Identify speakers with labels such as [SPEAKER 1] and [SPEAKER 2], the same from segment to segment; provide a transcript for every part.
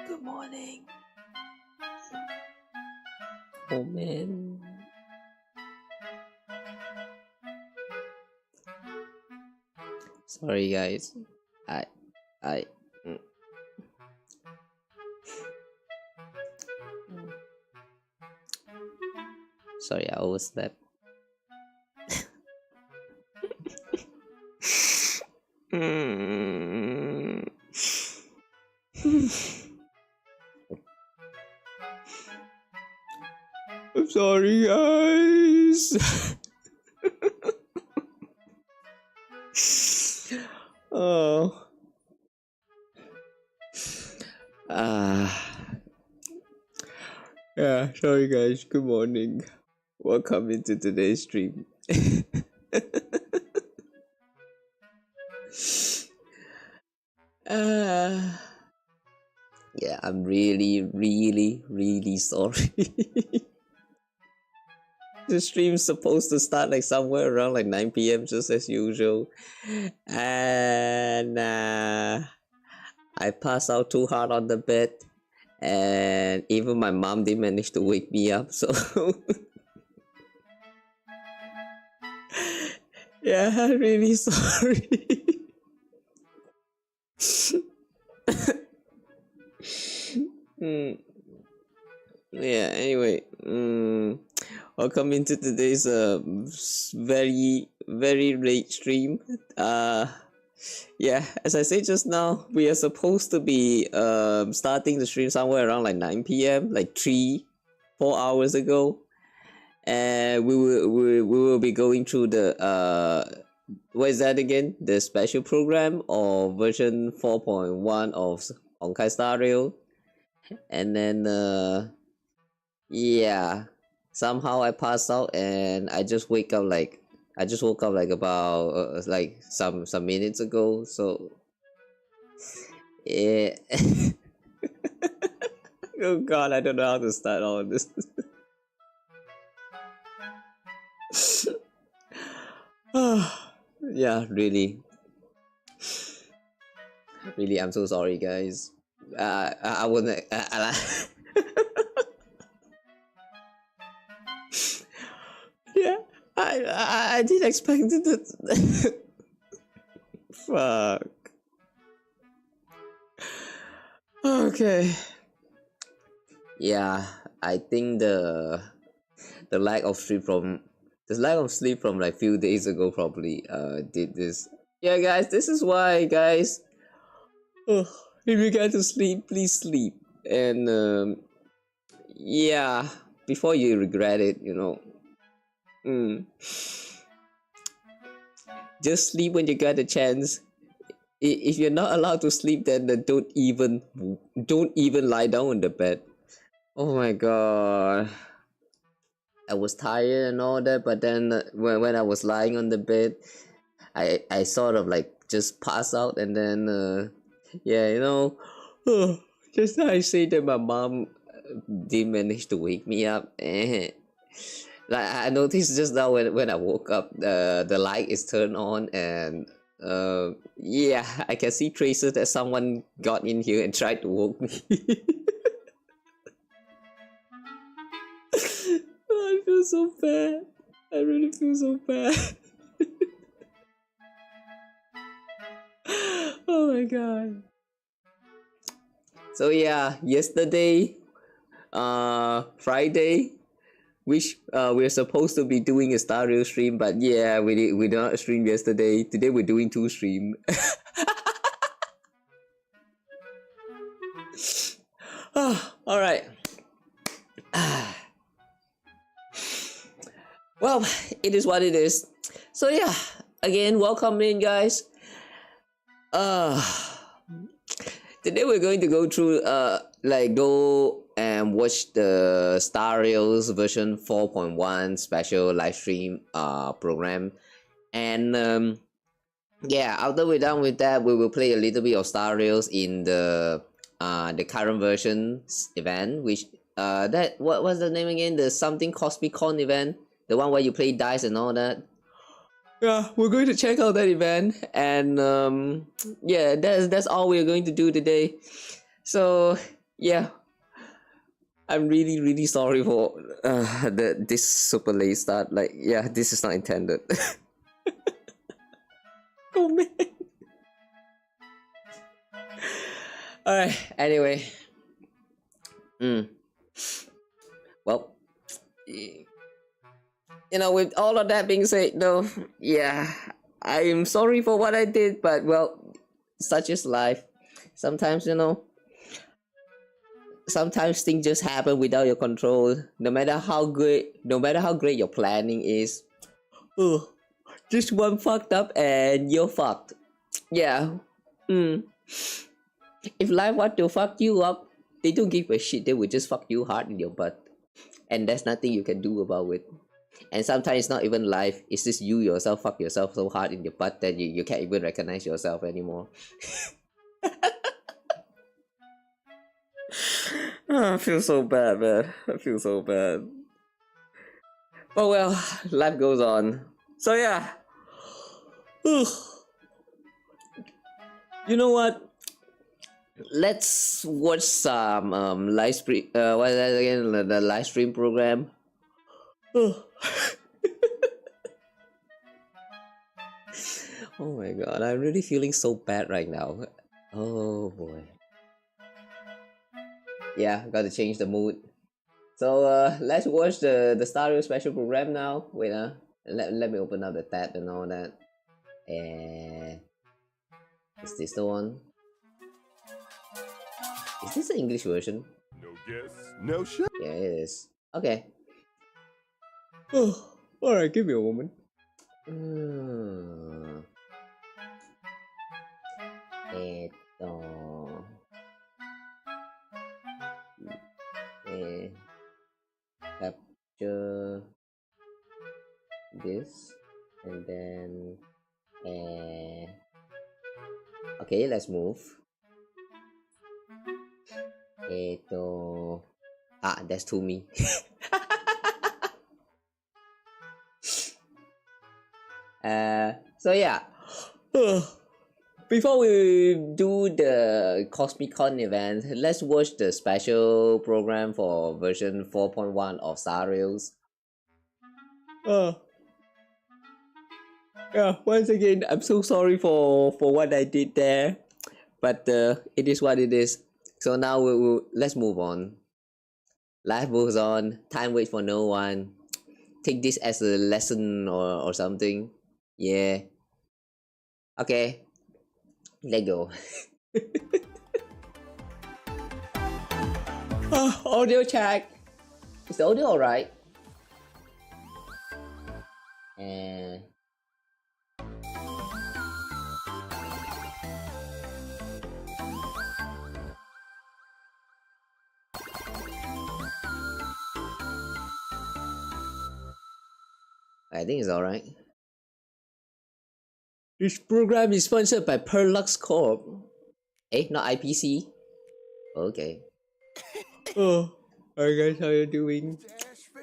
[SPEAKER 1] Good morning. GOMEN. Sorry guys. I mm. Sorry, I overslept. I'm sorry guys. Oh. Yeah, sorry guys. Good morning. Welcome into today's stream. Yeah, I'm really sorry. The stream's supposed to start like somewhere around like 9 p.m. just as usual, and I passed out too hard on the bed, and even my mom didn't manage to wake me up, so yeah, I'm really sorry. Yeah, anyway, welcome into today's very late stream. Yeah, as I said just now, we are supposed to be starting the stream somewhere around like 9 p.m. like 3-4 hours ago, and we will be going through the what is that again, the special program or version 4.1 of Honkai Star Rail. And then yeah, somehow I passed out and I just woke up like about like some minutes ago. So Yeah. Oh god, I don't know how to start all of this. Yeah, really. Really, I'm so sorry, guys. I wouldn't. Yeah, I didn't expect it. Fuck. Okay. Yeah, I think the lack of sleep from like few days ago probably did this. Yeah, guys, this is why, guys. Oh, if you get to sleep, please sleep. And yeah, before you regret it, you know. Mm. Just sleep when you get a chance. If you're not allowed to sleep, then don't even lie down on the bed. Oh my god. I was tired and all that, but then when I was lying on the bed, I sort of like just pass out, and then yeah, you know, just now I say that my mom did manage to wake me up. Like I noticed just now when I woke up, the light is turned on, and yeah, I can see traces that someone got in here and tried to woke me. I feel so bad. I really feel so bad. Oh my god. So yeah, yesterday, Friday, which we're supposed to be doing a Star Rail stream, but yeah, we did not stream yesterday. Today we're doing 2 stream. All right. Well, it is what it is. So yeah, again, welcome in, guys. Today we're going to go through like go and watch the Star Rails version 4.1 special live stream program, and yeah, after we're done with that, we will play a little bit of Star Rails in the current versions event, which that what was the name again? The something Cosmicon event, the one where you play dice and all that. Yeah, we're going to check out that event, and yeah, that's all we're going to do today. So yeah, I'm really sorry for this super late start. Like yeah, this is not intended. Oh man. All right. Anyway. Well, you know, with all of that being said, though, yeah, I am sorry for what I did, but well, such is life. Sometimes, you know, sometimes things just happen without your control. No matter how great your planning is, oh, just one fucked up and you're fucked. Yeah. If life want to fuck you up, they don't give a shit. They will just fuck you hard in your butt, and there's nothing you can do about it. And sometimes it's not even life, it's just you yourself fuck yourself so hard in your butt that you can't even recognize yourself anymore. I feel so bad, man. I feel so bad. Oh well, life goes on. So yeah. You know what? Let's watch some live stream. What is that again? The live stream program. Oh my god, I'm really feeling so bad right now. Oh boy. Yeah, gotta change the mood. So let's watch the Star Wars special program now. Wait, let me open up the tab and all that. And is this the one? Is this the English version?
[SPEAKER 2] No guess, no shot.
[SPEAKER 1] Yeah, it is. Okay. Oh, alright, give me a moment. Capture this, and then okay, let's move. That's to me. So yeah. Before we do the Cosmicon event, let's watch the special program for version 4.1 of Star Rails. Yeah, once again, I'm so sorry for what I did there, but it is what it is. So now let's move on. Life moves on. Time waits for no one. Take this as a lesson or something. Yeah. Okay. Let go. Audio check. Is the audio alright? I think it's alright. This program is sponsored by Perlux Corp. Not IPC? Okay. Hi guys, how you doing?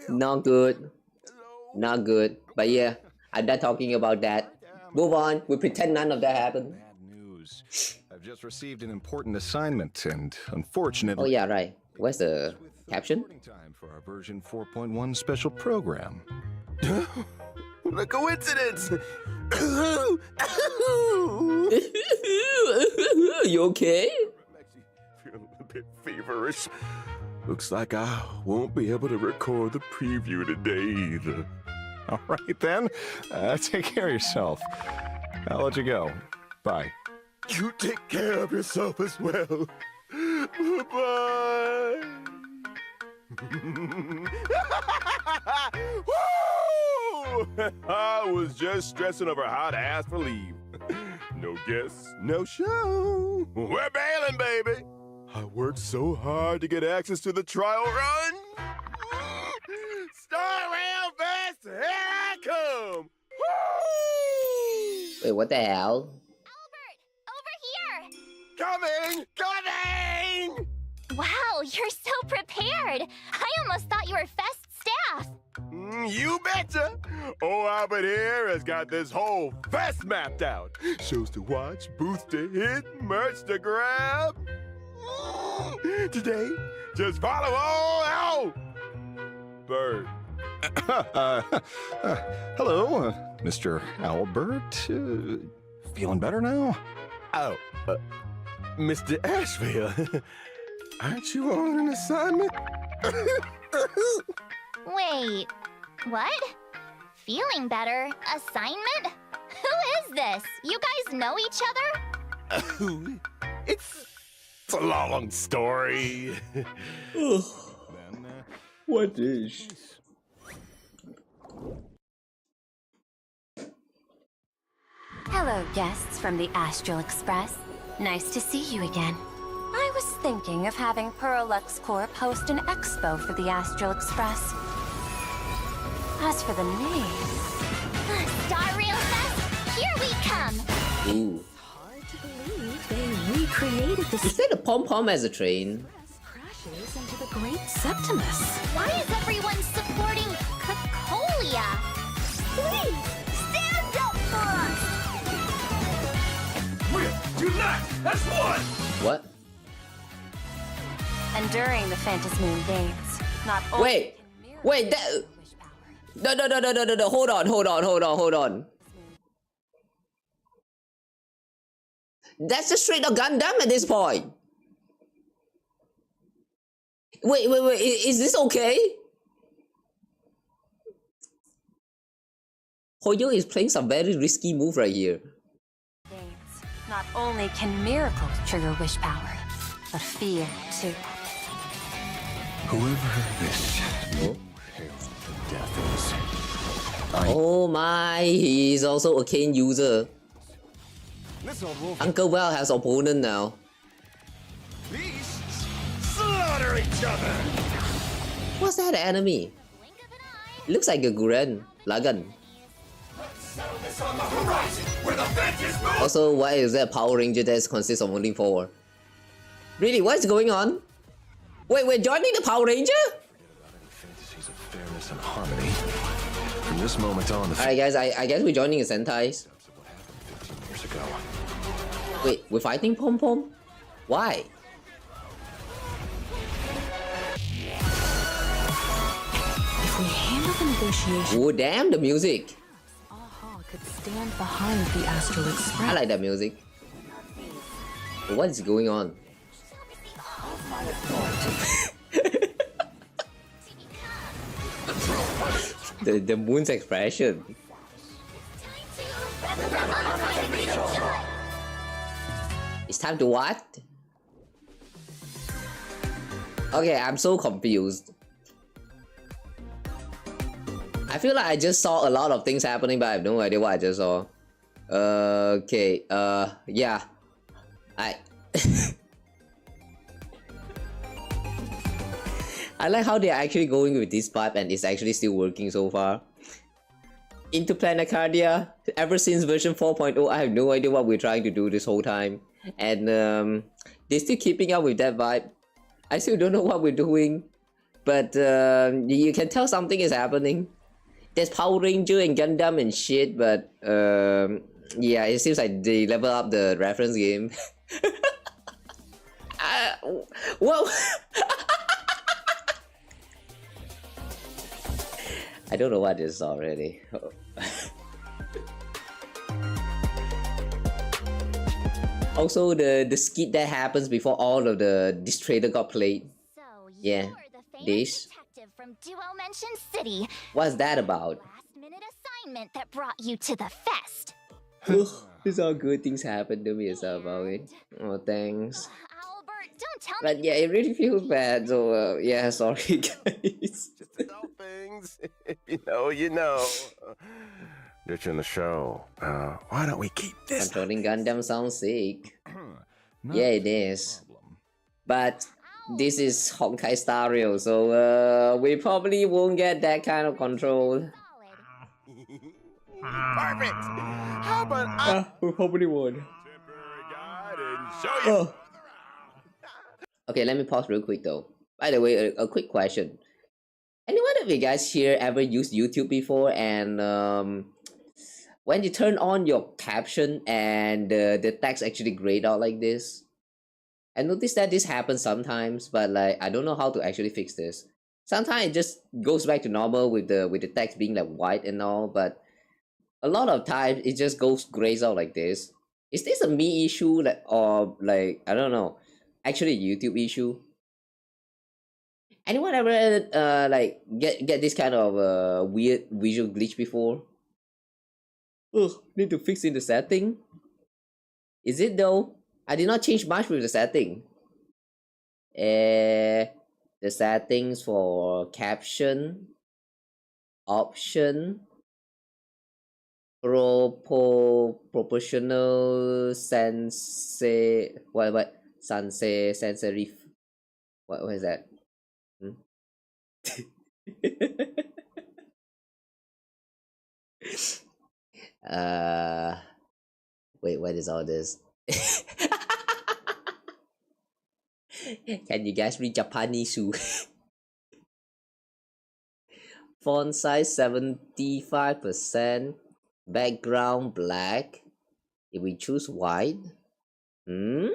[SPEAKER 1] Not good. Not good. But yeah, I'm done talking about that. Move on. We pretend none of that happened.
[SPEAKER 2] Bad news. I've just received an important assignment, and unfortunately.
[SPEAKER 1] Oh yeah, right. Where's the caption?
[SPEAKER 2] Time for our version 4.1 special program. The coincidence!
[SPEAKER 1] You okay?
[SPEAKER 2] I'm actually feeling a bit feverish. Looks like I won't be able to record the preview today either. All right then, take care of yourself. I'll let you go. Bye. You take care of yourself as well. Bye-bye. Woo! I was just stressing over how to ask for leave. No guests, no show. We're bailing, baby. I worked so hard to get access to the trial run. Star Rail Fest, here I come. Woo!
[SPEAKER 1] Wait, what the hell?
[SPEAKER 3] Albert, over here!
[SPEAKER 2] Coming! Coming!
[SPEAKER 3] Wow, you're so prepared. I almost thought you were Fest staff.
[SPEAKER 2] You betcha! Oh, Albert here has got this whole fest mapped out. Shows to watch, booths to hit, merch to grab. Today, just follow all out. Bird. Hello, Mr. Albert. Feeling better now? Oh, Mr. Asheville. Aren't you on an assignment?
[SPEAKER 3] Wait, what? Feeling better? Assignment? Who is this? You guys know each other?
[SPEAKER 2] It's a long story.
[SPEAKER 1] What is?
[SPEAKER 4] Hello, guests from the Astral Express. Nice to see you again. I was thinking of having Perlux Corp host an expo for the Astral Express. As for the name...
[SPEAKER 3] Star Rail Fest, here we come!
[SPEAKER 1] Ooh.
[SPEAKER 4] Hard to believe they recreated the
[SPEAKER 1] Is that a pom-pom as a train?
[SPEAKER 4] crashes into the Great Septimus.
[SPEAKER 3] Why is everyone supporting Cacolia? Please, stand up for us!
[SPEAKER 2] Do not! That's one!
[SPEAKER 1] What?
[SPEAKER 4] And during the Phantasmoon Games, not only
[SPEAKER 1] Wait!
[SPEAKER 4] can miracles
[SPEAKER 1] Wait, that...
[SPEAKER 4] wish power,
[SPEAKER 1] No, hold on. That's just straight up Gundam at this point. Wait, is this okay? Hoyo is playing some very risky move right here.
[SPEAKER 4] games, not only can miracles trigger wish power, but fear too.
[SPEAKER 2] Whoever this
[SPEAKER 1] Oh.
[SPEAKER 2] the death is.
[SPEAKER 1] Oh my, he is also a Kane user.
[SPEAKER 2] This old wolf.
[SPEAKER 1] Uncle Well has opponent now.
[SPEAKER 2] Beasts slaughter each other.
[SPEAKER 1] What's that enemy?
[SPEAKER 3] Blink of an eye.
[SPEAKER 1] It looks like a Guren, Lagan. Also, why is there a Power Ranger that consists of only 4? Really, what is going on? Wait, we're joining the Power Ranger?
[SPEAKER 2] Fantasies of fairness and harmony. From this moment on,
[SPEAKER 1] Alright guys, I guess we're joining the Sentais.
[SPEAKER 2] what happened 15 years ago.
[SPEAKER 1] Wait, we're fighting Pom Pom? Why?
[SPEAKER 5] If we handle the negotiation,
[SPEAKER 1] Oh damn, the music!
[SPEAKER 5] Aha could stand behind the Astral
[SPEAKER 1] I
[SPEAKER 5] Express.
[SPEAKER 1] like that music. What is going on? the moon's expression. It's time to what? Okay, I'm so confused. I feel like I just saw a lot of things happening, but I have no idea what I just saw. Okay, yeah. I like how they're actually going with this pipe and it's actually still working so far. Into Planecardia, ever since version 4.0, I have no idea what we're trying to do this whole time. And they're still keeping up with that vibe. I still don't know what we're doing. But you can tell something is happening. There's Power Ranger and Gundam and shit, but yeah, it seems like they level up the reference game. Whoa! I don't know what this is already. Also, the skit that happens before all of this trailer got played.
[SPEAKER 3] So
[SPEAKER 1] Yeah,
[SPEAKER 3] you're the famous
[SPEAKER 1] this.
[SPEAKER 3] detective from Duo-Mention City.
[SPEAKER 1] What's that about?
[SPEAKER 3] Last-minute assignment that brought you to the fest.
[SPEAKER 1] These all good things happen to me as well about it. Oh, thanks.
[SPEAKER 3] Albert, don't tell me.
[SPEAKER 1] But yeah, it really feels bad. So yeah, sorry guys.
[SPEAKER 2] Just adult things. You know. Ditching the show. Why don't we keep this?
[SPEAKER 1] Controlling Gundam sounds sick.
[SPEAKER 2] Not
[SPEAKER 1] Yeah, it
[SPEAKER 2] a
[SPEAKER 1] is.
[SPEAKER 2] problem.
[SPEAKER 1] But this is Honkai Star Rail, so we probably won't get that kind of control.
[SPEAKER 2] Perfect. How about I
[SPEAKER 1] We probably won't.
[SPEAKER 2] temporary guide and show you?
[SPEAKER 1] Okay, let me pause real quick though. By the way, a quick question. Anyone of you guys here ever used YouTube before, and when you turn on your caption and the text actually grayed out like this? I noticed that this happens sometimes, but like I don't know how to actually fix this. Sometimes it just goes back to normal with the text being like white and all, but a lot of times it just goes grays out like this. Is this a me issue, like, or like I don't know, actually a YouTube issue? Anyone ever like get this kind of weird visual glitch before? Ugh, need to fix in the setting. Is it though? I did not change much with the setting. The settings for caption, option, proportional sense, what sense serif. What is that? Wait, what is all this? Can you guys read Japanese? Font size 75%, background black. If we choose white, can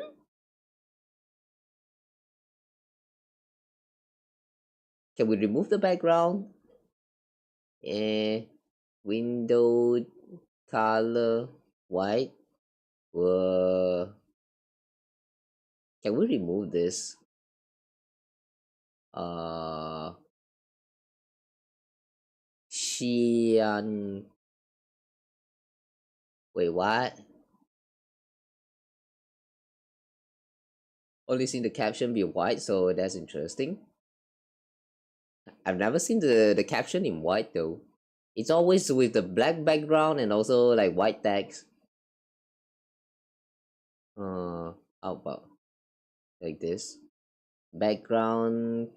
[SPEAKER 1] we remove the background? Window color white. Can we remove this? Xian. Wait, what? Only seen the caption be white, so that's interesting. I've never seen the caption in white though. It's always with the black background and also like white text. How about like this? Background.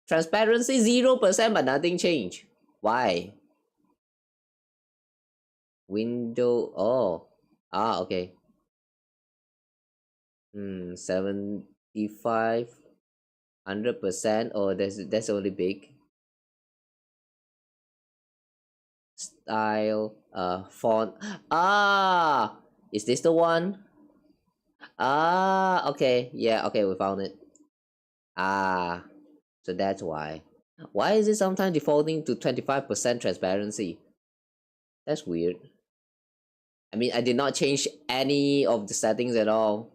[SPEAKER 1] Transparency 0%, but nothing changed. Why? Window. Oh. Okay. 7 D5 100%. Oh, that's only big. Style, font. Ah, is this the one? Ah, okay. Yeah, okay, we found it. Ah, so that's why. Why is it sometimes defaulting to 25% transparency? That's weird. I mean, I did not change any of the settings at all.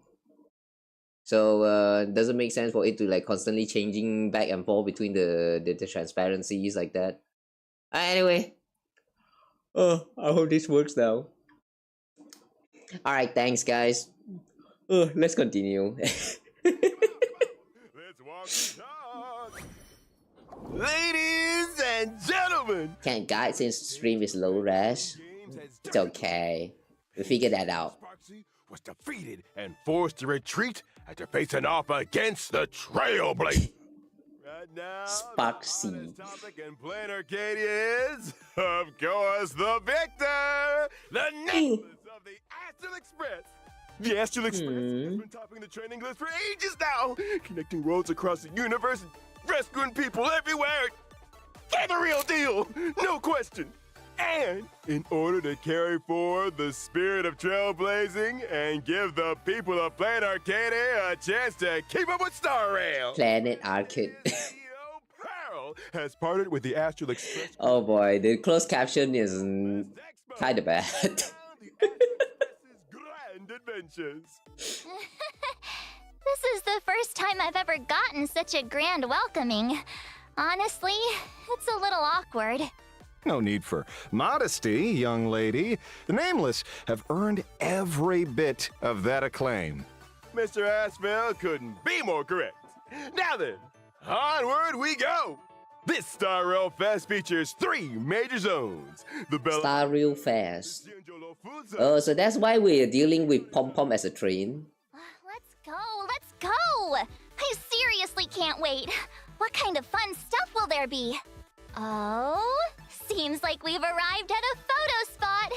[SPEAKER 1] So it doesn't make sense for it to like constantly changing back and forth between the transparencies like that. Anyway. Oh, I hope this works now. Alright, thanks guys. Let's continue.
[SPEAKER 2] Let's walk the talk. Ladies and gentlemen,
[SPEAKER 1] Can't guide since stream is low res. It's okay. We figured that out.
[SPEAKER 2] Sparksy was defeated and forced to retreat after facing off against the Trailblazer. Right now,
[SPEAKER 1] Sparksy.
[SPEAKER 2] the hottest topic in Plain Arcadia is, of course, the victor, the necklace of the Astral Express. The Astral Express has been topping the trending list for ages now, connecting worlds across the universe and rescuing people everywhere. They're the real deal, no question. And in order to carry forward the spirit of trailblazing and give the people of Plain Arcadia a chance to keep up with Star Rail,
[SPEAKER 1] Planet Arcade.
[SPEAKER 2] CEO Pearl has partnered with the Astral Express.
[SPEAKER 1] Oh boy, the closed caption is kind of bad.
[SPEAKER 2] The Astral Express's grand adventures.
[SPEAKER 3] This is the first time I've ever gotten such a grand welcoming. Honestly, it's a little awkward.
[SPEAKER 2] No need for modesty, young lady. The Nameless have earned every bit of that acclaim. Mr. Aspel couldn't be more correct. Now then, onward we go. This Star Rail Fest features 3 major zones. The
[SPEAKER 1] Star Rail Fest. Oh, so that's why we're dealing with Pom Pom as a train.
[SPEAKER 3] Let's go, let's go! I seriously can't wait. What kind of fun stuff will there be? Oh, seems like we've arrived at a photo spot.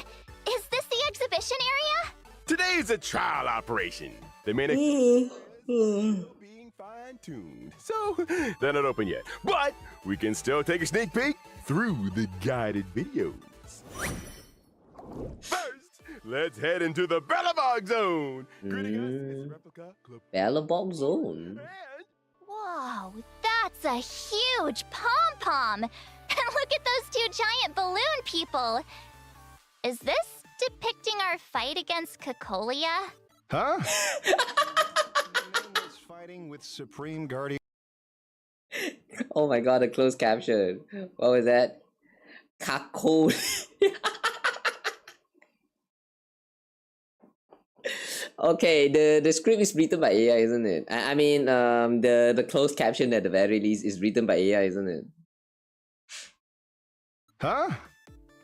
[SPEAKER 3] Is this the exhibition area?
[SPEAKER 2] Today's a trial operation. The main exhibit is still being fine-tuned, so they're not open yet. But we can still take a sneak peek through the guided videos. First, let's head into the Bellabog Zone. Greeting us is replica Club.
[SPEAKER 1] Bellabog Zone.
[SPEAKER 3] Whoa, that's a huge pom-pom! And look at those 2 giant balloon people! Is this depicting our fight against Cocolia?
[SPEAKER 2] Huh? Fighting with Supreme Guardian.
[SPEAKER 1] Oh my god, the closed caption. What was that? Kakol. Okay, the script is written by AI, isn't it? I mean, the closed caption at the very least is written by AI, isn't it?
[SPEAKER 2] Huh?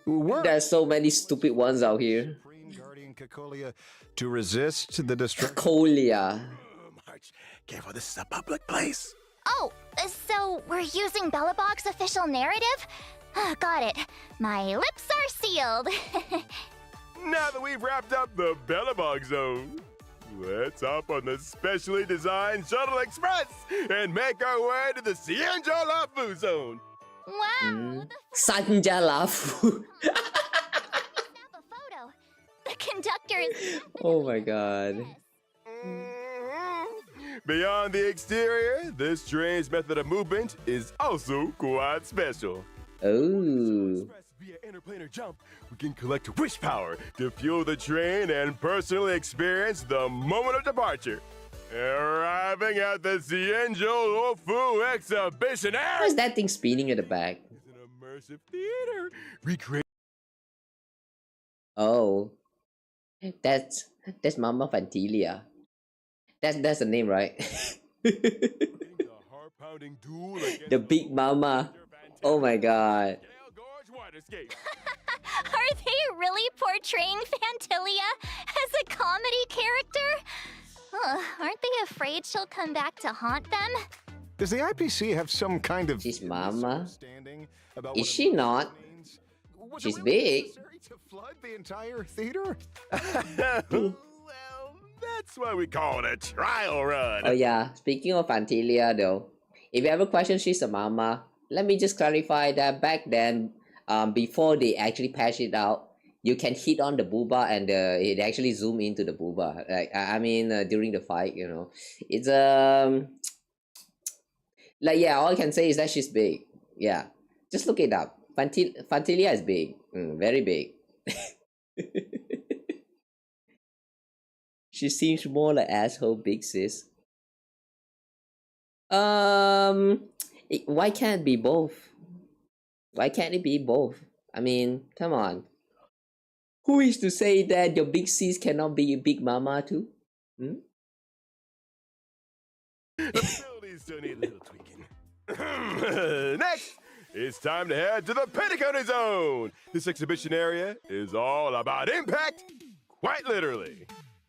[SPEAKER 1] There's so many stupid ones out here.
[SPEAKER 2] Supreme Guardian Cocolia to resist the destruction.
[SPEAKER 1] Cocolia.
[SPEAKER 2] March, careful, this is a public place.
[SPEAKER 3] Oh, so we're using Bellabog's official narrative? Got it. My lips are sealed.
[SPEAKER 2] Now that we've wrapped up the Bellabog Zone, let's hop on the specially designed Shuttle Express and make our way to the Cienjo Lafu Zone.
[SPEAKER 3] Wow!
[SPEAKER 1] Sanja Lafu.
[SPEAKER 3] Snap a photo. The conductor is.
[SPEAKER 1] Oh my god.
[SPEAKER 2] Beyond the exterior, this train's method of movement is also quite special.
[SPEAKER 1] Oh.
[SPEAKER 2] Via interplanar jump, we can collect wish power to fuel the train and personally experience the moment of departure. Arriving at the Cienjo Lofu exhibition area.
[SPEAKER 1] What's that thing spinning at the back?
[SPEAKER 2] It's an immersive theater. Recreate.
[SPEAKER 1] Oh. That's Mama Fantilia. That's the name, right? The Big Mama. Oh my god.
[SPEAKER 3] Are they really portraying Fantilia as a comedy character? Aren't they afraid she'll come back to haunt them?
[SPEAKER 2] Does the IPC have some kind of
[SPEAKER 1] She's Mama.
[SPEAKER 2] understanding about
[SPEAKER 1] Is she not? She's big.
[SPEAKER 2] To flood the entire theater? Well, That's why we call it a trial run.
[SPEAKER 1] Oh yeah, speaking of Fantilia though, if you ever question she's a mama, let me just clarify that back then, before they actually patch it out, you can hit on the booba and it actually zoom into the booba. Like I mean, during the fight, you know, it's like yeah, all I can say is that she's big. Yeah, just look it up. Fantilia is big, very big. She seems more like asshole big sis. Why can't it be both? Why can't it be both? I mean, come on. Who is to say that your big sis cannot be a big mama too?
[SPEAKER 2] The facilities still need a little tweaking. Next, it's time to head to the Petticoat Zone. This exhibition area is all about impact, quite literally.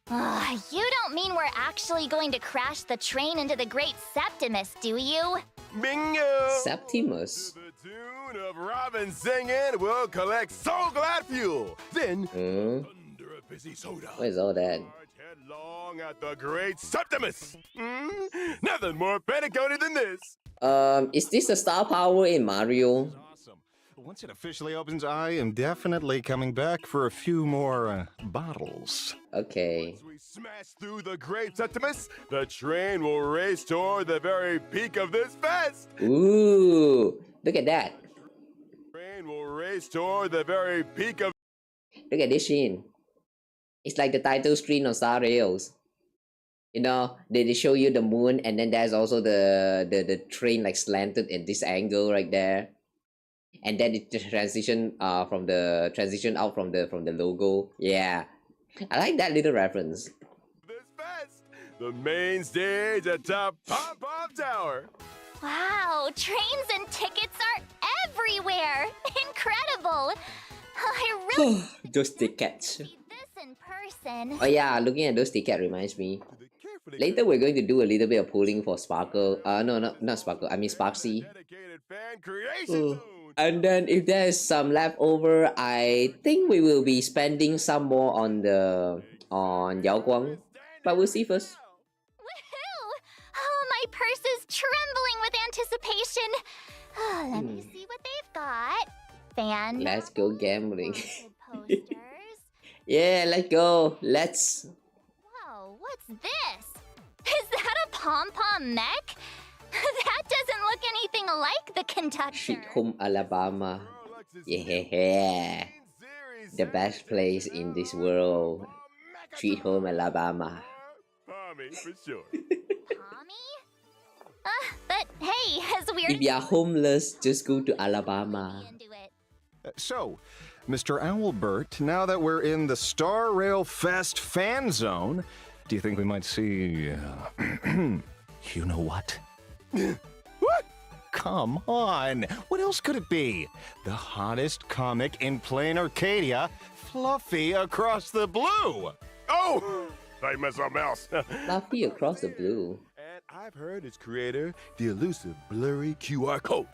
[SPEAKER 3] You don't mean we're actually going to crash the train into the Great Septimus, do you?
[SPEAKER 2] Bingo!
[SPEAKER 1] Septimus.
[SPEAKER 2] To the tune of Robin singing, we'll collect Soul Glad fuel. Then, under a busy soda.
[SPEAKER 1] What is all that?
[SPEAKER 2] Charge headlong at the Great Septimus. Nothing more petticoated than this.
[SPEAKER 1] Is this a star power in Mario?
[SPEAKER 6] Awesome. Once it officially opens, I am definitely coming back for a few more bottles.
[SPEAKER 1] Okay.
[SPEAKER 2] As we smash through the Great Septimus, the train will race toward the very peak of this fest.
[SPEAKER 1] Ooh, look at that.
[SPEAKER 2] The train will race toward the very peak of.
[SPEAKER 1] Look at this scene. It's like the title screen on Star Rails. You know, they show you the moon, and then there's also the train like slanted at this angle right there. And then it transition out from the logo. Yeah, I like that little reference.
[SPEAKER 2] This fest, the main stage atop Pom Pom Tower.
[SPEAKER 3] Wow, trains and tickets are everywhere! Incredible! I really
[SPEAKER 1] Those tickets.
[SPEAKER 3] see this in person.
[SPEAKER 1] Oh yeah, looking at those tickets reminds me. Later we're going to do a little bit of pulling for Sparkle. No, not Sparkle. I mean Sparksy.
[SPEAKER 2] Dedicated fan creation zone.
[SPEAKER 1] And then if there's some leftover, I think we will be spending some more on Yao Guang. But we'll see first.
[SPEAKER 3] Woohoo! Oh, my purse is trembling with anticipation. Let me see what they've got. Fan.
[SPEAKER 1] Let's go gambling.
[SPEAKER 3] Posters.
[SPEAKER 1] Yeah, let's go. Let's.
[SPEAKER 3] Whoa, what's this? Is that a pom-pom mech? That doesn't look anything like the conductor.
[SPEAKER 1] Sweet Home Alabama. Yeah. The best place in this world. Sweet Home Alabama.
[SPEAKER 2] Tommy, for sure.
[SPEAKER 3] Tommy? But hey, as weird
[SPEAKER 1] If you're homeless, just go to Alabama.
[SPEAKER 3] into it.
[SPEAKER 6] So, Mr. Owlbert, now that we're in the Star Rail Fest fan zone, do you think we might see, you know what?
[SPEAKER 2] What?
[SPEAKER 6] Come on, what else could it be? The hottest comic in plain Arcadia, Fluffy Across the Blue.
[SPEAKER 2] Oh! I messed something else.
[SPEAKER 1] Fluffy Across the Blue.
[SPEAKER 2] And I've heard its creator, the elusive blurry QR code,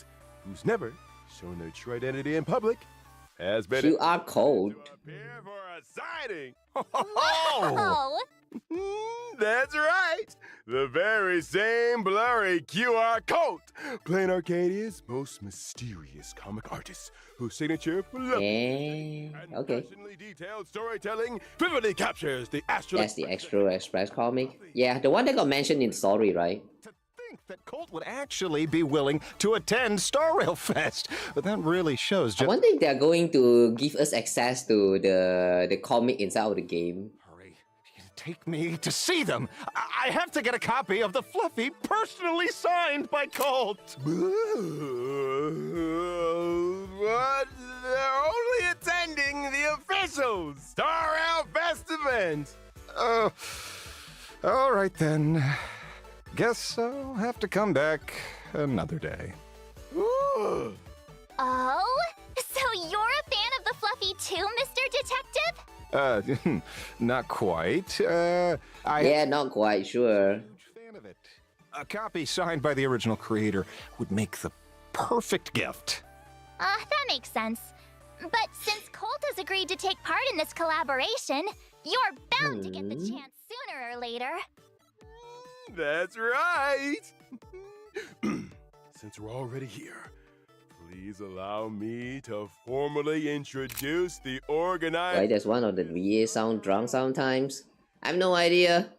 [SPEAKER 2] who's never shown their true identity in public, has been
[SPEAKER 1] QR code.
[SPEAKER 2] to appear for a sighting.
[SPEAKER 3] Oh!
[SPEAKER 2] That's right. The very same blurry QR code. Plain Arcadia's most mysterious comic artist, whose signature for love
[SPEAKER 1] Yeah.
[SPEAKER 2] and
[SPEAKER 1] Okay.
[SPEAKER 2] passionately detailed storytelling vividly captures the astral.
[SPEAKER 1] That's the Extra Express comic. Yeah, the one that got mentioned in the story, right?
[SPEAKER 6] To think that Colt would actually be willing to attend Star Rail Fest, but that really shows
[SPEAKER 1] I
[SPEAKER 6] just.
[SPEAKER 1] wonder if they're going to give us access to the comic inside of the game.
[SPEAKER 6] Hurry. Take me to see them. I have to get a copy of the Fluffy personally signed by Colt.
[SPEAKER 2] But they're only attending the official Star Rail Fest event.
[SPEAKER 6] All right then. Guess I'll have to come back another day.
[SPEAKER 2] Ooh.
[SPEAKER 3] Oh? So you're a fan of the Fluffy too, Mr. Detective?
[SPEAKER 6] Not quite.
[SPEAKER 1] Yeah, not quite sure.
[SPEAKER 6] Huge fan of it. A copy signed by the original creator would make the perfect gift.
[SPEAKER 3] That makes sense. But since Colt has agreed to take part in this collaboration, you're bound to get the chance soon sooner or later.
[SPEAKER 2] That's right. Since we're already here, please allow me to formally introduce the organizer.
[SPEAKER 1] Why does one of the VA sound drunk sometimes? I have no idea.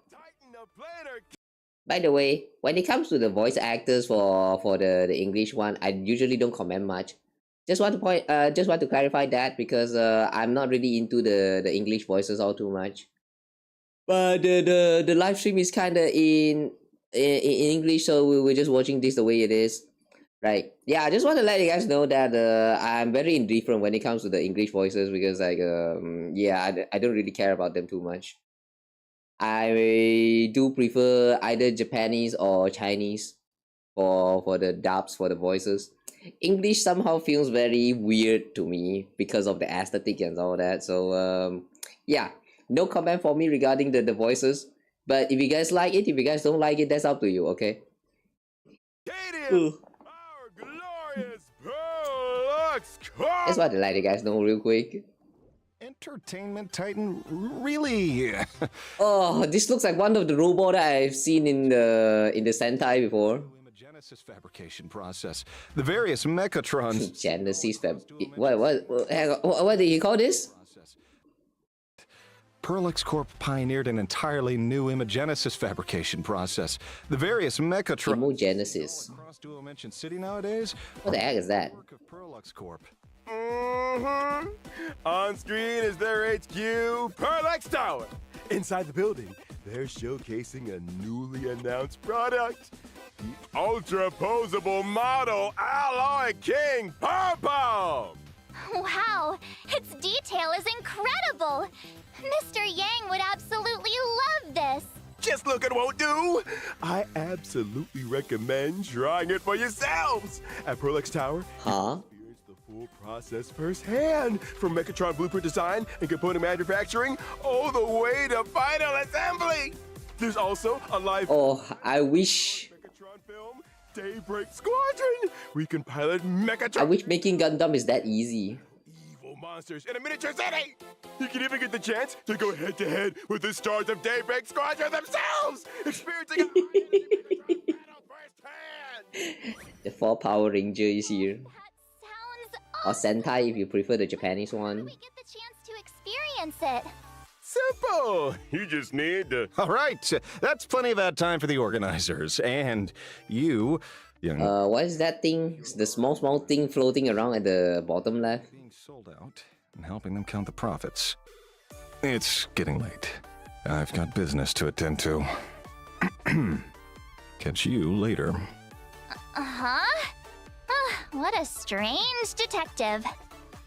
[SPEAKER 1] By the way, when it comes to the voice actors for the English one, I usually don't comment much. Just want to clarify that because I'm not really into the English voices all too much. But the live stream is kinda in English, so we're just watching this the way it is. Right. Yeah, I just want to let you guys know that I'm very indifferent when it comes to the English voices because like yeah, I don't really care about them too much. I do prefer either Japanese or Chinese for the dubs for the voices. English somehow feels very weird to me because of the aesthetic and all that. So yeah, no comment for me regarding the voices. But if you guys like it, if you guys don't like it, that's up to you, okay?
[SPEAKER 2] Our glorious
[SPEAKER 1] Just want to let you guys know real quick.
[SPEAKER 6] Entertainment Titan, really?
[SPEAKER 1] Oh, this looks like one of the robots I've seen in the Sentai before.
[SPEAKER 6] Genesis fabrication process. The various mechatrons.
[SPEAKER 1] Genesis what do you call this?
[SPEAKER 6] Perlex Corp pioneered an entirely new imagenesis fabrication process. The various mechatrons.
[SPEAKER 1] Imagenesis.
[SPEAKER 6] Across Duo Mention City nowadays.
[SPEAKER 1] What the heck is that?
[SPEAKER 6] Work of Perlex Corp.
[SPEAKER 2] On screen is their HQ, Perlex Tower. Inside the building, they're showcasing a newly announced product. The ultra-posable model Alloy King Pom-Pom!
[SPEAKER 3] Wow, its detail is incredible! Mr. Yang would absolutely love this!
[SPEAKER 2] Just look and won't do! I absolutely recommend trying it for yourselves! At Perlex Tower, experience the full process firsthand, from Mechatron blueprint design and component manufacturing, all the way to final assembly! There's also a live...
[SPEAKER 1] Oh, I wish...
[SPEAKER 2] Mechatron film, Daybreak Squadron! We can pilot Mechatron...
[SPEAKER 1] I wish making Gundam is that easy.
[SPEAKER 2] Evil monsters in a miniature city! You can even get the chance to go head-to-head with the stars of Daybreak Squadron themselves! Experiencing a battle firsthand!
[SPEAKER 1] The 4 Power Ranger is here.
[SPEAKER 3] That sounds
[SPEAKER 1] Or Sentai if you prefer the Japanese one.
[SPEAKER 3] we get the chance to experience it.
[SPEAKER 2] Simple! You just need to...
[SPEAKER 6] All right, that's plenty of that time for the organizers. And you, young...
[SPEAKER 1] What is that thing? It's the small thing floating around at the bottom left?
[SPEAKER 6] being sold out and helping them count the profits. It's getting late. I've got business to attend to. Catch you later.
[SPEAKER 3] Uh-huh. What a strange detective.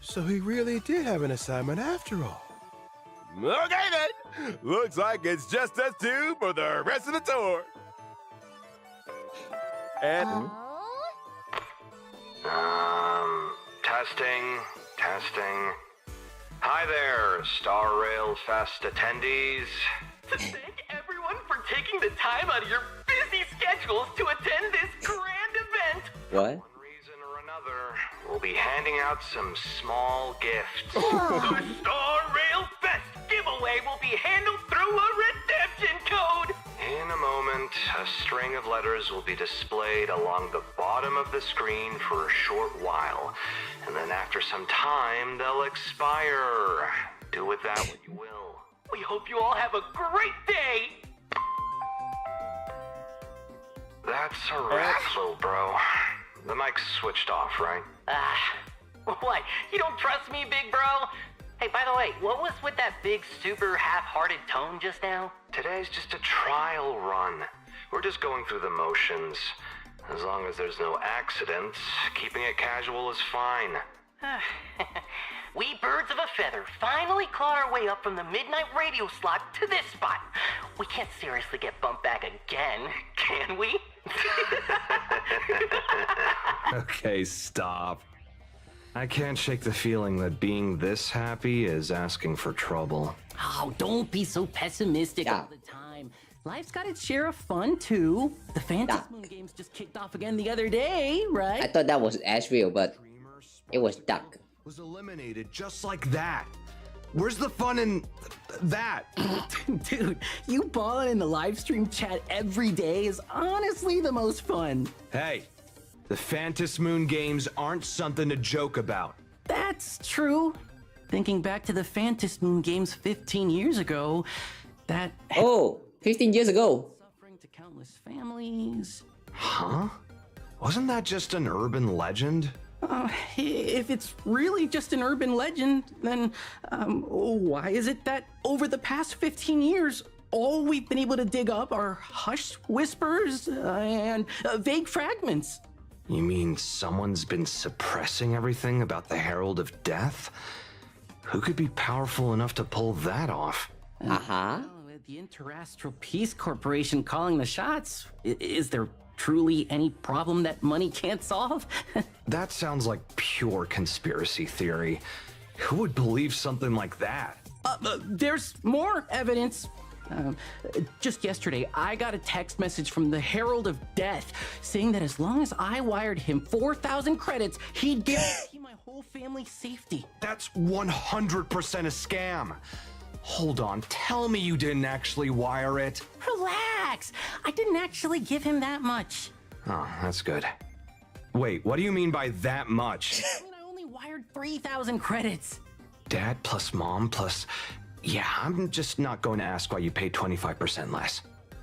[SPEAKER 2] So he really did have an assignment after all. Okay then! Looks like it's just us two for the rest of the tour. And...
[SPEAKER 7] Testing. Hi there, Star Rail Fest attendees.
[SPEAKER 8] To thank everyone for taking the time out of your busy schedules to attend this grand event.
[SPEAKER 1] What?
[SPEAKER 7] For one reason or another, we'll be handing out some small gifts.
[SPEAKER 8] The Star Rail Fest giveaway will be handled through a redemption code.
[SPEAKER 7] In a moment, a string of letters will be displayed along the bottom of the screen for a short while. And then after some time, they'll expire. Do with that what you will.
[SPEAKER 8] We hope you all have a great day.
[SPEAKER 7] That's a wrap, little bro. The mic's switched off, right?
[SPEAKER 8] What? You don't trust me, big bro? Hey, by the way, what was with that big, super half-hearted tone just now?
[SPEAKER 7] Today's just a trial run. We're just going through the motions. As long as there's no accidents, keeping it casual is fine.
[SPEAKER 8] We birds of a feather finally clawed our way up from the midnight radio slot to this spot. We can't seriously get bumped back again, can we?
[SPEAKER 9] Okay, stop. I can't shake the feeling that being this happy is asking for trouble.
[SPEAKER 10] Oh, don't be so pessimistic all the time. Life's got its share of fun, too. The Phantom Moon games just kicked off again the other day, right?
[SPEAKER 1] I thought that was Asheville, but it was Duck.
[SPEAKER 9] Was eliminated just like that. Where's the fun in that?
[SPEAKER 10] Dude, you balling in the live stream chat every day is honestly the most fun.
[SPEAKER 9] Hey, the Phantom Moon games aren't something to joke about.
[SPEAKER 10] That's true. Thinking back to the Phantom Moon games 15 years ago, that...
[SPEAKER 1] Oh, 15 years ago.
[SPEAKER 10] Suffering to countless families.
[SPEAKER 9] Huh? Wasn't that just an urban legend?
[SPEAKER 10] If it's really just an urban legend, then why is it that over the past 15 years, all we've been able to dig up are hushed whispers and vague fragments?
[SPEAKER 9] You mean someone's been suppressing everything about the Herald of Death? Who could be powerful enough to pull that off?
[SPEAKER 10] With the Interastral Peace Corporation calling the shots, is there truly any problem that money can't solve?
[SPEAKER 9] That sounds like pure conspiracy theory. Who would believe something like that?
[SPEAKER 10] There's more evidence. Just yesterday, I got a text message from the Herald of Death saying that as long as I wired him 4,000 credits, he'd guarantee my whole family's safety.
[SPEAKER 9] That's 100% a scam. Hold on, tell me you didn't actually wire it.
[SPEAKER 10] Relax! I didn't actually give him that much.
[SPEAKER 9] Oh, that's good. Wait, what do you mean by that much?
[SPEAKER 10] I mean, I only wired 3,000 credits.
[SPEAKER 9] Dad plus mom plus... Yeah, I'm just not going to ask why you paid 25% less.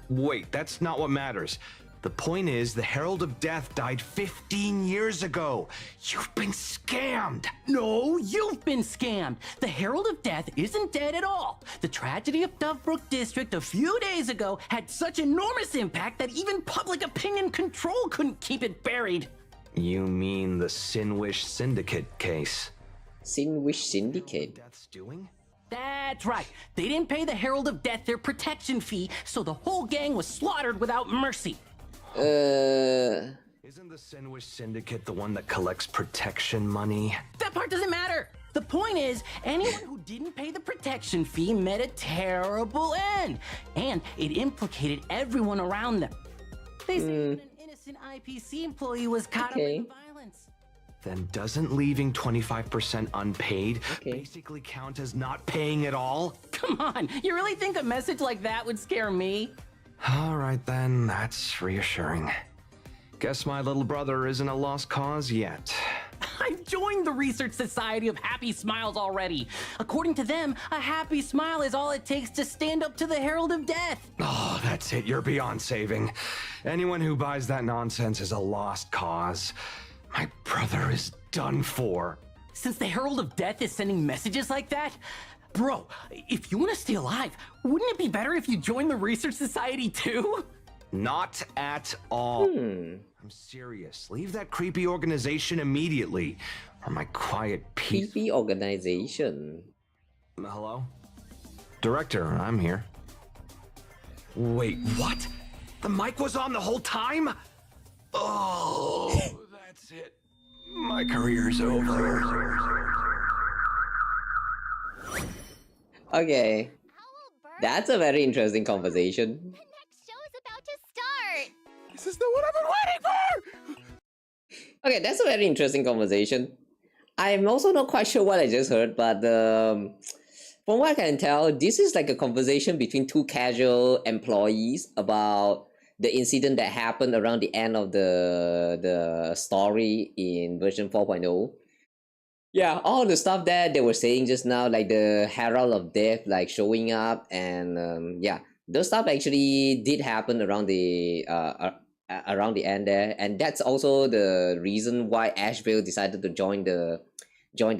[SPEAKER 9] Wait, that's not what matters. The point is, the Herald of Death died 15 years ago. You've been scammed.
[SPEAKER 10] No, you've been scammed. The Herald of Death isn't dead at all. The tragedy of Dovebrook District a few days ago had such enormous impact that even public opinion control couldn't keep it buried.
[SPEAKER 9] You mean the Sinwish Syndicate case?
[SPEAKER 1] Sinwish Syndicate?
[SPEAKER 9] Death's doing?
[SPEAKER 10] That's right. They didn't pay the Herald of Death their protection fee, so the whole gang was slaughtered without mercy.
[SPEAKER 9] Isn't the Sinwish Syndicate the one that collects protection money?
[SPEAKER 10] That part doesn't matter. The point is, anyone who didn't pay the protection fee met a terrible end, and it implicated everyone around them. They say even an innocent IPC employee was caught up in violence.
[SPEAKER 9] Then doesn't leaving 25% unpaid basically count as not paying at all?
[SPEAKER 10] Come on, you really think a message like that would scare me?
[SPEAKER 9] All right then, that's reassuring. Guess my little brother isn't a lost cause yet.
[SPEAKER 10] I've joined the Research Society of Happy Smiles already. According to them, a happy smile is all it takes to stand up to the Herald of Death.
[SPEAKER 9] Oh, that's it. You're beyond saving. Anyone who buys that nonsense is a lost cause. My brother is done for.
[SPEAKER 10] Since the Herald of Death is sending messages like that, bro, if you want to stay alive, wouldn't it be better if you joined the Research Society too?
[SPEAKER 9] Not at all. I'm serious. Leave that creepy organization immediately, or my quiet peace.
[SPEAKER 1] Creepy organization.
[SPEAKER 9] Hello? Director, I'm here. Wait, what? The mic was on the whole time? Oh, that's it. My career's over.
[SPEAKER 1] Okay. That's a very interesting conversation.
[SPEAKER 3] The next show is about to start.
[SPEAKER 2] This is the one I've been waiting for!
[SPEAKER 1] Okay, that's a very interesting conversation. I'm also not quite sure what I just heard, but from what I can tell, this is like a conversation between two casual employees about the incident that happened around the end of the story in version 4.0. Yeah, all the stuff that they were saying just now, like the Herald of Death like showing up, and yeah, those stuff actually did happen around the end there, and that's also the reason why Asheville decided to join the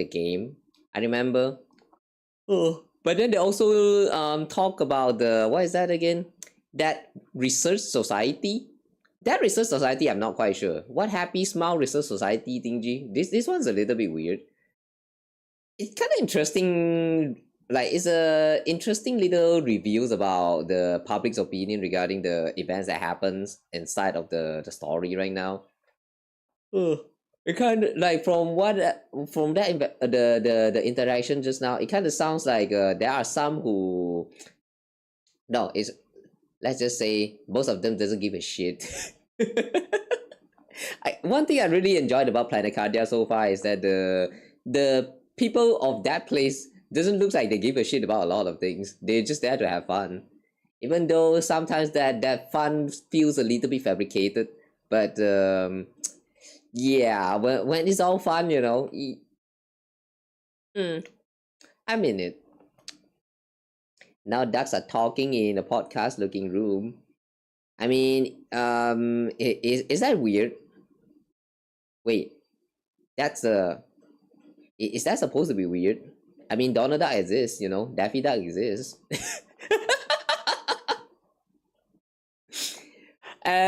[SPEAKER 1] game. I remember. Oh, but then they also talk about the, what is that again? That research society. That research society, I'm not quite sure. What Happy Smile Research Society thingy? This one's a little bit weird. It's kind of interesting. Like, it's a interesting little reviews about the public's opinion regarding the events that happens inside of the story right now. It kind of like from the interaction just now, it kind of sounds like there are some who, no, it's, let's just say most of them doesn't give a shit. One thing I really enjoyed about Planet Cardia so far is that the people of that place doesn't look like they give a shit about a lot of things. They're just there to have fun. Even though sometimes that fun feels a little bit fabricated. But yeah, when it's all fun, you know, I'm in it. Now ducks are talking in a podcast looking room. I mean, is that weird? Wait, that's is that supposed to be weird? I mean, Donald Duck exists, you know, Daffy Duck exists.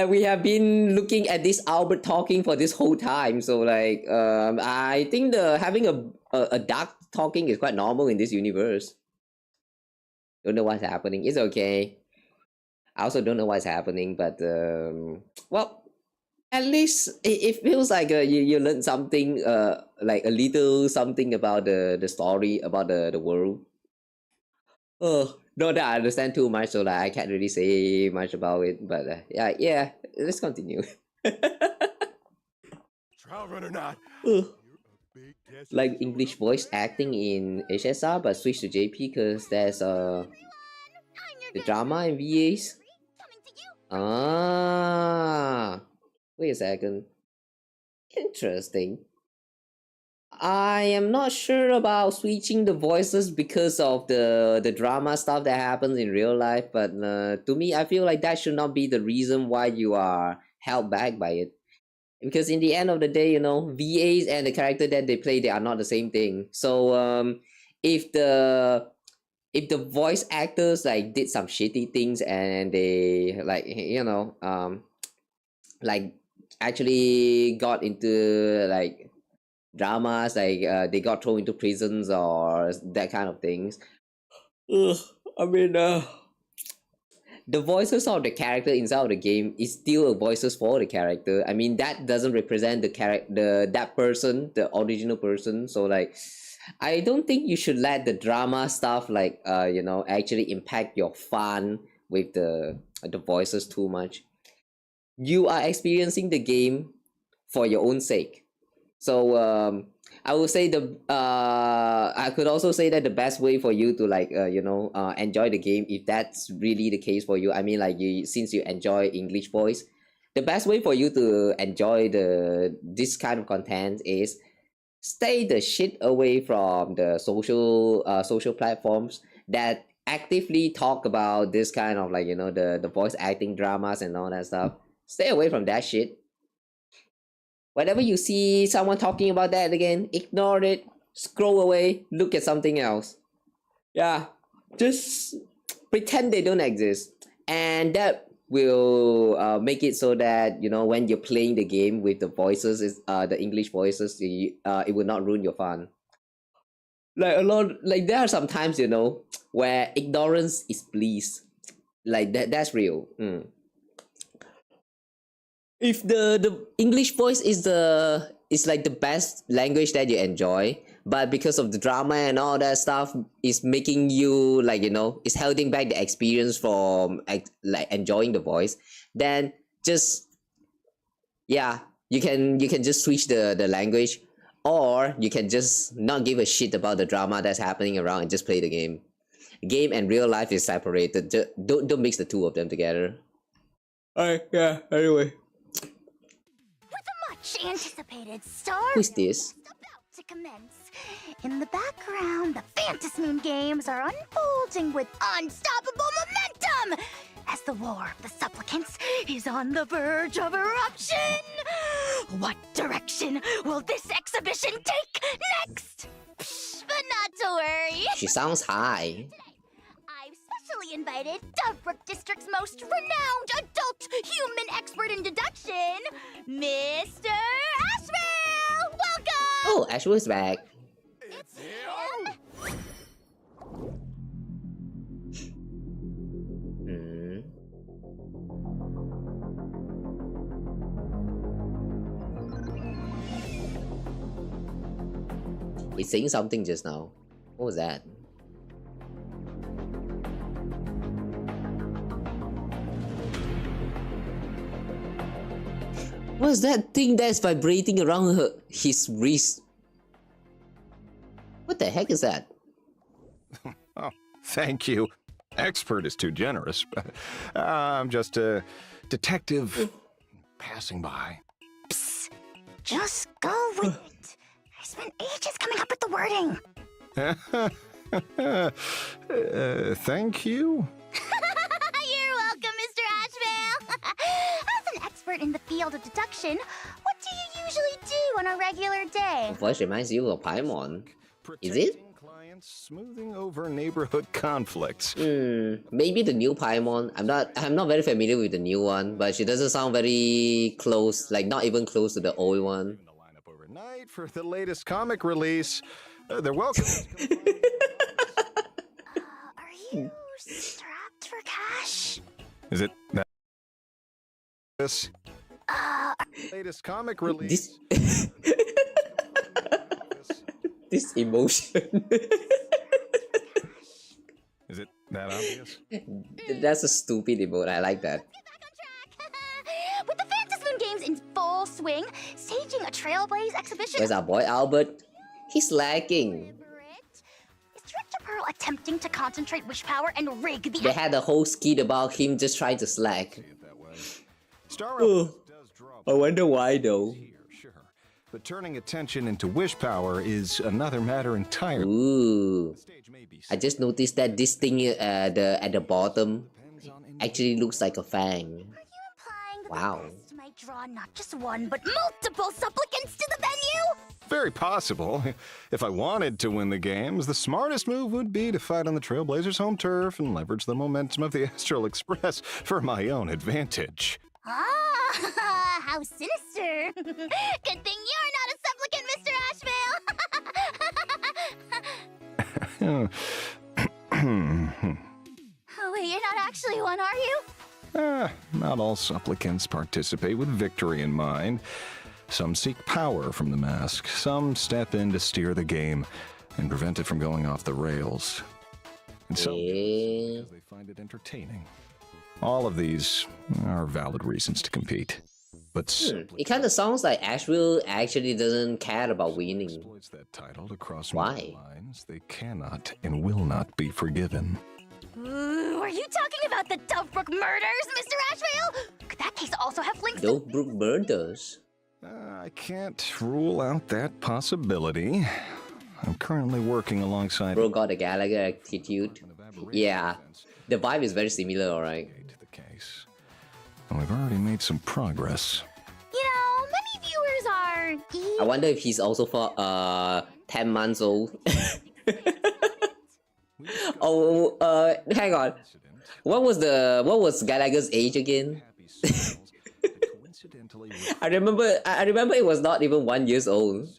[SPEAKER 1] We have been looking at this Albert talking for this whole time, so like, I think having a duck talking is quite normal in this universe. Don't know what's happening. It's okay. I also don't know what's happening, but well, at least it feels like you learned something, like a little something about the story, about the world. Oh, not that I understand too much, so like I can't really say much about it. But yeah, let's continue.
[SPEAKER 2] Trial run or not.
[SPEAKER 1] Like English voice acting in HSR, but switch to JP because there's the drama in VAs. Wait a second. Interesting. I am not sure about switching the voices because of the drama stuff that happens in real life, but to me, I feel like that should not be the reason why you are held back by it. Because in the end of the day, you know, VAs and the character that they play, they are not the same thing. So if the voice actors like did some shitty things and they like, you know, like actually got into like dramas, like they got thrown into prisons or that kind of things. I mean, the voices of the character inside of the game is still voices for the character. I mean, that doesn't represent that person, the original person. So like, I don't think you should let the drama stuff like you know, actually impact your fun with the voices too much. You are experiencing the game for your own sake. So I would say I could also say that the best way for you to like you know, enjoy the game, if that's really the case for you, I mean, like, since you enjoy English voice, the best way for you to enjoy this kind of content is stay the shit away from the social platforms that actively talk about this kind of like, you know, the voice acting dramas and all that stuff. Stay away from that shit. Whenever you see someone talking about that again, ignore it, scroll away, look at something else. Yeah, just pretend they don't exist. And that will make it so that, you know, when you're playing the game with the voices, the English voices, it will not ruin your fun. Like there are some times, you know, where ignorance is bliss. Like that's real. If the English voice is like the best language that you enjoy, but because of the drama and all that stuff, is making you like, you know, it's holding back the experience from like enjoying the voice, then just, yeah, you can just switch the language, or you can just not give a shit about the drama that's happening around and just play the game. Game and real life is separated. Don't mix the two of them together. Alright, yeah, anyway.
[SPEAKER 3] Anticipated star
[SPEAKER 1] Who's this?
[SPEAKER 3] about to commence. In the background, the Phantasmoon games are unfolding with unstoppable momentum as the war of the supplicants is on the verge of eruption. What direction will this exhibition take next? But not to worry.
[SPEAKER 1] She sounds high.
[SPEAKER 3] I've specially invited Dovebrook District's most renowned adult human expert in deduction, Mr. Asheville! Welcome!
[SPEAKER 1] Oh, Asheville's back.
[SPEAKER 3] It's him!
[SPEAKER 1] He's saying something just now. What was that? What's that thing that's vibrating around his wrist? What the heck is that?
[SPEAKER 6] Oh, thank you. Expert is too generous. I'm just a detective passing by.
[SPEAKER 3] Psst. Just go with it. I spent ages coming up with the wording.
[SPEAKER 6] Thank you.
[SPEAKER 3] You're welcome, Mr. Ashvale. As an expert in the field of deduction, what do you usually do on a regular day?
[SPEAKER 1] The voice reminds you of Paimon. Is it?
[SPEAKER 6] Clients, smoothing over neighborhood conflicts.
[SPEAKER 1] Maybe the new Paimon. I'm not very familiar with the new one, but she doesn't sound very close, like not even close to the old one.
[SPEAKER 6] The lineup overnight for the latest comic release. They're welcome.
[SPEAKER 3] Are you strapped for cash?
[SPEAKER 6] Is it that? This latest comic release.
[SPEAKER 1] This emotion.
[SPEAKER 6] Is it that obvious?
[SPEAKER 1] That's a stupid emote. I like that.
[SPEAKER 3] With the Fantasmoon games in full swing, staging a Trailblaze exhibition.
[SPEAKER 1] Where's our boy Albert? He's lagging.
[SPEAKER 3] Is Director Pearl attempting to concentrate wish power and rig the...
[SPEAKER 1] They had a whole skit about him just trying to slack. I wonder why though.
[SPEAKER 6] But turning attention into wish power is another matter entirely.
[SPEAKER 1] Ooh. I just noticed that this thing at the bottom actually looks like a fang.
[SPEAKER 3] Are you implying that
[SPEAKER 1] wow.
[SPEAKER 3] the guests might draw not just one, but multiple supplicants to the venue?
[SPEAKER 6] Very possible. If I wanted to win the games, the smartest move would be to fight on the Trailblazers' home turf and leverage the momentum of the Astral Express for my own advantage.
[SPEAKER 3] Ah, how sinister. Good thing you're not a supplicant, Mr. Ashvale. Oh, wait, you're not actually one, are you?
[SPEAKER 6] Not all supplicants participate with victory in mind. Some seek power from the mask. Some step in to steer the game and prevent it from going off the rails. And some because they find it entertaining. All of these are valid reasons to compete. But
[SPEAKER 1] it kind of sounds like Asheville actually doesn't care about winning.
[SPEAKER 6] Exploits that title to cross
[SPEAKER 1] why?
[SPEAKER 6] Lines they cannot and will not be forgiven.
[SPEAKER 3] Ooh, are you talking about the Dovebrook murders, Mr. Ashvale? Could that case also have links to...
[SPEAKER 1] Dovebrook murders?
[SPEAKER 6] I can't rule out that possibility. I'm currently working alongside...
[SPEAKER 1] Bro got a Gallagher attitude. Yeah, the vibe is very similar, alright.
[SPEAKER 6] Case. And we've already made some progress.
[SPEAKER 3] You know, many viewers are...
[SPEAKER 1] I wonder if he's also for 10 months old. Oh, hang on. What was Gallagher's age again? I remember it was not even 1 year old.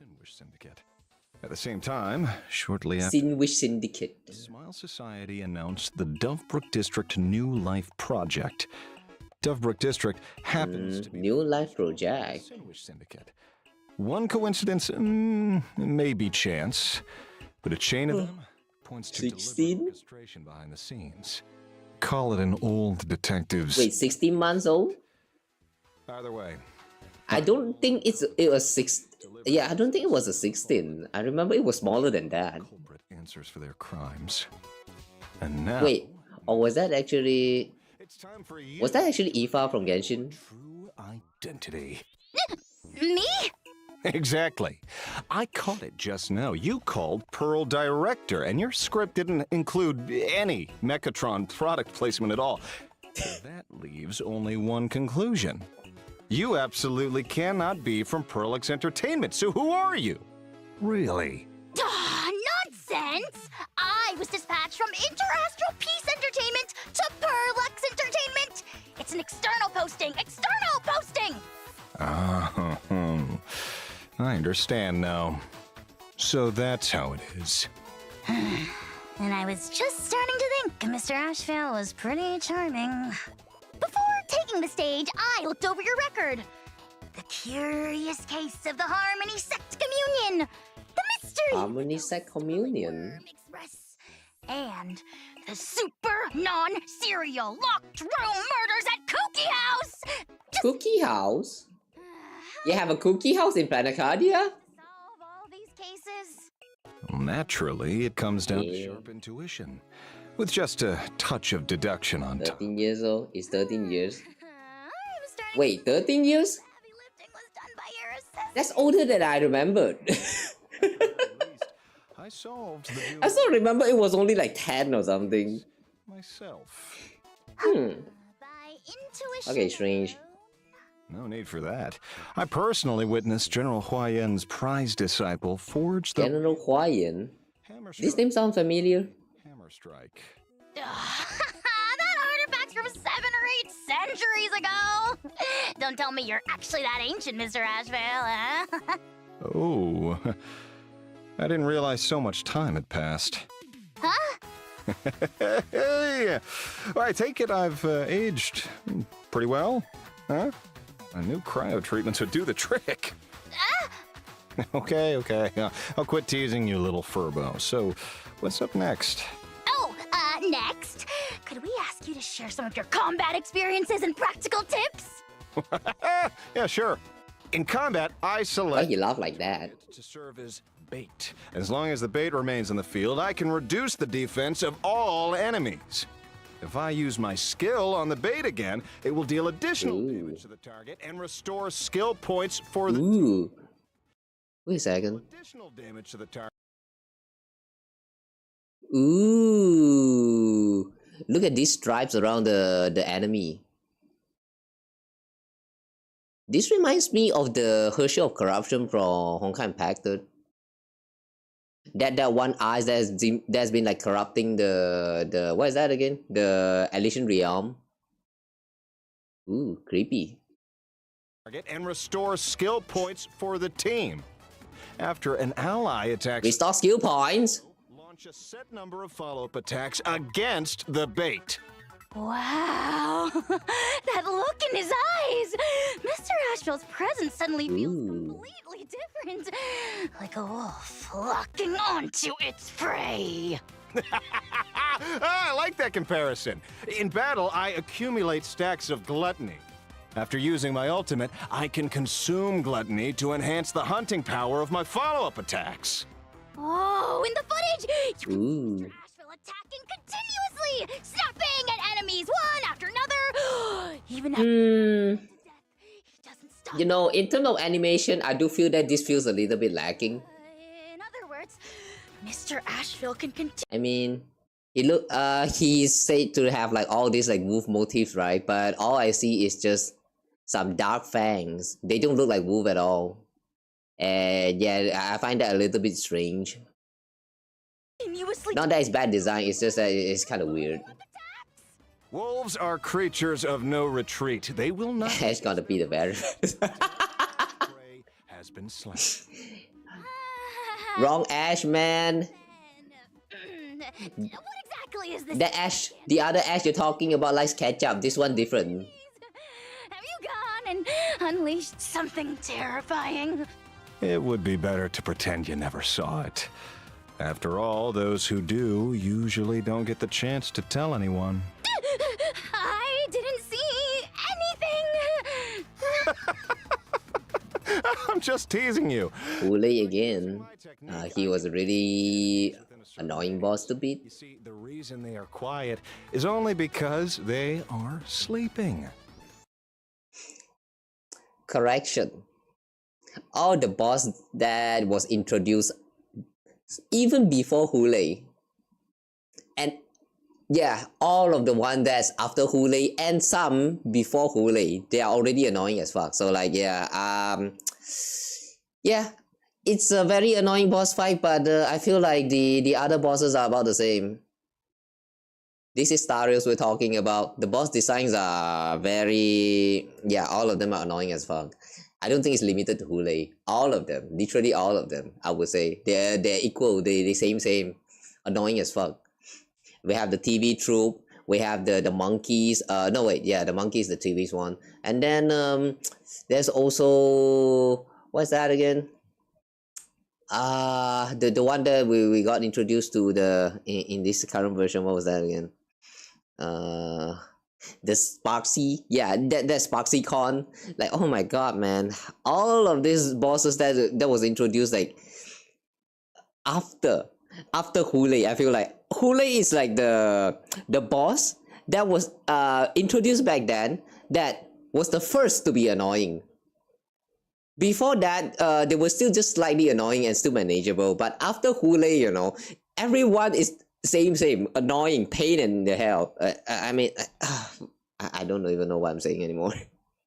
[SPEAKER 6] At the same time, shortly after
[SPEAKER 1] Sinwish Syndicate,
[SPEAKER 6] Smile Society announced the Dovebrook District New Life Project. Dovebrook District happens to be
[SPEAKER 1] New Life Project.
[SPEAKER 6] Sinwish Syndicate. One coincidence, maybe chance, but a chain of them points to
[SPEAKER 1] 16?
[SPEAKER 6] deliberate orchestration behind the scenes. Call it an old detective's...
[SPEAKER 1] Wait, 16 months old?
[SPEAKER 6] Either way.
[SPEAKER 1] I don't think it was 6. Yeah, I don't think it was a 16. I remember it was smaller than that.
[SPEAKER 6] Culprit answers for their crimes. And now...
[SPEAKER 1] Wait, or was that actually...
[SPEAKER 6] It's time for you.
[SPEAKER 1] Was that actually Aoife from Genshin?
[SPEAKER 6] True identity.
[SPEAKER 3] Me?
[SPEAKER 6] Exactly. I caught it just now. You called Pearl Director, and your script didn't include any Mechatron product placement at all. That leaves only one conclusion. You absolutely cannot be from Pearlix Entertainment, so who are you? Really?
[SPEAKER 3] Nonsense! I was dispatched from Interastral Peace Entertainment to Pearlux Entertainment! It's an external posting! External posting!
[SPEAKER 6] I understand now. So that's how it is.
[SPEAKER 3] And I was just starting to think Mr. Ashvale was pretty charming. Before taking the stage, I looked over your record. The curious case of the Harmony Sect Communion. The mystery.
[SPEAKER 1] Harmony Sect Communion.
[SPEAKER 3] Express. And the super non-serial locked room murders at Cookie House.
[SPEAKER 1] Cookie House? You have a cookie house in Planacardia?
[SPEAKER 3] Solve all these cases.
[SPEAKER 6] Naturally, it comes down to sharp intuition, with just a touch of deduction on top.
[SPEAKER 1] 13 years old? It's 13 years. Wait, 13 years? That's older than I remembered.
[SPEAKER 6] I solved the
[SPEAKER 1] I still remember it was only like 10 or something.
[SPEAKER 6] myself.
[SPEAKER 1] Okay, strange.
[SPEAKER 6] No need for that. I personally witnessed General Hua Yan's prize disciple forge the
[SPEAKER 1] General Hua Yan?
[SPEAKER 6] hammer
[SPEAKER 1] This
[SPEAKER 6] strike.
[SPEAKER 1] name sounds familiar.
[SPEAKER 6] Hammer strike.
[SPEAKER 3] That artifact's from 7 or 8 centuries ago. Don't tell me you're actually that ancient, Mr. Ashvale, huh?
[SPEAKER 6] Oh, I didn't realize so much time had passed.
[SPEAKER 3] Huh?
[SPEAKER 6] Hey, well, I take it I've aged pretty well, huh? A new cryo treatments would do the trick. Okay, I'll quit teasing you, little Furbo. So, what's up next?
[SPEAKER 3] Oh, next, could we ask you to share some of your combat experiences and practical tips?
[SPEAKER 6] Yeah, sure. In combat, I
[SPEAKER 1] Why
[SPEAKER 6] select
[SPEAKER 1] you laugh like that?
[SPEAKER 6] to serve as bait. As long as the bait remains in the field, I can reduce the defense of all enemies. If I use my skill on the bait again, it will deal additional damage to the target and restore skill points for the
[SPEAKER 1] Ooh. Wait a second.
[SPEAKER 6] additional damage to the target.
[SPEAKER 1] Ooh. Look at these stripes around the enemy. This reminds me of the Hershey of Corruption from Honkai Impacted. That one eye that's been like corrupting the what is that again? The Elysian Realm. Ooh, creepy.
[SPEAKER 6] Target and restore skill points for the team. After an ally attacks,
[SPEAKER 1] Restore skill points.
[SPEAKER 6] launch a set number of follow-up attacks against the bait.
[SPEAKER 3] Wow, that look in his eyes! Mr. Asheville's presence suddenly feels completely different. Like a wolf locking onto its prey.
[SPEAKER 6] I like that comparison. In battle, I accumulate stacks of gluttony. After using my ultimate, I can consume gluttony to enhance the hunting power of my follow-up attacks.
[SPEAKER 3] Oh, in the footage, you can
[SPEAKER 1] Ooh.
[SPEAKER 3] see Mr. Asheville attacking continuously, snapping at enemies one after another. Even after death, he doesn't stop.
[SPEAKER 1] You know, in terms of animation, I do feel that this feels a little bit lacking.
[SPEAKER 3] In other words, Mr. Asheville can continue.
[SPEAKER 1] I mean, he's said to have like all these like wolf motifs, right? But all I see is just some dark fangs. They don't look like wolf at all. And yeah, I find that a little bit strange. Not that it's bad design, it's just that it's kind of weird.
[SPEAKER 6] Wolves are creatures of no retreat. They will not.
[SPEAKER 1] Ash gonna be the better.
[SPEAKER 6] Prey has been slain.
[SPEAKER 1] Wrong Ash, man.
[SPEAKER 3] What exactly is this?
[SPEAKER 1] The Ash, the other Ash you're talking about likes ketchup. This one different.
[SPEAKER 3] Have you gone and unleashed something terrifying?
[SPEAKER 6] It would be better to pretend you never saw it. After all, those who do usually don't get the chance to tell anyone.
[SPEAKER 3] I didn't see anything.
[SPEAKER 6] I'm just teasing you.
[SPEAKER 1] Ule again. He was a really annoying boss to beat.
[SPEAKER 6] You see, the reason they are quiet is only because they are sleeping.
[SPEAKER 1] Correction. All the boss that was introduced even before Hule. And yeah, all of the one that's after Hule and some before Hule, they are already annoying as fuck. So like yeah, it's a very annoying boss fight, but I feel like the other bosses are about the same. This is Starius we're talking about. The boss designs are very, yeah, all of them are annoying as fuck. I don't think it's limited to Hule. All of them, literally all of them, I would say. They're equal, they same. Annoying as fuck. We have the TV troop, we have the monkeys. No wait, yeah, the monkey is the TV's one. And then there's also, what's that again? The one that we got introduced to in this current version. What was that again? The Sparksy, yeah, that Sparksicon. Like, oh my god, man, all of these bosses that was introduced, like after Hule. I feel like Hule is like the boss that was introduced back then, that was the first to be annoying. Before that, they were still just slightly annoying and still manageable. But after Hule, you know, everyone is same, annoying, pain in the hell. I mean, I don't even know what I'm saying anymore.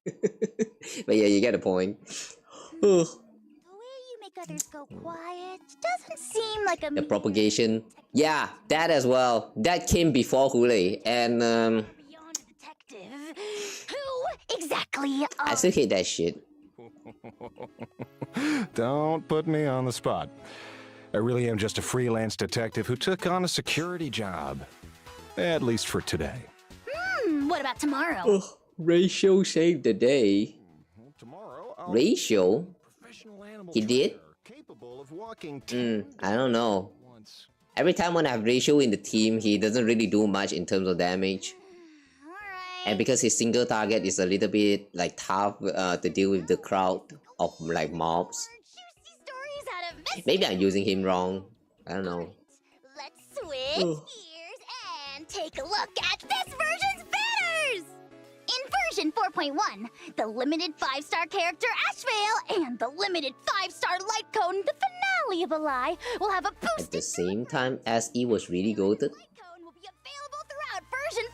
[SPEAKER 1] But yeah, you get the point.
[SPEAKER 3] The way you make others go quiet doesn't seem like a...
[SPEAKER 1] The propagation. Yeah, that as well. That came before Hule. And
[SPEAKER 3] Beyond a detective. Who exactly
[SPEAKER 1] I still hate that shit.
[SPEAKER 6] Don't put me on the spot. I really am just a freelance detective who took on a security job. At least for today.
[SPEAKER 3] What about tomorrow?
[SPEAKER 1] Oh, Ratio saved the day.
[SPEAKER 6] Tomorrow,
[SPEAKER 1] Ratio? He did?
[SPEAKER 6] Capable of walking
[SPEAKER 1] I don't know. Every time when I have Ratio in the team, he doesn't really do much in terms of damage. And because his single target is a little bit like tough to deal with the crowd of like mobs. Maybe I'm using him wrong. I don't know.
[SPEAKER 3] Let's switch gears and take a look at this version's banners! In version 4.1, the limited 5-star character Ashvale and the limited 5-star light cone, the finale of a lie, will have a boost.
[SPEAKER 1] At the same time, SE was really goated.
[SPEAKER 3] Light cone will be available throughout version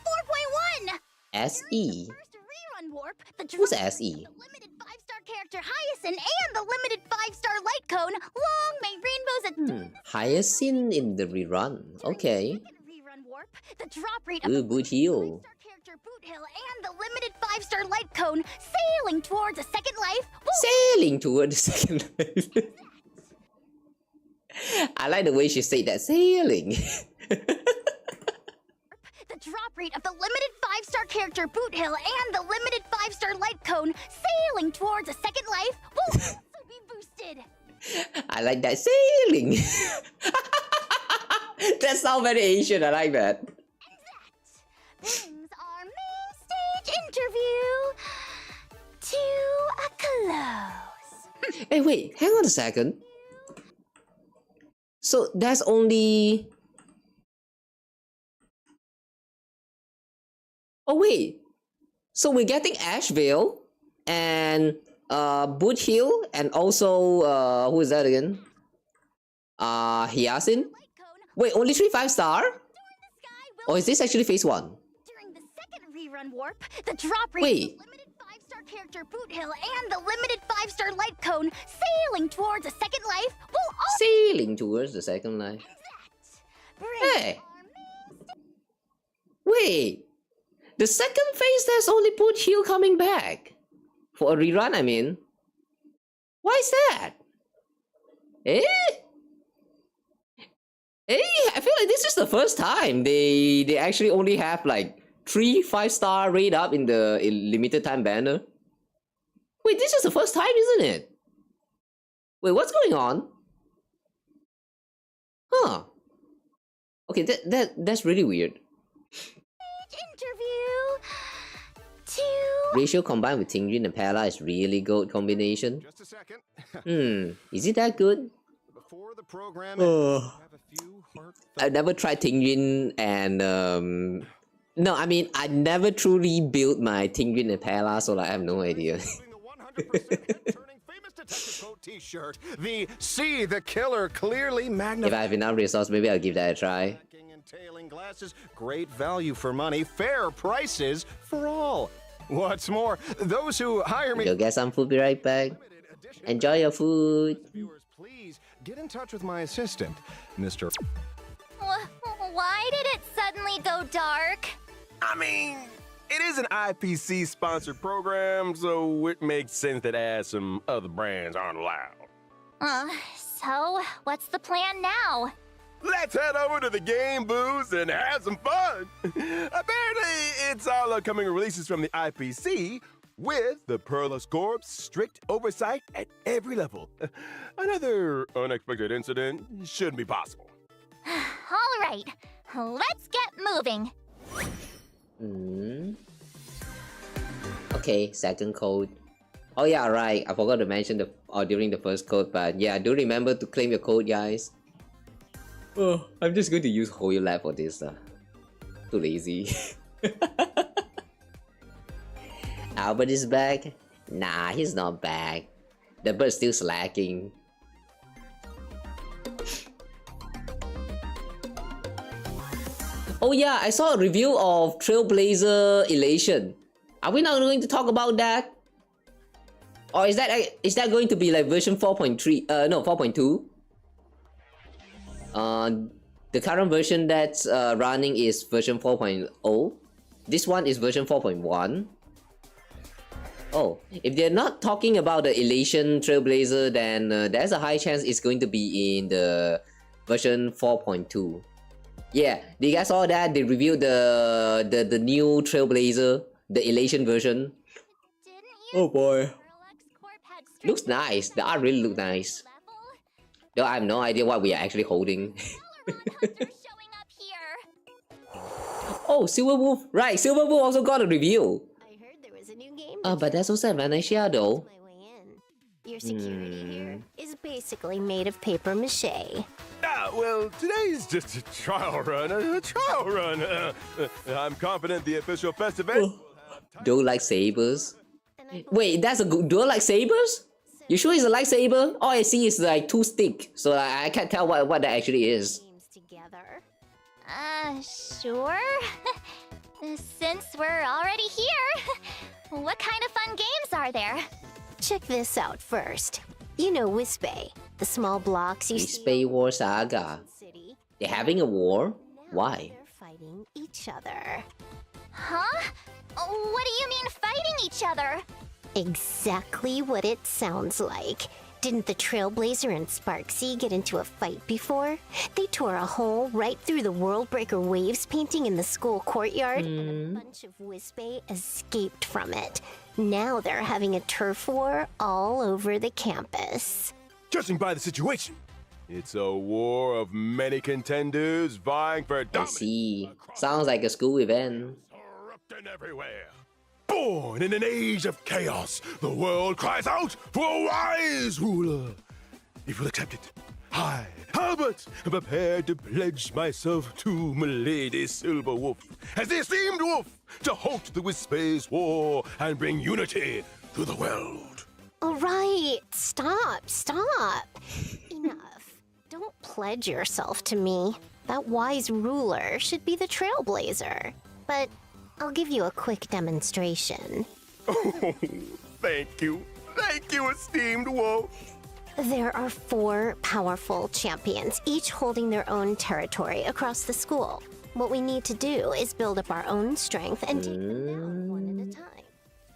[SPEAKER 3] 4.1.
[SPEAKER 1] SE?
[SPEAKER 3] First rerun warp, the
[SPEAKER 1] Who's
[SPEAKER 3] drop
[SPEAKER 1] SE?
[SPEAKER 3] the limited 5-star character Hyacinth and the limited 5-star light cone. Long may rainbows at
[SPEAKER 1] Hyacinth in the rerun. Okay.
[SPEAKER 3] rerun warp, the drop rate of
[SPEAKER 1] Ooh,
[SPEAKER 3] the
[SPEAKER 1] boot heal.
[SPEAKER 3] 5-star character Boot Hill and the limited 5-star light cone sailing towards a second life.
[SPEAKER 1] Sailing toward the second life. I like the way she said that. Sailing.
[SPEAKER 3] The drop rate of the limited 5-star character Boot Hill and the limited 5-star light cone sailing towards a second life will also be boosted.
[SPEAKER 1] I like that. Sailing. That sounds very Asian. I like that.
[SPEAKER 3] And that brings our main stage interview to a close.
[SPEAKER 1] Hey, wait. Hang on a second. So that's only... Oh wait, so we're getting Ashvale and Boot Hill and also who is that again? Hyacinth? Wait, only 3 5-star? Or is this actually phase 1?
[SPEAKER 3] During the second rerun warp, the drop rate
[SPEAKER 1] Wait.
[SPEAKER 3] of the limited 5-star character Boot Hill and the limited 5-star light cone sailing towards a second life will also
[SPEAKER 1] Sailing towards the second life.
[SPEAKER 3] bring
[SPEAKER 1] Hey! Wait! The second phase, there's only Boot Hill coming back. For a rerun, I mean. Why is that? Eh? I feel like this is the first time they actually only have like 3 5-star rate up in the limited time banner. Wait, this is the first time, isn't it? Wait, what's going on? Huh. Okay, that's really weird.
[SPEAKER 3] interview to
[SPEAKER 1] Ratio combined with Tingjin and Pella is really good combination.
[SPEAKER 6] Just a second.
[SPEAKER 1] Is it that good?
[SPEAKER 6] Before the program,
[SPEAKER 1] Oh.
[SPEAKER 6] have a few
[SPEAKER 1] I've never tried Tingjin and no, I mean I never truly built my Tingjin and Pella, so like, I have no idea.
[SPEAKER 6] turning famous detective coat t-shirt. The See the Killer clearly
[SPEAKER 1] If
[SPEAKER 6] magnified.
[SPEAKER 1] I have enough resources, maybe I'll give that a try.
[SPEAKER 6] Tailing glasses, great value for money, fair prices for all. What's more, those who hire me.
[SPEAKER 1] Go get some food, be right back. Enjoy your food.
[SPEAKER 6] Viewers, please get in touch with my assistant, Mr.
[SPEAKER 3] Why did it suddenly go dark?
[SPEAKER 2] I mean, it is an IPC sponsored program, so it makes sense that ads from other brands aren't allowed.
[SPEAKER 3] So what's the plan now?
[SPEAKER 2] Let's head over to the game booths and have some fun. Apparently, it's all upcoming releases from the IPC with the Perlus Corp's strict oversight at every level. Another unexpected incident shouldn't be possible.
[SPEAKER 3] All right, let's get moving.
[SPEAKER 1] Okay, second code. Oh yeah, right. I forgot to mention during the first code, but yeah, do remember to claim your code, guys. Oh, I'm just going to use Hoyo Lab for this. Too lazy. Albert is back? Nah, he's not back. The bird's still slacking. Oh yeah, I saw a review of Trailblazer Elation. Are we not going to talk about that? Or is that going to be like version 4.3? No, 4.2. The current version that's running is version 4.0. This one is version 4.1. Oh, if they're not talking about the Elation Trailblazer, then there's a high chance it's going to be in the version 4.2. Yeah, you guys saw that? They reviewed the new Trailblazer, the Elation version. Oh boy. Looks nice. The art really looks nice. Though I have no idea what we are actually holding. Oh, Silverwolf. Right, Silverwolf also got a review. But that's also Venetia though.
[SPEAKER 11] Your security here is basically made of paper mache.
[SPEAKER 2] Well, today's just a trial run. I'm confident the official festival.
[SPEAKER 1] Dual lightsabers. Wait, that's a dual lightsabers? You sure it's a lightsaber? All I see is like 2 sticks, so I can't tell what that actually is.
[SPEAKER 3] Sure. Since we're already here, what kind of fun games are there?
[SPEAKER 11] Check this out first. You know Wispe, the small blocks you see.
[SPEAKER 1] Wispe War Saga. They're having a war? Why?
[SPEAKER 11] They're fighting each other.
[SPEAKER 3] Huh? What do you mean fighting each other?
[SPEAKER 11] Exactly what it sounds like. Didn't the Trailblazer and Sparksy get into a fight before? They tore a hole right through the Worldbreaker Waves painting in the school courtyard, and a bunch of Wispe escaped from it. Now they're having a turf war all over the campus.
[SPEAKER 2] Judging by the situation, it's a war of many contenders vying for dominance.
[SPEAKER 1] I see. Sounds like a school event.
[SPEAKER 2] Erupting everywhere. Born in an age of chaos, the world cries out for a wise ruler. If you'll accept it, I, Albert, am prepared to pledge myself to Milady Silverwolf as the esteemed wolf to halt the Wispe's war and bring unity to the world.
[SPEAKER 11] All right, stop. Enough. Don't pledge yourself to me. That wise ruler should be the Trailblazer. But I'll give you a quick demonstration.
[SPEAKER 2] Oh, thank you, esteemed wolf.
[SPEAKER 11] There are 4 powerful champions, each holding their own territory across the school. What we need to do is build up our own strength and take them down one at a time.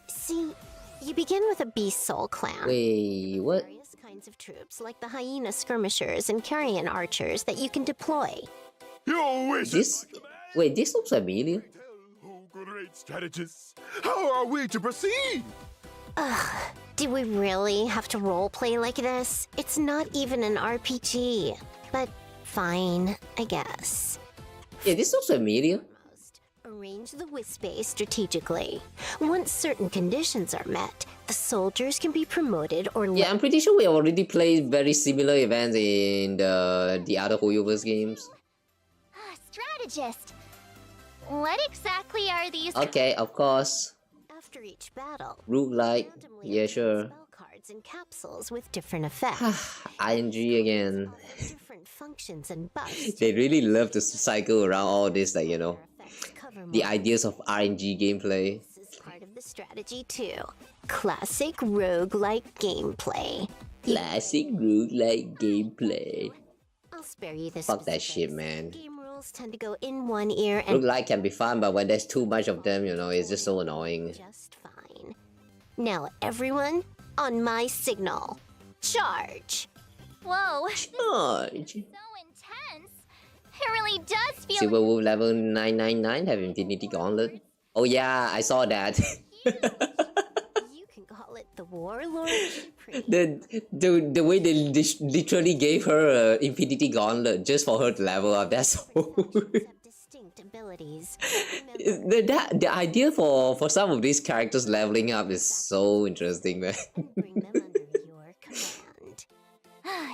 [SPEAKER 11] See, you begin with a Beast Soul clan.
[SPEAKER 1] Wait, what?
[SPEAKER 11] Various kinds of troops, like the Hyena Skirmishers and Carrion Archers, that you can deploy.
[SPEAKER 2] Your wishes.
[SPEAKER 1] Wait, this looks familiar.
[SPEAKER 2] Great strategists. How are we to proceed?
[SPEAKER 11] Do we really have to roleplay like this? It's not even an RPG. But fine, I guess.
[SPEAKER 1] Yeah, this looks familiar.
[SPEAKER 11] Arrange the Wispe strategically. Once certain conditions are met, the soldiers can be promoted or...
[SPEAKER 1] Yeah, I'm pretty sure we already played very similar events in the other Hoyoverse games.
[SPEAKER 3] Strategist. What exactly are these?
[SPEAKER 1] Okay, of course.
[SPEAKER 11] After each battle,
[SPEAKER 1] Roguelike. Yeah, sure.
[SPEAKER 11] spell cards and capsules with different effects.
[SPEAKER 1] ING again.
[SPEAKER 11] Different functions and buffs.
[SPEAKER 1] They really love to cycle around all this, like, you know, the ideas of RNG gameplay.
[SPEAKER 11] This is part of the strategy too. Classic roguelike gameplay.
[SPEAKER 1] Classic roguelike gameplay.
[SPEAKER 11] I'll spare you this.
[SPEAKER 1] Fuck that shit, man.
[SPEAKER 11] Game rules tend to go in one ear and
[SPEAKER 1] Roguelike can be fun, but when there's too much of them, you know, it's just so annoying.
[SPEAKER 11] just fine. Now everyone, on my signal. Charge!
[SPEAKER 3] Whoa.
[SPEAKER 1] Charge!
[SPEAKER 3] So intense. It really does feel
[SPEAKER 1] Silverwolf level 999 have Infinity Gauntlet. Oh yeah, I saw that.
[SPEAKER 11] You can call it the Warlord.
[SPEAKER 1] the way they literally gave her Infinity Gauntlet just for her to level up. That's so
[SPEAKER 11] Distinct abilities.
[SPEAKER 1] the idea for some of these characters leveling up is so interesting, man.
[SPEAKER 11] Bring them under your command.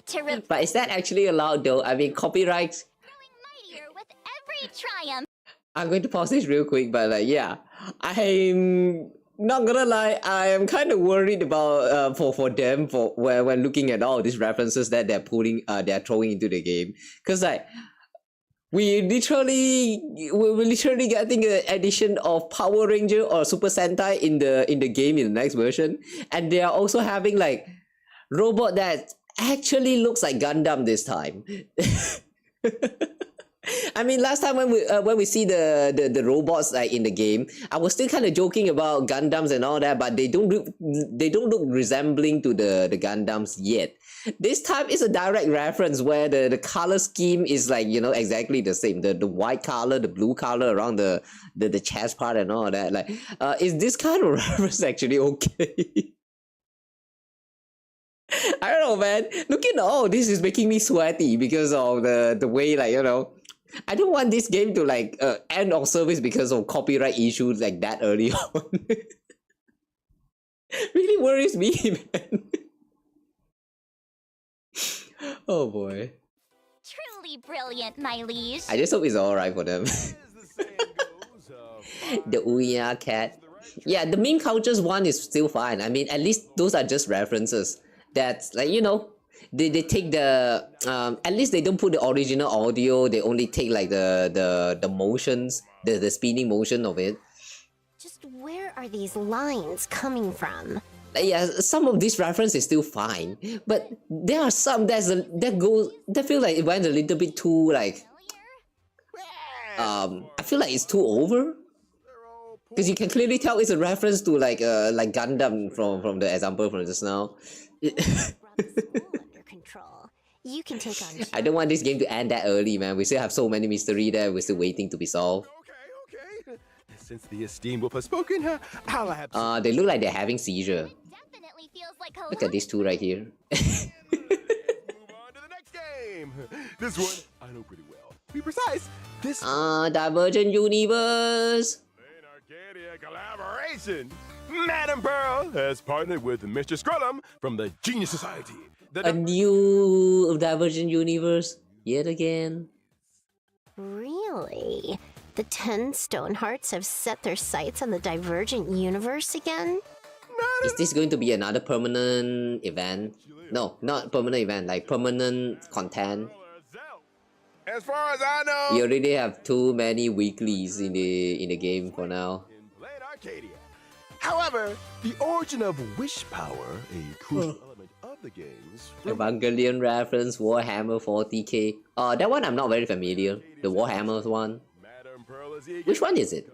[SPEAKER 3] to
[SPEAKER 1] But is that actually allowed though? I mean, copyright
[SPEAKER 3] triumph.
[SPEAKER 1] I'm going to pause this real quick, but like, yeah, I'm not gonna lie, I am kind of worried about for them for when looking at all these references that they're throwing into the game, because like we're literally getting an addition of Power Ranger or Super Sentai in the game in the next version, and they are also having like robot that actually looks like Gundam this time. I mean, last time when we see the robots like in the game, I was still kind of joking about Gundams and all that, but they don't look resembling to the Gundams yet. This time it's a direct reference where the color scheme is like, you know, exactly the same. The white color, the blue color around the chest part and all that. Like, is this kind of reference actually okay? I don't know, man. Looking at all this is making me sweaty because of the way, like, you know, I don't want this game to like end of service because of copyright issues like that early on. Really worries me, man. Oh boy.
[SPEAKER 3] Truly brilliant, my liege.
[SPEAKER 1] I just hope it's alright for them. The Ouya cat. Yeah, the meme cultures one is still fine. I mean, at least those are just references. That's like, you know, they take the at least they don't put the original audio. They only take like the motions, the spinning motion of it.
[SPEAKER 11] Just where are these lines coming from?
[SPEAKER 1] Yeah, some of these reference is still fine, but there are some that feel like it went a little bit too like I feel like it's too over, because you can clearly tell it's a reference to like Gundam from the example from just now.
[SPEAKER 11] Under control. You can take on.
[SPEAKER 1] I don't want this game to end that early, man. We still have so many mystery there. We're still waiting to be solved.
[SPEAKER 2] Okay. Since the esteemed wolf has spoken, I'll have.
[SPEAKER 1] They look like they're having seizure.
[SPEAKER 3] Definitely feels like
[SPEAKER 1] Look at these two right here.
[SPEAKER 2] Move on to the next game. This one I know pretty well. To be precise, this.
[SPEAKER 1] Divergent Universe.
[SPEAKER 2] Arcadia collaboration. Madam Pearl has partnered with Mr. Scrollum from the Genius Society.
[SPEAKER 1] A new Divergent Universe yet again.
[SPEAKER 11] Really? The 10 Stonehearts have set their sights on the Divergent Universe again?
[SPEAKER 1] Is this going to be another permanent event? No, not permanent event, like permanent content.
[SPEAKER 2] As far as I know,
[SPEAKER 1] you already have too many weeklies in the game for now.
[SPEAKER 2] Arcadia. However, the origin of wish power, a crucial element of the games.
[SPEAKER 1] Evangelion reference, Warhammer 40k. That one I'm not very familiar. The Warhammer one. Which one is it?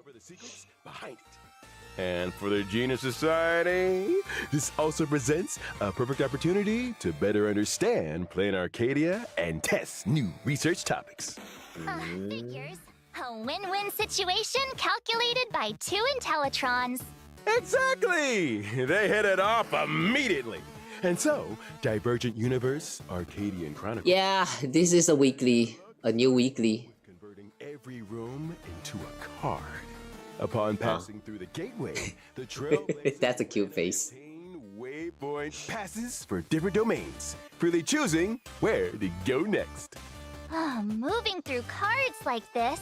[SPEAKER 2] And for the Genius Society, this also presents a perfect opportunity to better understand Plain Arcadia and test new research topics.
[SPEAKER 3] Figures. A win-win situation calculated by two Intellitrons.
[SPEAKER 2] Exactly! They hit it off immediately. And so, Divergent Universe, Arcadian Chronicles.
[SPEAKER 1] Yeah, this is a weekly. A new weekly.
[SPEAKER 2] Converting every room into a card. Upon passing through the gateway, the trailblazers
[SPEAKER 1] That's a cute face.
[SPEAKER 2] waypoint passes for different domains, freely choosing where to go next.
[SPEAKER 3] Moving through cards like this,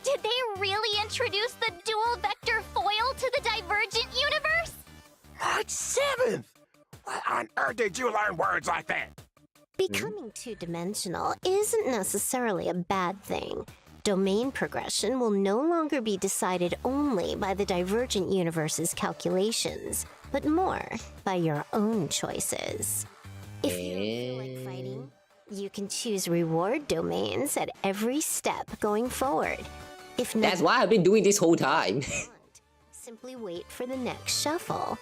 [SPEAKER 3] did they really introduce the dual vector foil to the Divergent Universe?
[SPEAKER 2] March 7th! What on earth did you learn words like that?
[SPEAKER 11] Becoming two-dimensional isn't necessarily a bad thing. Domain progression will no longer be decided only by the Divergent Universe's calculations, but more by your own choices. If you don't feel like fighting, you can choose reward domains at every step going forward. If not,
[SPEAKER 1] that's why I've been doing this whole time.
[SPEAKER 11] Simply wait for the next shuffle.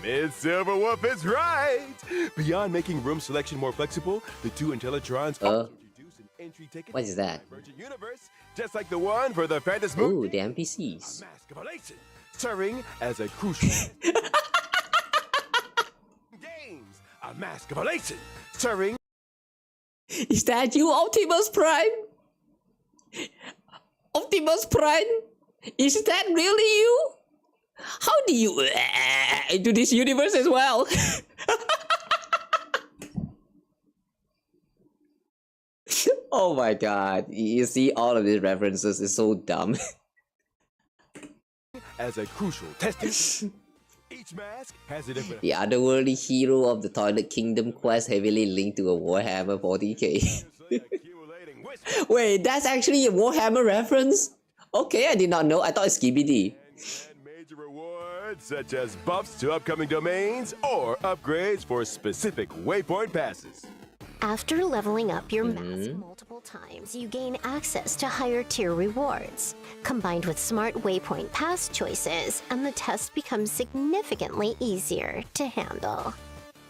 [SPEAKER 2] Miss Silverwolf is right! Beyond making room selection more flexible, the two Intellitrons also introduce an entry ticket
[SPEAKER 1] what is that?
[SPEAKER 2] to the Divergent Universe, just like the one for the Phantasm.
[SPEAKER 1] Ooh, the NPCs.
[SPEAKER 2] A Mask of Elation, serving as a crucial games. A Mask of Elation, serving.
[SPEAKER 1] Is that you, Optimus Prime? Optimus Prime? Is that really you? How do you into this universe as well? Oh my god, you see all of these references, it's so dumb.
[SPEAKER 2] As a crucial testing, each mask has a different.
[SPEAKER 1] The otherworldly hero of the Toilet Kingdom quest heavily linked to a Warhammer 40k. Wait, that's actually a Warhammer reference? Okay, I did not know. I thought it's Skibidi.
[SPEAKER 2] And major rewards such as buffs to upcoming domains or upgrades for specific waypoint passes.
[SPEAKER 11] After leveling up your mask multiple times, you gain access to higher tier rewards. Combined with smart waypoint pass choices, and the test becomes significantly easier to handle.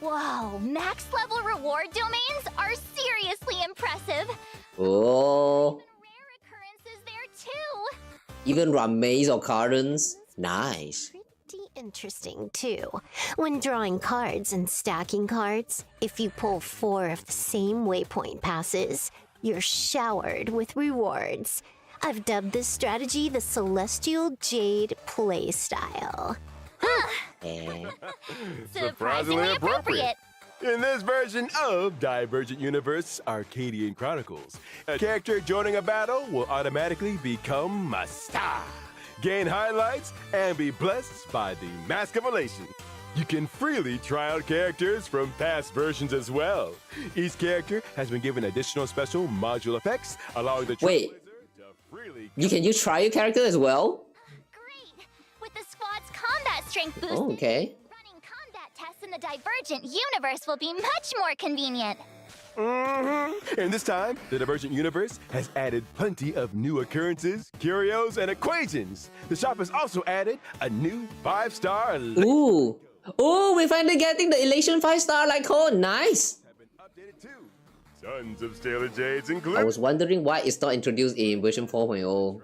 [SPEAKER 3] Whoa, max level reward domains are seriously impressive.
[SPEAKER 1] Oh,
[SPEAKER 3] Rare occurrences there too.
[SPEAKER 1] even Ramaze or Cardons? Nice.
[SPEAKER 11] Pretty interesting too. When drawing cards and stacking cards, if you pull 4 of the same waypoint passes, you're showered with rewards. I've dubbed this strategy the Celestial Jade playstyle.
[SPEAKER 3] Surprisingly appropriate.
[SPEAKER 2] In this version of Divergent Universe Arcadian Chronicles, a character joining a battle will automatically become a star, gain highlights, and be blessed by the Mask of Elation. You can freely try out characters from past versions as well. Each character has been given additional special module effects, allowing the
[SPEAKER 1] Wait,
[SPEAKER 2] to freely.
[SPEAKER 1] can you try your character as well?
[SPEAKER 3] Great. With the squad's combat strength boost,
[SPEAKER 1] Oh, okay.
[SPEAKER 3] running combat tests in the Divergent universe will be much more convenient.
[SPEAKER 2] And this time, the Divergent Universe has added plenty of new occurrences, curios, and equations. The shop has also added a new 5-star.
[SPEAKER 1] Ooh. Oh, we're finally getting the Elation 5-star icon. Nice.
[SPEAKER 2] Have been updated too. Tons of Stellar Jades included.
[SPEAKER 1] I was wondering why it's not introduced in version 4.0.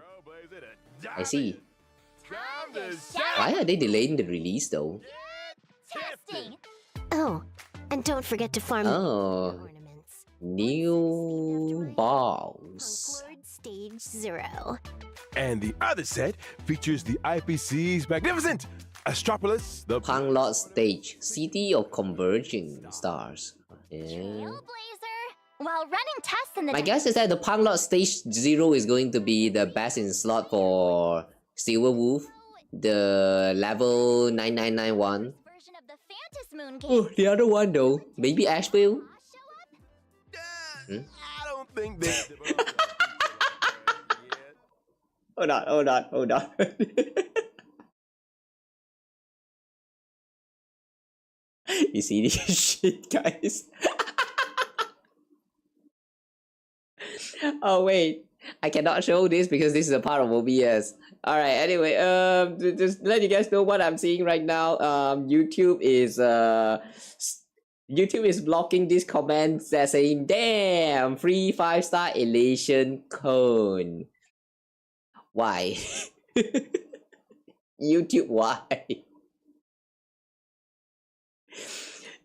[SPEAKER 1] I see. Why are they delaying the release though?
[SPEAKER 3] Testing.
[SPEAKER 11] Oh, and don't forget to farm
[SPEAKER 1] Oh,
[SPEAKER 11] ornaments.
[SPEAKER 1] new balls.
[SPEAKER 11] Concord Stage 0.
[SPEAKER 2] And the other set features the IPC's magnificent Astropolis, the
[SPEAKER 1] Panglot stage, City of Converging Stars. Yeah.
[SPEAKER 3] Trailblazer. While running tests in the
[SPEAKER 1] My guess is that the Panglot stage 0 is going to be the best in slot for Silver Wolf, the level 9991.
[SPEAKER 3] version of the Phantasm Moon game,
[SPEAKER 1] Oh, the other one though, maybe Asheville.
[SPEAKER 2] I don't think they.
[SPEAKER 1] Hold on. You see this shit, guys? Oh wait, I cannot show this because this is a part of OBS. Alright, anyway, just let you guys know what I'm seeing right now. YouTube is blocking this comment that's saying, damn, free 5-star elation cone. Why? YouTube, why?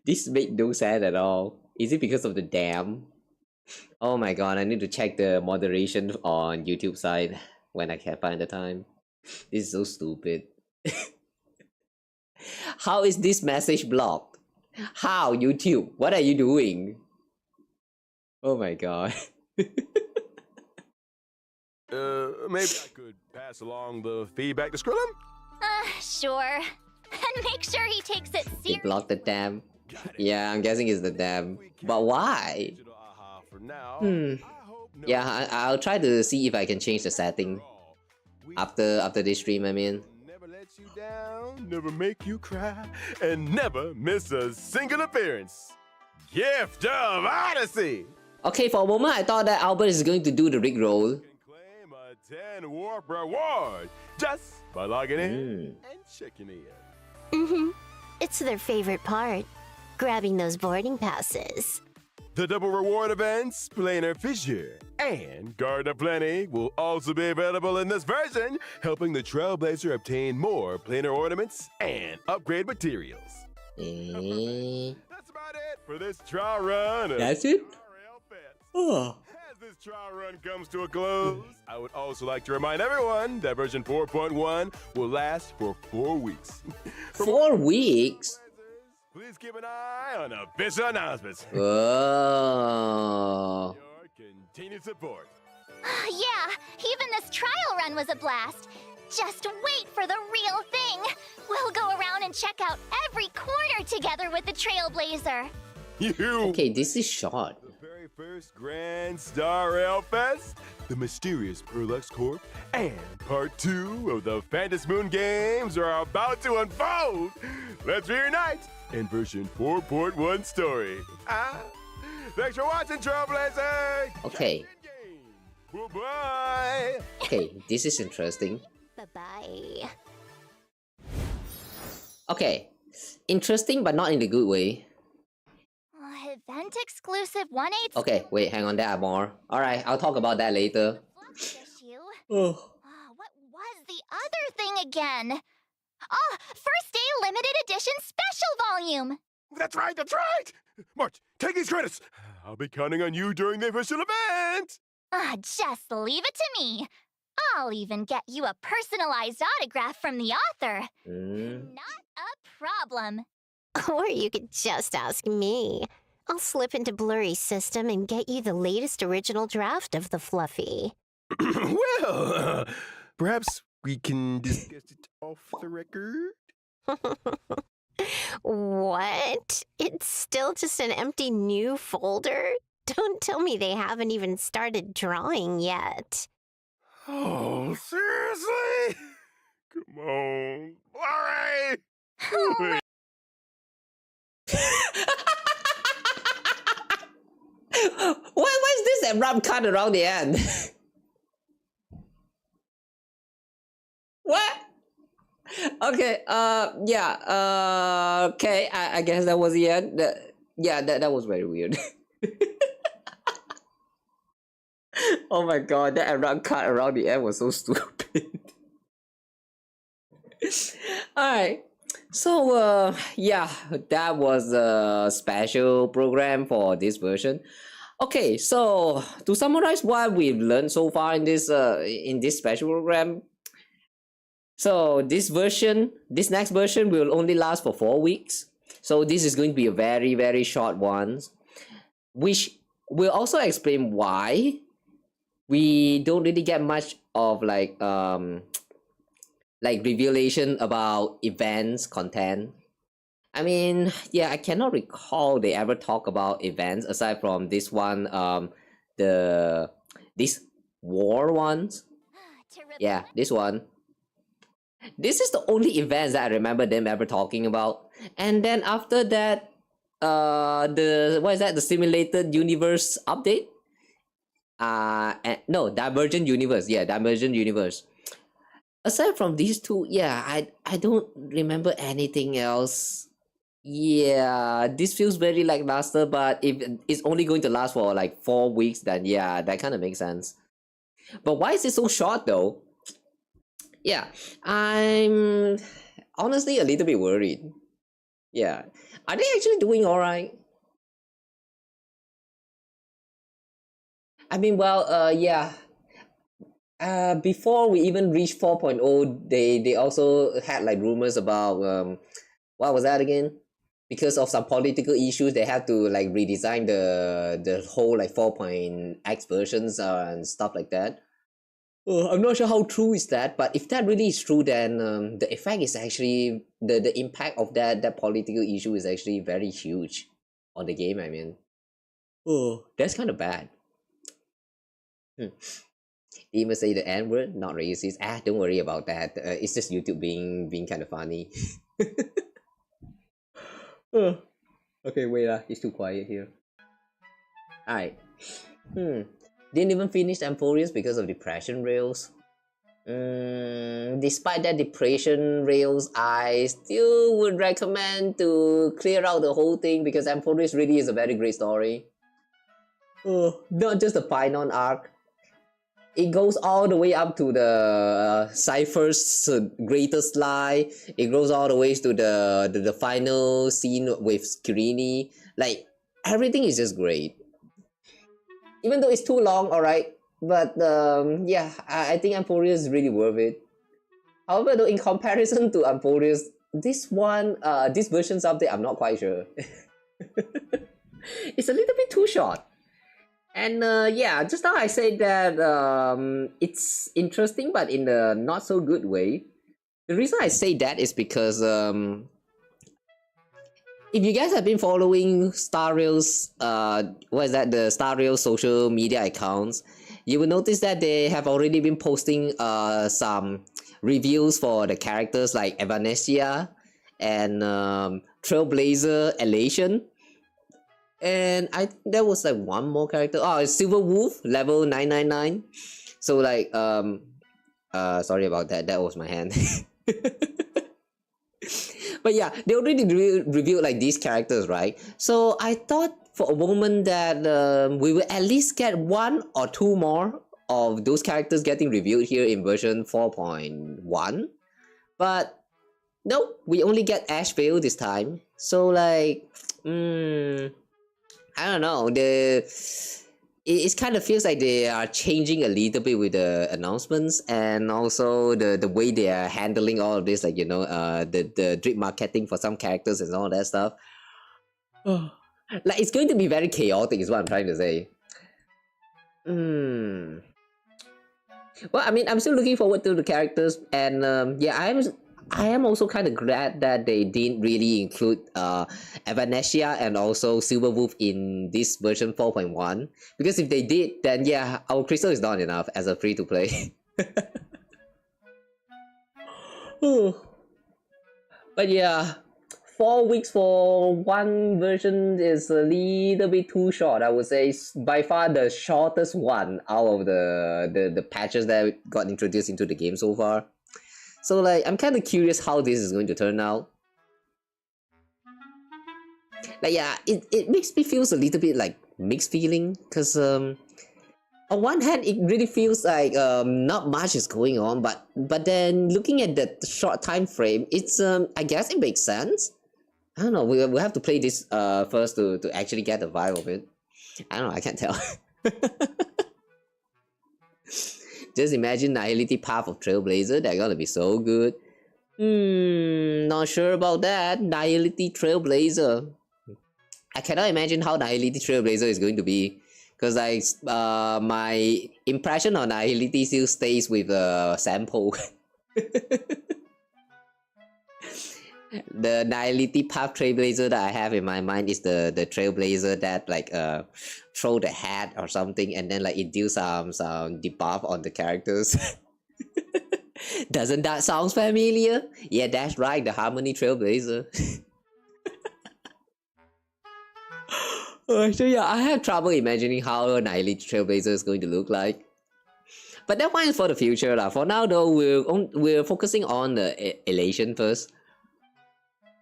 [SPEAKER 1] This makes no sense at all. Is it because of the dam? Oh my god, I need to check the moderation on YouTube side when I can find the time. This is so stupid. How is this message blocked? How, YouTube? What are you doing? Oh my god.
[SPEAKER 2] Maybe I could pass along the feedback to Skrillum?
[SPEAKER 3] Sure. And make sure he takes it
[SPEAKER 1] They
[SPEAKER 3] seriously.
[SPEAKER 1] blocked the dam. Yeah, I'm guessing it's the dam. But why?
[SPEAKER 2] For now,
[SPEAKER 1] Yeah, I'll try to see if I can change the setting after this stream, I mean.
[SPEAKER 2] Never let you down, never make you cry, and never miss a single appearance. Gift of Odyssey!
[SPEAKER 1] Okay, for a moment I thought that Albert is going to do the rickroll.
[SPEAKER 2] Claim a 10 warp reward just by logging in and checking in.
[SPEAKER 11] It's their favorite part. Grabbing those boarding passes.
[SPEAKER 2] The double reward events, Planar Fissure and Garden of Plenty, will also be available in this version, helping the Trailblazer obtain more planar ornaments and upgrade materials. That's about it for this trial run.
[SPEAKER 1] That's it?
[SPEAKER 2] RL Fest.
[SPEAKER 1] Oh.
[SPEAKER 2] As this trial run comes to a close, I would also like to remind everyone that version 4.1 will last for 4 weeks.
[SPEAKER 1] 4 weeks?
[SPEAKER 2] Please keep an eye on official announcements.
[SPEAKER 1] Oh.
[SPEAKER 2] Your Tina's aboard.
[SPEAKER 3] Yeah, even this trial run was a blast. Just wait for the real thing. We'll go around and check out every corner together with the Trailblazer.
[SPEAKER 1] Okay, this is short.
[SPEAKER 2] The very first Grand Star Rail Fest, the mysterious Perlux Corp, and part 2 of the Phantom Moon games are about to unfold. Let's reunite in version 4.1 story. Thanks for watching, Trailblazer.
[SPEAKER 1] Okay.
[SPEAKER 2] Bye-bye.
[SPEAKER 1] Okay, this is interesting.
[SPEAKER 11] Bye-bye.
[SPEAKER 1] Okay, interesting but not in the good way.
[SPEAKER 3] Event exclusive 1/8.
[SPEAKER 1] Okay, wait, hang on, there are more. Alright, I'll talk about that later.
[SPEAKER 3] What was the other thing again? First day limited edition special volume.
[SPEAKER 2] That's right, that's right. March, take these credits. I'll be counting on you during the official event.
[SPEAKER 3] Just leave it to me. I'll even get you a personalized autograph from the author. Not a problem.
[SPEAKER 11] Or you could just ask me. I'll slip into Blurry's system and get you the latest original draft of the Fluffy.
[SPEAKER 2] Well, perhaps we can discuss it off the record?
[SPEAKER 11] What? It's still just an empty new folder? Don't tell me they haven't even started drawing yet.
[SPEAKER 2] Oh, seriously? Come on. Blurry!
[SPEAKER 1] Why is this abrupt cut around the end? What? Okay, yeah, okay, I guess that was the end. That was very weird. Oh my god, that abrupt cut around the end was so stupid. Alright, so yeah, that was a special program for this version. Okay, so to summarize what we've learned so far in this special program. So this next version will only last for 4 weeks. So this is going to be a very, very short one, which will also explain why we don't really get much of like revelation about events content. I mean, yeah, I cannot recall they ever talk about events aside from this one, this war ones. Yeah, this one. This is the only events that I remember them ever talking about. And then after that, the simulated universe update? No, Divergent Universe. Yeah, Divergent Universe. Aside from these two, yeah, I don't remember anything else. Yeah, this feels very lackluster, but if it's only going to last for like 4 weeks, then yeah, that kind of makes sense. But why is it so short though? Yeah, I'm honestly a little bit worried. Yeah, are they actually doing alright? I mean, well, yeah. Before we even reached 4.0, they also had like rumors about what was that again? Because of some political issues, they had to like redesign the whole like 4.x versions and stuff like that. I'm not sure how true is that, but if that really is true, then the effect is actually the impact of that political issue is actually very huge on the game. I mean, that's kind of bad. Even say the N word, not racist. Don't worry about that. It's just YouTube being kind of funny. Okay, wait it's too quiet here. Alright. Didn't even finish Amphorius because of depression rails. Despite that depression rails, I still would recommend to clear out the whole thing because Amphorius really is a very great story. Not just the Pynon arc. It goes all the way up to the Cypher's greatest lie. It goes all the way to the final scene with Skirini. Like, everything is just great. Even though it's too long, alright. But yeah, I think Amphorius is really worth it. However, though, in comparison to Amphorius, this version's update, I'm not quite sure. It's a little bit too short. And yeah, just now I said that it's interesting, but in a not so good way. The reason I say that is because if you guys have been following Star Rail's what is that, the Star Rail social media accounts, you will notice that they have already been posting some reviews for the characters like Evanescia and Trailblazer Elation. And there was like one more character. Oh, it's Silver Wolf, level 999. So like sorry about that. That was my hand. But yeah, they already revealed like these characters, right? So I thought for a moment that we will at least get 1 or 2 more of those characters getting revealed here in version 4.1. But no, we only get Ashvale this time. So like, I don't know. It kind of feels like they are changing a little bit with the announcements, and also the way they are handling all of this, like, you know, the drip marketing for some characters and all that stuff. Like, it's going to be very chaotic is what I'm trying to say. Well, I mean, I'm still looking forward to the characters, and yeah, I am also kind of glad that they didn't really include Evanescia and also Silver Wolf in this version 4.1, because if they did, then yeah, our crystal is not enough as a free-to-play. But yeah, 4 weeks for one version is a little bit too short. I would say by far the shortest one out of the patches that got introduced into the game so far. So like, I'm kind of curious how this is going to turn out. Like, yeah, it makes me feel a little bit like mixed feeling, because on one hand it really feels like not much is going on, but then looking at the short time frame, it's I guess it makes sense. I don't know, we'll have to play this first to actually get the vibe of it. I don't know, I can't tell. Just imagine Nihility Path of Trailblazer, they're gonna be so good. Not sure about that. Nihility Trailblazer. I cannot imagine how Nihility Trailblazer is going to be, because like my impression on Nihility still stays with Sampo. The Nihility Path Trailblazer that I have in my mind is the Trailblazer that like throw the hat or something, and then like it deals some debuff on the characters. Doesn't that sound familiar? Yeah, that's right, the Harmony Trailblazer. So yeah, I have trouble imagining how a Nihility Trailblazer is going to look like. But that one is for the future lah. For now though, we're focusing on the Elation first.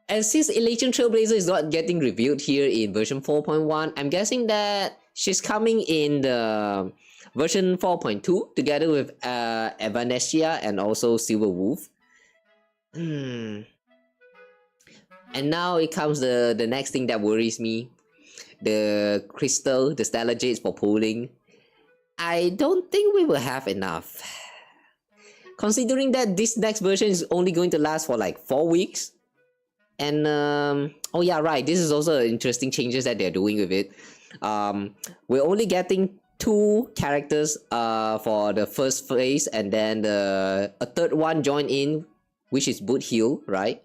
[SPEAKER 1] And since Elation Trailblazer is not getting revealed here in version 4.1, I'm guessing that she's coming in the version 4.2 together with Evanescia and also Silver Wolf. And now it comes the next thing that worries me. The crystal, the stellar jades for pulling. I don't think we will have enough. Considering that this next version is only going to last for like 4 weeks. And oh yeah, right, this is also interesting changes that they're doing with it. We're only getting 2 characters for the first phase, and then a third one join in, which is Boot Hill, right?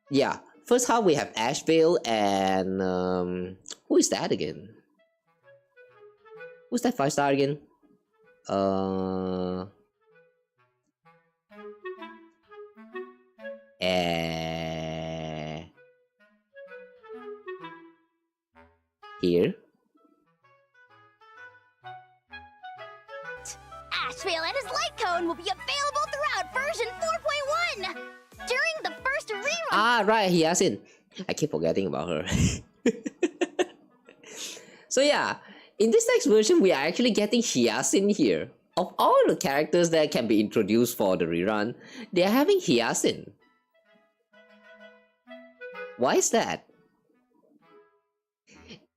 [SPEAKER 1] Yeah, first half we have Ashvale and who is that again? Who's that 5-star again? Here.
[SPEAKER 3] Ashvale and his light cone will be available throughout version 4.1! During the first rerun!
[SPEAKER 1] Ah, right, Hyacinth. I keep forgetting about her. So yeah, in this next version, we are actually getting Hyacinth here. Of all the characters that can be introduced for the rerun, they are having Hyacinth. Why is that?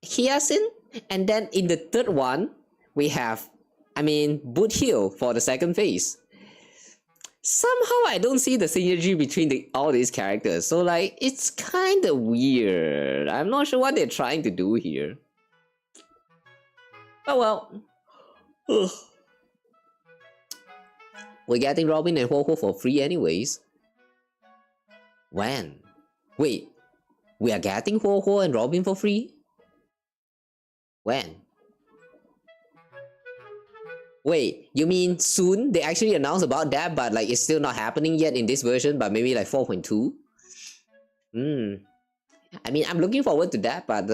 [SPEAKER 1] Hyacinth, and then in the third one, we have, Boot Hill for the second phase. Somehow I don't see the synergy between all these characters, so like, it's kind of weird. I'm not sure what they're trying to do here. Oh well. Ugh. We're getting Robin and Ho-Ho for free anyways. When? Wait, we are getting Ho-Ho and Robin for free? When? Wait, you mean soon? They actually announced about that, but like it's still not happening yet in this version, but maybe like 4.2? I mean, I'm looking forward to that, but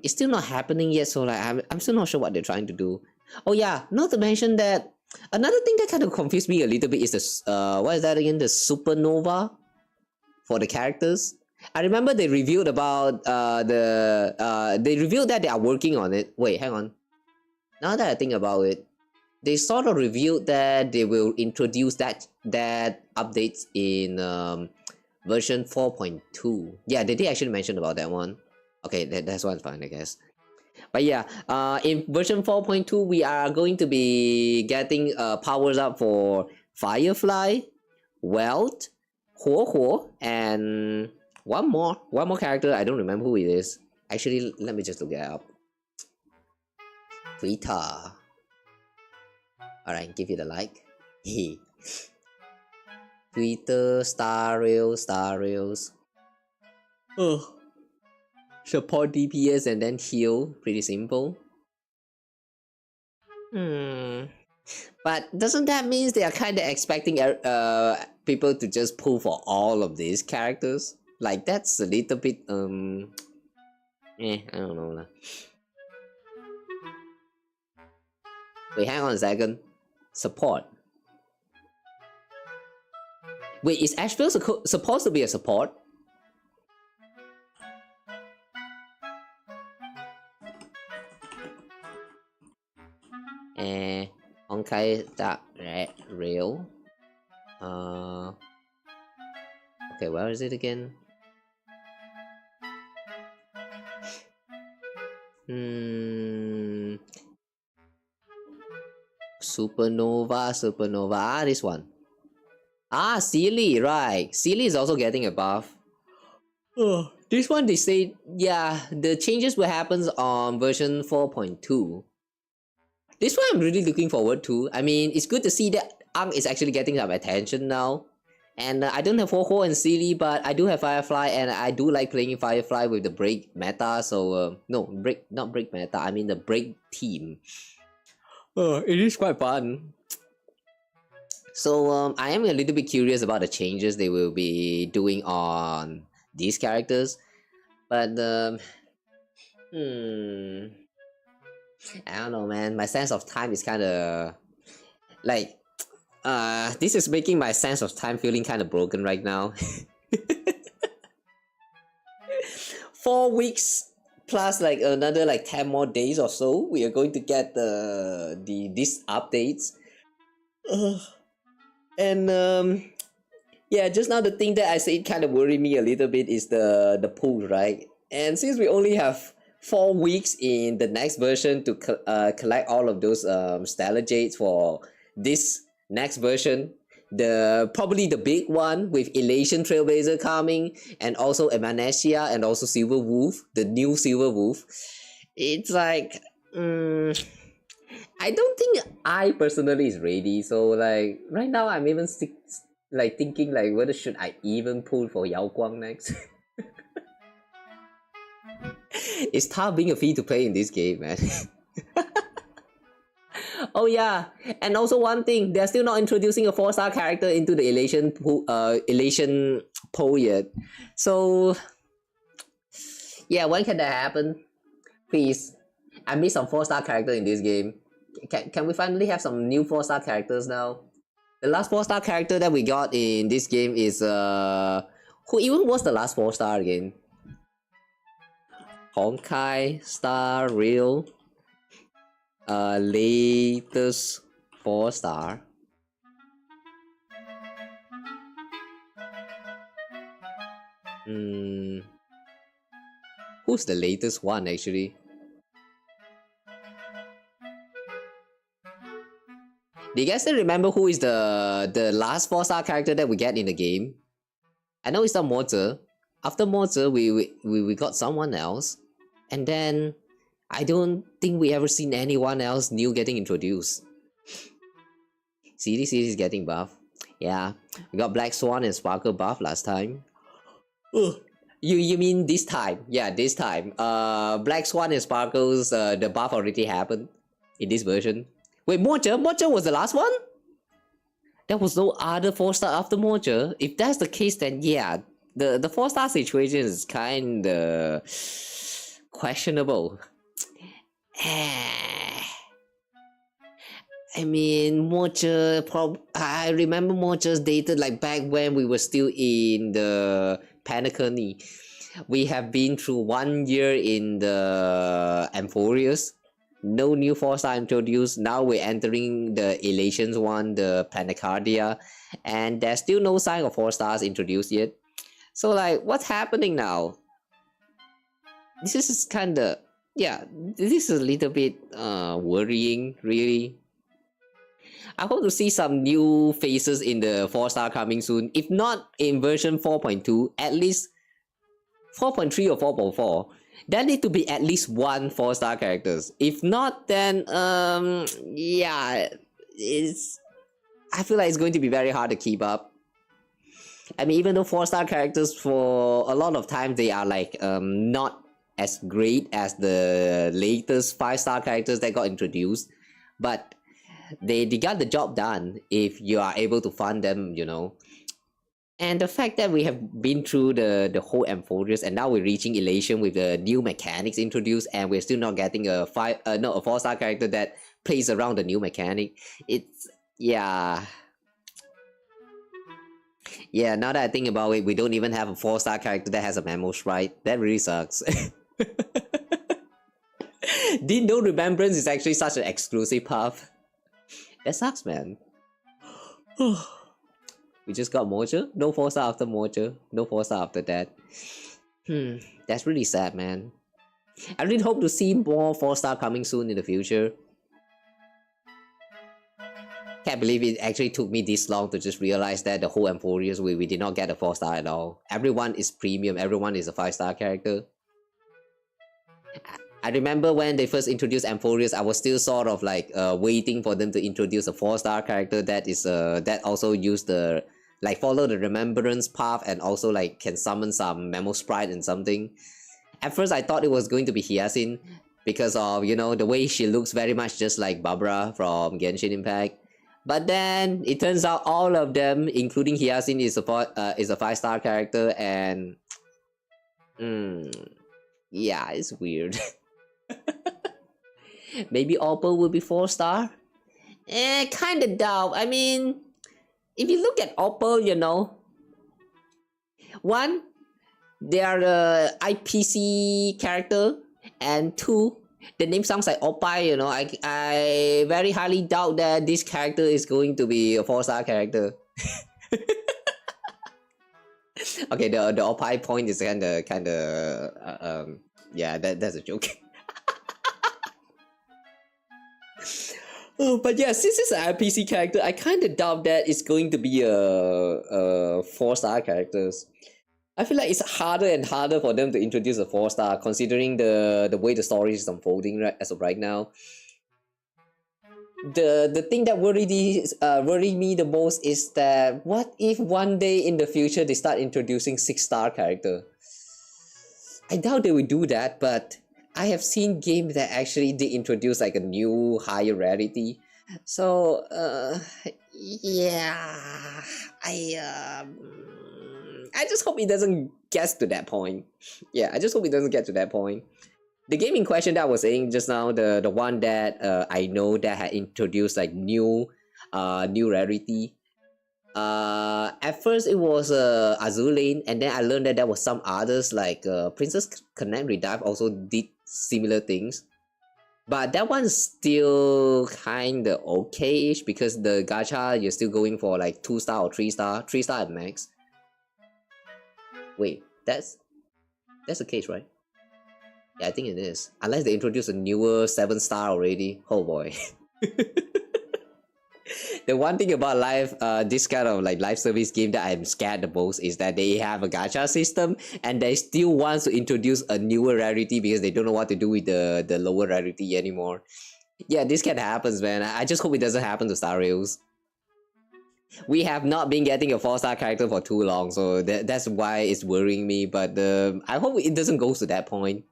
[SPEAKER 1] it's still not happening yet, so like I'm still not sure what they're trying to do. Oh yeah, not to mention that another thing that kind of confused me a little bit is the what is that again? The supernova for the characters. I remember they revealed about they revealed that they are working on it. Wait, hang on. Now that I think about it, they sort of revealed that they will introduce that updates in version 4.2. Yeah, they did actually mention about that one. Okay, that's one fine, I guess. But yeah, in version 4.2, we are going to be getting powers up for Firefly, Welt, Ho-Ho, and one more character. I don't remember who it is. Actually, let me just look it up. Vita. Alright, give it a like. Twitter, Star Rails. Oh. Support DPS and then heal. Pretty simple. But doesn't that mean they are kind of expecting people to just pull for all of these characters? Like that's a little bit I don't know lah. Wait, hang on a second. Support. Wait, is Asheville supposed to be a support? Honkai that real. Okay, where is it again? Supernova. Ah, this one. Ah, Sealy, right. Sealy is also getting a buff. Oh, this one they say, yeah, the changes will happen on version 4.2. This one I'm really looking forward to. I mean, it's good to see that Ang is actually getting some attention now. And I don't have Ho-Ho and Sealy, but I do have Firefly, and I do like playing Firefly with the break meta. So, not break meta, I mean the break team. It is quite fun. So, I am a little bit curious about the changes they will be doing on these characters. But, I don't know, man. My sense of time is kind of like this is making my sense of time feeling kind of broken right now. 4 weeks plus like another like 10 more days or so, we are going to get these updates. And yeah, just now the thing that I said kind of worried me a little bit is the pool, right? And since we only have 4 weeks in the next version to collect all of those stellar jades for this next version, probably the big one with Elation Trailblazer coming, and also Emanesia and also Silver Wolf, the new Silver Wolf. It's like I don't think I personally is ready. So like right now I'm even thinking like whether should I even pull for Yao Guang next. It's tough being a free to play in this game, man. Oh yeah, and also one thing, they're still not introducing a 4-star character into the Elation poll yet. So yeah, when can that happen? Please, I miss some 4-star character in this game. Can we finally have some new 4-star characters now? The last 4-star character that we got in this game is who even was the last 4-star again? Honkai Star Rail. Latest 4-star. Who's the latest one actually? Do you guys still remember who is the last 4-star character that we get in the game? I know it's not Mozer. After Mozer, we got someone else, and then I don't think we ever seen anyone else new getting introduced. CD series getting buff. Yeah, we got Black Swan and Sparkle buff last time. Ugh. You mean this time? Yeah, this time. Black Swan and Sparkles, the buff already happened in this version. Wait, Moja was the last one? There was no other 4-star after Moja? If that's the case, then yeah, the 4-star situation is kinda questionable. I mean, Moja, I remember Moja's dated like back when we were still in the Panacony. We have been through 1 year in the Amphorius. No new 4-star introduced. Now we're entering the Elations one, the Planicardia, and there's still no sign of 4-stars introduced yet. So like, what's happening now? This is kinda, yeah, this is a little bit worrying, really. I hope to see some new faces in the 4-star coming soon. If not in version 4.2, at least 4.3 or 4.4. There need to be at least one 4-star characters. If not, then yeah, I feel like it's going to be very hard to keep up. I mean, even though 4-star characters for a lot of times they are like not as great as the latest 5-star characters that got introduced, but they got the job done if you are able to fund them, you know. And the fact that we have been through the whole Amphorius and now we're reaching Elation with the new mechanics introduced, and we're still not getting a 4-star character that plays around the new mechanic. It's, yeah. Yeah, now that I think about it, we don't even have a 4-star character that has a Memo Sprite. That really sucks. Didn't know Remembrance is actually such an exclusive path. That sucks, man. We just got Moja. No 4-star after Moja. No 4-star after that. That's really sad, man. I really hope to see more 4-star coming soon in the future. Can't believe it actually took me this long to just realize that the whole Amphorius we did not get a 4-star at all. Everyone is premium. Everyone is a 5-star character. I remember when they first introduced Amphorius, I was still sort of like waiting for them to introduce a 4-star character that is that also use the like follow the remembrance path and also like can summon some Memo Sprite and something. At first I thought it was going to be Hyacinth because of, you know, the way she looks very much just like Barbara from Genshin Impact. But then it turns out all of them, including Hyacinth, is a 5-star character, and yeah, it's weird. Maybe Opal will be 4-star? Kinda doubt. I mean, if you look at Opal, you know, one, they are the IPC character, and two, the name sounds like Oppai, you know. I very highly doubt that this character is going to be a 4-star character. Okay, the Oppai point is kinda yeah, that's a joke. Oh, but yeah, since it's an IPC character, I kinda doubt that it's going to be a 4-star characters. I feel like it's harder and harder for them to introduce a 4-star, considering the way the story is unfolding as of right now. The thing that worried me the most is that what if one day in the future they start introducing 6-star character? I doubt they will do that, but I have seen games that actually they introduce like a new higher rarity. So yeah, I just hope it doesn't get to that point. Yeah, I just hope it doesn't get to that point. The game in question that I was saying just now, the one that I know that had introduced like new rarity. At first it was Azur Lane, and then I learned that there was some others like Princess Connect Redive also did similar things. But that one's still kinda okay-ish because the gacha you're still going for like 2-star or 3-star, 3-star at max. Wait, that's the case, right? Yeah, I think it is. Unless they introduce a newer 7-star already. Oh boy. The one thing about this kind of like live service game that I'm scared the most is that they have a gacha system and they still want to introduce a newer rarity because they don't know what to do with the lower rarity anymore. Yeah, this can happen, man. I just hope it doesn't happen to Star Rails. We have not been getting a 4-star character for too long, so that's why it's worrying me. But I hope it doesn't go to that point.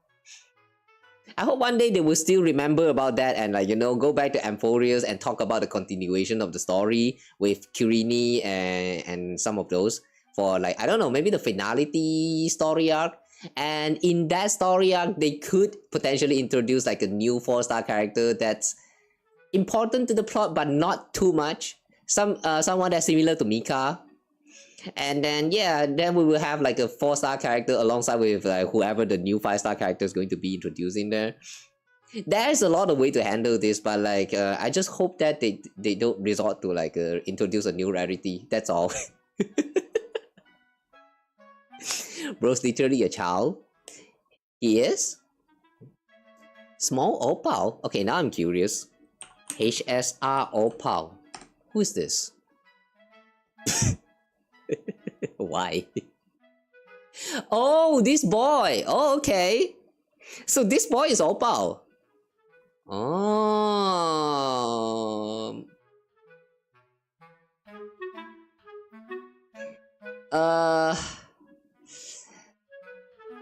[SPEAKER 1] I hope one day they will still remember about that and like, you know, go back to Amphorius and talk about the continuation of the story with Kirini and some of those for like, I don't know, maybe the finality story arc. And in that story arc, they could potentially introduce like a new 4-star character that's important to the plot but not too much. Someone that's similar to Mika. And then yeah, then we will have like a 4-star character alongside with like whoever the new 5-star character is going to be introduced in there. There's a lot of way to handle this, but like I just hope that they don't resort to like introduce a new rarity. That's all. Bro's literally a child. He is? Small opal? Okay, now I'm curious. HSR opal. Who is this? Why? Oh, this boy. Oh, okay. So this boy is opal. Oh.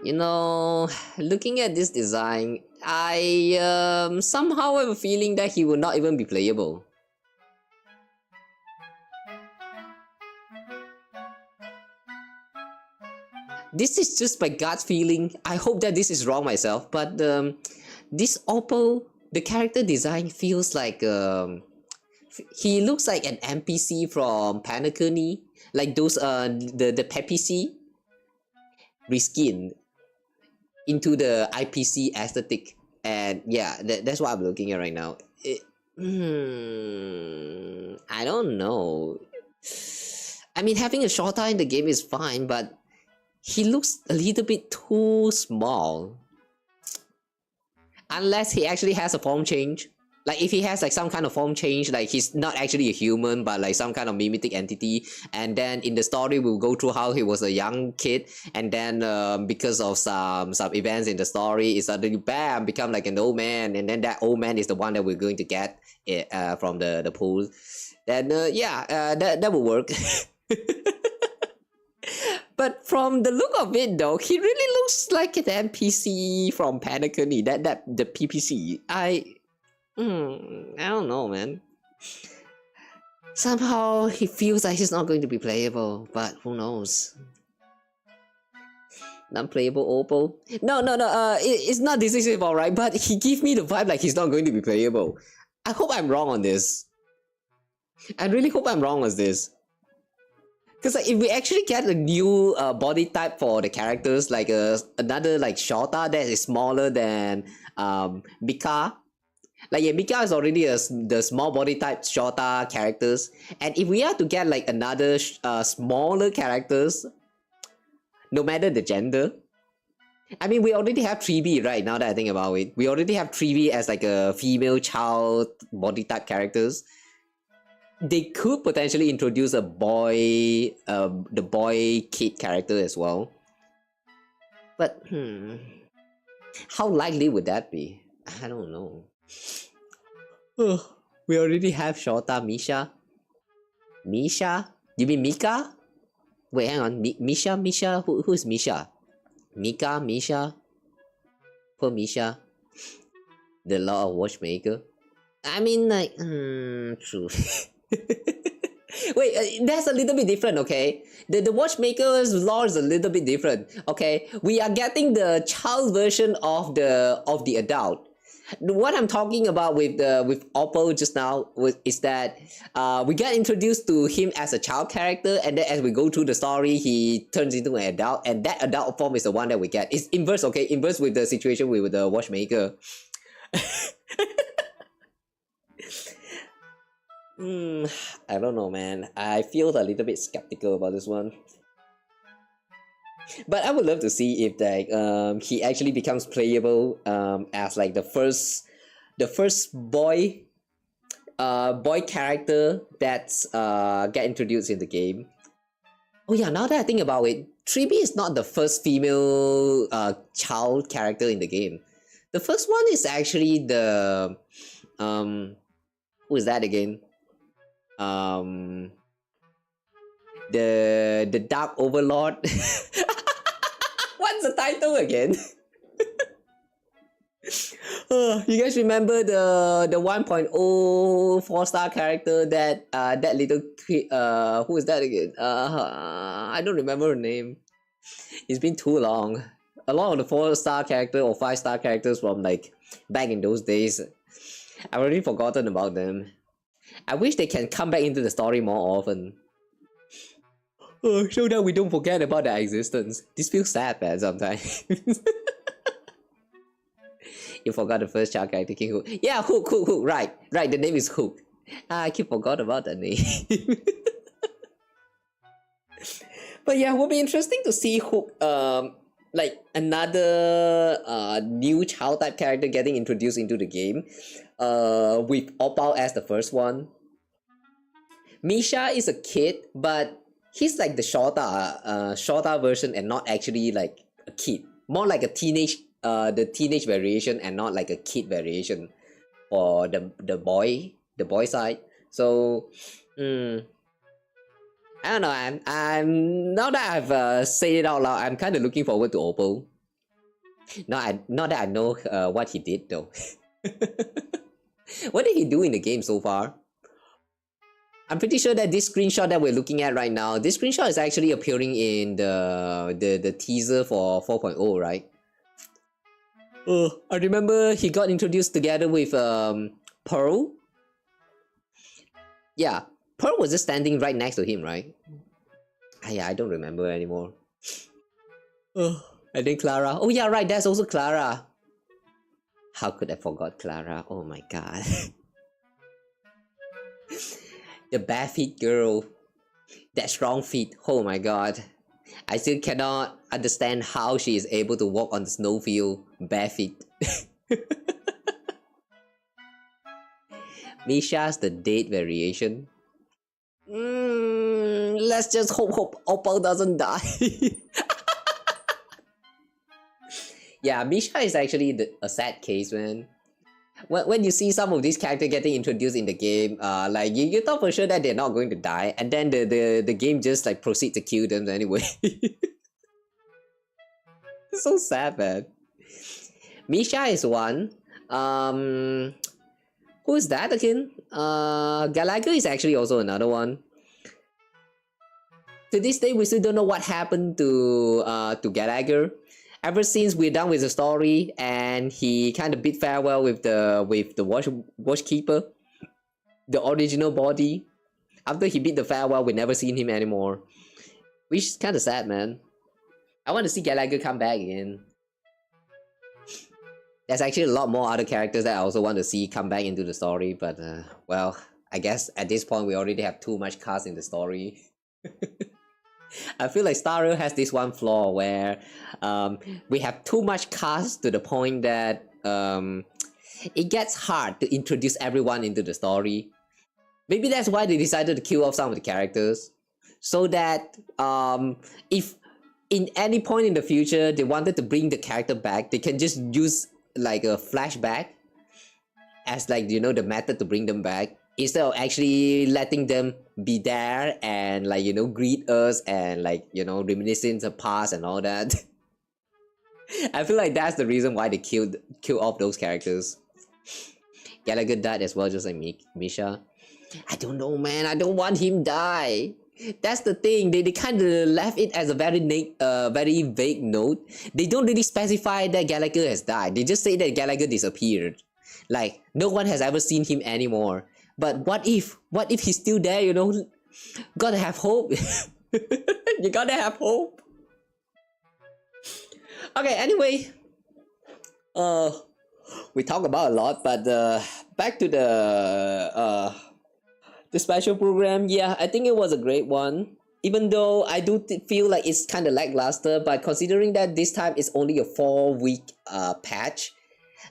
[SPEAKER 1] You know, looking at this design, I somehow have a feeling that he will not even be playable. This is just my gut feeling. I hope that this is wrong myself, but this opal, the character design feels like he looks like an NPC from Panacony, like those the PPC reskin into the IPC aesthetic, and yeah, that's what I'm looking at right now. I don't know. I mean, having a Shota in the game is fine, but he looks a little bit too small. Unless he actually has a form change. Like if he has like some kind of form change, like he's not actually a human but like some kind of mimetic entity, and then in the story we'll go through how he was a young kid, and then because of some events in the story, it suddenly bam become like an old man, and then that old man is the one that we're going to get from the pool. Then yeah, that will work. But from the look of it though, he really looks like an NPC from Panacony, the PPC. I don't know, man. Somehow he feels like he's not going to be playable, but who knows? Non-playable opal? No, it's not decisive, alright, but he gives me the vibe like he's not going to be playable. I hope I'm wrong on this. I really hope I'm wrong on this. Because like, if we actually get a new body type for the characters, like another like Shota that is smaller than Mika. Like yeah, Mika is already the small body type Shota characters, and if we are to get like another smaller characters, no matter the gender, I mean we already have 3B right now that I think about it. We already have 3B as like a female child body type characters. They could potentially introduce a boy, the boy kid character as well. But how likely would that be? I don't know. We already have Shota, Misha. Misha? You mean Mika? Wait, hang on. Misha? Who is Misha? Mika, Misha? Poor Misha. The Law of Watchmaker. I mean, like, true. Wait, that's a little bit different, okay? The Watchmaker's law is a little bit different, okay? We are getting the child version of the adult. What I'm talking about with Oppo just now is that we got introduced to him as a child character, and then as we go through the story, he turns into an adult, and that adult form is the one that we get. It's inverse, okay? Inverse with the situation with the Watchmaker. I don't know, man. I feel a little bit skeptical about this one. But I would love to see if like he actually becomes playable as like the first boy boy character that's get introduced in the game. Oh yeah, now that I think about it, Tribi is not the first female child character in the game. The first one is actually the who is that again? The Dark Overlord. What's the title again? You guys remember the 1.0 4-star character that that little who is that again? I don't remember her name. It's been too long. A lot of the 4-star character or 5-star characters from like back in those days, I've already forgotten about them. I wish they can come back into the story more often. So that we don't forget about their existence. This feels sad, man, sometimes. You forgot the first child character, King Hook. Yeah, Hook, right. The name is Hook. I keep forgot about that name. But yeah, it will be interesting to see Hook, like another new child type character getting introduced into the game. With Opal as the first one. Misha is a kid, but he's like the shorter version and not actually like a kid. More like a teenage, the teenage variation and not like a kid variation for the boy side. So, I don't know. I'm now that I've said it out loud, I'm kind of looking forward to Opal. Not that I know what he did though. What did he do in the game so far? I'm pretty sure that this screenshot that we're looking at right now, this screenshot is actually appearing in the teaser for 4.0, right? I remember he got introduced together with Pearl. Yeah, Pearl was just standing right next to him, right? Yeah, I don't remember anymore. And then Clara. Oh yeah, right, that's also Clara. How could I forgot Clara? Oh my god. The bare feet girl. That strong feet. Oh my god. I still cannot understand how she is able to walk on the snowfield bare feet. Misha's the date variation. Let's just hope Opal doesn't die. Yeah, Misha is actually a sad case, man. When you see some of these characters getting introduced in the game, like you thought for sure that they're not going to die, and then the game just like proceed to kill them anyway. It's so sad, man. Misha is one. Who is that again? Gallagher is actually also another one. To this day, we still don't know what happened to Gallagher. Ever since we're done with the story and he kind of bid farewell with the watchkeeper, the original body. After he bid the farewell, we never seen him anymore, which is kind of sad, man. I want to see Gallagher come back again. There's actually a lot more other characters that I also want to see come back into the story, but well, I guess at this point we already have too much cast in the story. I feel like Star Rail has this one flaw where we have too much cast to the point that it gets hard to introduce everyone into the story. Maybe that's why they decided to kill off some of the characters, so that if in any point in the future they wanted to bring the character back, they can just use like a flashback as like, you know, the method to bring them back, instead of actually letting them be there and like, you know, greet us and like, you know, reminiscing the past and all that. I feel like that's the reason why they killed off those characters. Gallagher died as well, just like Misha. I don't know, man. I don't want him die. That's the thing. They kind of left it as a very vague note. They don't really specify that Gallagher has died. They just say that Gallagher disappeared. Like, no one has ever seen him anymore. But what if he's still there, you know? Gotta have hope. You gotta have hope. Okay, anyway. We talk about a lot, but back to the special program. Yeah, I think it was a great one. Even though I do feel like it's kind of lackluster, but considering that this time it's only a 4-week patch,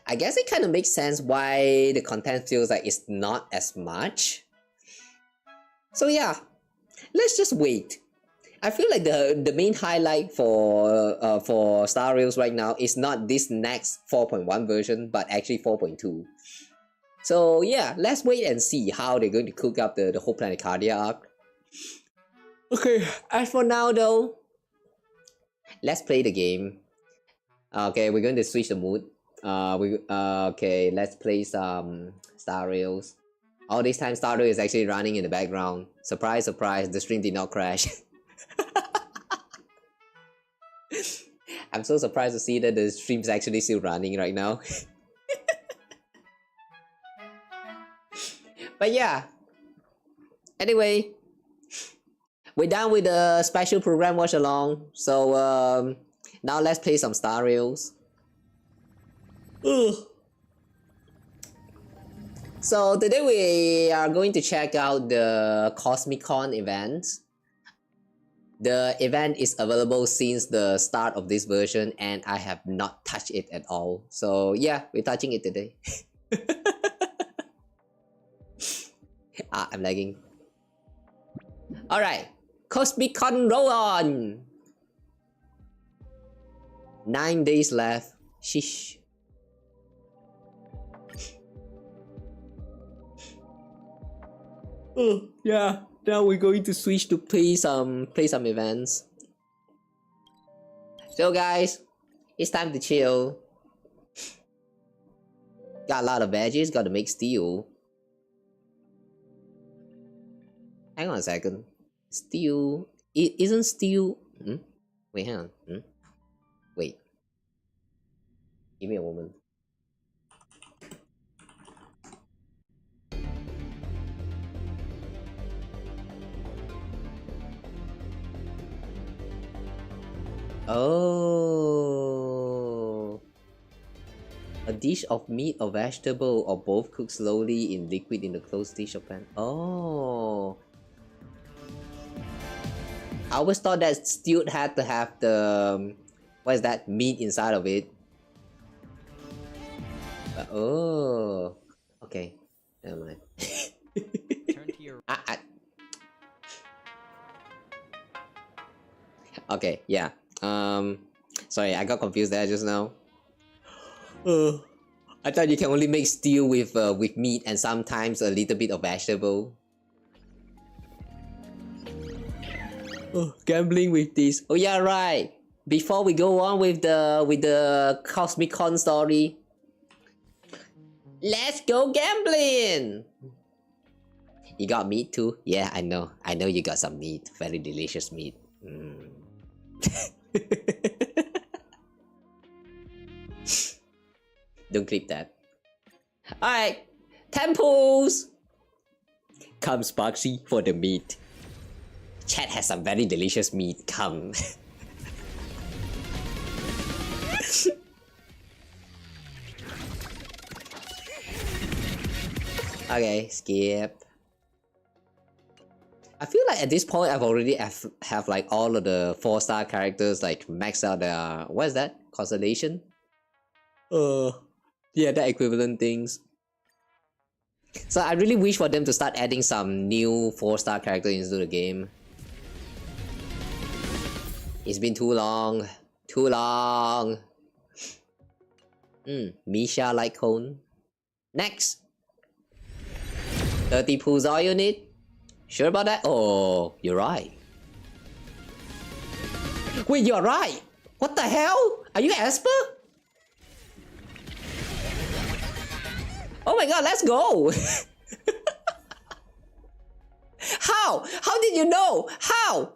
[SPEAKER 1] I guess it kind of makes sense why the content feels like it's not as much. So yeah, let's just wait. I feel like the main highlight for Star Rails right now is not this next 4.1 version, but actually 4.2. So yeah, let's wait and see how they're going to cook up the whole Planetardia arc. Okay, as for now though, let's play the game. Okay, we're going to switch the mood. Okay, let's play some Star Rails. All this time Star Rails is actually running in the background. Surprise, surprise, the stream did not crash. I'm so surprised to see that the stream's actually still running right now. But yeah, anyway, we're done with the special program watch along. So now let's play some Star Rails. Ugh. So today we are going to check out the Cosmicon event. The event is available since the start of this version and I have not touched it at all. So yeah, we're touching it today. I'm lagging. Alright, Cosmicon roll on! 9 days left. Sheesh. Oh yeah, now we're going to switch to play some events. So guys, it's time to chill. Got a lot of veggies, gotta make steel. Hang on a second. Steel... Isn't steel... Wait, hang on. Wait. Give me a moment. Oh, a dish of meat or vegetable or both cooked slowly in liquid in a closed dish or pan. Oh, I always thought that stew had to have the what is that, meat inside of it. Oh, okay, never mind.
[SPEAKER 12] Turn to your
[SPEAKER 1] Okay, yeah. Sorry, I got confused there just now. I thought you can only make stew with meat and sometimes a little bit of vegetable. Gambling with this. Oh yeah, right. Before we go on with the Cosmicon story, let's go gambling. You got meat too? Yeah, I know. I know you got some meat. Very delicious meat. Don't click that. Alright, temples! Come Sparksy for the meat. Chat has some very delicious meat, come. Okay, skip. I feel like at this point I've already have like all of the 4-star characters like maxed out their... what is that? Constellation? Yeah, the equivalent things. So I really wish for them to start adding some new 4-star characters into the game. It's been too long. Too long. Misha like cone. Next. 30 pools all you need? Sure about that? Oh, you're right. Wait, you're right! What the hell? Are you Esper? Oh my god, let's go! How? How did you know? How?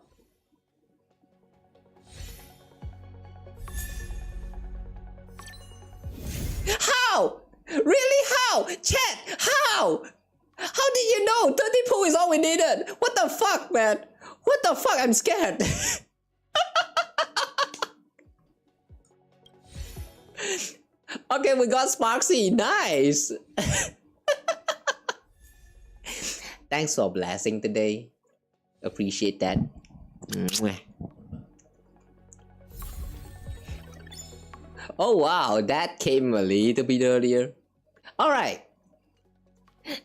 [SPEAKER 1] How? Really? How? Chat, how? How did you know 30 pool is all we needed? What the fuck, man? What the fuck? I'm scared. Okay, we got Sparksy. Nice. Thanks for blessing today. Appreciate that. Oh wow, that came a little bit earlier. Alright.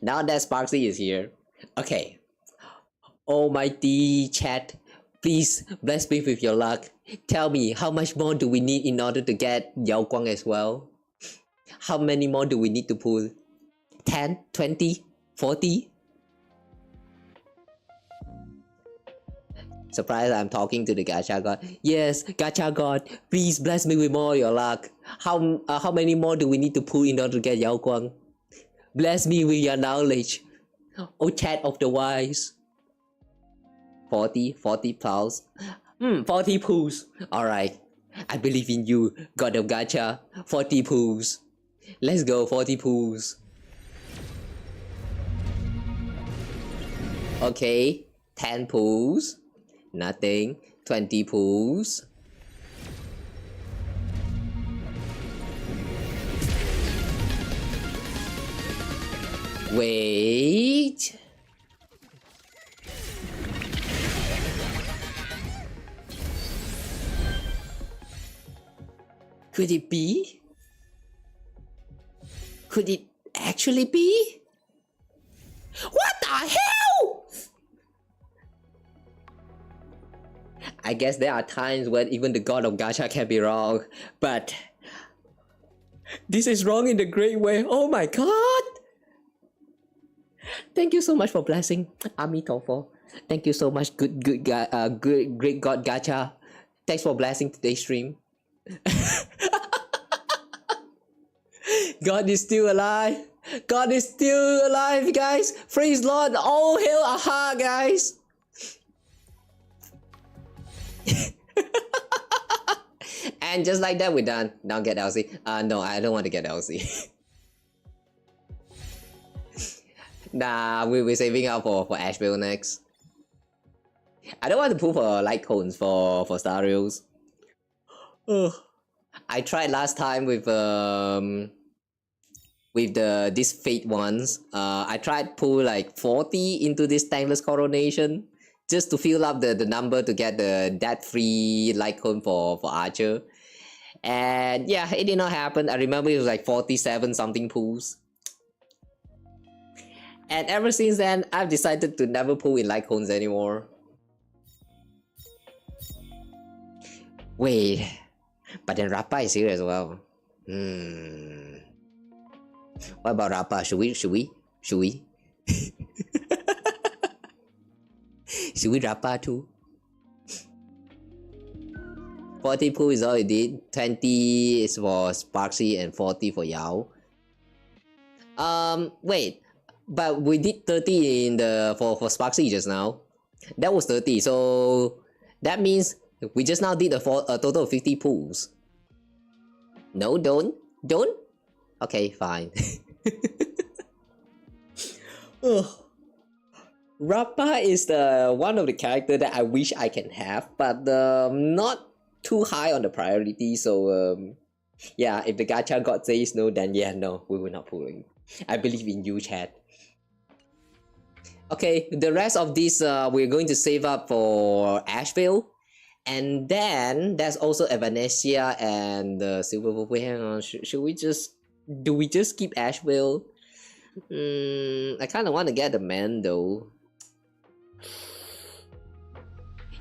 [SPEAKER 1] Now that Sparksy is here. Okay. Almighty chat, please bless me with your luck. Tell me, how much more do we need in order to get Yao Guang as well? How many more do we need to pull? 10, 20, 40? Surprised I'm talking to the Gacha God. Yes, Gacha God, please bless me with more of your luck. How many more do we need to pull in order to get Yao Guang? Bless me with your knowledge. Oh, chat of the wise. 40 pulls. 40 pulls. Alright. I believe in you, God of Gacha. 40 pulls. Let's go, 40 pulls. Okay. 10 pulls. Nothing. 20 pulls. Wait. Could it be? Could it actually be? What the hell? I guess there are times when even the God of Gacha can be wrong, but this is wrong in a great way. Oh my god! Thank you so much for blessing, Amitofo. Thank you so much, great God Gacha. Thanks for blessing today's stream. God is still alive. God is still alive, guys. Praise Lord. All hail Aha, guys. And just like that, we're done. Now get LC. No, I don't want to get LC. Nah, we're saving up for Asheville next. I don't want to pull for light cones for Star Rails. I tried last time with these fate ones. I tried pull like 40 into this tankless coronation just to fill up the number to get the that free light cone for Archer. And yeah, it did not happen. I remember it was like 47 something pulls. And ever since then, I've decided to never pull in light cones anymore. Wait, but then Rappa is here as well. What about Rappa? Should we? Should we Rappa too? 40 pull is all it did. 20 is for Sparksy and 40 for Yao. Wait. But we did 30 in the for Sparksy just now. That was 30, so that means we just now did a total of 50 pulls. No, don't. Okay, fine. Rappa is the one of the character that I wish I can have, but not too high on the priority. So yeah, if the gacha god says no, then yeah, no, we will not pulling. I believe in you, chat. Okay, the rest of this we're going to save up for Asheville. And then there's also Evanesia and Silver Wolf. Wait, hang on. Should we just... Do we just keep Asheville? I kind of want to get the man though.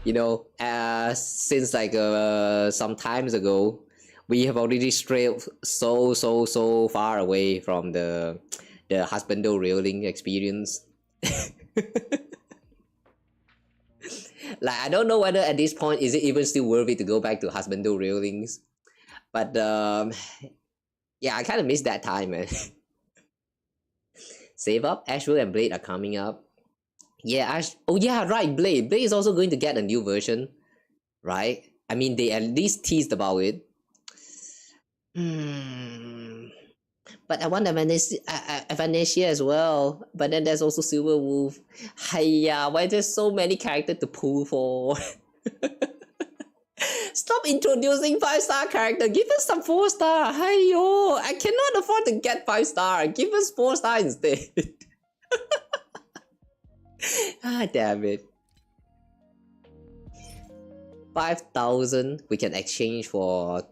[SPEAKER 1] You know, since like some times ago, we have already strayed so far away from the husbando railing experience. Like, I don't know whether at this point is it even still worth it to go back to husbando railings, but yeah, I kind of miss that time, man. Save up. Asheville and Blade are coming up. Yeah, oh yeah, right, Blade is also going to get a new version, right? I mean, they at least teased about it. But I want Evanesia as well. But then there's also Silver Wolf. Hiya, why there's so many characters to pull for? Stop introducing 5-star character. Give us some 4-star. Hiyo, I cannot afford to get 5-star. Give us 4-star instead. Ah, damn it. 5,000 we can exchange for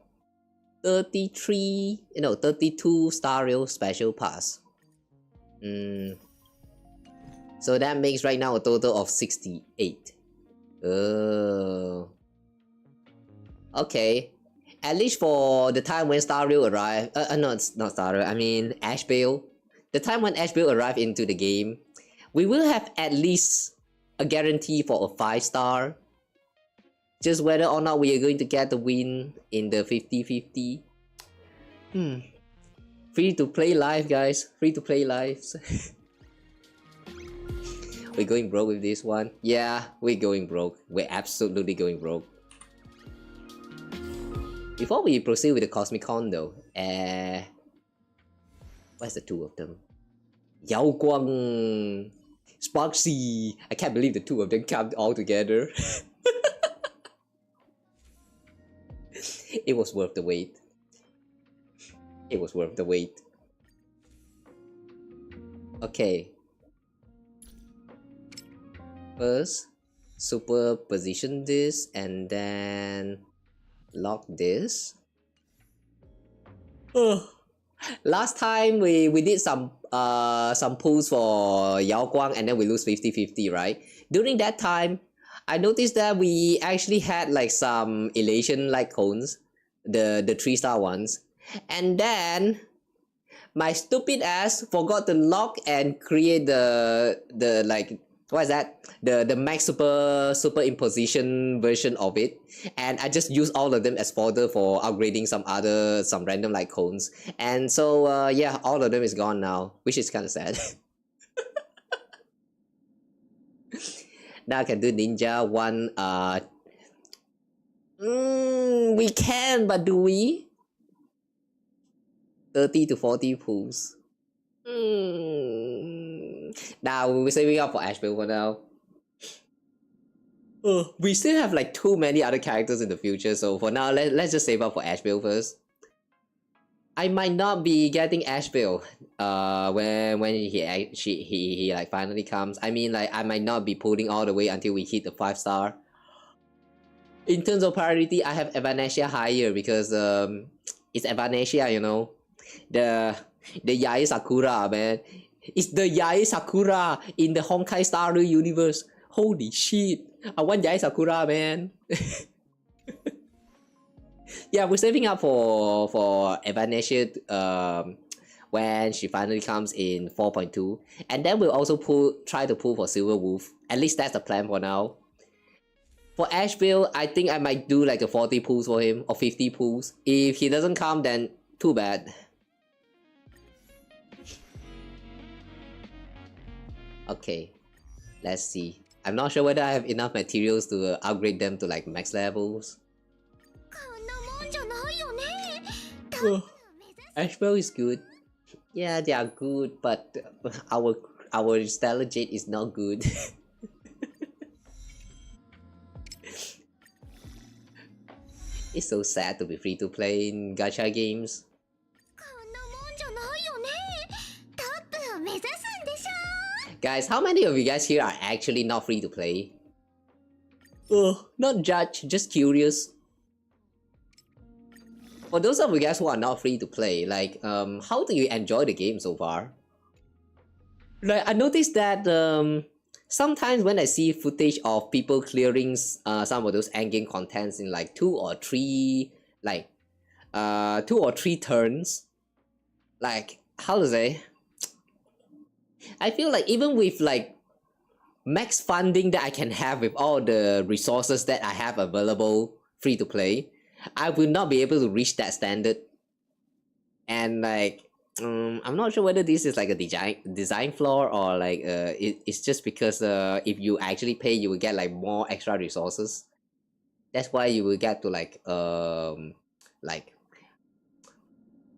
[SPEAKER 1] 32 Star Rail Special Pass. So that makes right now a total of 68. Oh. Okay. At least for the time when Star Rail arrived, no, it's not Star Rail, I mean Ashbale. The time when Ashbale arrived into the game, we will have at least a guarantee for a 5-star. Just whether or not we are going to get the win in the 50-50. Free to play live, guys. Free to play live. We're going broke with this one. Yeah, we're going broke. We're absolutely going broke. Before we proceed with the Cosmicon though, where's the two of them? Yao Guang, Sparksy. I can't believe the two of them come all together. It was worth the wait. It was worth the wait. Okay. First, superposition this and then lock this. Last time we did some pulls for Yao Guang and then we lose 50-50, right? During that time, I noticed that we actually had like some elation like cones, the 3-star ones, and then my stupid ass forgot to lock and create the like, what is that? The max superimposition version of it, and I just used all of them as fodder for upgrading some random like cones, and so yeah, all of them is gone now, which is kind of sad. Now I can do ninja one. We can, but do we? 30 to 40 pulls. Now we're saving up for Ashbale for now. We still have like too many other characters in the future, so for now let's just save up for Ashbale first. I might not be getting Ashbale when he like finally comes. I mean, like, I might not be pulling all the way until we hit the 5-star. In terms of priority, I have Evanescia higher because it's Evanescia, you know. The Yae Sakura, man. It's the Yae Sakura in the Honkai Star Rail universe. Holy shit. I want Yae Sakura, man. Yeah, we're saving up for Evanescia when she finally comes in 4.2. And then we'll also try to pull for Silver Wolf. At least that's the plan for now. For Ashbale, I think I might do like a 40 pulls for him or 50 pulls. If he doesn't come, then too bad. Okay, let's see. I'm not sure whether I have enough materials to upgrade them to like max levels. Ashbale is good. Yeah, they are good, but our Stellar Jade is not good. It's so sad to be free to play in gacha games. Guys, how many of you guys here are actually not free to play? Not judge, just curious. For those of you guys who are not free to play, like, how do you enjoy the game so far? Like, I noticed that sometimes when I see footage of people clearing some of those endgame contents in like 2 or 3 turns, like, how to say? I feel like even with like max funding that I can have with all the resources that I have available free to play, I will not be able to reach that standard. And like, I'm not sure whether this is like a design flaw or like it's just because if you actually pay, you will get like more extra resources. That's why you will get to like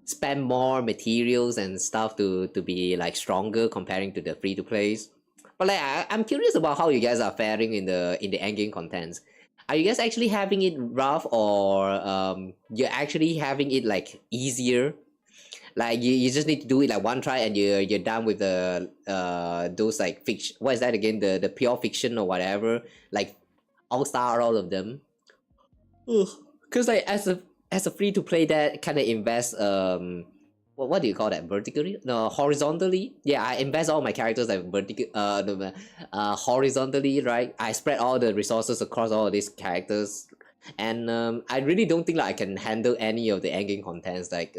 [SPEAKER 1] spend more materials and stuff to be like stronger comparing to the free to plays. But like I'm curious about how you guys are faring in the endgame contents. Are you guys actually having it rough, or you're actually having it like easier? Like you just need to do it like one try and you're done with the those like fiction. What is that again? The pure fiction or whatever. Like all star, all of them. Cause like as a as a free to play that kind of invest what do you call that, vertically, no, horizontally. Yeah, I invest all my characters like horizontally, right? I spread all the resources across all of these characters, and I really don't think like I can handle any of the endgame contents like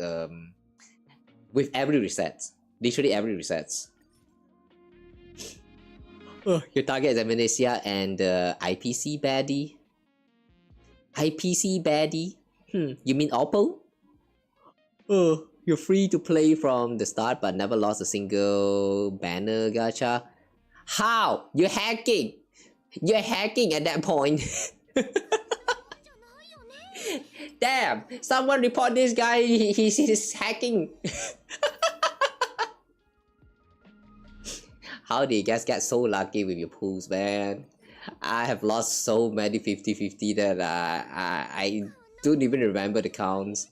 [SPEAKER 1] with every reset, literally every resets. Your target is Amnesia and IPC baddie. IPC baddie? You mean Oppo? You're free to play from the start but never lost a single banner gacha. How? You're hacking! You're hacking at that point. Damn! Someone report this guy, he's hacking. How do you guys get so lucky with your pools, man? I have lost so many 50-50 that I don't even remember the counts.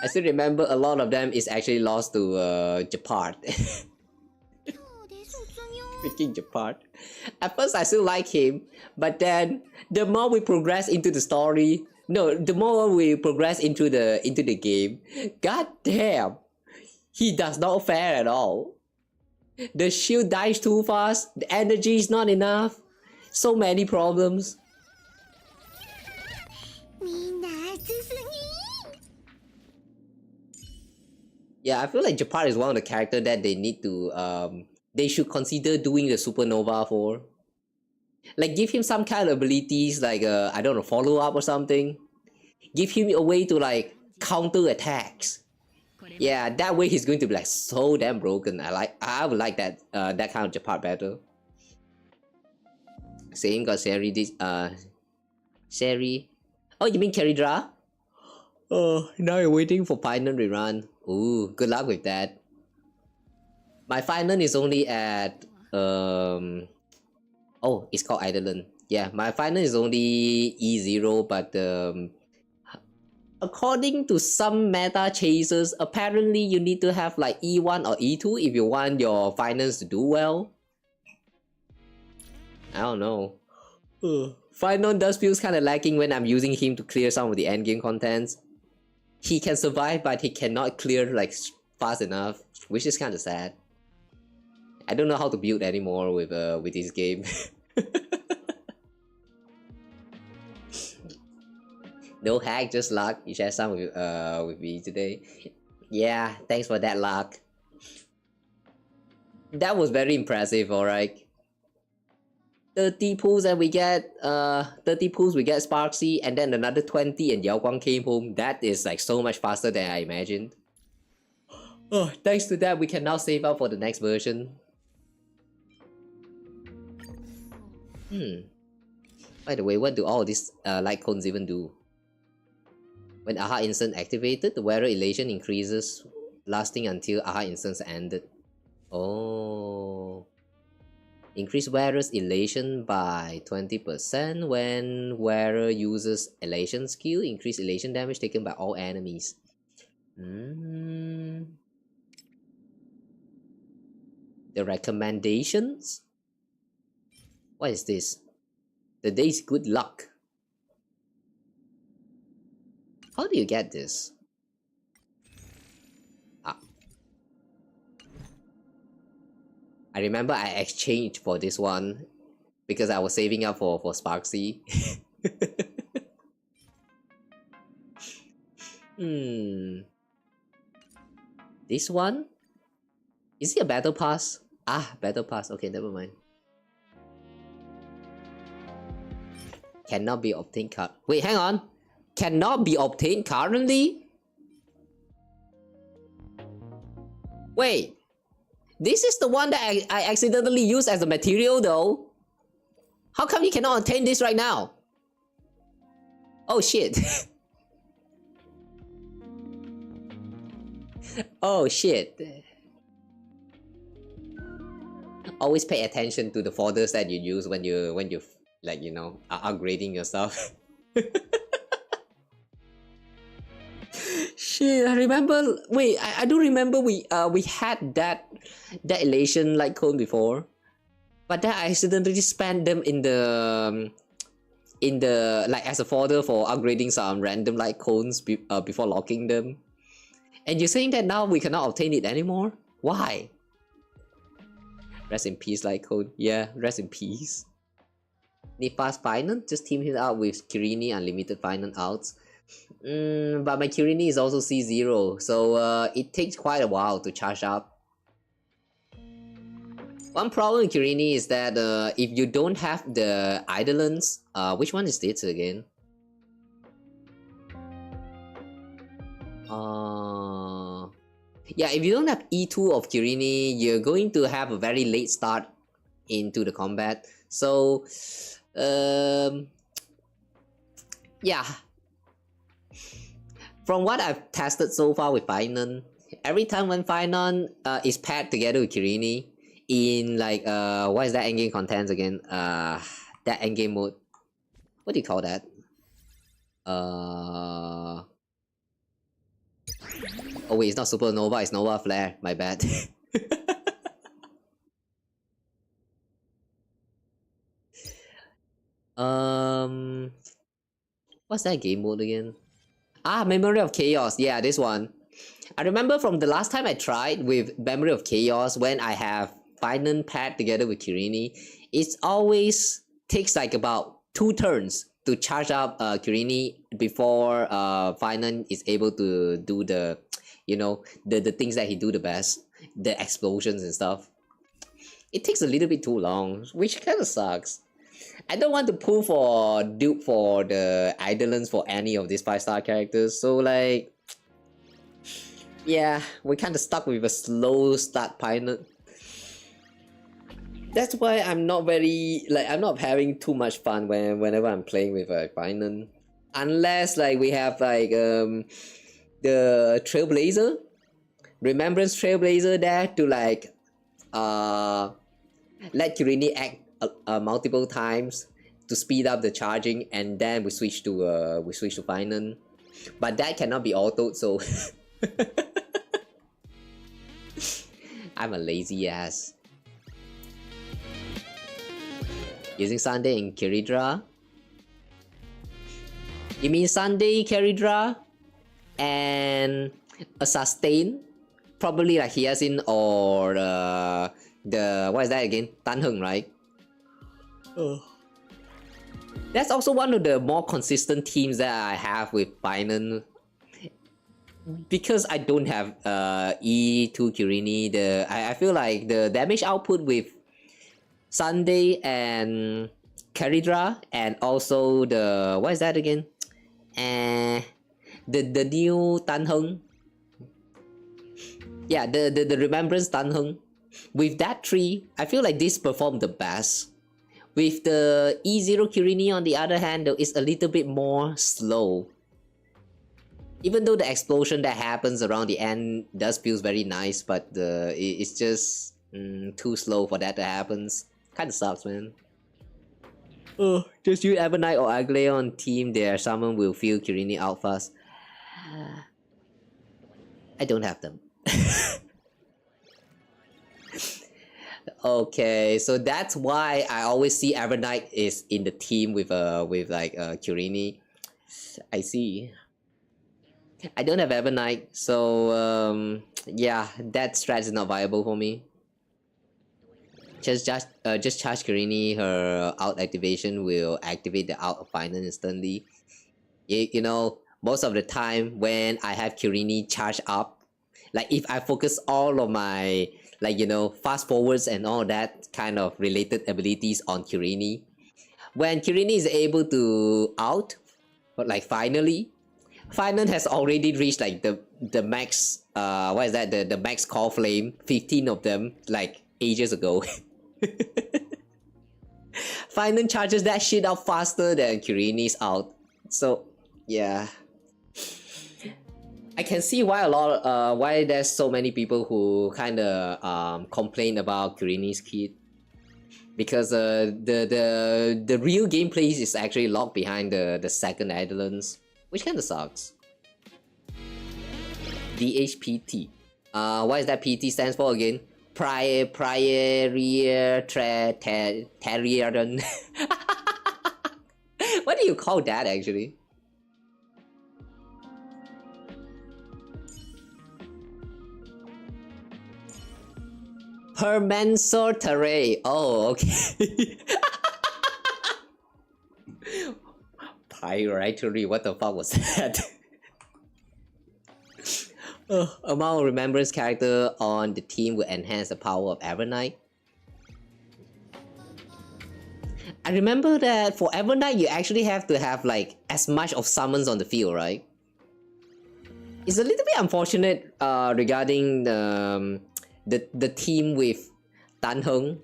[SPEAKER 1] I still remember a lot of them is actually lost to Japart. Freaking Japart. At first I still like him, but then the more we progress into the story, no, the more we progress into the game, god damn, he does not fare at all. The shield dies too fast, the energy is not enough, so many problems. Yeah, I feel like Japar is one of the characters that they need to they should consider doing the supernova for. Like give him some kind of abilities like I don't know, follow up or something. Give him a way to like counter attacks. Yeah, that way he's going to be like so damn broken. I would like that that kind of Japar better. Saying got Seri this Seri. Oh, you mean Keridra? Oh, now you're waiting for final rerun. Ooh, good luck with that. My final is only at oh, it's called Eidolon. Yeah, my final is only E0, but according to some meta chasers, apparently you need to have like E1 or E2 if you want your finals to do well. I don't know. Final does feels kind of lacking when I'm using him to clear some of the endgame contents. He can survive, but he cannot clear like fast enough, which is kind of sad. I don't know how to build anymore with this game. No hack, just luck. You share some with me today. Yeah, thanks for that luck. That was very impressive, alright. 30 pulls and we get 30 pulls we get Sparksy, and then another 20 and Yao Guang came home. That is like so much faster than I imagined. Oh, thanks to that we can now save up for the next version. By the way, what do all these light cones even do? When Aha Instant activated, the wearer elation increases, lasting until Aha Instance ended. Oh. Increase wearer's elation by 20% when wearer uses elation skill. Increase elation damage taken by all enemies. The recommendations? What is this? The day's good luck. How do you get this? I remember I exchanged for this one because I was saving up for Sparksy. This one? Is it a battle pass? Ah, battle pass. Okay, never mind. Cannot be obtained wait, hang on. Cannot be obtained currently? Wait. This is the one that I accidentally used as a material though. How come you cannot obtain this right now? Oh shit. Oh shit. Always pay attention to the folders that you use when you like, you know, are upgrading yourself. Shit, I remember. Wait, I do remember we had that elation light cone before, but then I accidentally spammed them in the in the like as a fodder for upgrading some random light cones before locking them. And you're saying that now we cannot obtain it anymore? Why? Rest in peace, light cone. Yeah, rest in peace. Need fast finance? Just team him out with Kirini unlimited finance outs. But my Kirini is also C0, so it takes quite a while to charge up. One problem with Kirini is that if you don't have the Eidolons, which one is this again? Yeah, if you don't have E2 of Kirini, you're going to have a very late start into the combat. So, yeah. From what I've tested so far with Finon, every time when Finon is paired together with Kirini in like what is that endgame contents again? That endgame mode. What do you call that? Oh wait, it's not Supernova, it's Nova Flare. My bad. What's that game mode again? Ah, Memory of Chaos. Yeah, this one. I remember from the last time I tried with Memory of Chaos when I have Finon paired together with Kirini, it always takes like about 2 turns to charge up Kirini before Finon is able to do the, you know, the things that he do the best, the explosions and stuff. It takes a little bit too long, which kind of sucks. I don't want to pull for dupe for the Eidolons for any of these 5-star characters, so like, yeah, we're kind of stuck with a slow start pilot. That's why I'm not very, like, I'm not having too much fun whenever I'm playing with a Finon. Unless like we have like the Trailblazer, Remembrance Trailblazer there to like let Kirini act multiple times to speed up the charging, and then we switch to Finon. But that cannot be autoed, so I'm a lazy ass. Using Sunday in Kiridra. You mean Sunday, Kiridra, and a sustain? Probably like Hyacinth or the what is that again? Tanheng, right? That's also one of the more consistent teams that I have with Finon. Because I don't have E2 Kirini, I feel like the damage output with Sunday and Kiridra, and also the what is that again? The new Tanheng. Yeah, the Remembrance Tanheng. With that 3, I feel like this performed the best. With the E0 Kirini on the other hand, though, it's a little bit more slow. Even though the explosion that happens around the end does feels very nice, but it's just too slow for that to happen. Kinda sucks, man. Oh, just use Evernight or Aglea on team there. Someone will feel Kirini out fast. I don't have them. Okay, so that's why I always see Evernight is in the team with like Kirini. I see. I don't have Evernight, so yeah, that strat is not viable for me. Just charge Kirini. Her out activation will activate the out of Finon instantly. You know, most of the time when I have Kirini charge up, like if I focus all of my, like, you know, fast forwards and all that kind of related abilities on Kirini, when Kirini is able to out, but like finally, Finon has already reached like the max what is that, the max core flame, 15 of them, like ages ago. Finon charges that shit out faster than Kirini's out. So yeah, I can see why why there's so many people who kind of complain about Kirini's kit, because the real gameplay is actually locked behind the second Eidolons, which kind of sucks. DHPT. What is that PT stands for again? Terrier. What do you call that actually? Permensor terrain. Oh, okay. Pyritory, what the fuck was that? Amount of remembrance character on the team will enhance the power of Evernight. I remember that for Evernight you actually have to have like as much of summons on the field, right? It's a little bit unfortunate regarding the team with Tan Heng.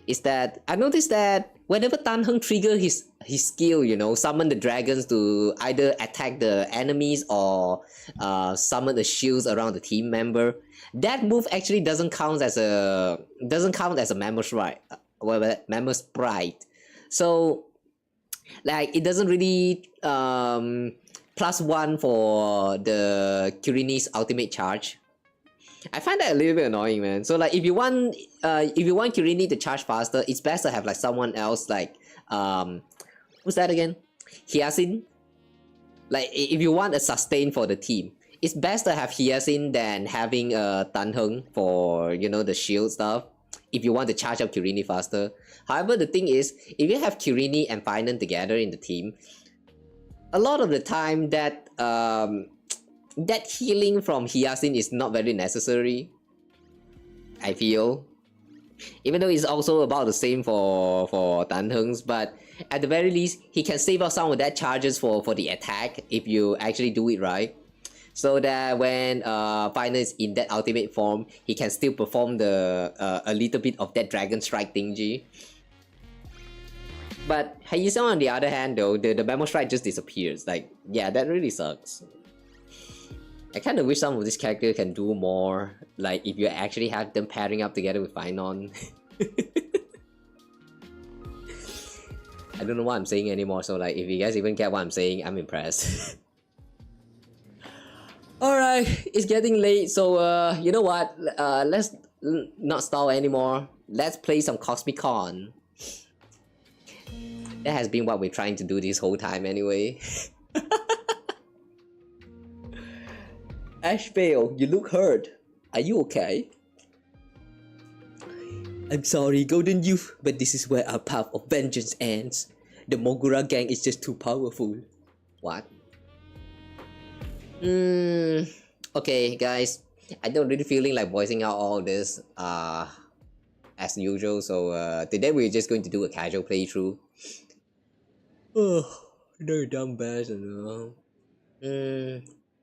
[SPEAKER 1] Is that I noticed that whenever Tan Heng trigger his skill, you know, summon the dragons to either attack the enemies or summon the shields around the team member, that move actually doesn't count as a member sprite. Member sprite. So like it doesn't really +1 for the Kirini's ultimate charge. I find that a little bit annoying, man. So like if you want Kirini to charge faster, it's best to have like someone else like who's that again? Hyacinth. Like if you want a sustain for the team, it's best to have Hyacinth than having Tan Heng for, you know, the shield stuff. If you want to charge up Kirini faster. However, the thing is, if you have Kirini and Finan together in the team, a lot of the time that that healing from Hyacinth is not very necessary, I feel. Even though it's also about the same for Tan Heng's, but at the very least, he can save out some of that charges for the attack if you actually do it right. So that when Finan is in that ultimate form, he can still perform the a little bit of that Dragon Strike thingy. But Hyacinth on the other hand though, the Memo Strike just disappears. Like, yeah, that really sucks. I kind of wish some of these characters can do more, like if you actually have them pairing up together with Finon. I don't know what I'm saying anymore, so like if you guys even get what I'm saying, I'm impressed. Alright, it's getting late, so you know what, let's not stall anymore. Let's play some Cosmicon. That has been what we're trying to do this whole time anyway. Ashvale, you look hurt. Are you okay? I'm sorry, Golden Youth, but this is where our path of vengeance ends. The Mogura gang is just too powerful. What? Okay, guys. I don't really feeling like voicing out all this as usual, so today we're just going to do a casual playthrough. Oh, no dumb bass and all.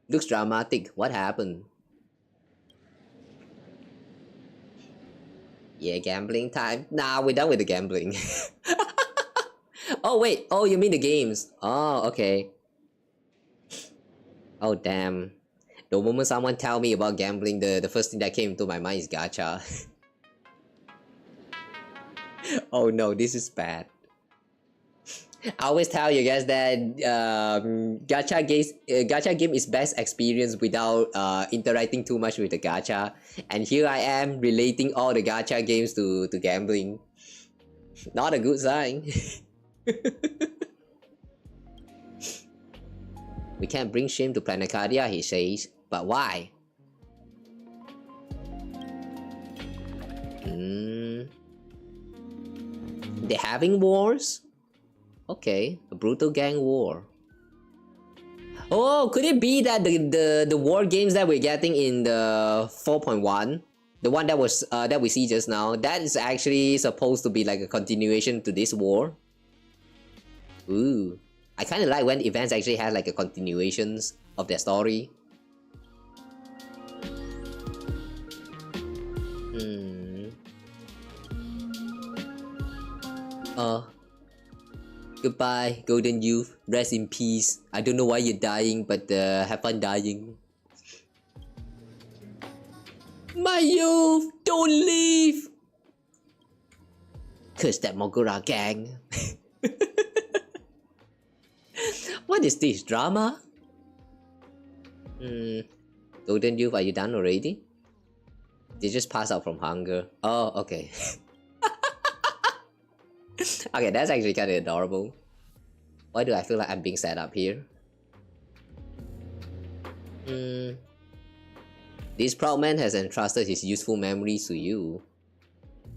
[SPEAKER 1] Looks dramatic. What happened? Yeah, gambling time. Nah, we're done with the gambling. Oh wait, oh you mean the games. Oh, okay. Oh damn. The moment someone tell me about gambling, the first thing that came to my mind is gacha. Oh no, this is bad. I always tell you guys that gacha game is best experienced without interacting too much with the gacha, and here I am relating all the gacha games to gambling. Not a good sign. We can't bring shame to Planicardia, he says, but why? They're having wars? Okay, a brutal gang war. Oh, could it be that the war games that we're getting in the 4.1, the one that was that we see just now, that is actually supposed to be like a continuation to this war? Ooh, I kind of like when events actually have like a continuations of their story. Goodbye, Golden Youth. Rest in peace. I don't know why you're dying, but have fun dying. My youth, don't leave! Curse that Mogura gang. What is this, drama? Golden Youth, are you done already? They just pass out from hunger. Oh, okay. Okay, that's actually kind of adorable. Why do I feel like I'm being set up here? This proud man has entrusted his useful memories to you.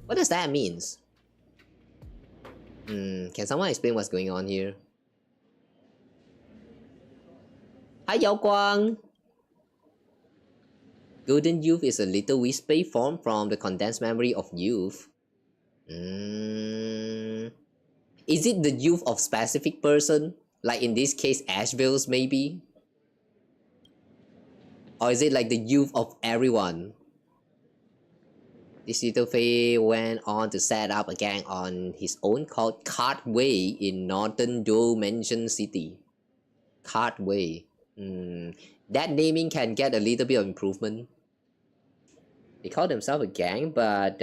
[SPEAKER 1] What does that mean? Can someone explain what's going on here? Hi, Yao Guang! Golden youth is a little wispy form from the condensed memory of youth. Is it the youth of specific person? Like in this case, Asheville's maybe? Or is it like the youth of everyone? This little Faye went on to set up a gang on his own called Cartway in northern Dimension City. Cartway. That naming can get a little bit of improvement. They call themselves a gang, but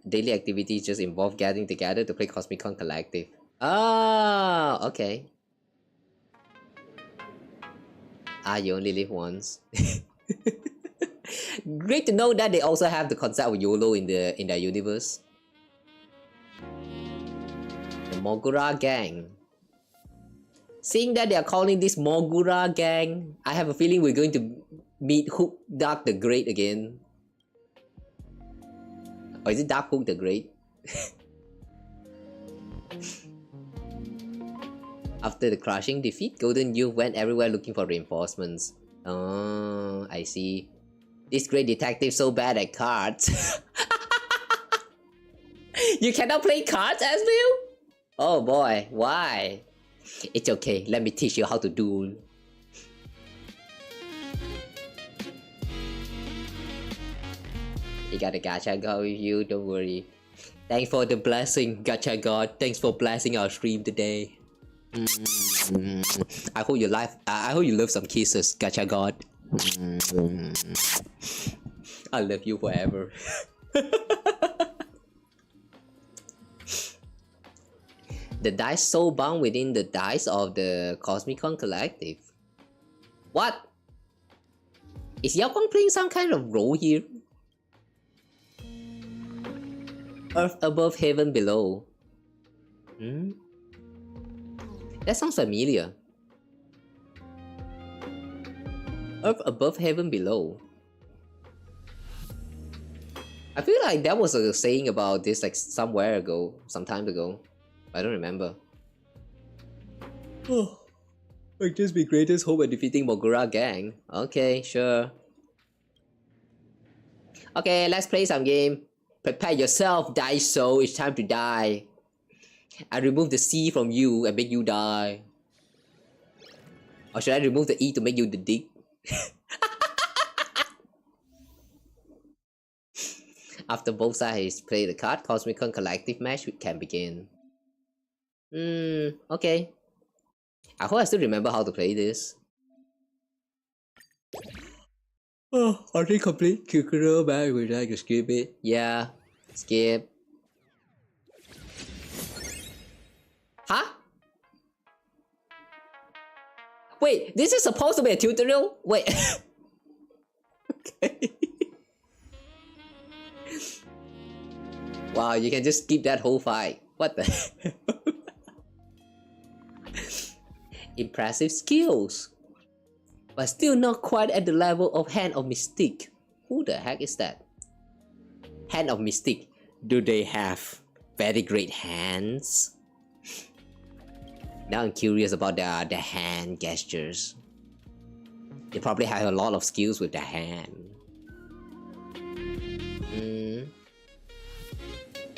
[SPEAKER 1] daily activities just involve getting together to play Cosmicon Collective. Ah, okay. You only live once. Great to know that they also have the concept of YOLO in their universe. The Mogura gang. Seeing that they are calling this Mogura gang, I have a feeling we're going to meet Hook Dark the Great again. Or is it Dark Hook the Great? After the crushing defeat, Golden Youth went everywhere looking for reinforcements. Oh, I see. This great detective so bad at cards. You cannot play cards, Asville? Oh boy, why? It's okay, let me teach you how to duel. You got a gacha god with you, don't worry. Thanks for the blessing, gacha god. Thanks for blessing our stream today. I hope you love some kisses, gacha god. I love you forever. The dice soul bound within the dice of the Cosmicon Collective. What? Is Yao Guang playing some kind of role here? Earth above, heaven below. That sounds familiar. Earth above, heaven below. I feel like that was a saying about this like some time ago. I don't remember. Oh, I just be greatest hope at defeating Mogura gang. Okay, sure. Okay, let's play some game. Prepare yourself, Daiso. It's time to die. I remove the C from you and make you die. Or should I remove the E to make you the dick? After both sides play the card, Cosmicon Collective match can begin. Okay. I hope I still remember how to play this. Oh, already complete Kukuro back. Would you like to skip it? Yeah, skip. Huh? Wait, this is supposed to be a tutorial? Wait. Okay. Wow, you can just skip that whole fight. What the hell? Impressive skills. But still not quite at the level of Hand of Mystique. Who the heck is that? Hand of Mystique. Do they have very great hands? Now I'm curious about their hand gestures. They probably have a lot of skills with their hand.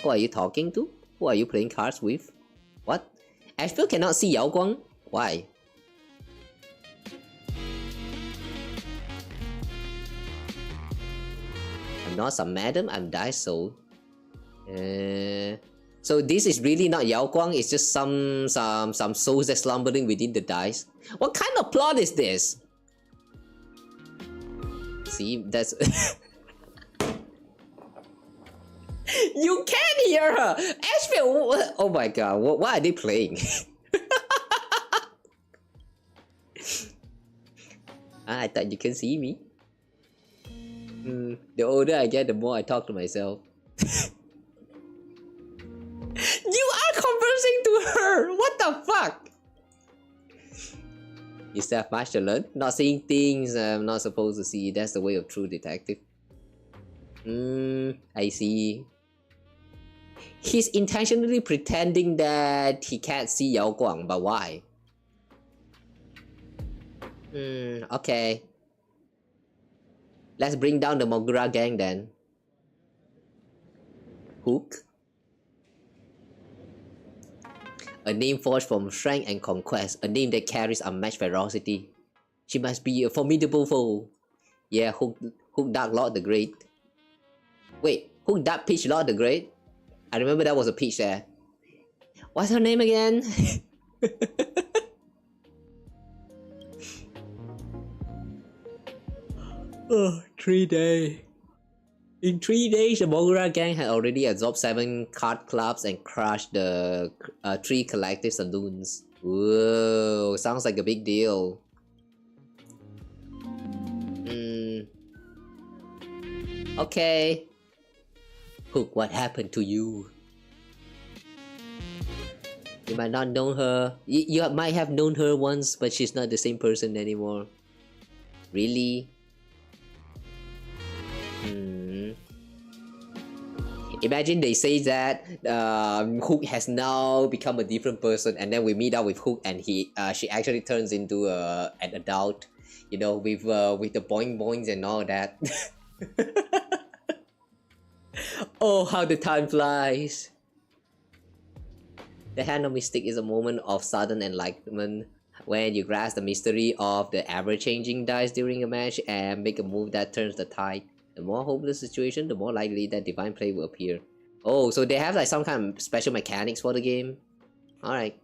[SPEAKER 1] Who are you talking to? Who are you playing cards with? What? Asheville cannot see Yao Guang? Why? I'm not some madam, I'm Daiso. So this is really not Yao Guang, it's just some souls that's slumbering within the dice. What kind of plot is this? See, that's... You can hear her! Asheville! Oh my god, what are they playing? I thought you can see me. The older I get, the more I talk to myself. You are conversing to her! What the fuck? You still have much to learn. Not seeing things I'm not supposed to see. That's the way of true detective. I see. He's intentionally pretending that he can't see Yao Guang, but why? Okay. Let's bring down the Mogura gang then. Hook. A name forged from strength and conquest. A name that carries unmatched ferocity. She must be a formidable foe. Yeah, Hook Dark Lord the Great. Wait, Hook Dark Peach Lord the Great? I remember that was a peach there. What's her name again? Oh, 3 days. In 3 days, the Mogura gang had already absorbed 7 card clubs and crushed the 3 collective saloons. Whoa, sounds like a big deal. Okay. Hook, what happened to you? You might not know her. You might have known her once, but she's not the same person anymore. Really? Imagine they say that Hook has now become a different person, and then we meet up with Hook, and she actually turns into an adult, you know, with the boing boings and all that. Oh, how the time flies! The Hand of Mystic is a moment of sudden enlightenment when you grasp the mystery of the ever-changing dice during a match and make a move that turns the tide. The more hopeless situation, the more likely that divine play will appear. Oh, so they have like some kind of special mechanics for the game? Alright.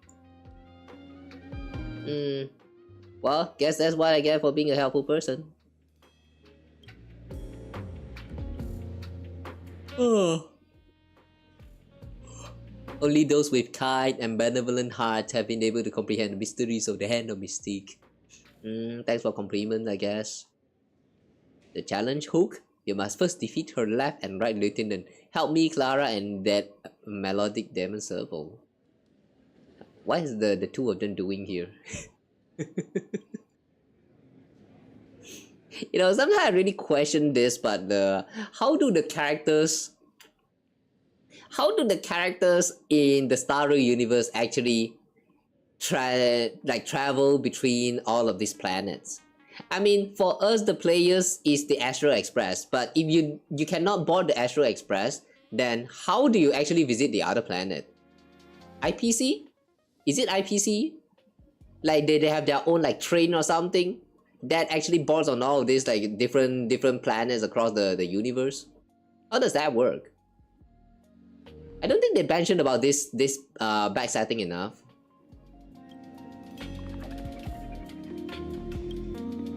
[SPEAKER 1] Well, guess that's what I get for being a helpful person. Oh. Only those with kind and benevolent hearts have been able to comprehend the mysteries of the Hand of Mystique. Thanks for compliment, I guess. The challenge, Hook? You must first defeat her left and right lieutenant. Help me, Clara, and that melodic demon circle. What is the two of them doing here? You know, sometimes I really question this, but how do the characters in the Star Wars universe actually travel between all of these planets? I mean, for us, the players is the Astral Express, but if you cannot board the Astral Express, then how do you actually visit the other planet? IPC? Is it IPC? Like they have their own like train or something that actually boards on all of these like different planets across the universe? How does that work? I don't think they mentioned about this backsetting enough.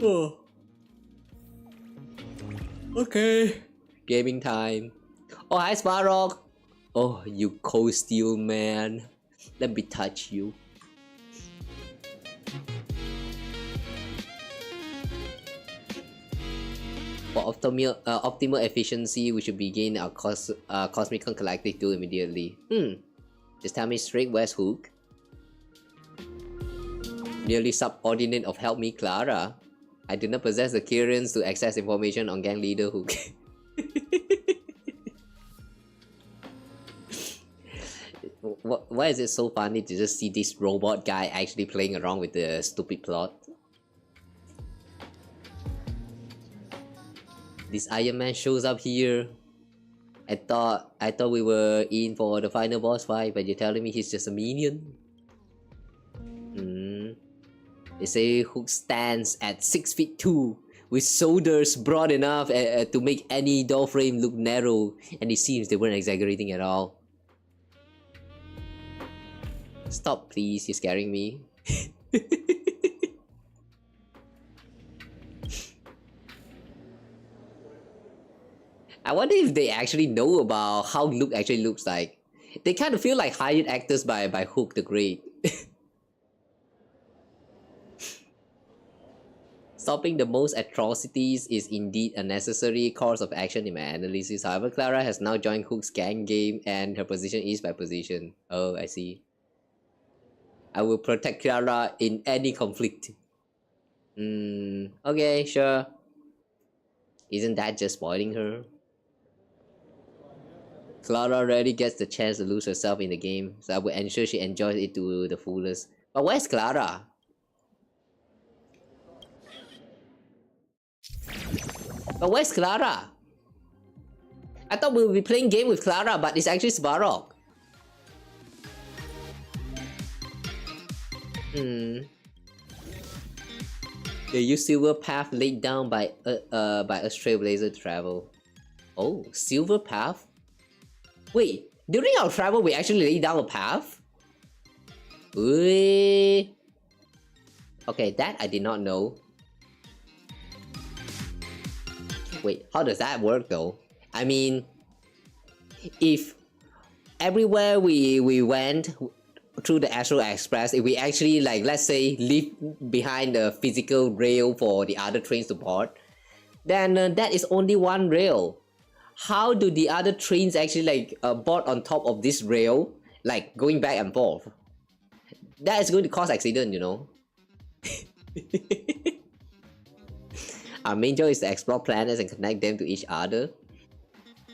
[SPEAKER 1] Oh. Okay. Gaming time. Oh, hi Sparrock. Oh, you cold steel man. Let me touch you. For optimal efficiency, we should begin our Cosmicon Galactic Duel immediately. Just tell me straight, where's Hook? Merely subordinate of Help Me Clara. I do not possess the clearance to access information on gang leader Hook. Why is it so funny to just see this robot guy actually playing around with the stupid plot? This Iron Man shows up here. I thought we were in for the final boss fight, but you're telling me he's just a minion? They say Hook stands at 6'2", with shoulders broad enough to make any door frame look narrow, and it seems they weren't exaggerating at all. Stop please, you're scaring me. I wonder if they actually know about how Luke actually looks like. They kind of feel like hired actors by Hook the Great. Stopping the most atrocities is indeed a necessary course of action in my analysis. However, Clara has now joined Hook's gang game and her position is by position. Oh, I see. I will protect Clara in any conflict. Okay, sure. Isn't that just spoiling her? Clara rarely gets the chance to lose herself in the game, so I will ensure she enjoys it to the fullest. But where's Clara? But where's Clara? I thought we would be playing game with Clara, but it's actually Svarog. They use silver path laid down by a trailblazer to travel. Oh, silver path? Wait, during our travel we actually laid down a path? Ooh. Okay, that I did not know. Wait, how does that work though? I mean, if everywhere we went through the Astral Express, if we actually, like, let's say, leave behind the physical rail for the other trains to board, then that is only one rail. How do the other trains actually, like, board on top of this rail, like, going back and forth? That is going to cause accident, you know? Our main job is to explore planets and connect them to each other.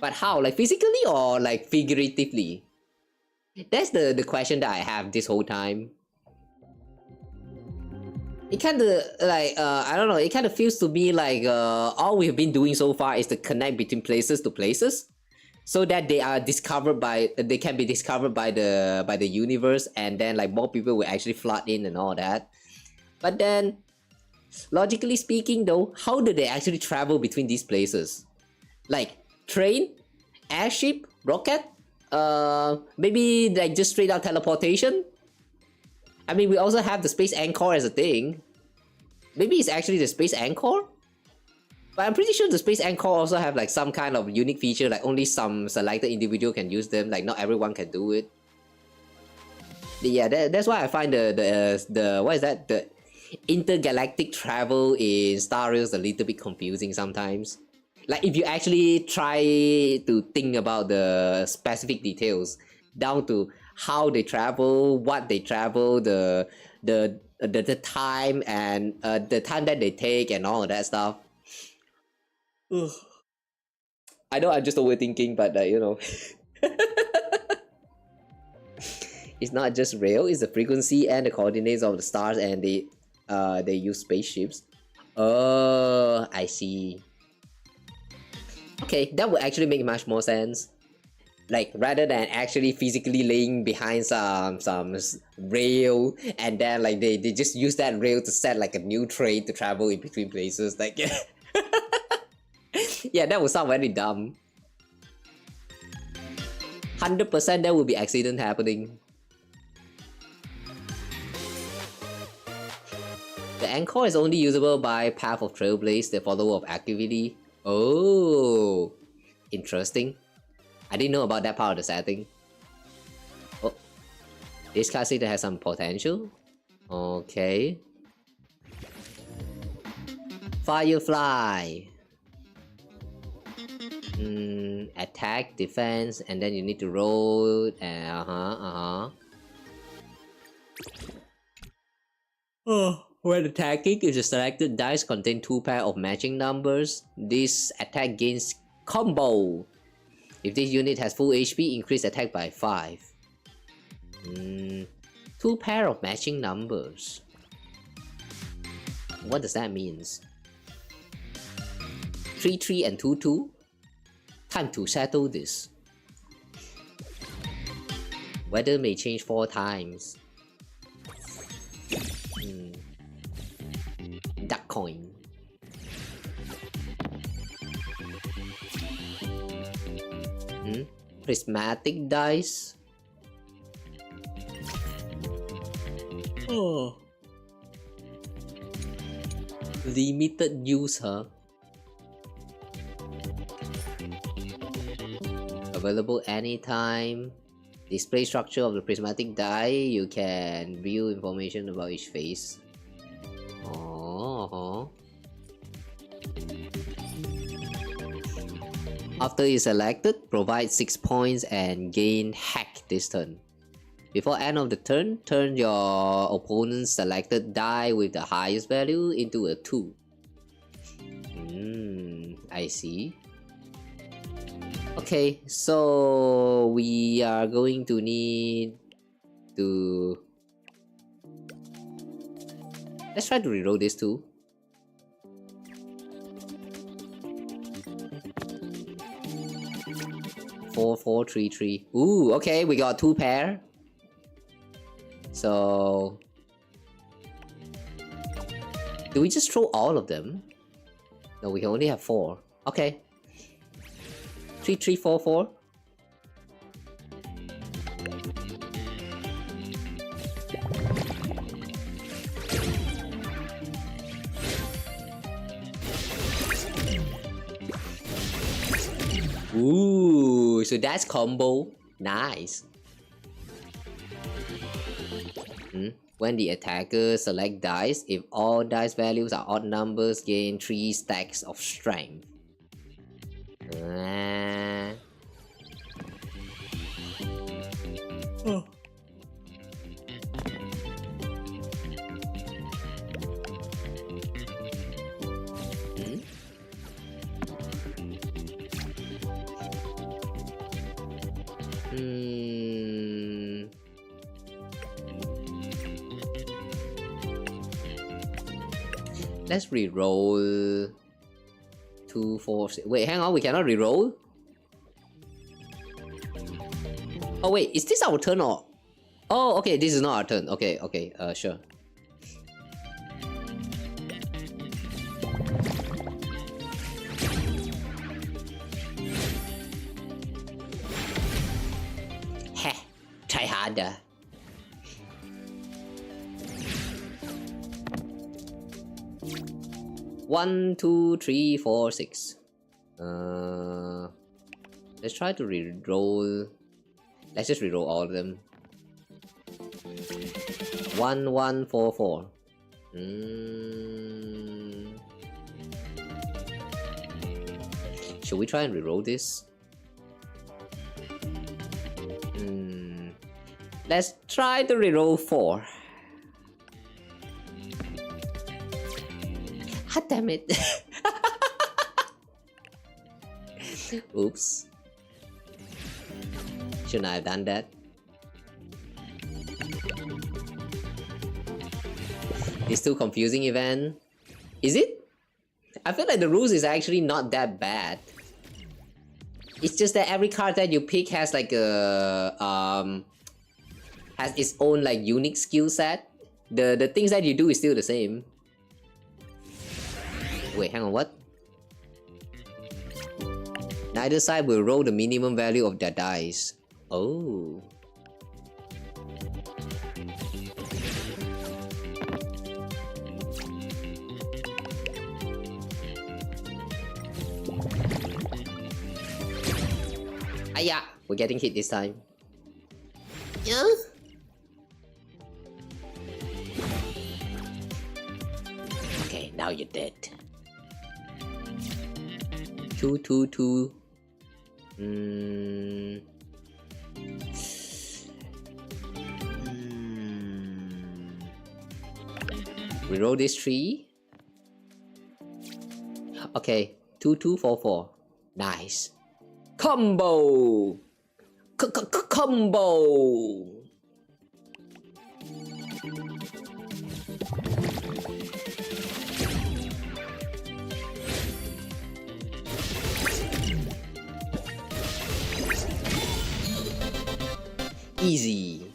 [SPEAKER 1] But how? Like, physically or, like, figuratively? That's the question that I have this whole time. It kinda, like, I don't know, it kinda feels to me like all we've been doing so far is to connect between places to places, so that they are discovered by, they can be discovered by the universe, and then, like, more people will actually flood in and all that. But then, logically speaking though, how do they actually travel between these places? Like, train? Airship? Rocket? Maybe like just straight out teleportation? I mean, we also have the space anchor as a thing. Maybe it's actually the space anchor? But I'm pretty sure the space anchor also have like some kind of unique feature, like only some selected individual can use them, like not everyone can do it. Yeah, that's why I find the what is that? The intergalactic travel in Star Rail is a little bit confusing sometimes. Like, if you actually try to think about the specific details, down to how they travel, what they travel, the time, and the time that they take, and all of that stuff. Ugh. I know I'm just overthinking, but you know. It's not just rail, it's the frequency and the coordinates of the stars, and they use spaceships. Oh, I see. Okay, that would actually make much more sense. Like, rather than actually physically laying behind some rail, and then like they just use that rail to set like a new train to travel in between places. Like, yeah, that would sound very dumb. 100% there will be accident happening. The anchor is only usable by Path of Trailblaze, the follower of activity. Oh, interesting. I didn't know about that part of the setting. Oh, this classic has some potential. Okay. Firefly. Attack, defense, and then you need to roll. Oh. When attacking, if the selected dice contain 2 pairs of matching numbers, this attack gains combo. If this unit has full HP, increase attack by 5. 2 pairs of matching numbers. What does that mean? 3-3 and 2-2? Time to settle this. Weather may change 4 times. Duck coin. Prismatic dice. Oh. Limited use, huh? Available anytime. Display structure of the prismatic die. You can view information about each face. After it's selected, provide 6 points and gain hack this turn. Before end of the turn, turn your opponent's selected die with the highest value into a 2. I see. Okay, so we are going to need to... Let's try to reroll this too. Four, 4, 3, 3. Ooh, okay, we got 2 pair. So... Do we just throw all of them? No, we can only have 4. Okay. 3, 3, 4, 4. Ooh, so that's combo. Nice. When the attacker select dice, if all dice values are odd numbers, gain 3 stacks of strength. Let's reroll 2, 4, 6. Wait, hang on, we cannot reroll? Oh wait, is this our turn or... Oh, okay, this is not our turn. Okay, okay, sure. Heh, try harder. One, 2, 3, 4, 6. Let's try to re-roll. Let's just re-roll all of them. 1, 1, 4, 4. Should we try and re-roll this? Let's try to re-roll 4. God damn it. Oops. Shouldn't I have done that? It's too confusing event. Is it? I feel like the rules is actually not that bad. It's just that every card that you pick has like a has its own like unique skill set. The things that you do is still the same. Wait, hang on, what? Neither side will roll the minimum value of their dice. Oh. Yeah, we're getting hit this time. Yeah. Okay, now you're dead. 2, 2, 2. Reroll this 3. Okay, 2, 2, 4, 4. Nice. Combo! Combo! Easy.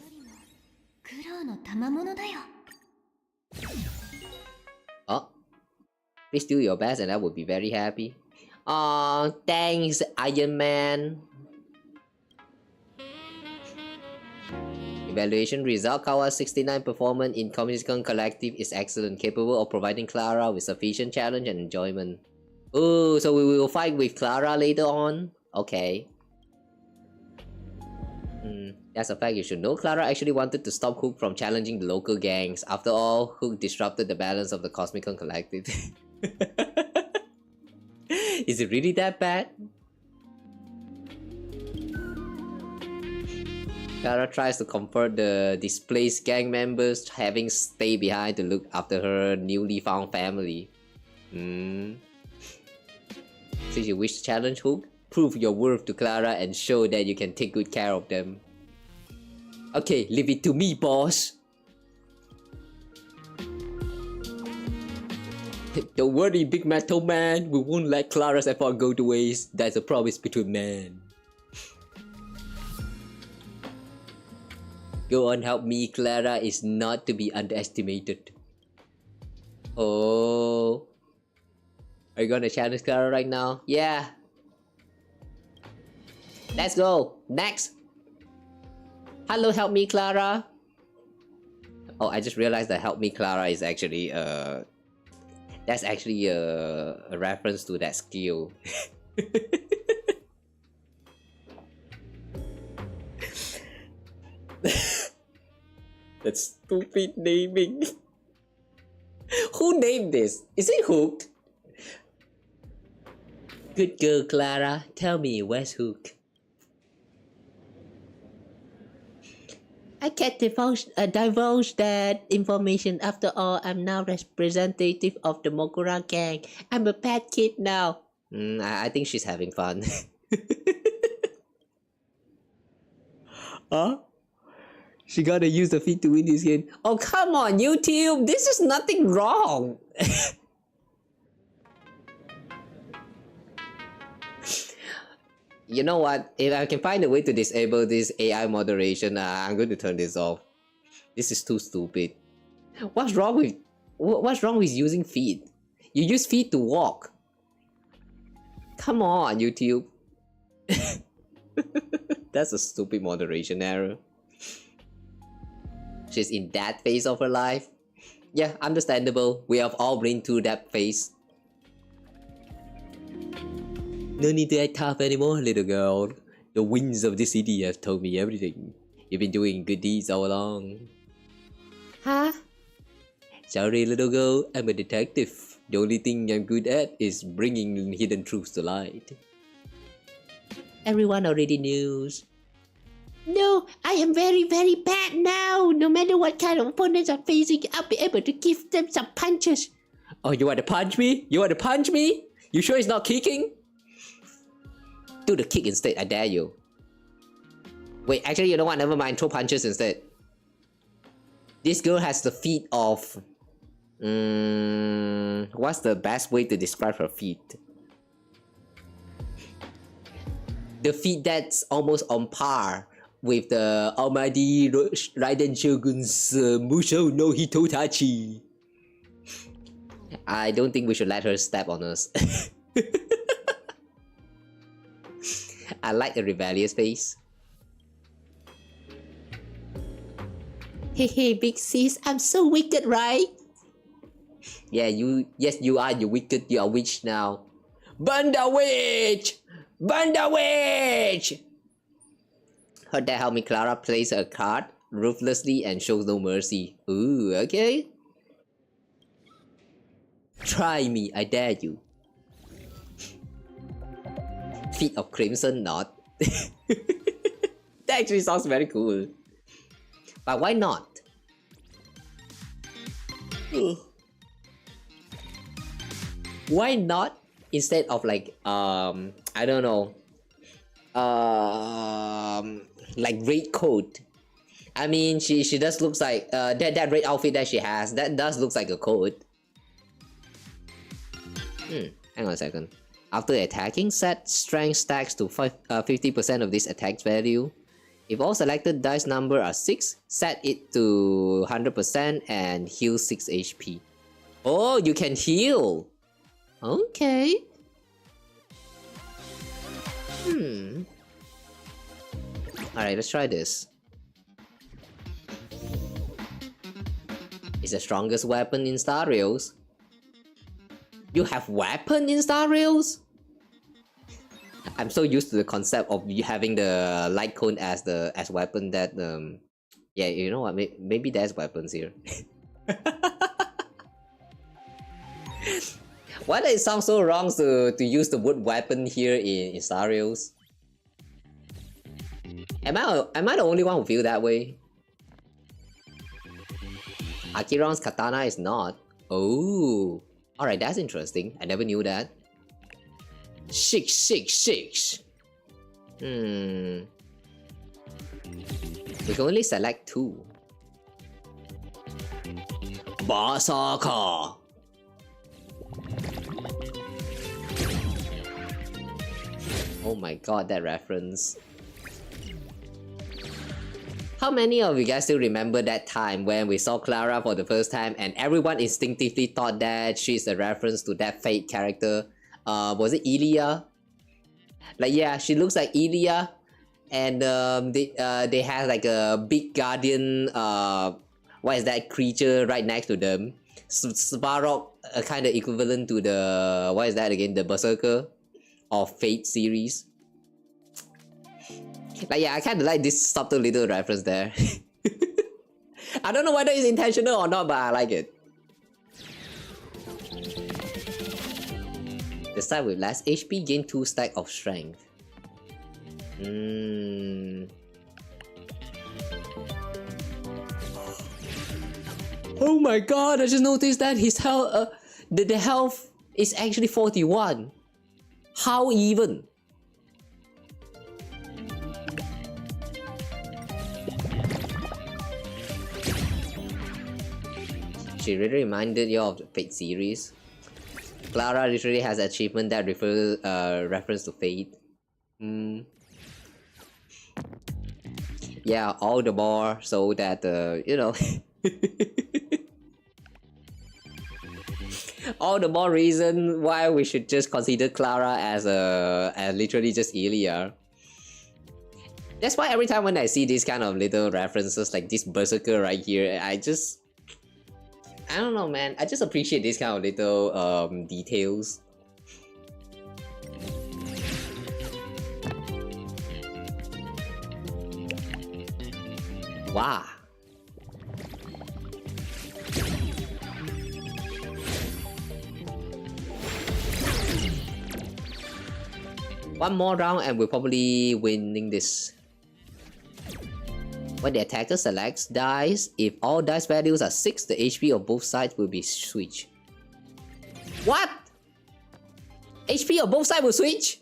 [SPEAKER 1] Oh, please do your best and I would be very happy. Oh, thanks, Iron Man. Evaluation result: Kawa's 69 performance in Cosmicon Collective is excellent, capable of providing Clara with sufficient challenge and enjoyment. Oh, so we will fight with Clara later on? Okay. That's a fact you should know. Clara actually wanted to stop Hook from challenging the local gangs. After all, Hook disrupted the balance of the Cosmicon Collective. Is it really that bad? Clara tries to comfort the displaced gang members, having stay behind to look after her newly found family. Since you wish to challenge Hook, prove your worth to Clara and show that you can take good care of them. Okay, leave it to me, boss. Don't worry, Big Metal Man. We won't let Clara's effort go to waste. That's a promise between men. Go on, help me. Clara is not to be underestimated. Oh. Are you gonna challenge Clara right now? Yeah. Let's go. Next. Hello, help me, Clara. Oh, I just realized that help me, Clara is actually that's actually a reference to that skill. That's stupid naming. Who named this? Is it Hook? Good girl, Clara. Tell me, where's Hook? I can't divulge that information. After all, I'm now representative of the Mogura gang. I'm a bad kid now. I think she's having fun. Huh? She gotta use the feet to win this game. Oh, come on, YouTube! This is nothing wrong! You know what? If I can find a way to disable this AI moderation, I'm going to turn this off. This is too stupid. What's wrong with using feet? You use feet to walk. Come on, YouTube. That's a stupid moderation error. She's in that phase of her life. Yeah, understandable. We have all been through that phase. No need to act tough anymore, little girl. The winds of the city have told me everything. You've been doing good deeds all along. Huh? Sorry, little girl. I'm a detective. The only thing I'm good at is bringing hidden truths to light. Everyone already knows. No, I am very, very bad now. No matter what kind of opponents I'm facing, I'll be able to give them some punches. Oh, you want to punch me? You want to punch me? You sure it's not kicking? Do the kick instead, I dare you. Wait, actually, you know what? Never mind, throw punches instead. This girl has the feet of... what's the best way to describe her feet? The feet that's almost on par with the almighty Raiden Shogun's Musho no Hitotachi. I don't think we should let her step on us. I like the rebellious face. Hey, big sis, I'm so wicked, right? Yeah, yes, you are. You wicked. You are witch now. Burn the witch! Burn the witch! Heard that help me. Clara plays a card ruthlessly and shows no mercy. Ooh, okay. Try me, I dare you. Feet of Crimson Knot. That actually sounds very cool. But why not? Why not instead of like I don't know, like red coat? I mean, she does looks like that red outfit that she has, that does looks like a coat. Hang on a second. After attacking, set strength stacks to 50% of this attack value. If all selected dice number are 6, set it to 100% and heal 6 HP. Oh, you can heal! Okay. Alright, let's try this. It's the strongest weapon in Star Rails. You have weapon in Star Rails? I'm so used to the concept of you having the light cone as weapon that yeah, you know what, maybe there's weapons here. Why does it sound so wrong to use the word weapon here in Star Rails? Am I the only one who feel that way? Akiran's katana is not. Oh, alright, that's interesting. I never knew that. 666. We can only select 2. Basaka. Oh my god, that reference. How many of you guys still remember that time when we saw Clara for the first time and everyone instinctively thought that she's a reference to that Fate character? Was it Ilya? Like, yeah, she looks like Ilya, and they have like a big guardian, what is that creature right next to them? Svarog, kind of equivalent to the, what is that again? The Berserker of Fate series. Like, yeah, I kind of like this subtle little reference there. I don't know whether it's intentional or not, but I like it. The side with less HP gain 2 stack of strength. Oh my god, I just noticed that his health, the health is actually 41. How even? She really reminded you of the Fate series. Clara literally has an achievement that refers reference to Fate. Yeah, all the more so that you know, all the more reason why we should just consider Clara as literally just Ilya. That's why every time when I see these kind of little references like this Berserker right here, I don't know, man. I just appreciate these kind of little details. Wow. One more round and we're probably winning this. When the attacker selects dice, if all dice values are 6, the HP of both sides will be switched. What? HP of both sides will switch?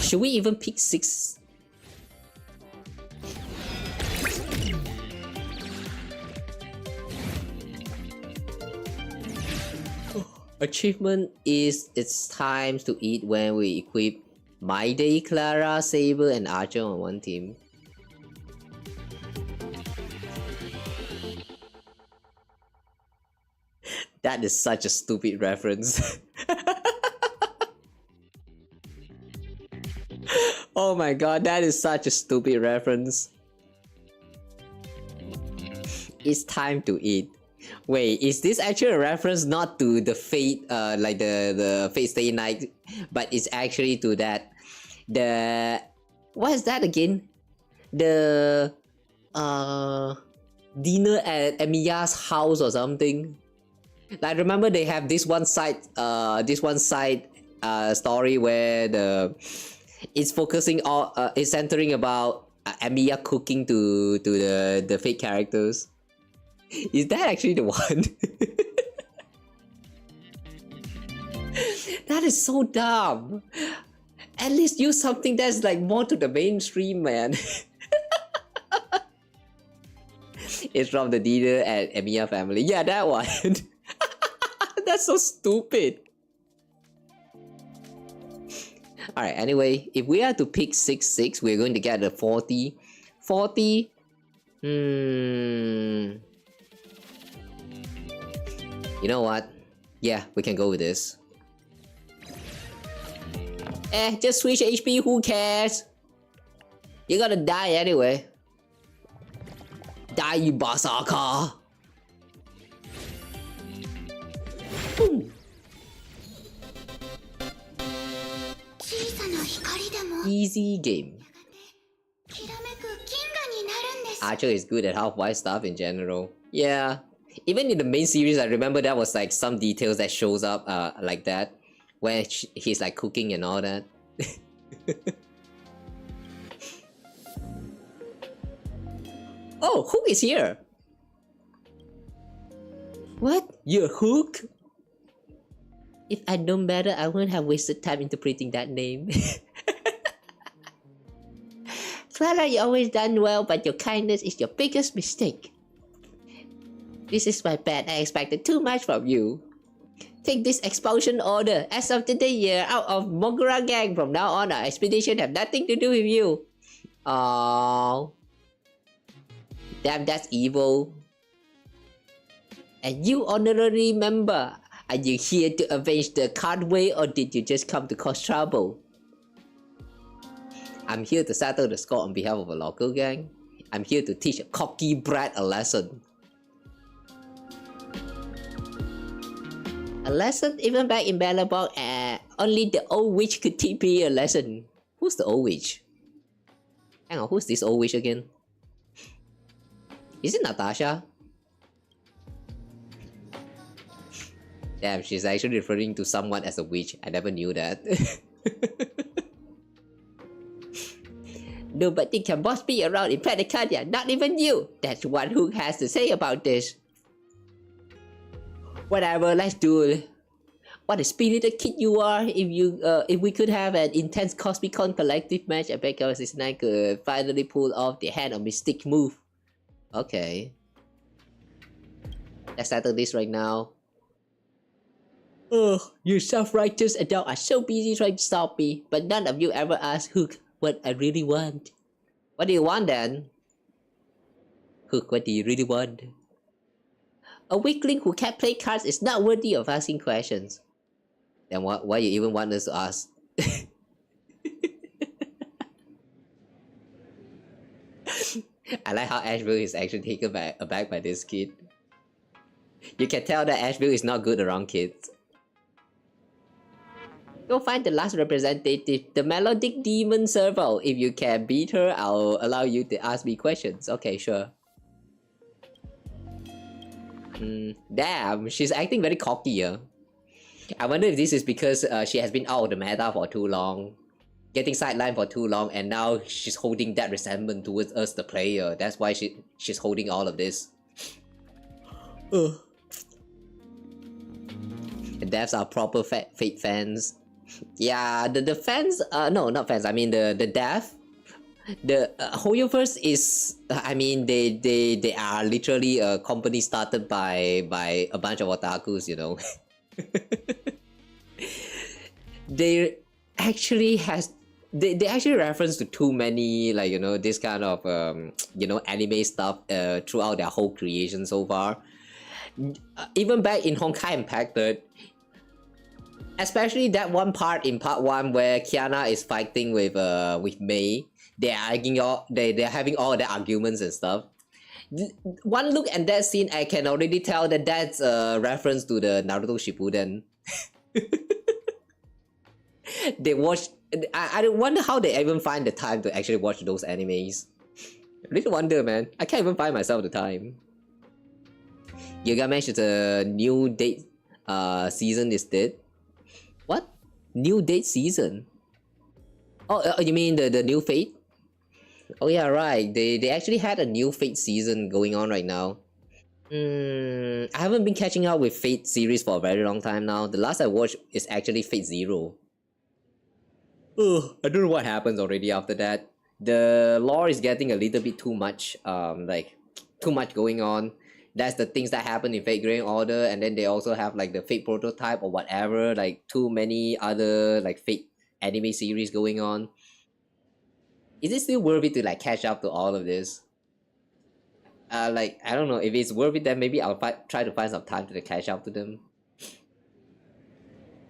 [SPEAKER 1] Should we even pick 6? Achievement is it's time to eat when we equip myvt, Clara, Saber, and Archer on one team. That is such a stupid reference. Oh my god, that is such a stupid reference. It's time to eat. Wait, is this actually a reference not to the Fate, like the Fate Stay Night, but it's actually to that, what is that again? The, dinner at Emiya's house or something? Like, remember they have this one side story where it's focusing on, it's centering about Emiya cooking to the Fate characters. Is that actually the one? That is so dumb. At least use something that's like more to the mainstream, man. It's from the dinner at Emiya family. Yeah, that one. That's so stupid. Alright, anyway, if we are to pick 6-6, we're going to get a 40. 40? You know what? Yeah, we can go with this. Just switch HP, who cares? You're gonna die anyway. Die, you Basaka! Easy game. Archer is good at half-white stuff in general. Yeah. Even in the main series, I remember there was like some details that shows up like that. Where he's like cooking and all that. Oh, Hook is here! What? You're Hook? If I'd known better, I wouldn't have wasted time interpreting that name. Clara, you always done well, but your kindness is your biggest mistake. This is my bad. I expected too much from you. Take this expulsion order. As of today, you're out of Mogura gang. From now on, our expedition have nothing to do with you. Oh, damn, that's evil. And you, honorary member, are you here to avenge the Cardway, or did you just come to cause trouble? I'm here to settle the score on behalf of a local gang. I'm here to teach a cocky brat a lesson. A lesson? Even back in Bellabog, only the old witch could teach me a lesson. Who's the old witch? Hang on, who's this old witch again? Is it Natasha? Damn, she's actually referring to someone as a witch. I never knew that. Nobody can boss me around in Planecadia, not even you. That's what Hook has to say about this. Whatever, let's do it. What a spirited kid you are. If we could have an intense Cosmicon collective match, I bet our 69 could finally pull off the hand of Mystic move. Okay. Let's settle this right now. Oh, you self-righteous adults are so busy trying to stop me, but none of you ever asked Hook what I really want. What do you want then? Hook, what do you really want? A weakling who can't play cards is not worthy of asking questions. Then why you even want us to ask? I like how Asheville is actually taken aback by this kid. You can tell that Asheville is not good around kids. Go find the last representative, the melodic demon serval. If you can beat her, I'll allow you to ask me questions. Okay, sure. Damn, she's acting very cocky here. I wonder if this is because she has been out of the meta for too long, getting sidelined for too long, and now she's holding that resentment towards us, the player. That's why she's holding all of this. The devs are proper Fate fans. Yeah, the fans, no, not fans, I mean the dev. The Hoyoverse is, I mean, they are literally a company started by a bunch of otakus, you know. They actually they actually reference to too many, like, you know, this kind of you know, anime stuff throughout their whole creation so far. Even back in Honkai Impacted, especially that one part in part 1 where Kiana is fighting with Mei. They're having all the arguments and stuff. One look at that scene, I can already tell that that's a reference to the Naruto Shippuden. They watch. I wonder how they even find the time to actually watch those animes. Little wonder, man. I can't even find myself the time. Gilgamesh is a new date season is dead. What? New date season? Oh, you mean the new Fate? Oh yeah, right. They actually had a new Fate season going on right now. I haven't been catching up with Fate series for a very long time now. The last I watched is actually Fate Zero. Ugh, I don't know what happens already after that. The lore is getting a little bit too much, like, too much going on. That's the things that happen in Fate Grand Order, and then they also have like the Fate Prototype or whatever, like too many other like Fate anime series going on. Is it still worth it to like catch up to all of this? Like, I don't know, if it's worth it, then maybe I'll try to find some time to catch up to them.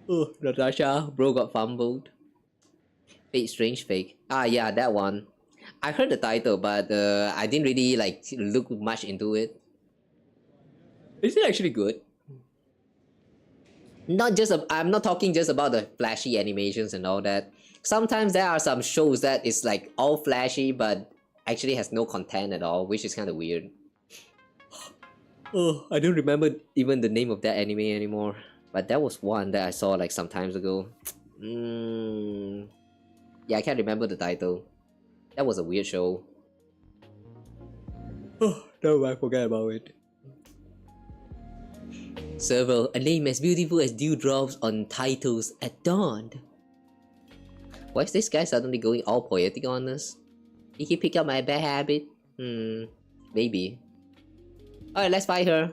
[SPEAKER 1] Oh, Natasha, bro got fumbled. Fate Strange Fake. Ah, yeah, that one. I heard the title, but I didn't really like look much into it. Is it actually good? Not just I'm not talking just about the flashy animations and all that. Sometimes there are some shows that is like all flashy but actually has no content at all, which is kind of weird. Oh, I don't remember even the name of that anime anymore. But that was one that I saw like some times ago. Yeah, I can't remember the title. That was a weird show. Oh, no, I forgot about it. Serval, a name as beautiful as dewdrops on titles at dawn. Why is this guy suddenly going all poetic on us? Did he pick up my bad habit? Maybe. Alright, let's fight her.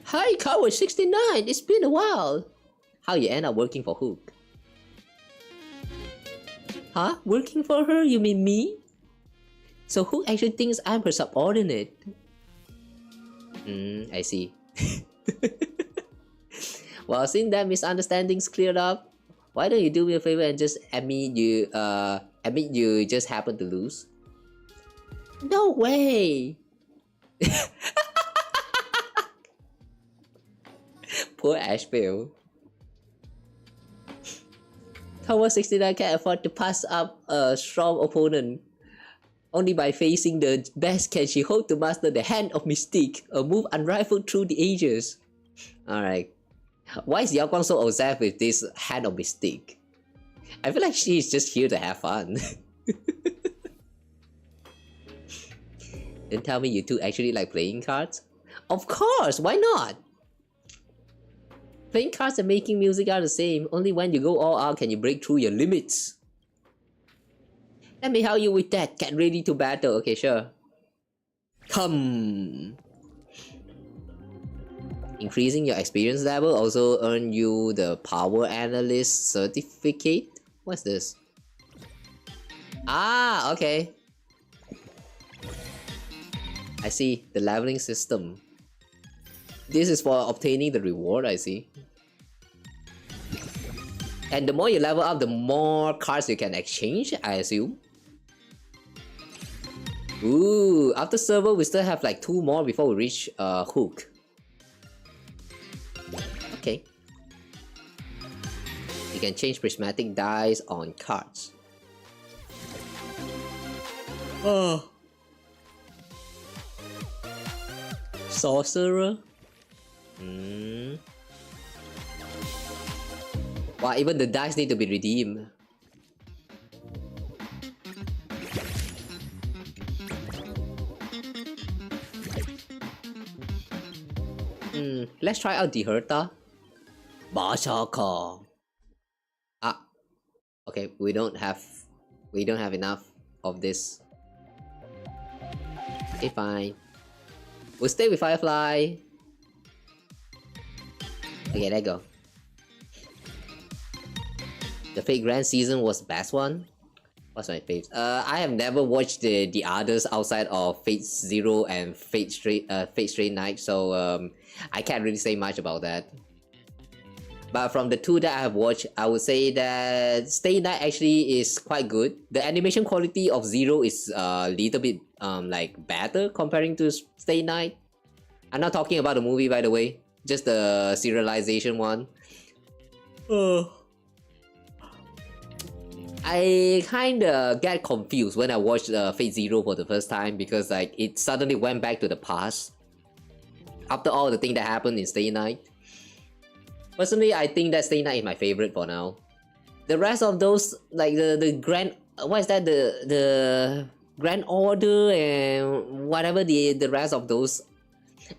[SPEAKER 1] Hi, Kawa 69. It's been a while. How you end up working for Hook? Huh? Working for her? You mean me? So Hook actually thinks I'm her subordinate. I see. Well, since that misunderstanding's cleared up, why don't you do me a favor and just admit you just happened to lose? No way! Poor Asheville. Tower 69 can afford to pass up a strong opponent. Only by facing the best can she hope to master the Hand of Mystique, a move unrivaled through the ages. Alright. Why is Yao Guang so obsessed with this Hand of Mystique? I feel like she's just here to have fun. Then tell me you two actually like playing cards? Of course, why not? Playing cards and making music are the same. Only when you go all out can you break through your limits. Let me help you with that. Get ready to battle. Okay, sure. Come. Increasing your experience level also earn you the Power Analyst certificate. What's this? Ah, okay. I see. The leveling system. This is for obtaining the reward, I see. And the more you level up, the more cards you can exchange, I assume. Ooh, after server we still have like 2 more before we reach Hook. Okay. You can change prismatic dice on cards. Oh. Sorcerer? Wow, even the dice need to be redeemed. Let's try out Diherta. Bashaka. Ah. Okay, we don't have enough of this. Okay, fine. We'll stay with Firefly. Okay, there you go. The Fate Grand Season was the best one. What's my favorite? I have never watched the others outside of Fate Zero and Fate Stray Night, so I can't really say much about that. But from the 2 that I have watched, I would say that Stay Night actually is quite good. The animation quality of Zero is a little bit like better comparing to Stay Night. I'm not talking about the movie, by the way, just the serialization one. I kinda get confused when I watched Fate Zero for the first time because like it suddenly went back to the past after all the thing that happened in Stay Night. Personally, I think that Stay Night is my favorite for now. The rest of those, like the Grand, what is that, the Grand Order and whatever the rest of those,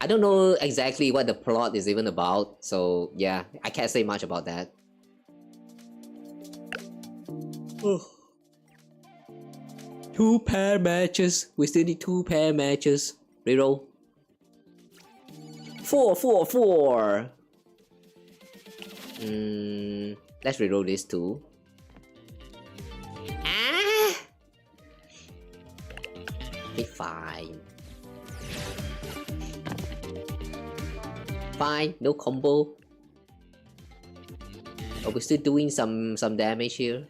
[SPEAKER 1] I don't know exactly what the plot is even about. So yeah, I can't say much about that. 2 pair matches. We still need 2 pair matches. Reroll. 4, 4, 4. Let's reroll this too. Ah! Okay, fine. Fine, no combo. But we're still doing some damage here.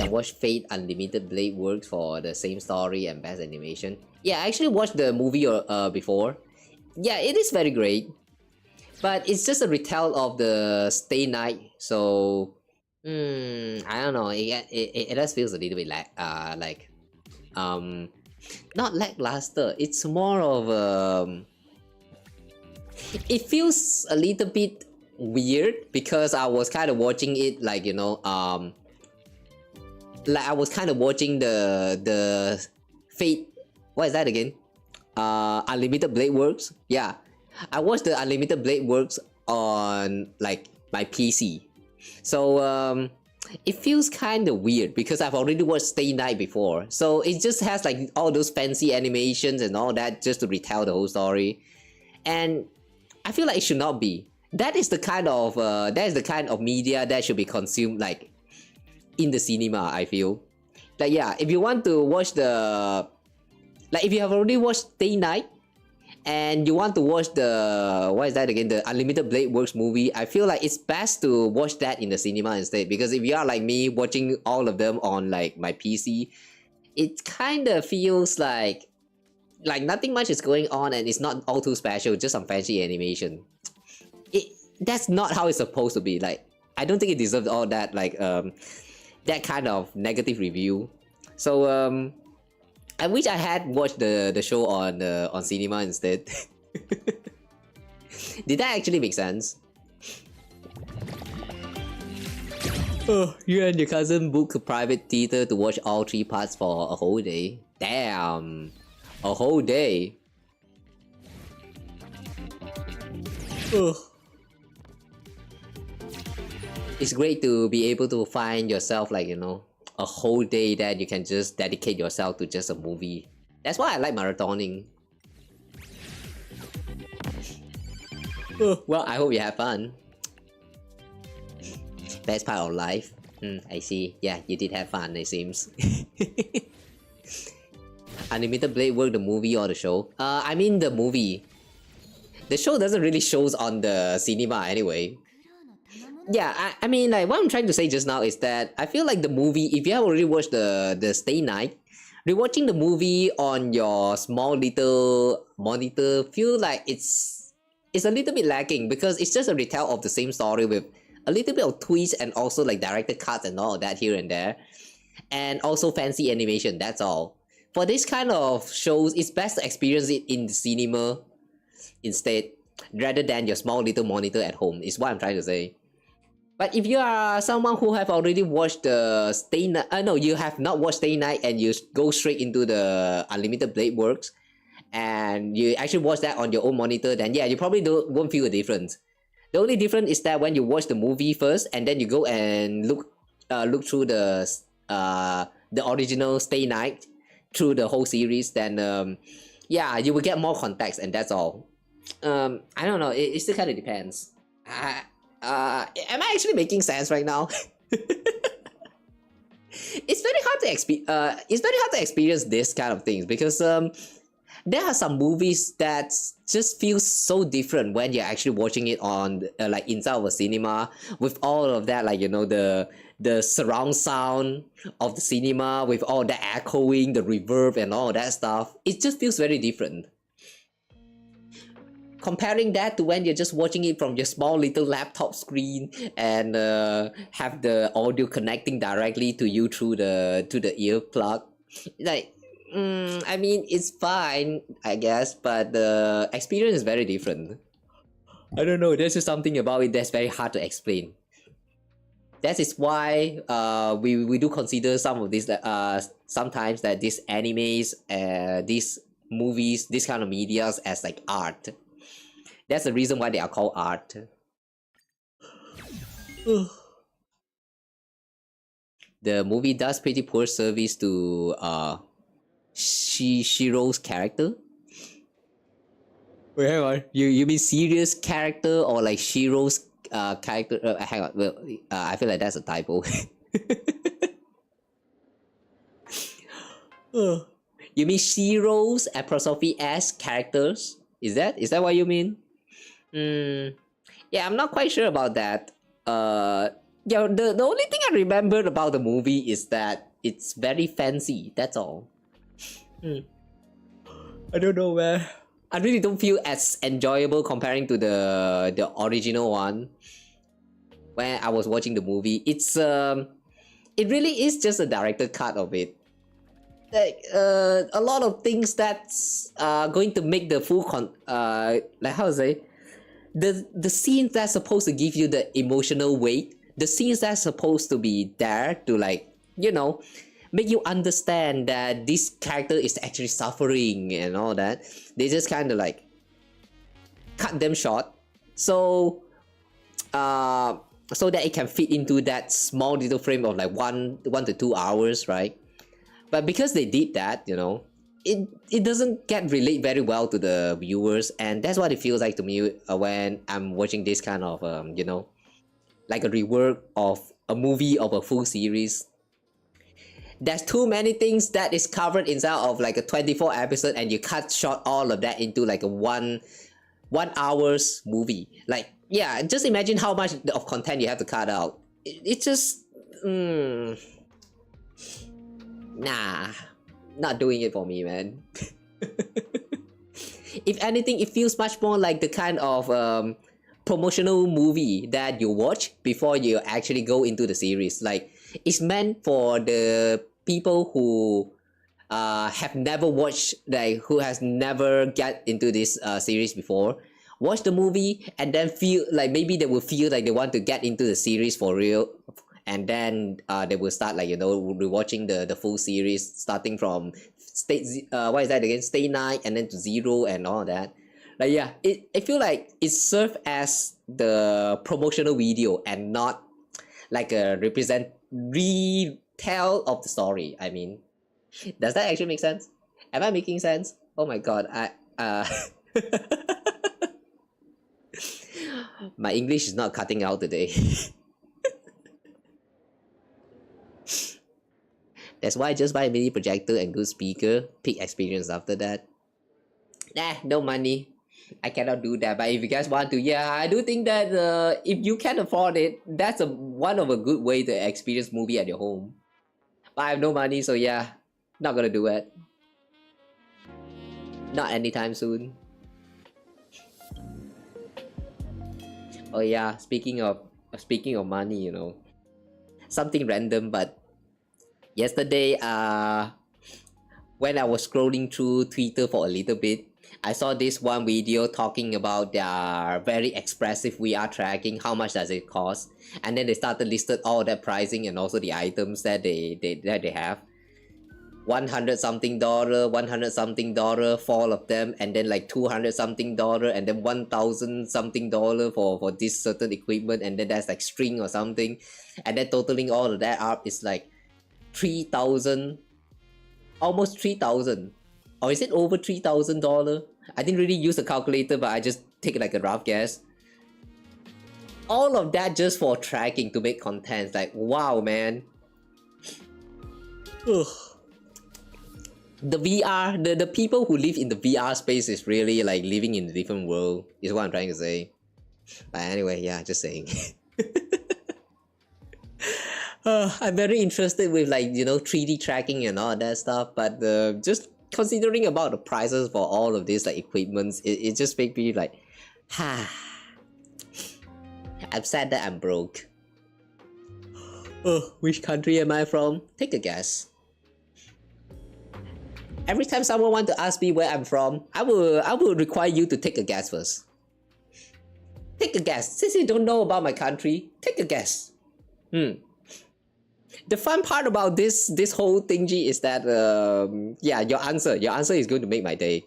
[SPEAKER 1] can watch Fate Unlimited Blade Works for the same story and best animation. Yeah, I actually watched the movie before. Yeah, it is very great. But it's just a retell of the Stay Night, so I don't know. It just feels a little bit not lackluster. It's more of it feels a little bit weird because I was kind of watching it like, you know, like I was kind of watching the Fate. What is that again? Unlimited Blade Works. Yeah, I watched the Unlimited Blade Works on like my PC, so it feels kind of weird because I've already watched Stay Night before, so it just has like all those fancy animations and all that just to retell the whole story, and I feel like it should not be. That is the kind of media that should be consumed like in the cinema. I feel like, yeah, if you want to watch the, like, if you have already watched Stay Night and you want to watch the, what is that again, the Unlimited Blade Works movie, I feel like it's best to watch that in the cinema instead, because if you are like me watching all of them on like my PC, it kind of feels like nothing much is going on and it's not all too special, just some fancy animation. That's not how it's supposed to be. Like, I don't think it deserves all that, like that kind of negative review. So I wish I had watched the show on cinema instead. Did that actually make sense? Oh, you and your cousin book a private theater to watch all 3 parts for a whole day. Damn, a whole day. Oh. It's great to be able to find yourself, like, you know, a whole day that you can just dedicate yourself to just a movie. That's why I like marathoning. Oh, well, I hope you have fun. Best part of life. I see. Yeah, you did have fun, it seems. Unlimited Blade Work, the movie or the show? I mean the movie. The show doesn't really shows on the cinema anyway. Yeah, I mean, like, what I'm trying to say just now is that I feel like the movie, if you have already watched the Stay Night, rewatching the movie on your small little monitor feel like it's a little bit lacking, because it's just a retell of the same story with a little bit of twists and also like directed cuts and all of that here and there, and also fancy animation. That's all. For this kind of shows, it's best to experience it in the cinema instead, rather than your small little monitor at home, is what I'm trying to say. But if you are someone who have already watched the Stay Night, no, you have not watched Stay Night and you go straight into the Unlimited Blade Works, and you actually watch that on your own monitor, then yeah, you probably won't feel a difference. The only difference is that when you watch the movie first and then you go and look through the original Stay Night through the whole series, then yeah, you will get more context, and that's all. I don't know. It still kind of depends. Am I actually making sense right now? It's very hard to experience this kind of things, because there are some movies that just feel so different when you're actually watching it on like inside of a cinema, with all of that, like, you know, the surround sound of the cinema with all the echoing, the reverb and all that stuff. It just feels very different. Comparing that to when you're just watching it from your small little laptop screen and have the audio connecting directly to you through the earplug, like, I mean, it's fine, I guess, but the experience is very different. I don't know, there's just something about it that's very hard to explain. That is why we do consider some of these sometimes that these animes, these movies, this kind of medias as like art. That's the reason why they are called art. The movie does pretty poor service to Shiro's character. Wait, hang on. You mean serious character or like Shiro's character? Hang on. Well, I feel like that's a typo. You mean Shiro's apostrophe S characters? Is that what you mean? Yeah, I'm not quite sure about that. Yeah, the only thing I remembered about the movie is that it's very fancy. That's all. I don't know, man. I really don't feel as enjoyable comparing to the original one. When I was watching the movie, it really is just a director cut of it. Like a lot of things that's going to make the full like how to say, the scenes that's supposed to give you the emotional weight, the scenes that's supposed to be there to, like, you know, make you understand that this character is actually suffering and all that, they just kind of like cut them short, so that it can fit into that small little frame of like 1 to 2 hours, right? But because they did that, you know, it doesn't get relate very well to the viewers, and that's what it feels like to me when I'm watching this kind of you know, like a rework of a movie of a full series. There's too many things that is covered inside of like a 24 episode, and you cut short all of that into like a one hours movie. Like, yeah, just imagine how much of content you have to cut out. It's just nah, not doing it for me, man. If anything, it feels much more like the kind of promotional movie that you watch before you actually go into the series. Like, it's meant for the people who have never watched, like, who has never get into this series before. Watch the movie and then feel like maybe they will feel like they want to get into the series for real, and then they will start, like, you know, rewatching the full series starting from what is that again, Stay Night, and then to Zero and all that. Like, yeah, I feel like it served as the promotional video and not like a retell of the story. I mean, does that actually make sense? Am I making sense? Oh my god, my English is not cutting out today. That's why I just buy a mini projector and good speaker. Peak experience after that. Nah, no money. I cannot do that. But if you guys want to, yeah, I do think that if you can afford it, that's one of a good way to experience movie at your home. But I have no money, so yeah, not gonna do it. Not anytime soon. Oh yeah, speaking of money, you know, something random, but yesterday, when I was scrolling through Twitter for a little bit, I saw this one video talking about their very expressive VR tracking. How much does it cost? And then they started listed all that pricing and also the items that they have. $100 something, $100 something for all of them, and then like $200 something, and then $1,000 something for this certain equipment, and then that's like string or something, and then totaling all of that up is like 3,000, almost 3,000, or is it over $3,000? I didn't really use the calculator, but I just take like a rough guess. All of that just for tracking to make content. Like, wow, man. Ugh. The VR, the people who live in the VR space is really like living in a different world, is what I'm trying to say. But anyway, yeah, just saying. I'm very interested with, like, you know, 3D tracking and all that stuff, but just considering about the prices for all of these like equipments, it just makes me like, I'm sad that I'm broke. Which country am I from? Take a guess. Every time someone wants to ask me where I'm from, I will require you to take a guess first. Take a guess. Since you don't know about my country, take a guess. The fun part about this whole thingy is that yeah, your answer is going to make my day.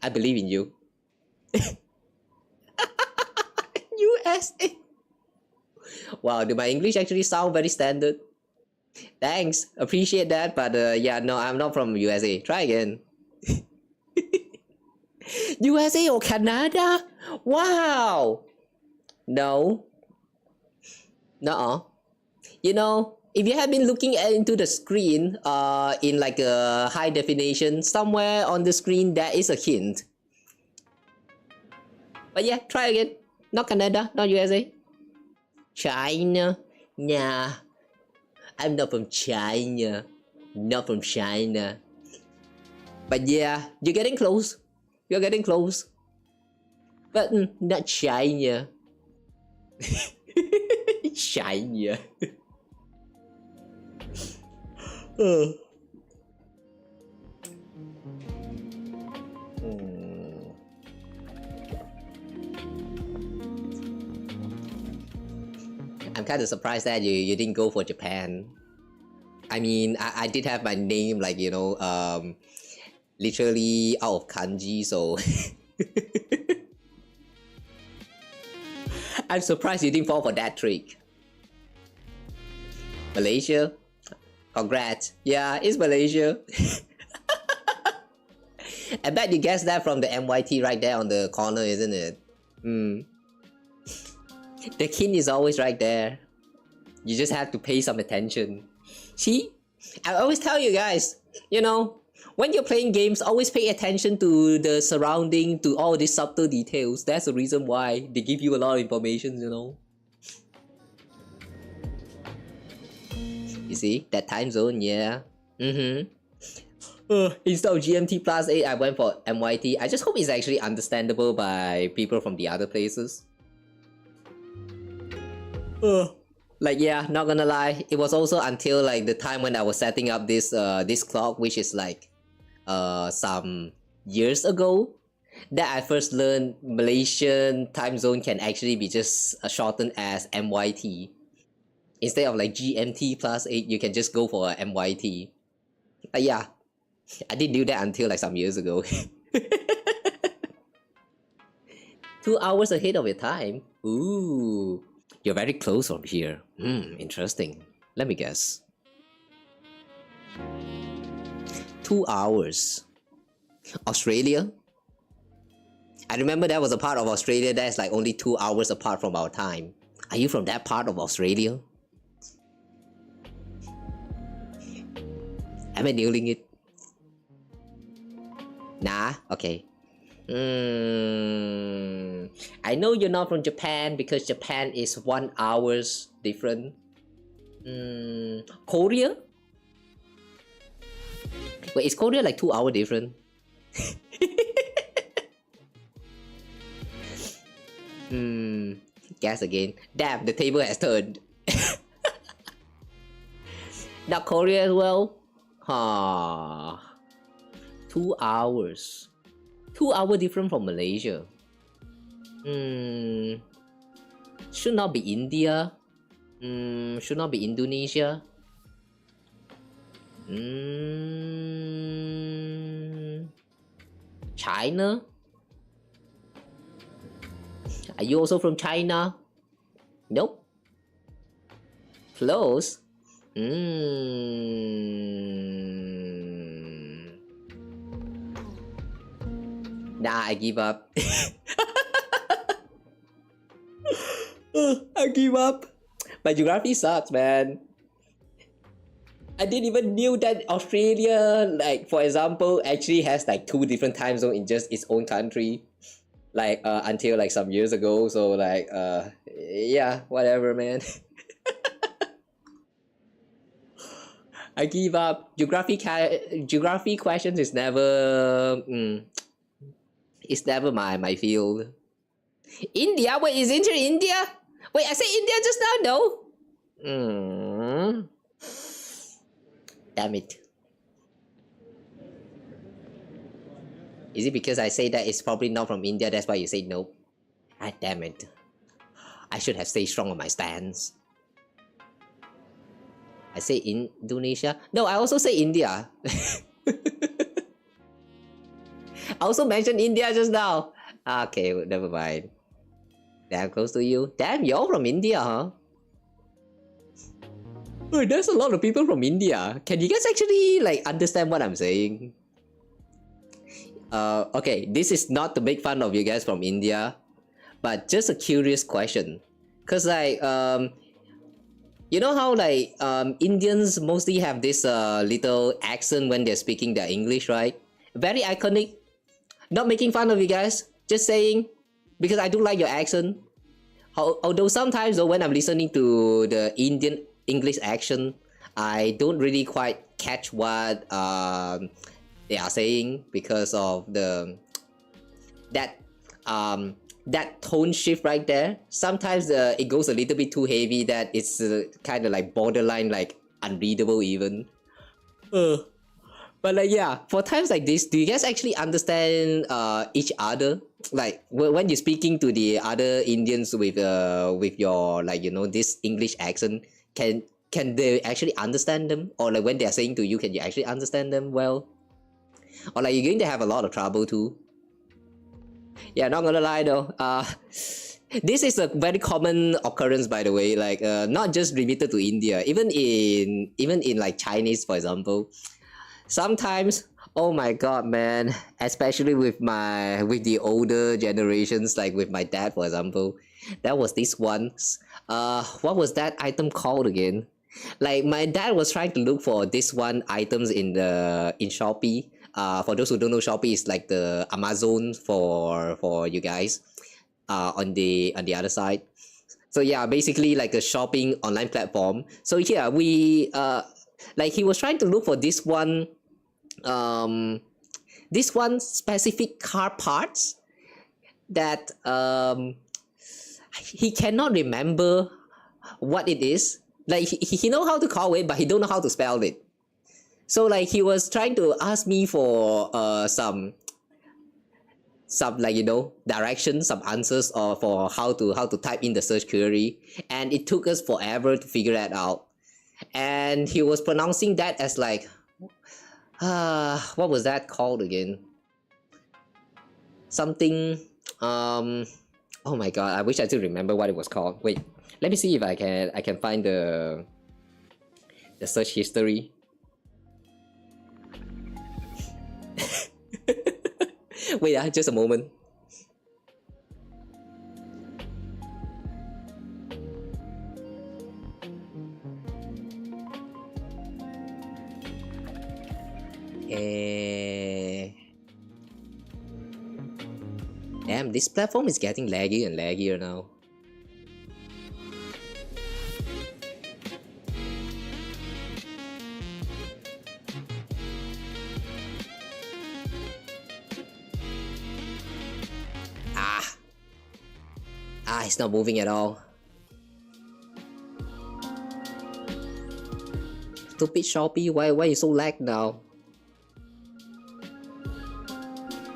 [SPEAKER 1] I believe in you. USA. Wow, do my English actually sound very standard? Thanks, appreciate that, but yeah, no, I'm not from USA. Try again. USA or Canada? Wow. No. Nuh-uh. You know, if you have been looking into the screen in like a high definition, somewhere on the screen there is a hint. But yeah, try again. Not Canada, not USA. China. Nah, I'm not from China. Not from China. But yeah, you're getting close. You're getting close. But not China. China. I'm kind of surprised that you didn't go for Japan. I mean, I did have my name, like, you know, literally out of kanji, so I'm surprised you didn't fall for that trick. Malaysia? Congrats. Yeah, it's Malaysia. I bet you guessed that from the MYT right there on the corner, isn't it? The king is always right there. You just have to pay some attention. See? I always tell you guys, you know, when you're playing games, always pay attention to the surrounding, to all these subtle details. That's the reason why they give you a lot of information, you know. You see? That time zone, yeah. Instead of GMT plus 8, I went for MYT. I just hope it's actually understandable by people from the other places. Like, yeah, not gonna lie, it was also until like the time when I was setting up this this clock, which is like some years ago, that I first learned Malaysian time zone can actually be just shortened as MYT. Instead of like GMT plus 8, you can just go for a MYT. Yeah, I didn't do that until like some years ago. 2 hours ahead of your time. Ooh. You're very close from here. Interesting. Let me guess. 2 hours. Australia? I remember that was a part of Australia that's like only 2 hours apart from our time. Are you from that part of Australia? Am I nailing it? Nah? Okay. I know you're not from Japan because Japan is 1 hours different. Korea? Wait, is Korea like 2 hours different? Guess again. Damn, the table has turned. Not Korea as well? 2 hours. 2 hours different from Malaysia. Should not be India. Should not be Indonesia. China? Are you also from China? Nope. Close. Nah, I give up. I give up. My geography sucks, man. I didn't even knew that Australia, like for example, actually has like 2 different time zones in just its own country. Like until like some years ago. So like yeah, whatever, man. I give up. Geography questions is never it's never my field. India? Wait, is India India? Wait, I said India just now, no? Damn it. Is it because I say that it's probably not from India, that's why you say no? Ah, damn it. I should have stayed strong on my stance. I say Indonesia. No, I also say India. I also mentioned India just now. Okay, never mind. Damn close to you. Damn, you're all from India, huh? Oh, there's a lot of people from India. Can you guys actually like understand what I'm saying? Okay, this is not to make fun of you guys from India, but just a curious question. Cause like you know how like Indians mostly have this little accent when they're speaking their English, right? Very iconic. Not making fun of you guys, just saying, because I do like your accent. Although sometimes though when I'm listening to the Indian English accent, I don't really quite catch what they are saying because of that tone shift right there. Sometimes it goes a little bit too heavy that it's kind of like borderline like unreadable even. But like yeah, for times like this, do you guys actually understand each other? Like when you're speaking to the other Indians with your like this English accent, can they actually understand them? Or like when they're saying to you, can you actually understand them well? Or like you're going to have a lot of trouble too? Yeah, not gonna lie though. This is a very common occurrence, by the way. Like not just limited to India, even in like Chinese, for example. Sometimes, oh my god, man, especially with the older generations, like with my dad, for example, there was this once. What was that item called again? Like my dad was trying to look for this one items in Shopee. For those who don't know, Shopee is like the Amazon for you guys. On the other side. So yeah, basically like a shopping online platform. So yeah, we like he was trying to look for this one specific car parts that he cannot remember what it is. Like he know how to call it, but he don't know how to spell it. So like he was trying to ask me for some like directions, some answers, or for how to type in the search query, and it took us forever to figure that out. And he was pronouncing that as like what was that called again? Something oh my god, I wish I still remember what it was called. Wait, let me see if I can find the search history. Wait, just a moment. Damn, this platform is getting laggy and laggier now. It's not moving at all. Stupid Shopee, why you so lag now?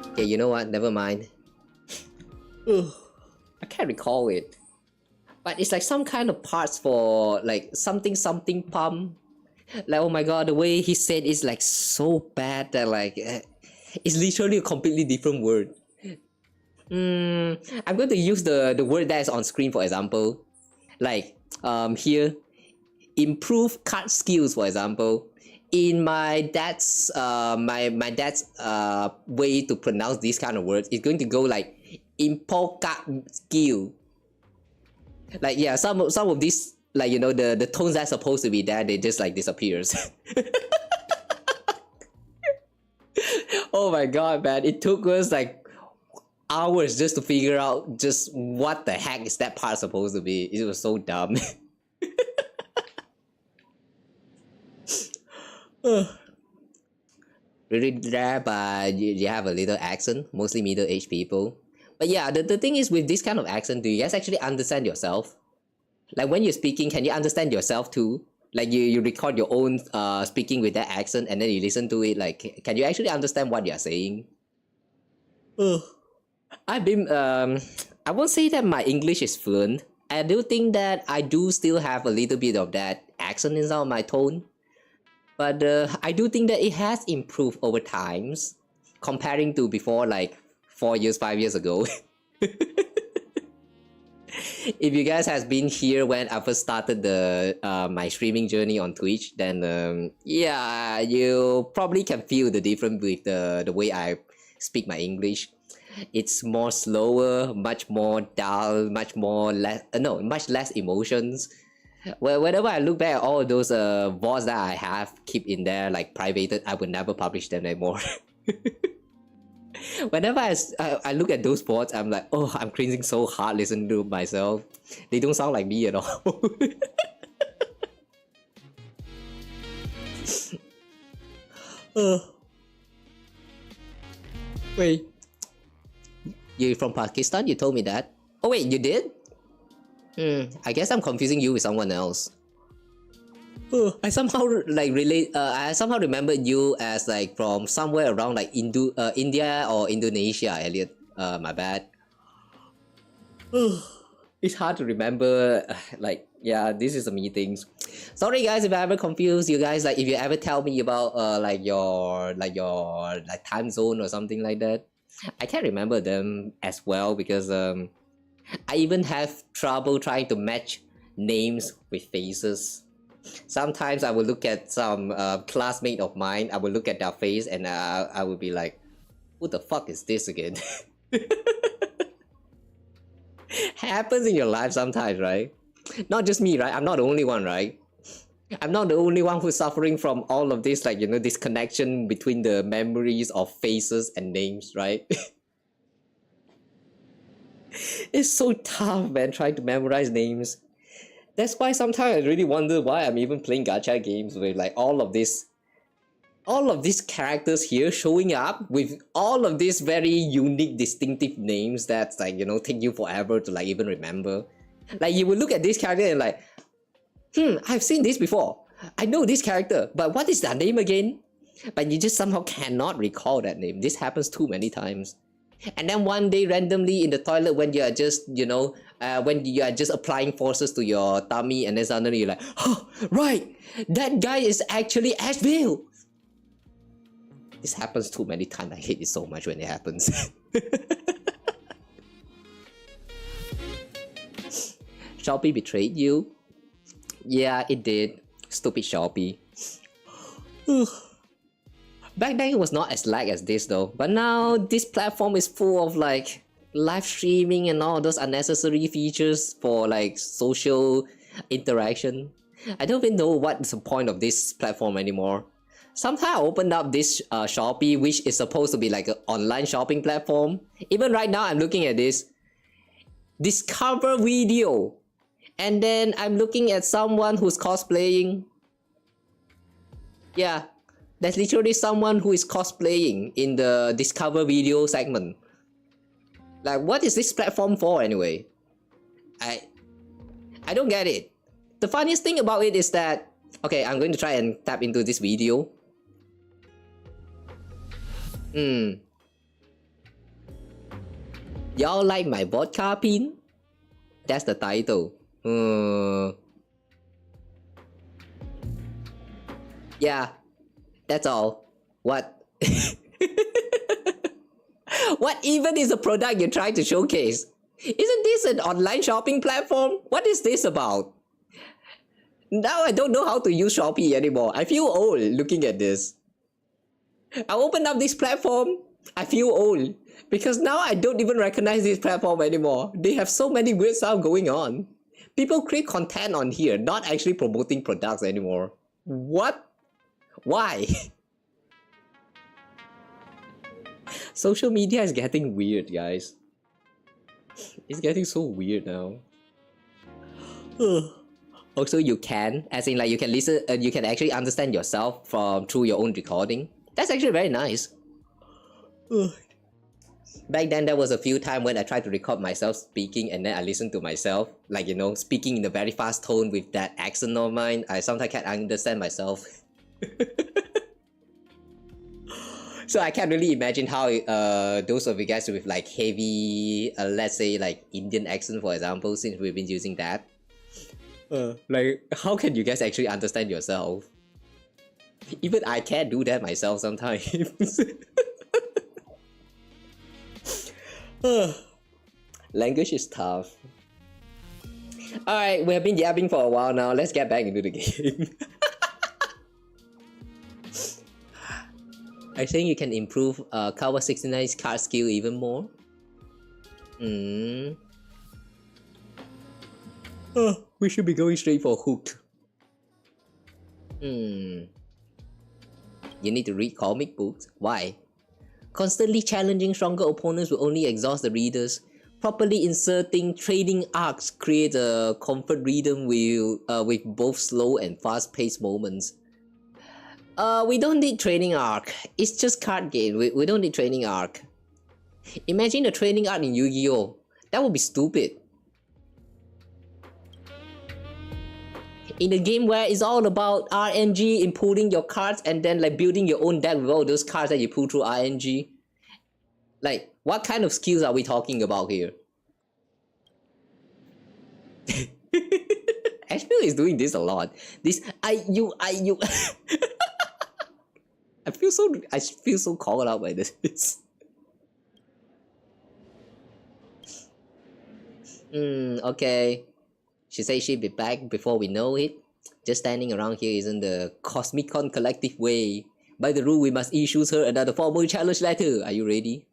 [SPEAKER 1] Okay, you know what? Never mind. I can't recall it. But it's like some kind of parts for like something pump. Like oh my god, the way he said is like so bad that like it's literally a completely different word. I'm going to use the word that is on screen, for example. Like here, improve card skills, for example. In my dad's my dad's way to pronounce these kind of words, it's going to go like improve card skill. Like yeah, some of these like the tones that's supposed to be there, they just like disappears. Oh my god, man, it took us like hours just to figure out just what the heck is that part supposed to be. It was so dumb. Really rare, but you have a little accent, mostly middle-aged people. But yeah, the thing is with this kind of accent, do you guys actually understand yourself? Like when you're speaking, can you understand yourself too? Like you record your own speaking with that accent and then you listen to it, like can you actually understand what you're saying? I've been I won't say that my English is fluent. I do think that I do still have a little bit of that accent inside of my tone. But I do think that it has improved over times, comparing to before like 4 years, 5 years ago. If you guys has been here when I first started my streaming journey on Twitch, then yeah, you probably can feel the difference with the way I speak my English. It's more slower, much more dull, much less emotions. Well, whenever I look back at all those VODs that I have keep in there like privated, I would never publish them anymore. Whenever I look at those bots, I'm like, oh, I'm cringing so hard listening to myself. They don't sound like me at all. Wait. You're from Pakistan? You told me that. Oh wait, you did? I guess I'm confusing you with someone else. I somehow like relate. I somehow remember you as like from somewhere around like India or Indonesia, Elliot. My bad. It's hard to remember. Like, yeah, this is the meetings. Sorry guys if I ever confuse you guys. Like, if you ever tell me about like your time zone or something like that, I can't remember them as well because I even have trouble trying to match names with faces. Sometimes I will look at some classmate of mine, I will look at their face and I will be like, who the fuck is this again? Happens in your life sometimes, right? Not just me, right? I'm not the only one, right? I'm not the only one who's suffering from all of this, like, you know, this connection between the memories of faces and names, right? It's so tough, man, trying to memorize names. That's why sometimes I really wonder why I'm even playing gacha games with like all of these characters here showing up with all of these very unique, distinctive names that's like, you know, take you forever to like even remember. Like, you will look at this character and like, I've seen this before. I know this character, but what is that name again? But you just somehow cannot recall that name. This happens too many times. And then one day randomly in the toilet when you are just, you know, when you are just applying forces to your tummy and then suddenly you're like, oh, right, that guy is actually Asheville. This happens too many times. I hate it so much when it happens. Shopee betrayed you? Yeah, it did. Stupid Shopee. Back then it was not as lag as this though, but now this platform is full of like live streaming and all those unnecessary features for like social interaction. I don't even know what's the point of this platform anymore. Somehow I opened up this Shopee, which is supposed to be like an online shopping platform. Even right now I'm looking at this discover video, and then I'm looking at someone who's cosplaying. Yeah, there's literally someone who is cosplaying in the discover video segment. Like, what is this platform for anyway? I don't get it. The funniest thing about it is that, okay, I'm going to try and tap into this video. Y'all like my vodka pin? That's the title. Yeah, that's all. What? What even is the product you're trying to showcase? Isn't this an online shopping platform? What is this about? Now I don't know how to use Shopee anymore. I feel old looking at this. I opened up this platform. I feel old because now I don't even recognize this platform anymore. They have so many weird stuff going on. People create content on here, not actually promoting products anymore. What? Why? Social media is getting weird, guys. It's getting so weird now. Also, you can, as in like you can listen, you can actually understand yourself from through your own recording. That's actually very nice. Back then, there was a few times when I tried to record myself speaking and then I listened to myself, like, you know, speaking in a very fast tone with that accent of mine. I sometimes can't understand myself. So I can't really imagine how those of you guys with like heavy, let's say like Indian accent, for example, since we've been using that. Like, how can you guys actually understand yourself? Even I can't do that myself sometimes. Language is tough. Alright, we have been yapping for a while now. Let's get back into the game. I think you can improve Kawa 69's card skill even more. We should be going straight for hooked. You need to read comic books? Why? Constantly challenging stronger opponents will only exhaust the readers. Properly inserting trading arcs creates a comfort rhythm with both slow and fast-paced moments. We don't need training arc. It's just card game. We don't need training arc. Imagine a training arc in Yu-Gi-Oh! That would be stupid. In a game where it's all about RNG, inputting your cards and then like building your own deck with all those cards that you pull through RNG. Like, what kind of skills are we talking about here? Ashfield is doing this a lot. This you I feel so called out by this. Okay. She says she'll be back before we know it. Just standing around here isn't the Cosmicon collective way. By the rule, we must issue her another formal challenge letter. Are you ready?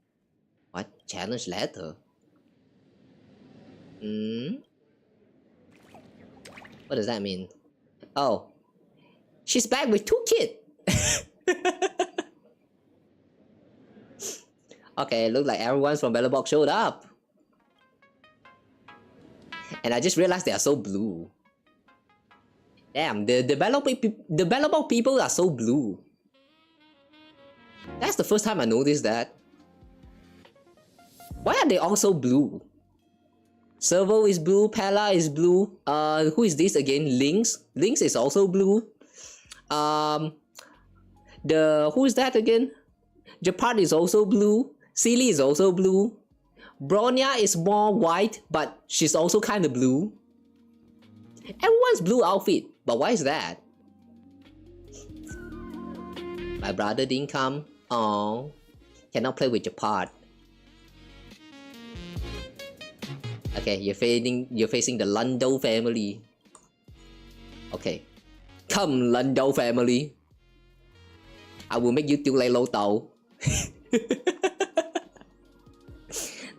[SPEAKER 1] What? Challenge letter? What does that mean? Oh. She's back with 2 kids. Okay, looks like everyone from Battle Box showed up. And I just realized they are so blue. Damn, the Battle Box people are so blue. That's the first time I noticed that. Why are they all so blue? Servo is blue, Pella is blue. Who is this again? Lynx? Lynx is also blue. Who is that again? Japard is also blue. Sealy is also blue. Bronya is more white, but she's also kind of blue. Everyone's blue outfit, but why is that? My brother didn't come. Oh, cannot play with Japard. Okay, you're facing the Lundo family. Okay, come Lundo family. I will make you tiêu lay lâu tàu.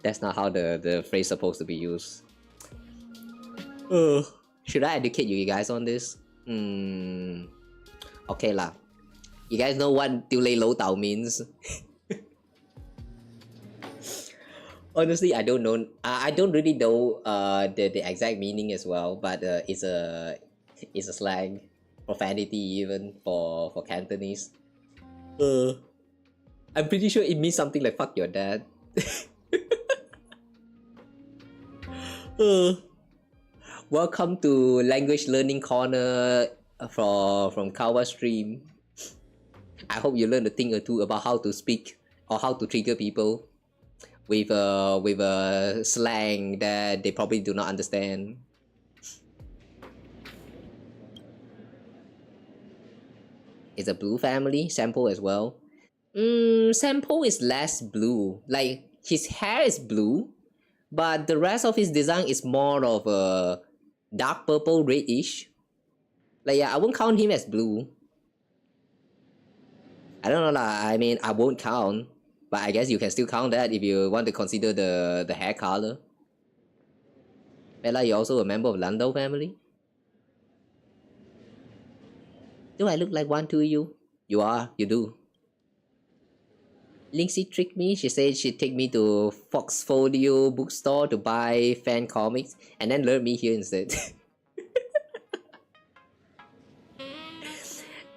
[SPEAKER 1] That's not how the phrase is supposed to be used. Should I educate you guys on this? Okay lah. You guys know what tiêu lay lâu tàu means? Honestly, I don't know. I don't really know the exact meaning as well, but it's a slang, profanity even for Cantonese. I'm pretty sure it means something like "fuck your dad." Welcome to Language Learning Corner from Kawa stream. I hope you learn a thing or two about how to speak or how to trigger people with a slang that they probably do not understand. It's a blue family, Sample as well. Sample is less blue. Like his hair is blue, but the rest of his design is more of a dark purple, reddish. Like yeah, I won't count him as blue. I don't know lah. I mean, I won't count, but I guess you can still count that if you want to consider the hair color. Bella, you're also a member of Lando family? Do I look like one to you? You are, you do. Linksy tricked me. She said she'd take me to Foxfolio bookstore to buy fan comics and then lure me here instead.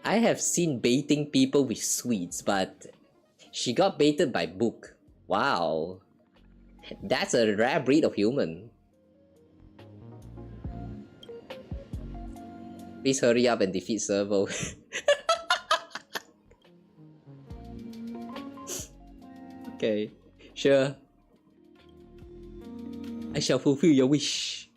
[SPEAKER 1] I have seen baiting people with sweets, but she got baited by book. Wow. That's a rare breed of human. Please hurry up and defeat Servo. Okay, sure. I shall fulfill your wish.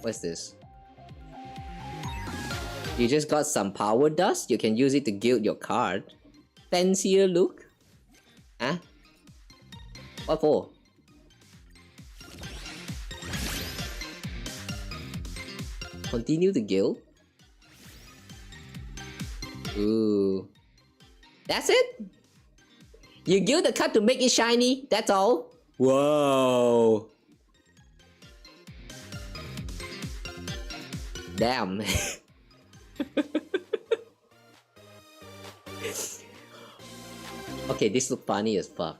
[SPEAKER 1] What's this? You just got some power dust? You can use it to gild your card. Fancier look? Huh? What for? Continue to gild? Ooh. That's it? You gild the card to make it shiny? That's all? Whoa. Damn. Okay, this looks funny as fuck.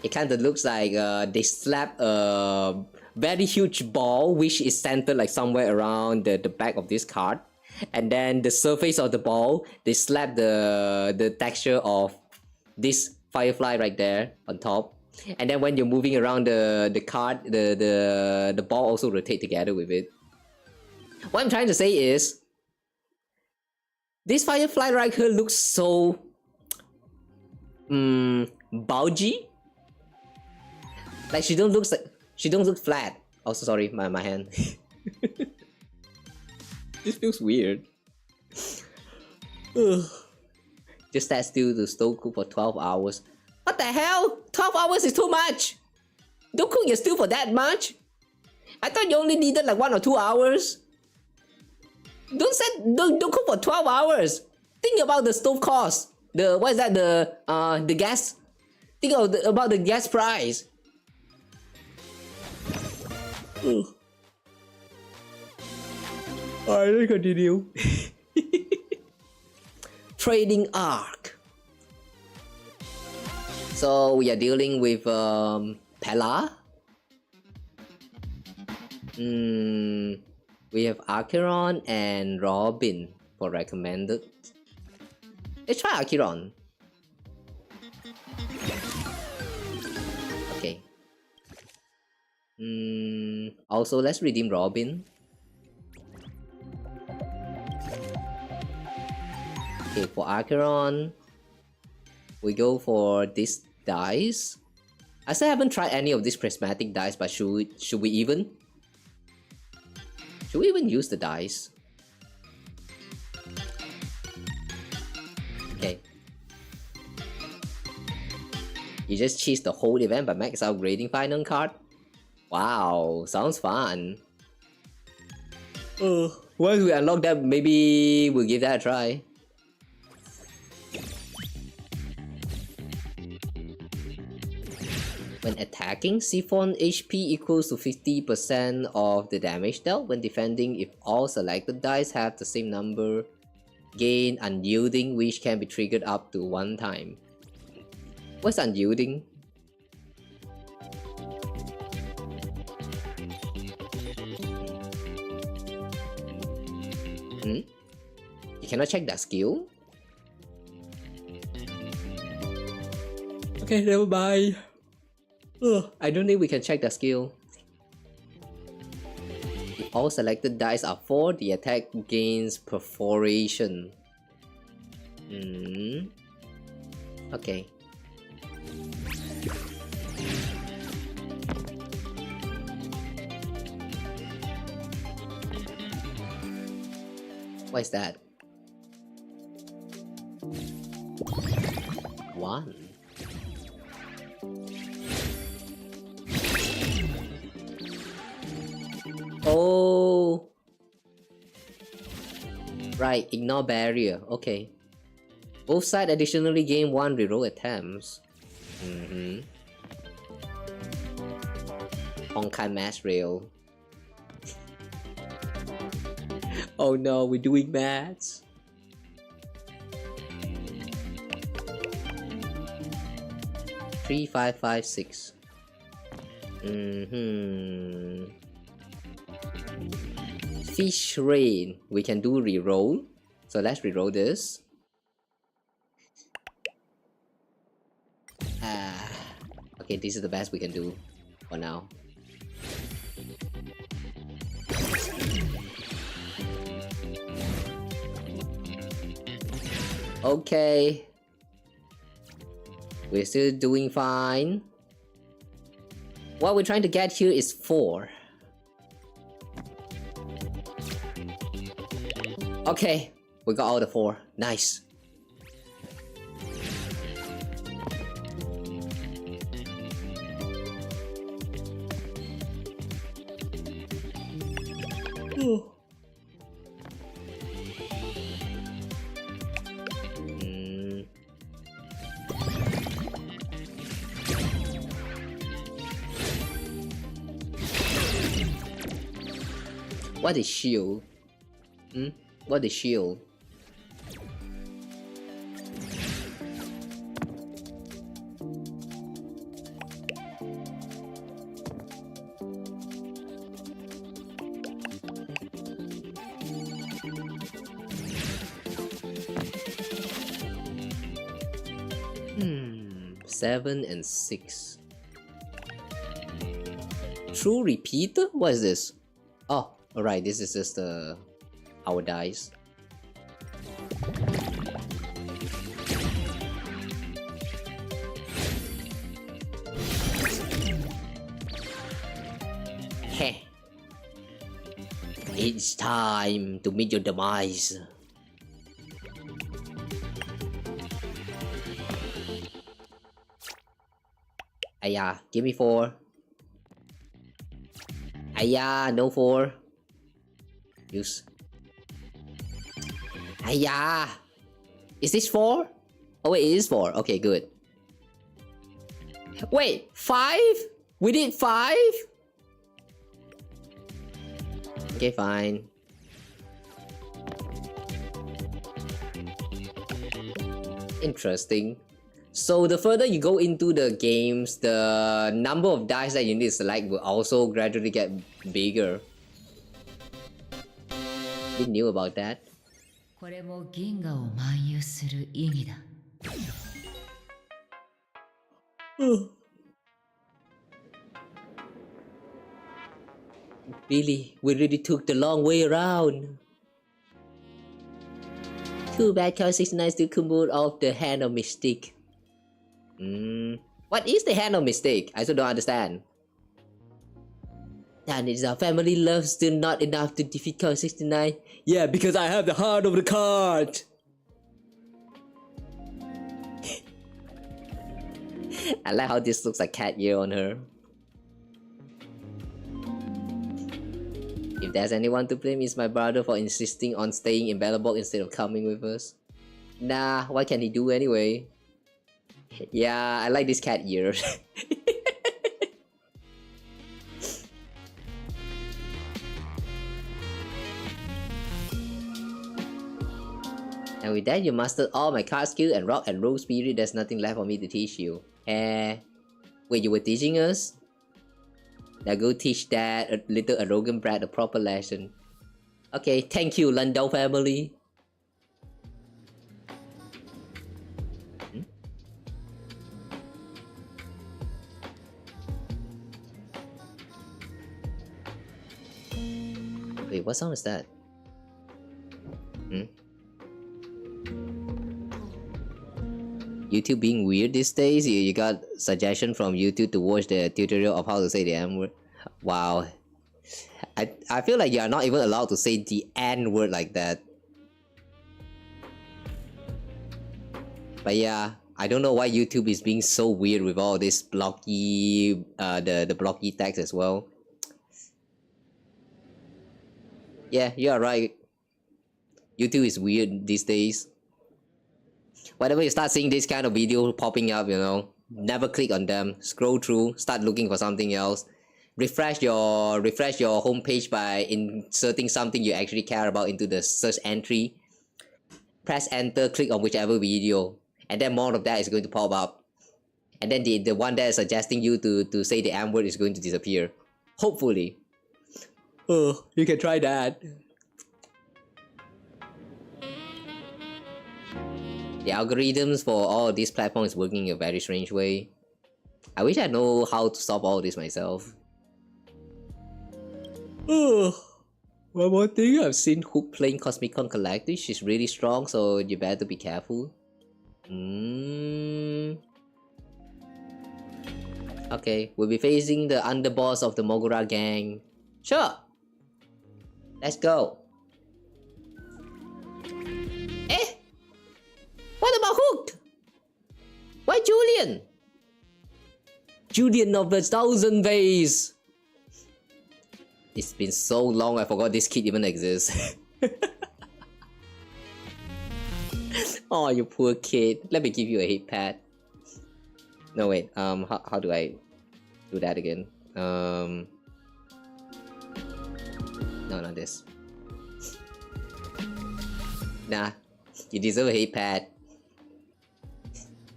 [SPEAKER 1] It kind of looks like they slap a very huge ball which is centered like somewhere around the back of this card, and then the surface of the ball they slap the texture of this firefly right there on top, and then when you're moving around the card, the ball also rotate together with it. What I'm trying to say is this firefly right here looks so bulgy. Like she don't look flat. Also sorry, my hand. This feels weird. Just stand still to stove cook for 12 hours. What the hell? 12 hours is too much! Don't cook your stew for that much? I thought you only needed like 1 or 2 hours. Don't cook for 12 hours. Think about the stove cost. What is that? The gas. Think about the gas price. Alright, let's continue. Trading arc. So we are dealing with Pella. We have Acheron and Robin for recommended. Let's try Acheron. Okay. Also, let's redeem Robin. Okay, for Acheron, we go for this dice. I still haven't tried any of these prismatic dice, but should we even? Should we even use the dice? Okay. You just cheese the whole event by max out grading final card? Wow, sounds fun. Once we unlock that, maybe we'll give that a try. When attacking, Siphon HP equals to 50% of the damage dealt. When defending, if all selected dice have the same number, gain Unyielding, which can be triggered up to 1 time. What's Unyielding? You cannot check that skill? Okay, never mind. I don't think we can check the skill. If all selected dice are 4, the attack gains perforation. Okay. What is that? 1. Oh, right, ignore barrier. Okay. Both sides additionally gain 1 reroll attempts. Honkai mass rail. Oh no, we're doing maths. Three, 5, 5, 6. Fish rain. We can do reroll. So let's reroll this. Okay, this is the best we can do for now. Okay. We're still doing fine. What we're trying to get here is 4. Okay, we got all the 4. Nice. What is shield? What is shield? Hmm. 7 and 6. True repeater? What is this? Oh, alright, this is just our dice. Heh. It's time to meet your demise. Aya, give me 4. Aya, no 4. Use. Aya! Is this 4? Oh wait, it is 4. Okay, good. Wait, 5? We did 5? Okay, fine. Interesting. So the further you go into the games, the number of dice that you need to select will also gradually get bigger. We knew about that. Really, we really took the long way around. Too bad Kawa 69 still couldn't move off the hand of Mystique. What is the hand of mistake? I still don't understand. That is our family love still not enough to defeat Kawa 69. Yeah, because I have the heart of the card. I like how this looks like cat ear on her. If there's anyone to blame, it's my brother for insisting on staying in Bellabog instead of coming with us. Nah, what can he do anyway? Yeah, I like this cat ear. And with that, you mastered all my card skill and rock and roll spirit. There's nothing left for me to teach you. Wait, you were teaching us? Now go teach that little arrogant brat a proper lesson. Okay, thank you, Lando family. Wait, what sound is that? YouTube being weird these days? You got suggestion from YouTube to watch the tutorial of how to say the N word? Wow. I feel like you are not even allowed to say the N word like that. But yeah, I don't know why YouTube is being so weird with all this blocky, the blocky text as well. Yeah, you are right. YouTube is weird these days. Whenever you start seeing this kind of video popping up, you know, never click on them. Scroll through, start looking for something else. Refresh your homepage by inserting something you actually care about into the search entry. Press enter, click on whichever video, and then more of that is going to pop up. And then the one that is suggesting you to say the M word is going to disappear. Hopefully. Oh, you can try that. The algorithms for all of these platforms is working in a very strange way. I wish I know how to stop all this myself. Oh, one more thing, I've seen Hook playing Cosmicon Collective. She's really strong, so you better be careful. Okay, we'll be facing the underboss of the Mogura gang. Sure! Let's go. Eh? What about Hooked? Why Julian? Julian of the 1,000 Ways. It's been so long I forgot this kid even exists. Oh, you poor kid. Let me give you a hate pat. No wait, how do I do that again? No, not this. Nah, you deserve a hate pad.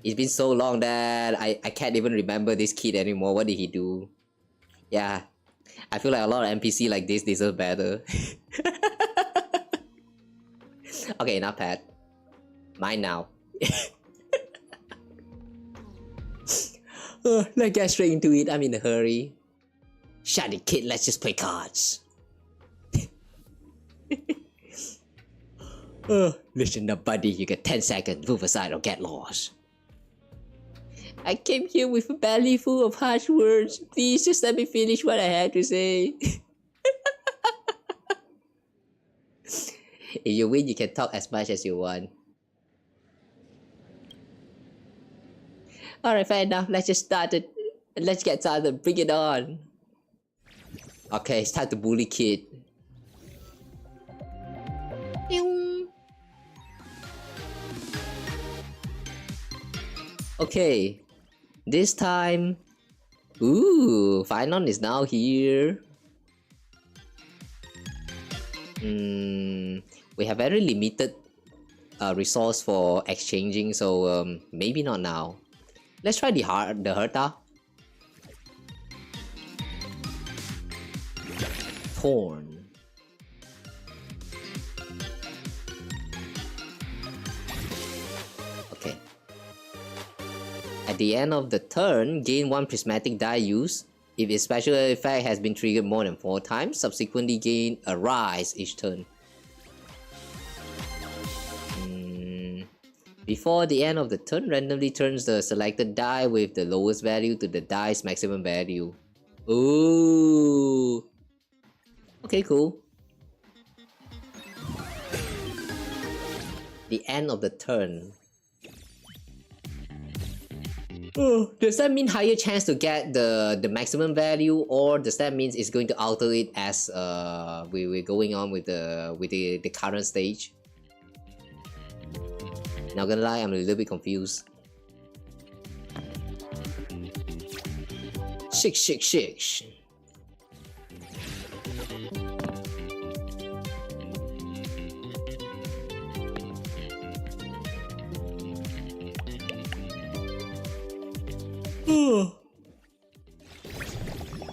[SPEAKER 1] It's been so long that I can't even remember this kid anymore. What did he do? Yeah, I feel like a lot of NPC like this deserve better. Okay, enough pad. Mine now. Let's get straight into it. I'm in a hurry. Shut it, kid. Let's just play cards. Listen up, buddy. You get 10 seconds. Move aside or get lost. I came here with a belly full of harsh words. Please just let me finish what I had to say. If you win, you can talk as much as you want. Alright, fair enough. Let's just start it. Let's get started. Bring it on. Okay, it's time to bully kid. Okay, this time, ooh, Finon is now here. We have very limited resource for exchanging, so maybe not now. Let's try the Herta. Torn. Okay. At the end of the turn, gain 1 prismatic die use. If its special effect has been triggered more than 4 times, subsequently gain a rise each turn. Before the end of the turn, randomly turns the selected die with the lowest value to the die's maximum value. Ooh. Okay, cool. The end of the turn. Oh, does that mean higher chance to get the maximum value, or does that mean it's going to alter it as we're going on with the current stage? Not gonna lie, I'm a little bit confused. 666.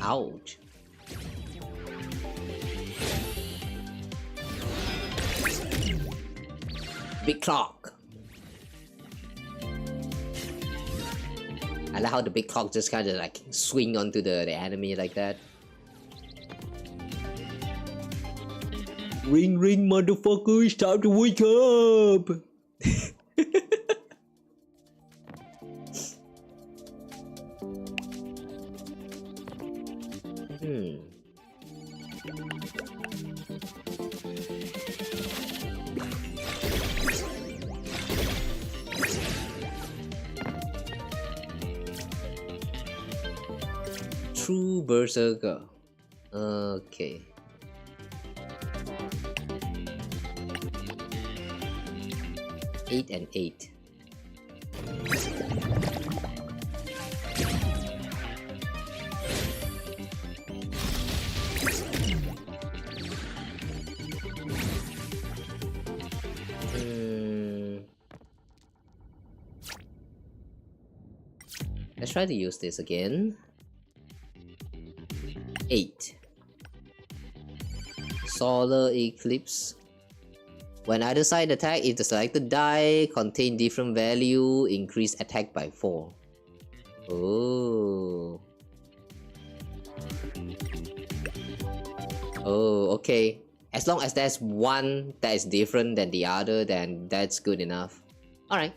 [SPEAKER 1] Ouch. Big clock. I like how the big clock just kind of like swing onto the enemy like that. Ring ring motherfucker, it's time to wake up! True Berserker. Okay. Eight and 8. Let's try to use this again. 8. Solar Eclipse. When either side attack, if the selected die contain different value, increase attack by 4. Oh. Oh, okay. As long as there's one that is different than the other, then that's good enough. Alright.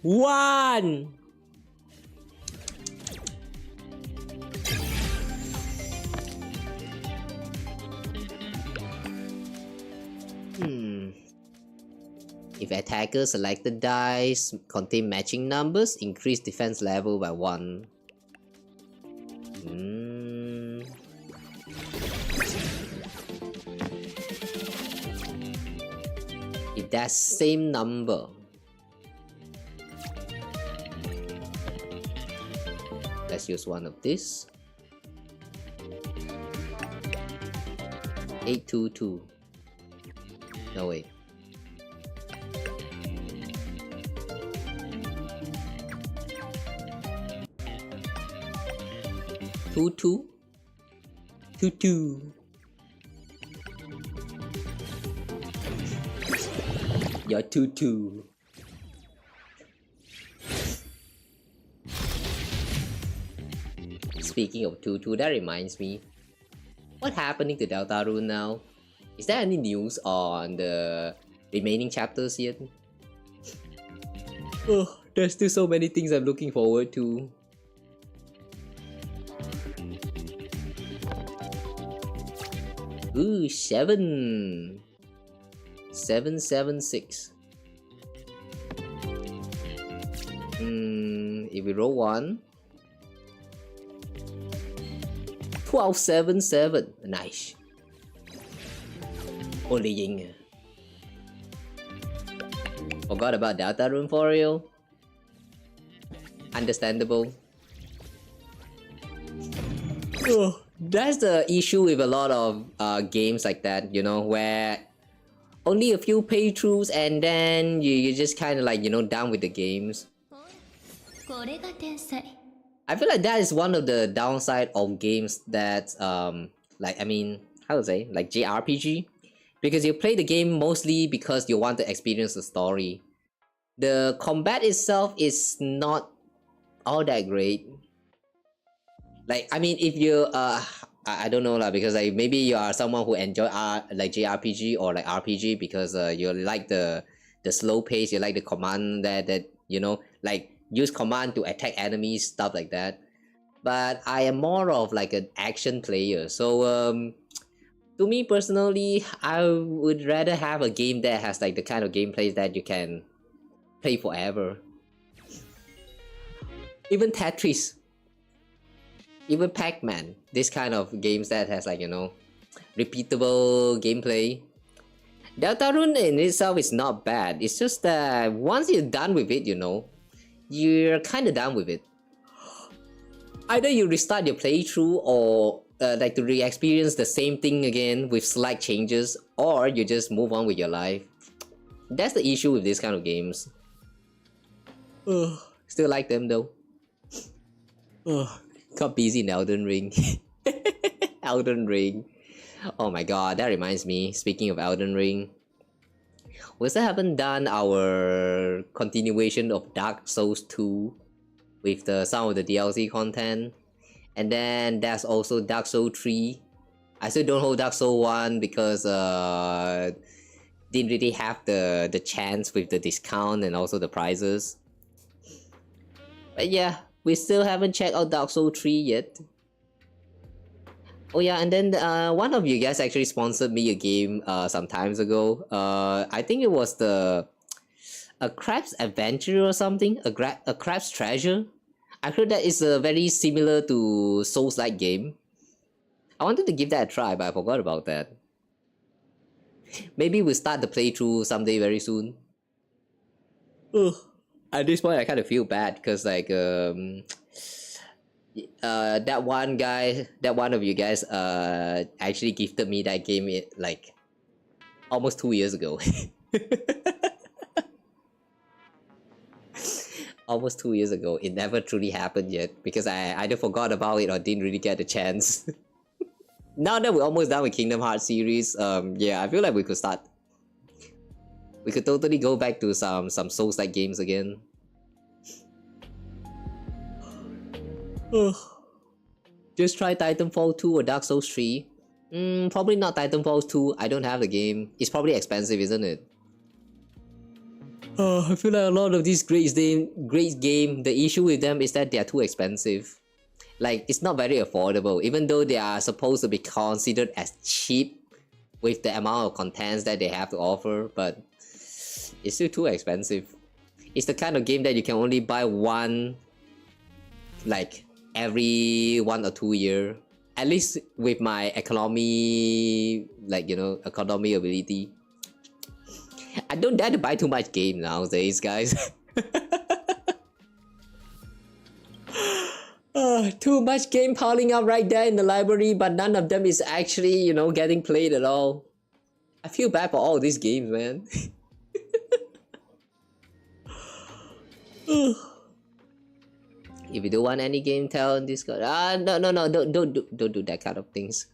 [SPEAKER 1] One! If attacker selected dice contain matching numbers, increase defense level by 1. with that same number. Let's use one of this. 822. No wait. Two. You're 2. Speaking of 2, that reminds me. What happening to Deltarune now? Is there any news on the remaining chapters yet? Oh, there's still so many things I'm looking forward to. Ooh, 776. If we roll 1, 1277. Nice. Only Ying. Forgot about Deltarune for real. Understandable. Oh, that's the issue with a lot of games like that, you know, where only a few playthroughs and then you're just kind of like, you know, done with the games. I feel like that is one of the downside of games that like, I mean, how to say, like JRPG, because you play the game mostly because you want to experience the story. The combat itself is not all that great. Like, I mean, if you I don't know lah, because like maybe you are someone who enjoy like JRPG or like RPG because you like the slow pace, you like the command that you know, like use command to attack enemies, stuff like that. But I am more of like an action player, so to me personally, I would rather have a game that has like the kind of gameplay that you can play forever. Even Tetris, even Pac-Man, this kind of games that has like, you know, repeatable gameplay. Deltarune in itself is not bad, it's just that once you're done with it, you know, you're kind of done with it. Either you restart your playthrough or like to re-experience the same thing again with slight changes, or you just move on with your life. That's the issue with this kind of games. Still like them though. Got busy in Elden Ring. Elden Ring. Oh my god, that reminds me, speaking of Elden Ring, we still haven't done our continuation of Dark Souls 2 with some of the DLC content. And then there's also Dark Souls 3. I still don't hold Dark Souls 1 because didn't really have the chance with the discount and also the prices. But yeah, we still haven't checked out Dark Souls 3 yet. Oh yeah, and then one of you guys actually sponsored me a game some times ago. I think it was a Crab's Adventure or something, a Crab's Treasure. I heard that it's very similar to Souls-like game. I wanted to give that a try, but I forgot about that. Maybe we'll start the playthrough someday very soon. At this point, I kind of feel bad because like that one guy, that one of you guys actually gifted me that game like almost 2 years ago. Almost 2 years ago. It never truly happened yet because I either forgot about it or didn't really get a chance. Now that we're almost done with Kingdom Hearts series, yeah, I feel like we could start. We could totally go back to some Souls-like games again. Just try Titanfall 2 or Dark Souls 3. Probably not Titanfall 2. I don't have the game. It's probably expensive, isn't it? I feel like a lot of these great game, the issue with them is that they are too expensive. Like, it's not very affordable, even though they are supposed to be considered as cheap with the amount of contents that they have to offer, but it's still too expensive. It's the kind of game that you can only buy one, like, every 1 or 2 years. At least with my economy, like, you know, economy ability. I don't dare to buy too much game nowadays, guys. Too much game piling up right there in the library, but none of them is actually, you know, getting played at all. I feel bad for all these games, man. If you don't want any game, tell on Discord. No, don't do that kind of things.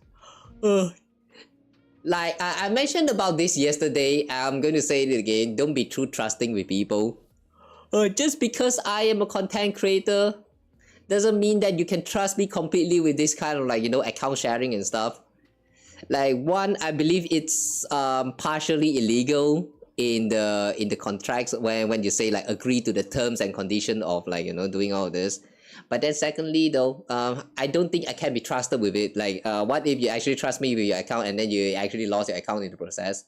[SPEAKER 1] Like I mentioned about this yesterday, I'm going to say it again. Don't be too trusting with people. Just because I am a content creator doesn't mean that you can trust me completely with this kind of, like, you know, account sharing and stuff. Like, one, I believe it's partially illegal in the contracts when you say, like, agree to the terms and condition of, like, you know, doing all this. But then secondly though, I don't think I can be trusted with it. Like, what if you actually trust me with your account and then you actually lost your account in the process?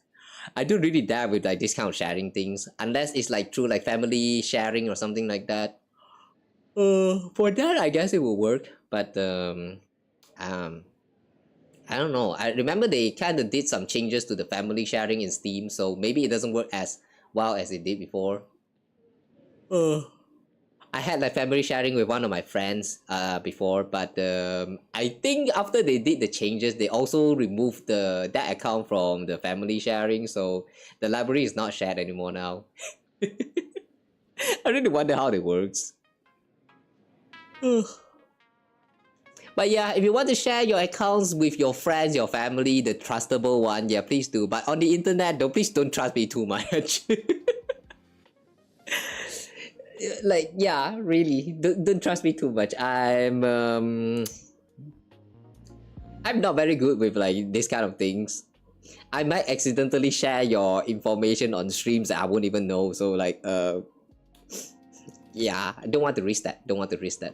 [SPEAKER 1] I don't really dare with, like, this kind of sharing things, unless it's like through, like, family sharing or something like that. For that I guess it will work, but I don't know. I remember they kind of did some changes to the family sharing in Steam, so maybe it doesn't work as well as it did before. I had, like, family sharing with one of my friends before, but I think after they did the changes, they also removed that account from the family sharing, so the library is not shared anymore now. I really wonder how it works. But yeah, if you want to share your accounts with your friends, your family, the trustable one, yeah, please do. But on the internet, though, please don't trust me too much. Like, yeah, really, don't trust me too much. I'm not very good with, like, this kind of things. I might accidentally share your information on streams that I won't even know. So, like, yeah, I don't want to risk that. Don't want to risk that.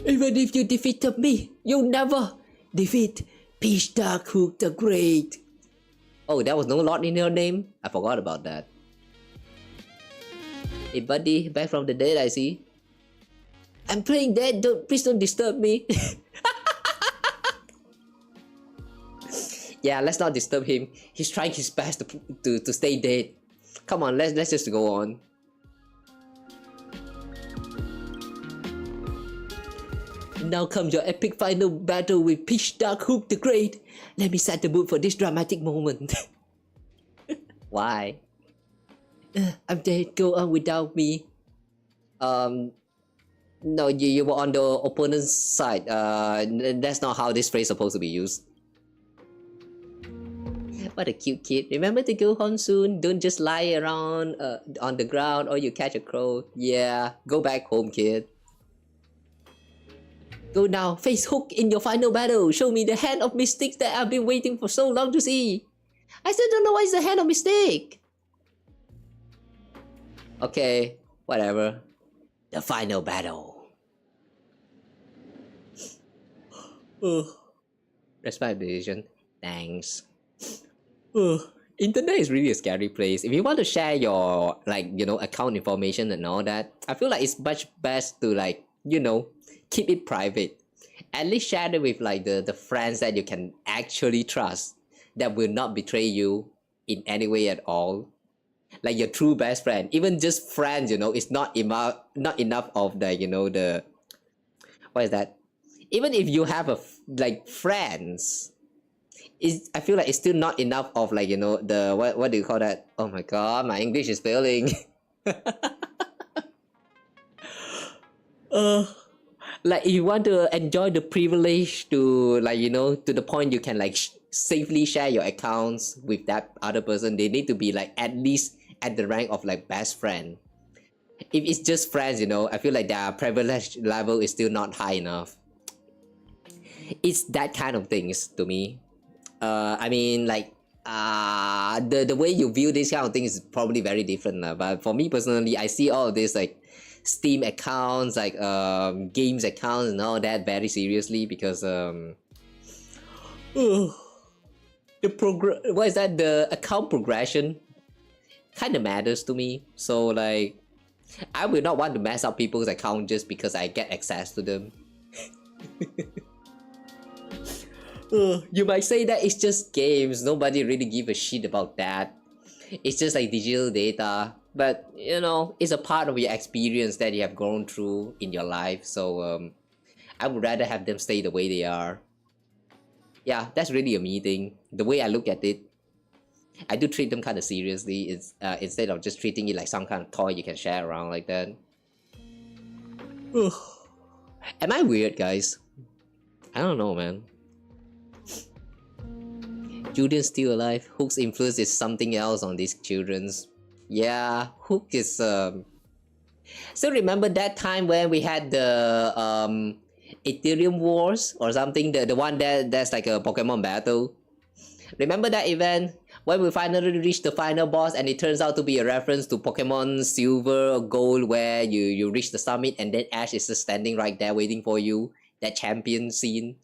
[SPEAKER 1] Even if you defeated me, you'll never defeat Peach Darkhook the Great. Oh, there was no Lord in your name? I forgot about that. Hey buddy, back from the dead, I see. I'm playing dead, please don't disturb me. Yeah, let's not disturb him. He's trying his best to stay dead. Come on, let's just go on. Now comes your epic final battle with Peach Darkhook the Great. Let me set the mood for this dramatic moment. Why? I'm dead, go on without me. No, you were on the opponent's side. That's not how this phrase is supposed to be used. What a cute kid. Remember to go home soon. Don't just lie around on the ground or you catch a crow. Yeah, go back home, kid. Go now, face Hook in your final battle. Show me the hand of Mystic that I've been waiting for so long to see. I still don't know what is the hand of Mystic. Okay, whatever. The final battle. Respect the decision. Thanks. Internet is really a scary place. If you want to share your, like, you know, account information and all that, I feel like it's much best to, like, you know, keep it private. At least share it with, like, the friends that you can actually trust, that will not betray you in any way at all. Like your true best friend. Even just friends, you know, it's not enough of the, you know, the, what is that? Even if you have like friends, I feel like it's still not enough of, like, you know, the what do you call that? Oh my god, my English is failing. Like, if you want to enjoy the privilege to, like, you know, to the point you can, like, safely share your accounts with that other person, they need to be, like, at least at the rank of, like, best friend. If it's just friends, you know, I feel like their privilege level is still not high enough. It's that kind of things to me. I mean, like, the way you view this kind of thing is probably very different. But for me personally, I see all of this, like, Steam accounts, like, games accounts and all that very seriously, because the account progression kind of matters to me. So, like, I will not want to mess up people's account just because I get access to them. You might say that it's just games. Nobody really give a shit about that. It's just like digital data. But, you know, it's a part of your experience that you have gone through in your life. So, I would rather have them stay the way they are. Yeah, that's really a me thing. The way I look at it, I do treat them kind of seriously. It's instead of just treating it like some kind of toy you can share around like that. Am I weird, guys? I don't know, man. Julian's still alive. Hook's influence is something else on these children's. Yeah, Hook is Still remember that time when we had the Ethereum Wars or something, the one that's like a Pokemon battle. Remember that event when we finally reached the final boss and it turns out to be a reference to Pokemon Silver or Gold, where you reach the summit and then Ash is just standing right there waiting for you. That champion scene.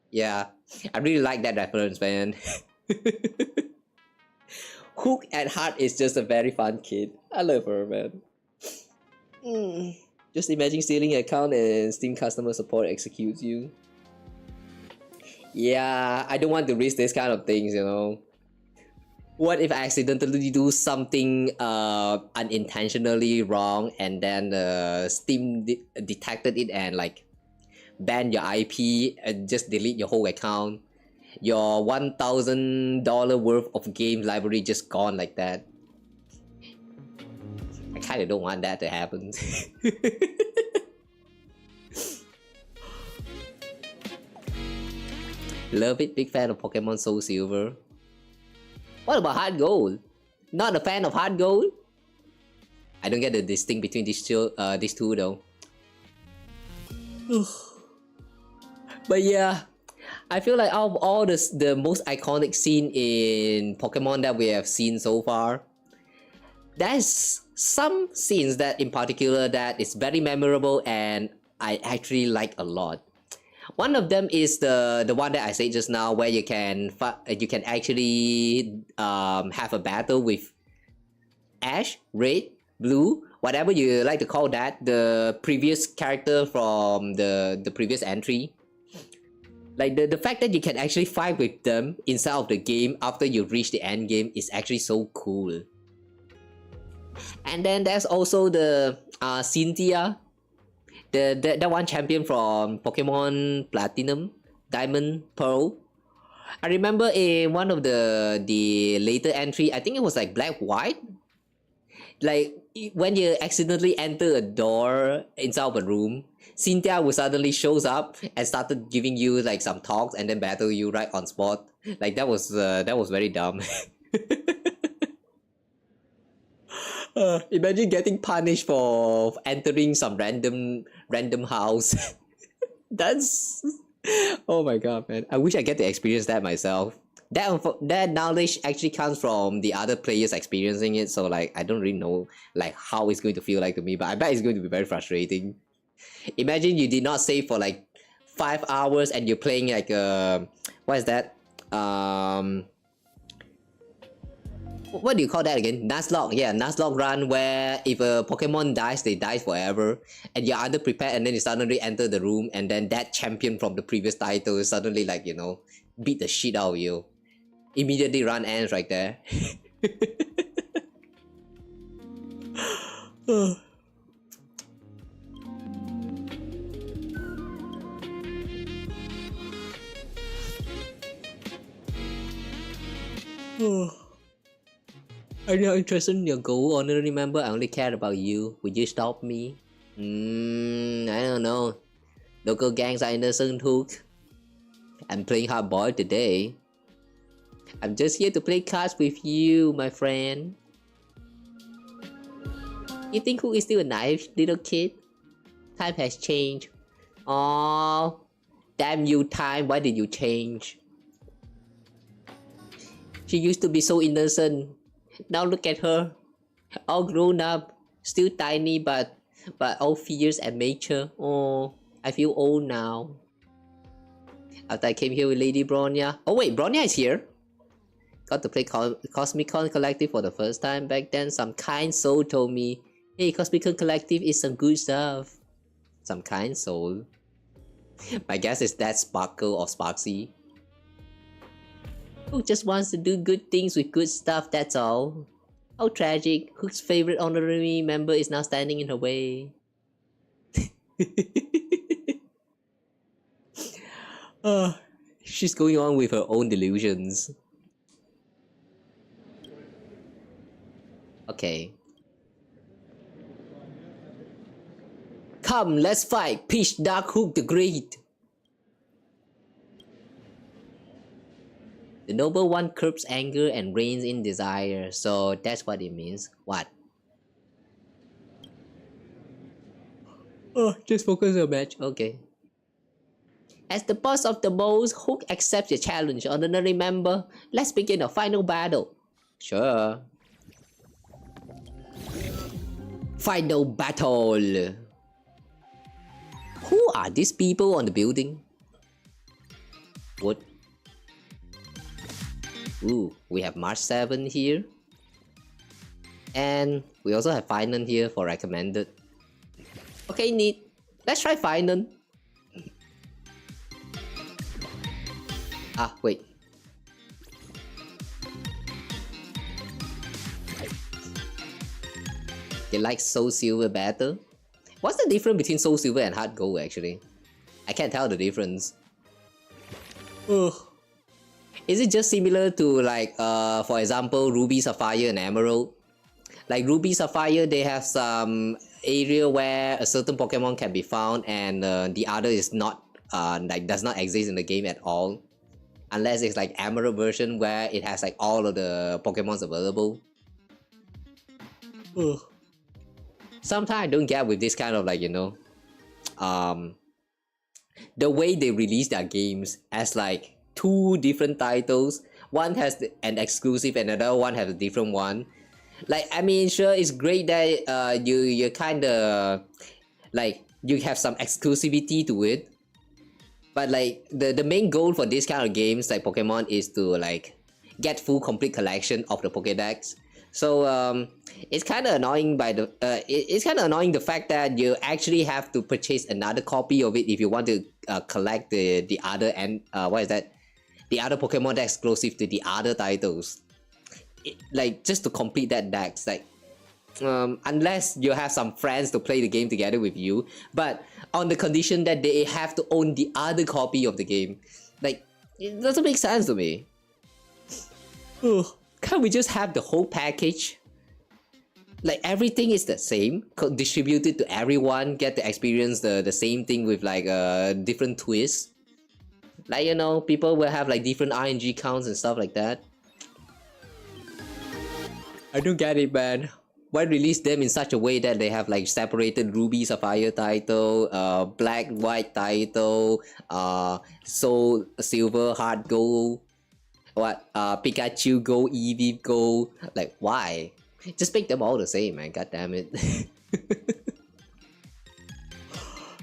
[SPEAKER 1] Yeah, I really like that reference, man. Hook at heart is just a very fun kid. I love her, man. Just imagine stealing an account and Steam customer support executes you. Yeah, I don't want to risk this kind of things, you know. What if I accidentally do something unintentionally wrong and then Steam detected it and like ban your IP and just delete your whole account? Your $1,000 worth of game library just gone like that. I kinda don't want that to happen. Love it, big fan of Pokemon Soul Silver. What about Heart Gold? Not a fan of Heart Gold? I don't get the distinction between these two though. But yeah, I feel like out of all the most iconic scene in Pokemon that we have seen so far, there's some scenes that in particular that is very memorable and I actually like a lot. One of them is the one that I said just now, where you can actually have a battle with Ash, Red, Blue, whatever you like to call that, the previous character from the previous entry. Like the fact that you can actually fight with them inside of the game after you reach the end game is actually so cool. And then there's also the Cynthia, that one champion from Pokemon Platinum, Diamond, Pearl. I remember in one of the later entry, I think it was like Black White. Like when you accidentally enter a door inside of a room, Cynthia will suddenly shows up and started giving you like some talks and then battle you right on spot. Like that was very dumb. Imagine getting punished for entering some random house. That's... Oh my god, man. I wish I get to experience that myself. That knowledge actually comes from the other players experiencing it, so like I don't really know like how it's going to feel like to me, but I bet it's going to be very frustrating. Imagine you did not save for like 5 hours and you're playing like what is that? What do you call that again? Nuzlocke. Yeah, Nuzlocke run, where if a Pokemon dies, they die forever. And you're underprepared and then you suddenly enter the room and then that champion from the previous title is suddenly like, you know, beat the shit out of you. Immediately run ends right there. Are you not interested in your goal? Honorary member, I only care about you. Would you stop me? I don't know. Local gangs are innocent, Hook. I'm playing hardball today. I'm just here to play cards with you, my friend. You think Hook is still a nice little kid? Time has changed. Oh, damn you, time. Why did you change? She used to be so innocent. Now look at her, all grown up, still tiny but all fierce and mature. Oh, I feel old now. After I came here with Lady Bronya. Oh wait, Bronya is here. Got to play Cosmicon Collective for the first time back then. Some kind soul told me, hey, Cosmicon Collective is some good stuff. Some kind soul. My guess is that Sparkle or Sparksy. Hook just wants to do good things with good stuff, that's all. How tragic. Hook's favorite honorary member is now standing in her way. She's going on with her own delusions. Okay. Come, let's fight! Pitch Dark Hook the Great! The noble one curbs anger and reigns in desire, so that's what it means. What? Oh, just focus on the match. Okay. As the boss of the bows, Hook accepts your challenge, honorary member. Let's begin a final battle. Sure. Final battle. Who are these people on the building? What? Ooh, we have March 7 here. And we also have Finan here for recommended. Okay, neat. Let's try Finan. Ah, wait. You like Soul Silver better? What's the difference between Soul Silver and Heart Gold actually? I can't tell the difference. Ugh. Is it just similar to like, for example, Ruby, Sapphire, and Emerald? Like Ruby, Sapphire, they have some area where a certain Pokemon can be found and the other is not, like does not exist in the game at all. Unless it's like Emerald version where it has like all of the Pokemons available. Ugh. Sometimes I don't get with this kind of like, you know, the way they release their games as like two different titles. One has an exclusive and another one has a different one. Like, I mean, sure, it's great that you kind of like you have some exclusivity to it, but like the main goal for this kind of games like Pokemon is to like get full complete collection of the Pokédex. So it's kind of annoying by the it's kind of annoying the fact that you actually have to purchase another copy of it if you want to collect the other and what is that, the other Pokemon that's exclusive to the other titles. Like just to complete that dex, like unless you have some friends to play the game together with you, but on the condition that they have to own the other copy of the game. Like, it doesn't make sense to me. Ugh. Can't we just have the whole package? Like everything is the same, distributed to everyone, get to experience the same thing with like a different twist. Like, you know, people will have like different RNG counts and stuff like that. I don't get it, man. Why release them in such a way that they have like separated Ruby, Sapphire title, Black, White title, Soul, Silver, Heart Gold, what, Pikachu Go, Eevee Go? Like, why? Just make them all the same, man. God damn it.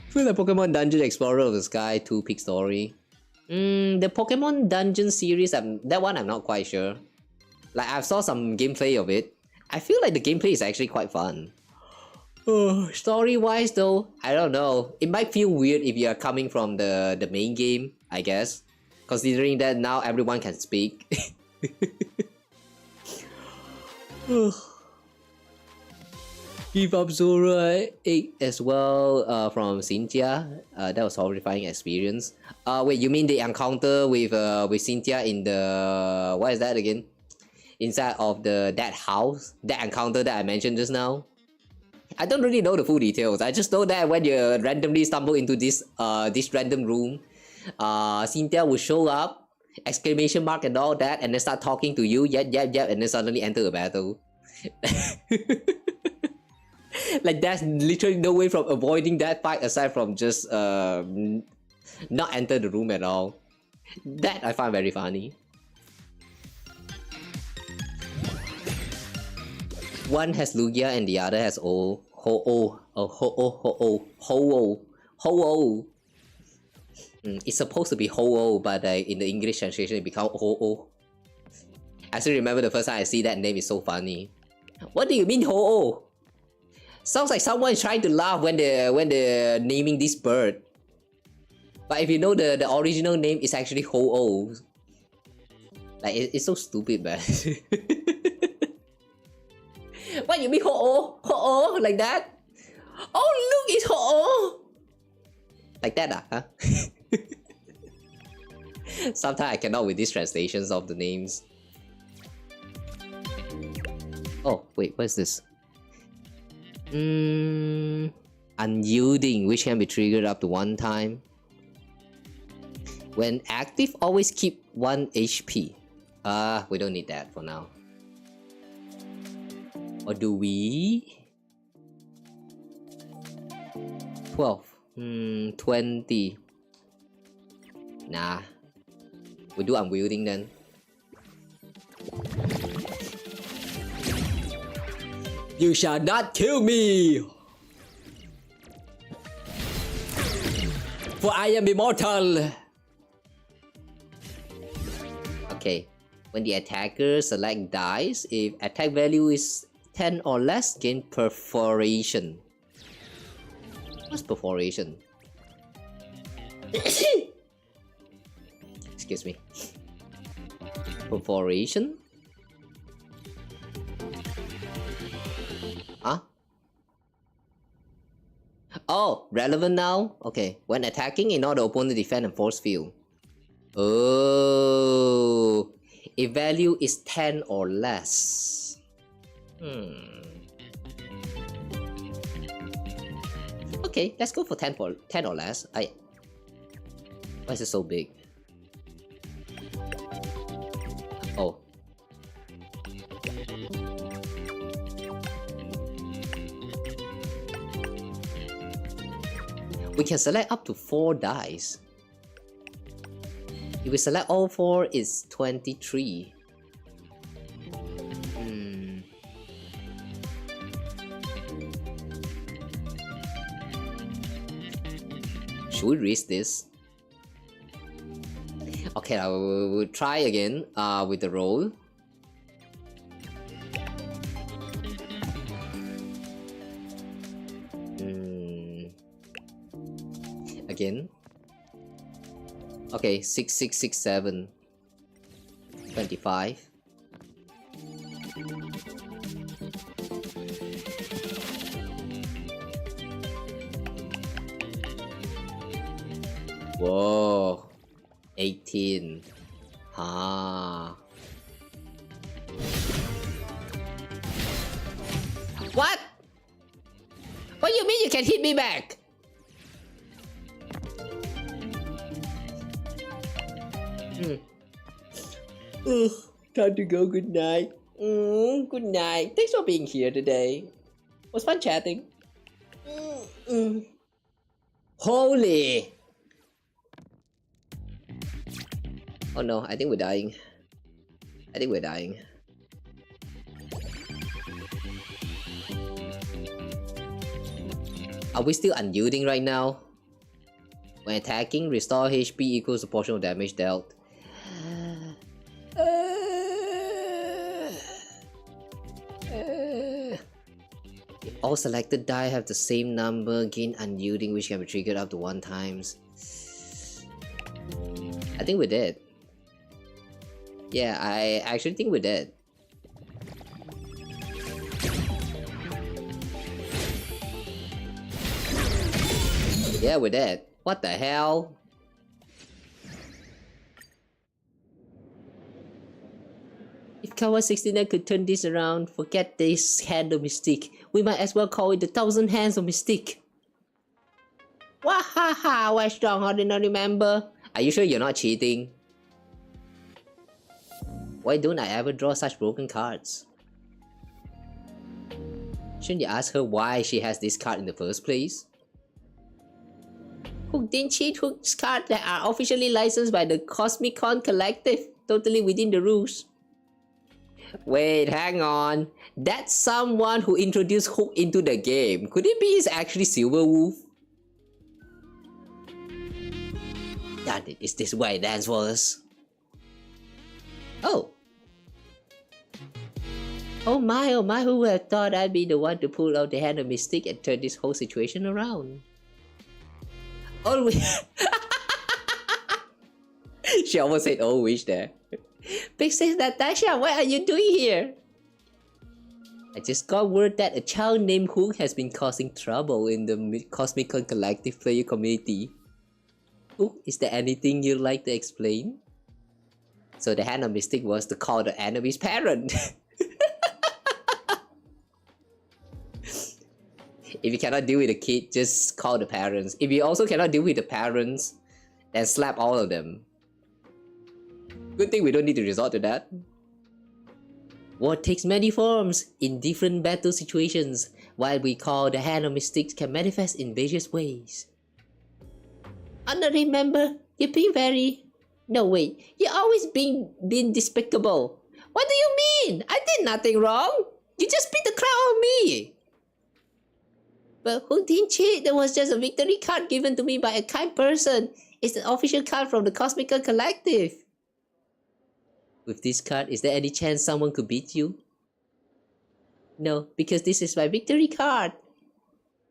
[SPEAKER 1] Feel like Pokemon Dungeon Explorer of the Sky 2 Peak Story. The Pokemon Dungeon series, that one I'm not quite sure. Like, I saw some gameplay of it. I feel like the gameplay is actually quite fun. Story-wise though, I don't know. It might feel weird if you are coming from the main game, I guess. Considering that now everyone can speak. Give up Zora 8 as well from Cynthia. That was a horrifying experience. Wait, you mean the encounter with Cynthia in the... what is that again? Inside of that house? That encounter that I mentioned just now? I don't really know the full details. I just know that when you randomly stumble into this random room, Cynthia will show up, exclamation mark and all that, and then start talking to you, yep, and then suddenly enter a battle. Like, there's literally no way from avoiding that fight aside from just not enter the room at all. That I find very funny. One has Lugia and the other has Ho-Oh. It's supposed to be Ho-Oh, but in the English translation it becomes Ho-Oh. I still remember the first time I see that name is so funny. What do you mean Ho-Oh? Sounds like someone is trying to laugh when they're naming this bird. But if you know the original name is actually Ho-Oh. Like, it's so stupid, man. What you mean ho-oh? Ho-oh? Like that? Oh, look, it's ho-oh! Like that, huh? Sometimes I cannot with these translations of the names. Oh, wait, what is this? Unyielding, which can be triggered up to 1 time. When active, always keep 1 HP. We don't need that for now. Or do we? 12. 20. Nah. We do unwielding then. You shall not kill me! For I am immortal! Okay. When the attacker select dice, if attack value is 10 or less, gain perforation. What's perforation? Excuse me. Perforation? Huh? Oh, relevant now? Okay. When attacking, in order opponent defend and force field. Oh. If value is 10 or less. Okay, let's go for 10 or less. Why is it so big? Oh. We can select up to 4 dice. If we select all 4, it's 23. Should we risk this? Okay, we'll try again with the roll. Again. Okay, 6, 6, 6, 7. 25. Whoa. 18. Ah. What? What do you mean you can hit me back? Time to go. Good night. Good night. Thanks for being here today. It was fun chatting. Holy. Oh no, I think we're dying. Are we still unyielding right now? When attacking, restore HP equals the portion of damage dealt. If all selected die have the same number, gain unyielding, which can be triggered up to 1 times. I think we're dead. Yeah, I actually think we're dead. Yeah, we're dead. What the hell? If Kawa 69 could turn this around, forget this hand of Mystique. We might as well call it the 1,000 Hands of Mystique. Wahaha, why strong ordinary member? Are you sure you're not cheating? Why don't I ever draw such broken cards? Shouldn't you ask her why she has this card in the first place? Hook didn't cheat. Hook's cards that are officially licensed by the Cosmicon Collective, totally within the rules. Wait, hang on. That's someone who introduced Hook into the game. Could it be he's actually Silverwolf? Darn it, is this why dance was? Oh. Oh my, who would have thought I'd be the one to pull out the hand of Mystique and turn this whole situation around? Always. She almost said always there. Princess Natasha, what are you doing here? I just got word that a child named Hook has been causing trouble in the Cosmicon collective player community. Hook, is there anything you'd like to explain? So the hand of Mystic was to call the enemy's parent. If you cannot deal with the kid, just call the parents. If you also cannot deal with the parents, then slap all of them. Good thing we don't need to resort to that. War takes many forms in different battle situations. What we call the hand of Mystics can manifest in various ways. Honorary member, you've been very... No, wait. You've always been despicable. What do you mean? I did nothing wrong. You just beat the crap out of me. But who didn't cheat? There was just a victory card given to me by a kind person. It's an official card from the Cosmicon Collective. With this card, is there any chance someone could beat you? No, because this is my victory card.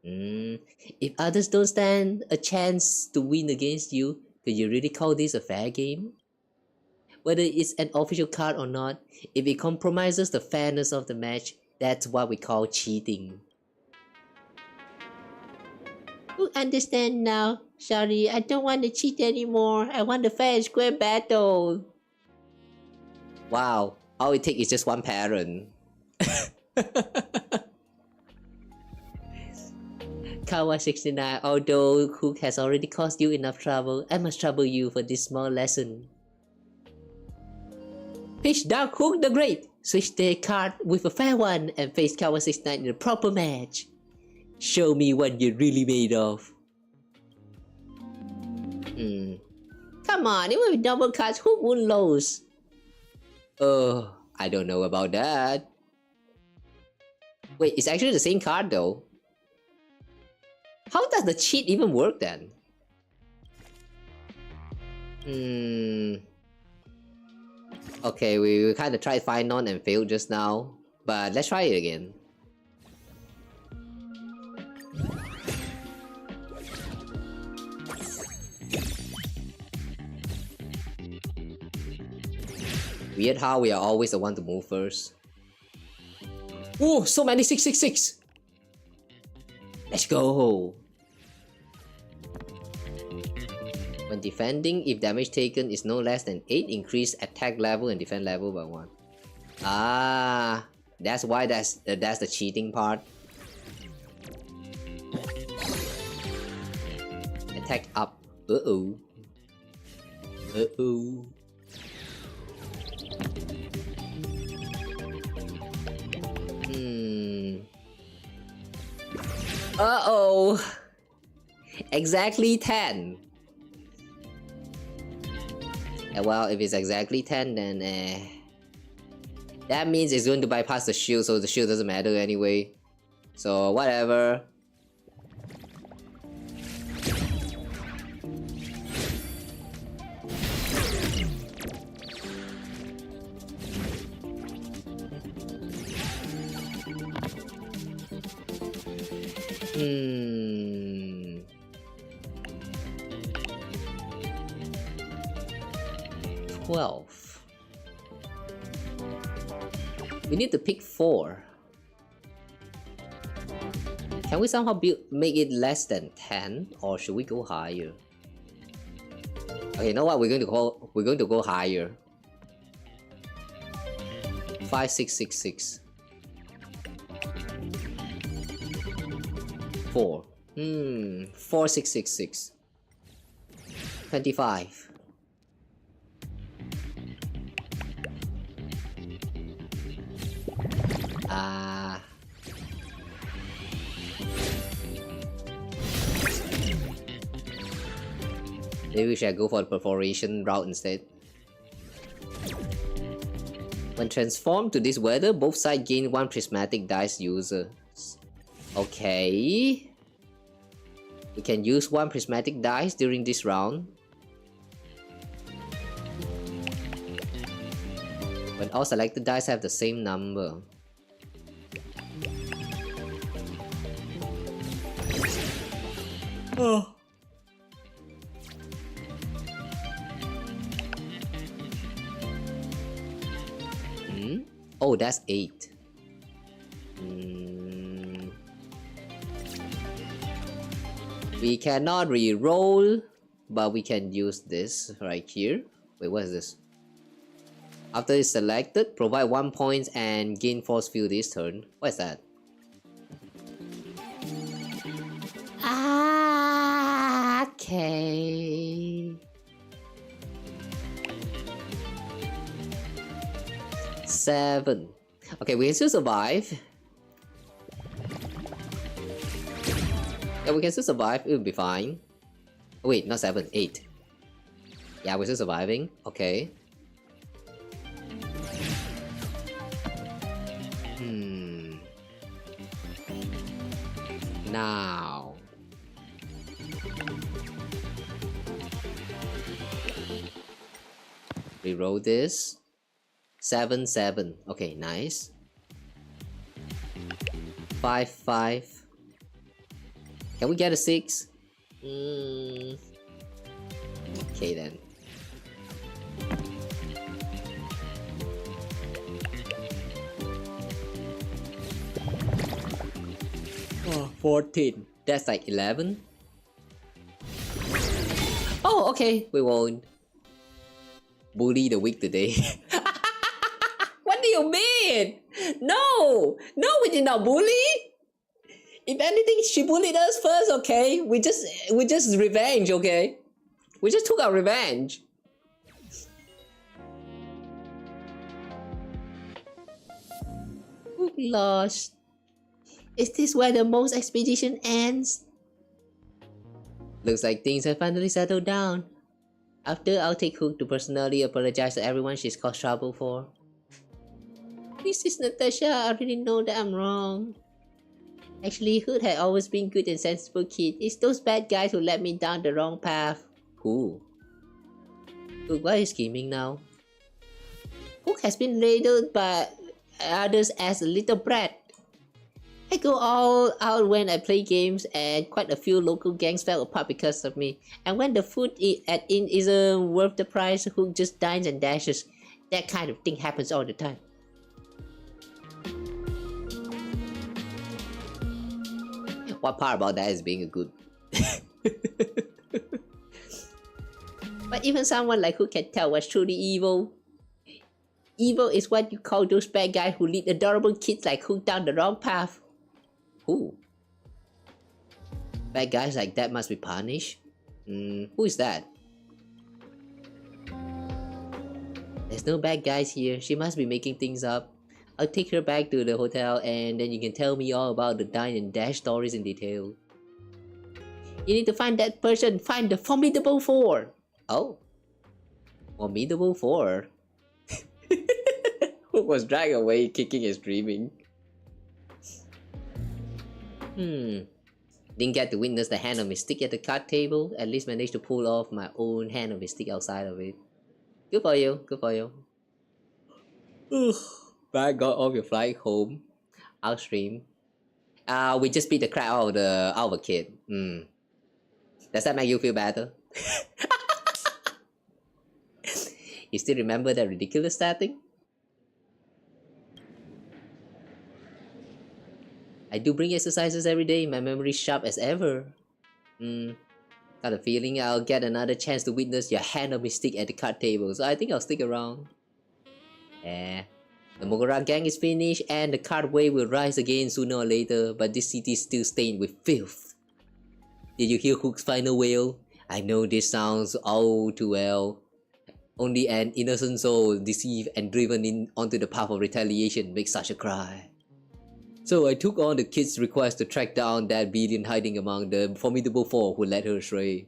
[SPEAKER 1] If others don't stand a chance to win against you, could you really call this a fair game? Whether it's an official card or not, if it compromises the fairness of the match, that's what we call cheating. You understand now. Sorry, I don't want to cheat anymore. I want a fair and square battle. Wow, all it takes is just one parent. Kawa 69, although Hook has already caused you enough trouble, I must trouble you for this small lesson. Pitch Dark Hook the Great. Switch their card with a fair one and face Kawa 69 in a proper match. Show me what you're really made of. Come on, even with double cards, Hook won't lose. Oh, I don't know about that. Wait, it's actually the same card though. How does the cheat even work then? Okay, we kind of tried Finon and failed just now, but let's try it again. Weird how we are always the one to move first. Oh, so many 666! Let's go! When defending, if damage taken is no less than 8, increase attack level and defense level by 1. Ah, that's why that's the cheating part. Attack up. Uh-oh. Uh-oh. Uh-oh. Exactly 10. Well, if it's exactly 10, then that means it's going to bypass the shield, so the shield doesn't matter anyway. So whatever. Hmm. 12. We need to pick 4. Can we somehow make it less than 10, or should we go higher? Okay, you know what? We're going to go higher. 5666. 4. 4666. 25. Maybe we should go for the perforation route instead. When transformed to this weather, both sides gain 1 prismatic dice user. Okay. We can use 1 prismatic dice during this round. When all selected dice have the same number. Oh. Oh, that's 8. We cannot re-roll, but we can use this right here. Wait, what is this? After it's selected, provide 1 point and gain force field this turn. What is that? Okay. 7. Okay, we can still survive. Yeah, we can still survive. It will be fine. Oh, wait, not 7, 8. Yeah, we're still surviving. Okay. Now. Reroll this. 7, 7. Okay, nice. 5, 5. Can we get a 6? Okay then. Oh, 14. That's like 11. Oh, okay. We won't bully the weak today. What do you mean? No! No, we did not bully! If anything, she bullied us first, okay? We just revenge, okay? We just took our revenge. Oh gosh. Is this where the most expedition ends? Looks like things have finally settled down. After, I'll take Hook to personally apologize to everyone she's caused trouble for. Mrs. Natasha, I really know that I'm wrong. Actually, Hood had always been good and sensible kid. It's those bad guys who led me down the wrong path. Who? Hook, why are you scheming now? Hook has been labeled by others as a little brat. I go all out when I play games, and quite a few local gangs fell apart because of me. And when the food at inn isn't worth the price, Hook just dines and dashes. That kind of thing happens all the time. What part about that is being a good? But even someone like Hook can tell what's truly evil. Evil is what you call those bad guys who lead adorable kids like Hook down the wrong path. Who? Bad guys like that must be punished? Who is that? There's no bad guys here. She must be making things up. I'll take her back to the hotel and then you can tell me all about the dine and dash stories in detail. You need to find that person. Find the Formidable Four. Oh. Formidable Four? Who was dragged away kicking and screaming? Didn't get to witness the hand of Mystique at the card table. At least managed to pull off my own hand of Mystique outside of it. Good for you. Good for you. But got off your flight home. Outstream. We just beat the crap out of a kid. Does that make you feel better? You still remember that ridiculous starting? I do bring exercises every day. My memory sharp as ever. Got a feeling I'll get another chance to witness your hand of Mystique at the card table, so I think I'll stick around. Yeah. The Mogura gang is finished and the card wave will rise again sooner or later, but this city is still stained with filth. Did you hear Hook's final wail? I know this sounds all too well. Only an innocent soul deceived and driven onto the path of retaliation makes such a cry. So I took on the kid's request to track down that villain hiding among the Formidable Four who led her astray.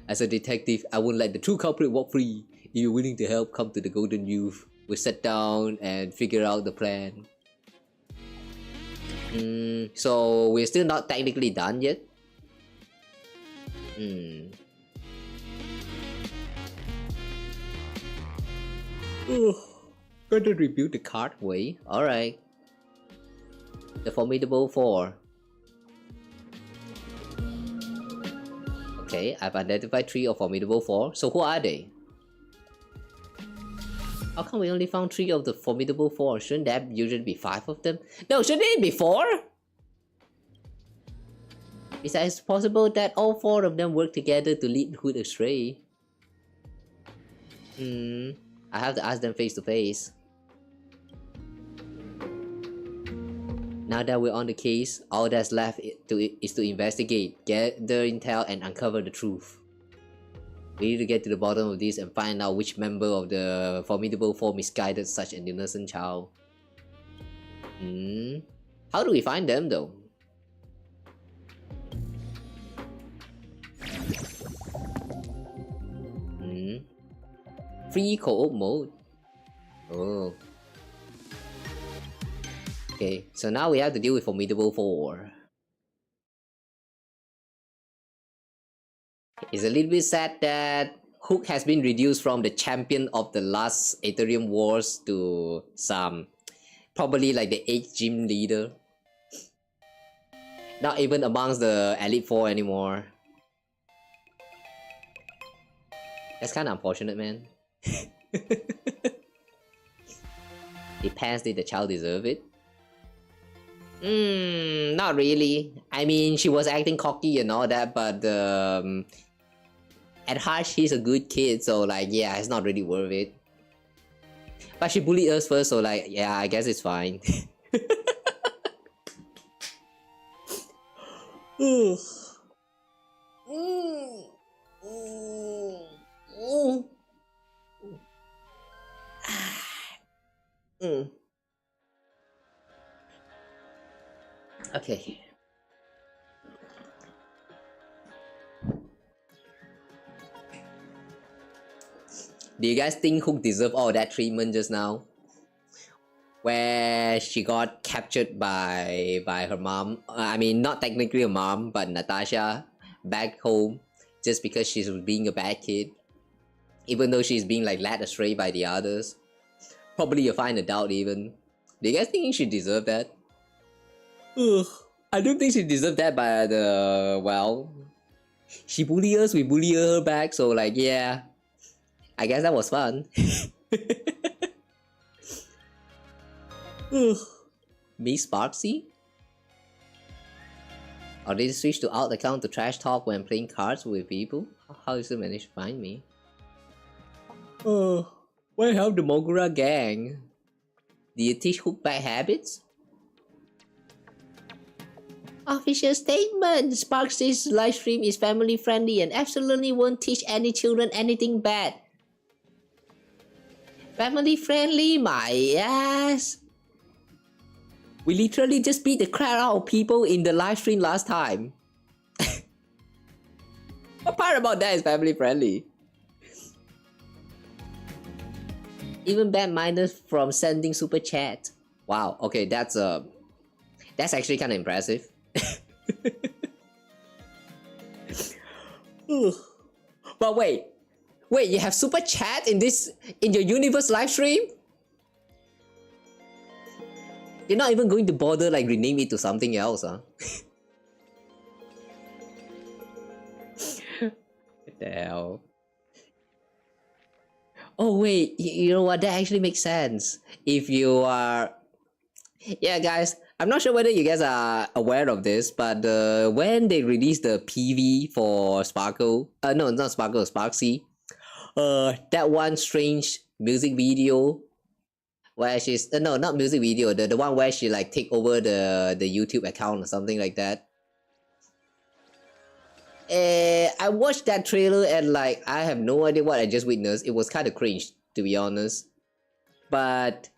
[SPEAKER 1] As a detective, I won't let the true culprit walk free. If you're willing to help, come to the Golden Youth. We'll sit down and figure out the plan. So we're still not technically done yet. Gotta rebuild the card way. Alright. The Formidable Four. Okay, I've identified 3 of Formidable Four. So who are they? How come we only found 3 of the formidable 4? Shouldn't that usually be 5 of them? No, shouldn't it be 4? Besides, it's possible that all 4 of them work together to lead Hood astray. I have to ask them face to face. Now that we're on the case, all that's left is to investigate, gather intel, and uncover the truth. We need to get to the bottom of this and find out which member of the formidable 4 misguided such an innocent child. How do we find them though? Free co-op mode. Oh. Okay, so now we have to deal with formidable 4. It's a little bit sad that Hook has been reduced from the champion of the last Aetherium Wars to some, probably like the 8th gym leader. Not even amongst the Elite 4 anymore. That's kind of unfortunate, man. Depends, did the child deserve it? Not really. I mean, she was acting cocky and all that, but at heart, she's a good kid, so like, yeah, it's not really worth it. But she bullied us first, so like, yeah, I guess it's fine. Okay. Do you guys think Hook deserved all that treatment just now? Where she got captured by her mom. I mean, not technically a mom, but Natasha back home just because she's being a bad kid. Even though she's being like led astray by the others. Probably a fine adult even. Do you guys think she deserved that? I don't think she deserved that, but well, she bullied us, we bully her back, so like, yeah, I guess that was fun. Miss Sparksy? Or did you switch to alt account to trash talk when playing cards with people? How did you manage to find me? Why help the Mogura gang? Do you teach Hook bad habits? Official statement! Sparksy's livestream is family friendly and absolutely won't teach any children anything bad. Family friendly, my ass! We literally just beat the crap out of people in the livestream last time. What part about that is family friendly? Even banned minors from sending super chat. Wow, okay, that's actually kind of impressive. But wait, you have super chat in your universe live stream? You're not even going to bother like rename it to something else, huh? What the hell? Oh wait, you know what? That actually makes sense. If you are... Yeah, guys, I'm not sure whether you guys are aware of this, but when they released the PV for Sparkle... no, not Sparkle, Sparksy. That one strange music video where she's... no, not music video. The one where she like take over the YouTube account or something like that. I watched that trailer and like, I have no idea what I just witnessed. It was kind of cringe, to be honest. But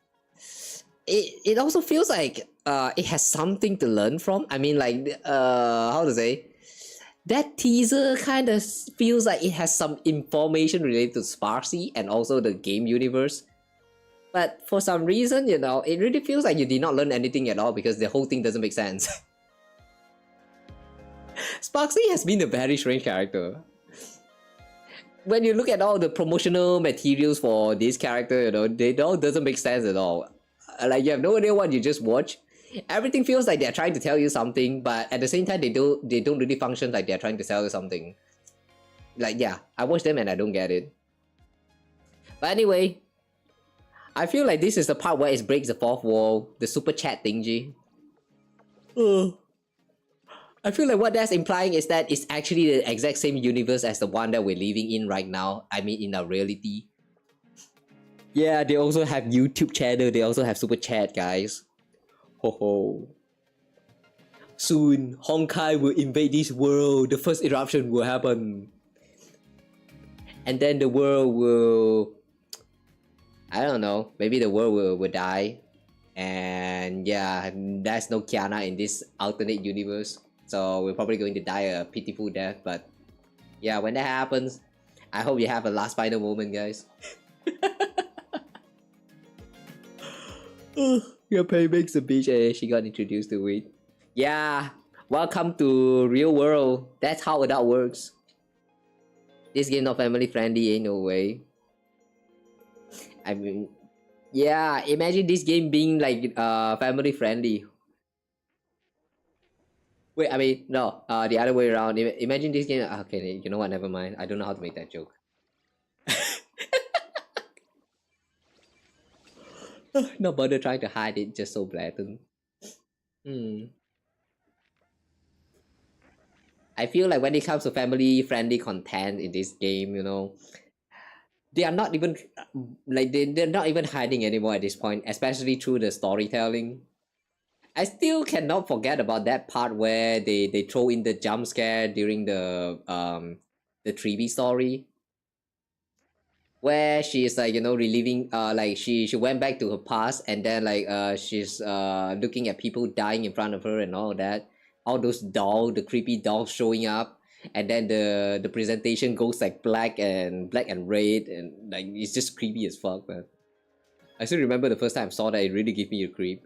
[SPEAKER 1] it also feels like it has something to learn from. I mean, like, how to say? That teaser kind of feels like it has some information related to Sparksy and also the game universe. But for some reason, you know, it really feels like you did not learn anything at all because the whole thing doesn't make sense. Sparksy has been a very strange character. When you look at all the promotional materials for this character, you know, they all doesn't make sense at all. Like, you have no idea what you just watch. Everything feels like they're trying to tell you something, but at the same time, they don't really function like they're trying to tell you something. Like, yeah, I watch them and I don't get it. But anyway, I feel like this is the part where it breaks the fourth wall, the super chat thingy. I feel like what that's implying is that it's actually the exact same universe as the one that we're living in right now. I mean, in our reality. Yeah, they also have YouTube channel. They also have super chat, guys. Ho ho. Soon, Honkai will invade this world. The first eruption will happen. And then the world will... I don't know. Maybe the world will die. And yeah, there's no Kiana in this alternate universe. So we're probably going to die a pitiful death. But yeah, when that happens, I hope you have a last final moment, guys. Your pay makes a bitch and she got introduced to it. Yeah, welcome to real world. That's how adult works. This game not family friendly, ain't no way. I mean, yeah, imagine this game being like family friendly. Wait, I mean, no, the other way around. Imagine this game. Okay, you know what? Never mind. I don't know how to make that joke. No bother trying to hide it, just so blatant. I feel like when it comes to family-friendly content in this game, you know, they are not even like they're not even hiding anymore at this point, especially through the storytelling. I still cannot forget about that part where they throw in the jump scare during the 3B story, where she is like, you know, reliving like she went back to her past, and then like she's looking at people dying in front of her and all that, all those dolls, the creepy dolls showing up, and then the presentation goes like black and red, and like it's just creepy as fuck, man. I still remember the first time I saw that. It really gave me a creep.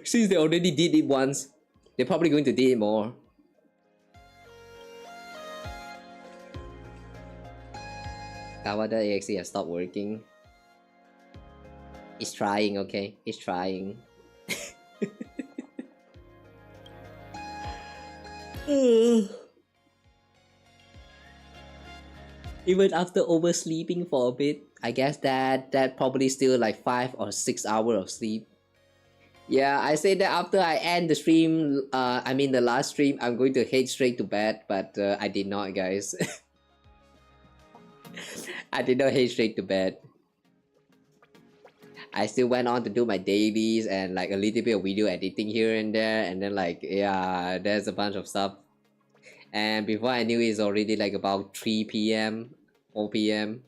[SPEAKER 1] Since they already did it once, they're probably going to do it more. Kawa.exe has stopped working. It's trying, okay? It's trying. Even after oversleeping for a bit, I guess that probably still like 5 or 6 hours of sleep. Yeah, I say that after I end the stream, I mean the last stream, I'm going to head straight to bed, but I did not, guys. I did not head straight to bed. I still went on to do my dailies and like a little bit of video editing here and there, and then like, yeah, there's a bunch of stuff. And before I knew it's already like about 3 p.m, 4 p.m.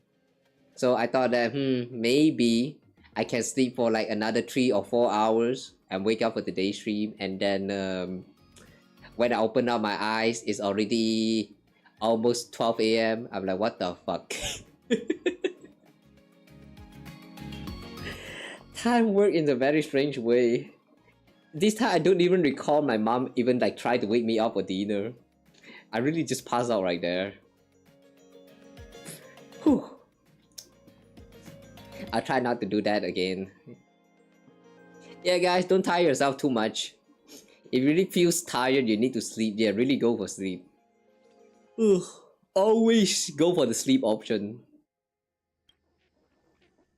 [SPEAKER 1] So I thought that, maybe I can sleep for like another 3 or 4 hours and wake up for the day stream, and then when I open up my eyes, it's already almost 12 a.m. I'm like, what the fuck? Time work in a very strange way. This time I don't even recall my mom even like tried to wake me up for dinner. I really just passed out right there. Whew. I'll try not to do that again. Yeah, guys, don't tire yourself too much. If you really feels tired, you need to sleep. Yeah, really go for sleep. Ugh. Always go for the sleep option.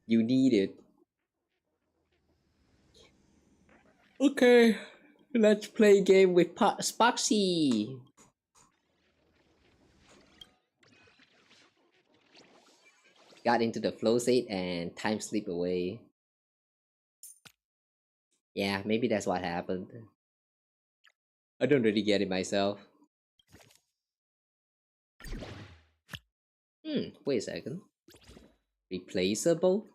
[SPEAKER 1] You need it. Okay, let's play a game with Sparksy. Got into the flow state and time slipped away. Yeah, maybe that's what happened. I don't really get it myself. Wait a second. Replaceable?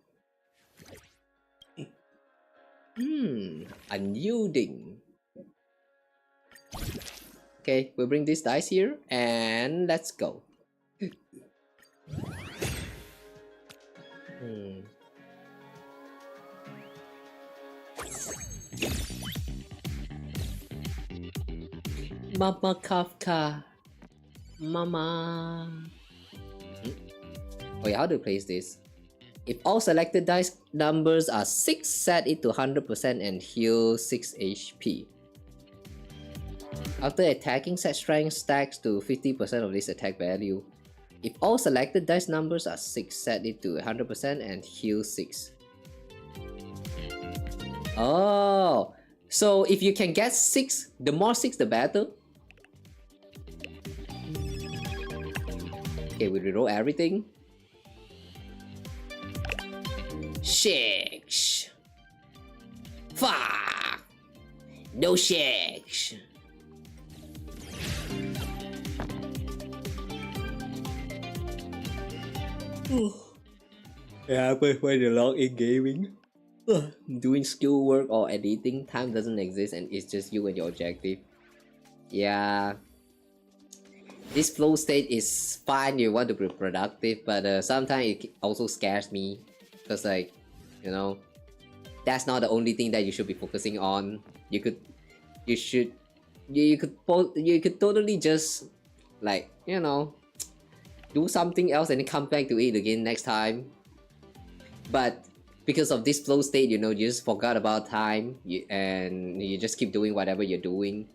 [SPEAKER 1] Unyielding. Okay, we'll bring this dice here and let's go. Mama Kafka. Mama. Wait, how do you place this? If all selected dice numbers are 6, set it to 100% and heal 6 HP. After attacking, set strength stacks to 50% of this attack value. If all selected dice numbers are 6, set it to 100% and heal 6. Oh, so if you can get 6, the more 6 the better. Okay, we reroll everything. 6. Fuck. No 6. Yeah, but when you log in gaming, doing skill work or editing, time doesn't exist and it's just you and your objective. Yeah. This flow state is fine, you want to be productive, but sometimes it also scares me. Because like, you know, that's not the only thing that you should be focusing on. You could totally just like, you know, do something else and then come back to it again next time. But because of this flow state, you know, you just forgot about time and you just keep doing whatever you're doing.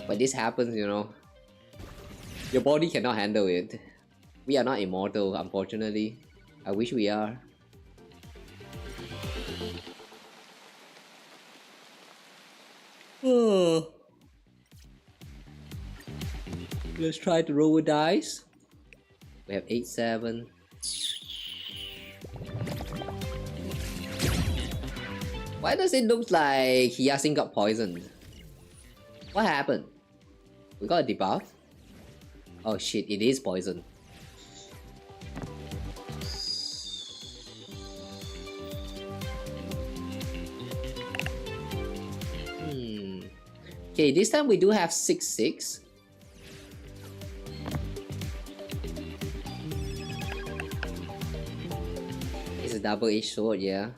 [SPEAKER 1] When this happens, you know, your body cannot handle it. We are not immortal, unfortunately. I wish we are. Let's try to roll a dice. We have 8, 7. Why does it look like Hyacinth got poisoned? What happened? We got a debuff? Oh shit, it is poison. Okay, this time we do have 6, 6. It's a double-edged sword, yeah.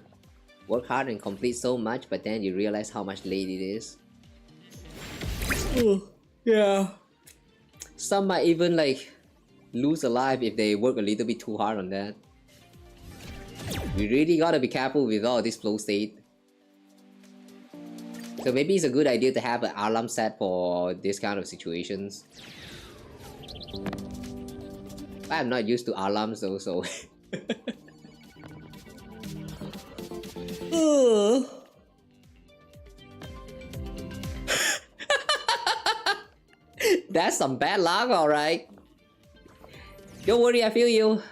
[SPEAKER 1] Work hard and complete so much, but then you realize how much late it is. Yeah. Some might even like lose a life if they work a little bit too hard on that. We really gotta be careful with all this flow state. So maybe it's a good idea to have an alarm set for this kind of situations. But I'm not used to alarms though, so... That's some bad luck, alright. Don't worry, I feel you.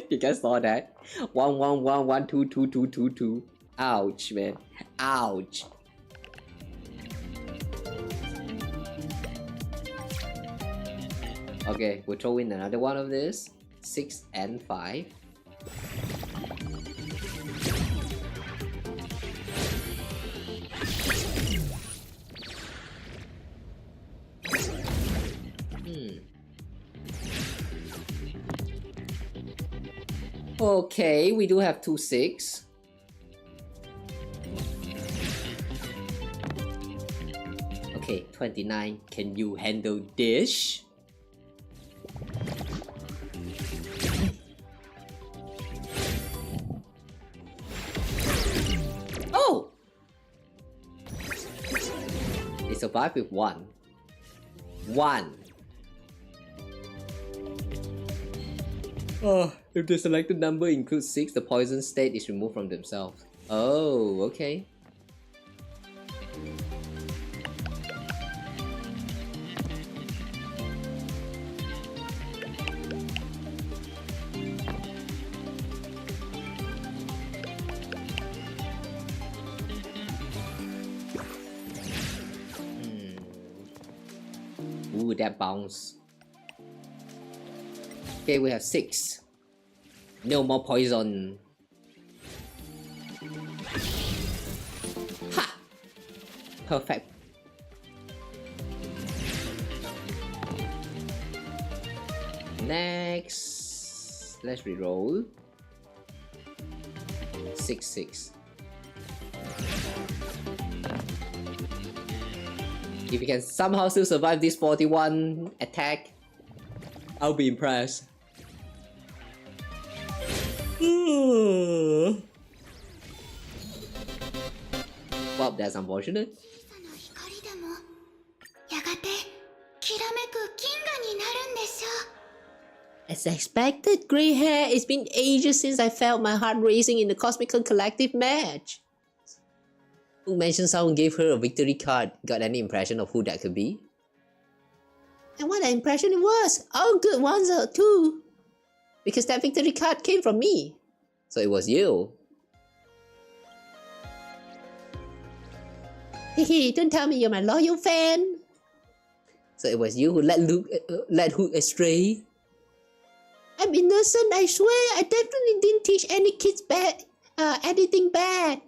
[SPEAKER 1] You guys saw that? 1 1 1 1 2 2 2 2 2. Ouch, man. Ouch. Okay, we'll throw in another one of this. 6 and 5. Okay, we do have 2, 6. Okay, 29. Can you handle this? Oh! They survived with 1. 1. Oh, if the selected number includes 6, the poison state is removed from themselves. Oh, okay. Ooh, that bounce. Okay, we have 6. No more poison. Ha! Perfect. Next, let's reroll. 6, 6. If you can somehow still survive this 41 attack, I'll be impressed. Well, that's unfortunate. As expected, grey hair. It's been ages since I felt my heart racing in the Cosmicon collective match. Who mentioned someone gave her a victory card? Got any impression of who that could be? And what an impression it was! Oh, good ones too! Because that victory card came from me. So it was you. Hehe, don't tell me you're my loyal fan. So it was you who led Hook astray. I'm innocent, I swear. I definitely didn't teach any kids anything bad.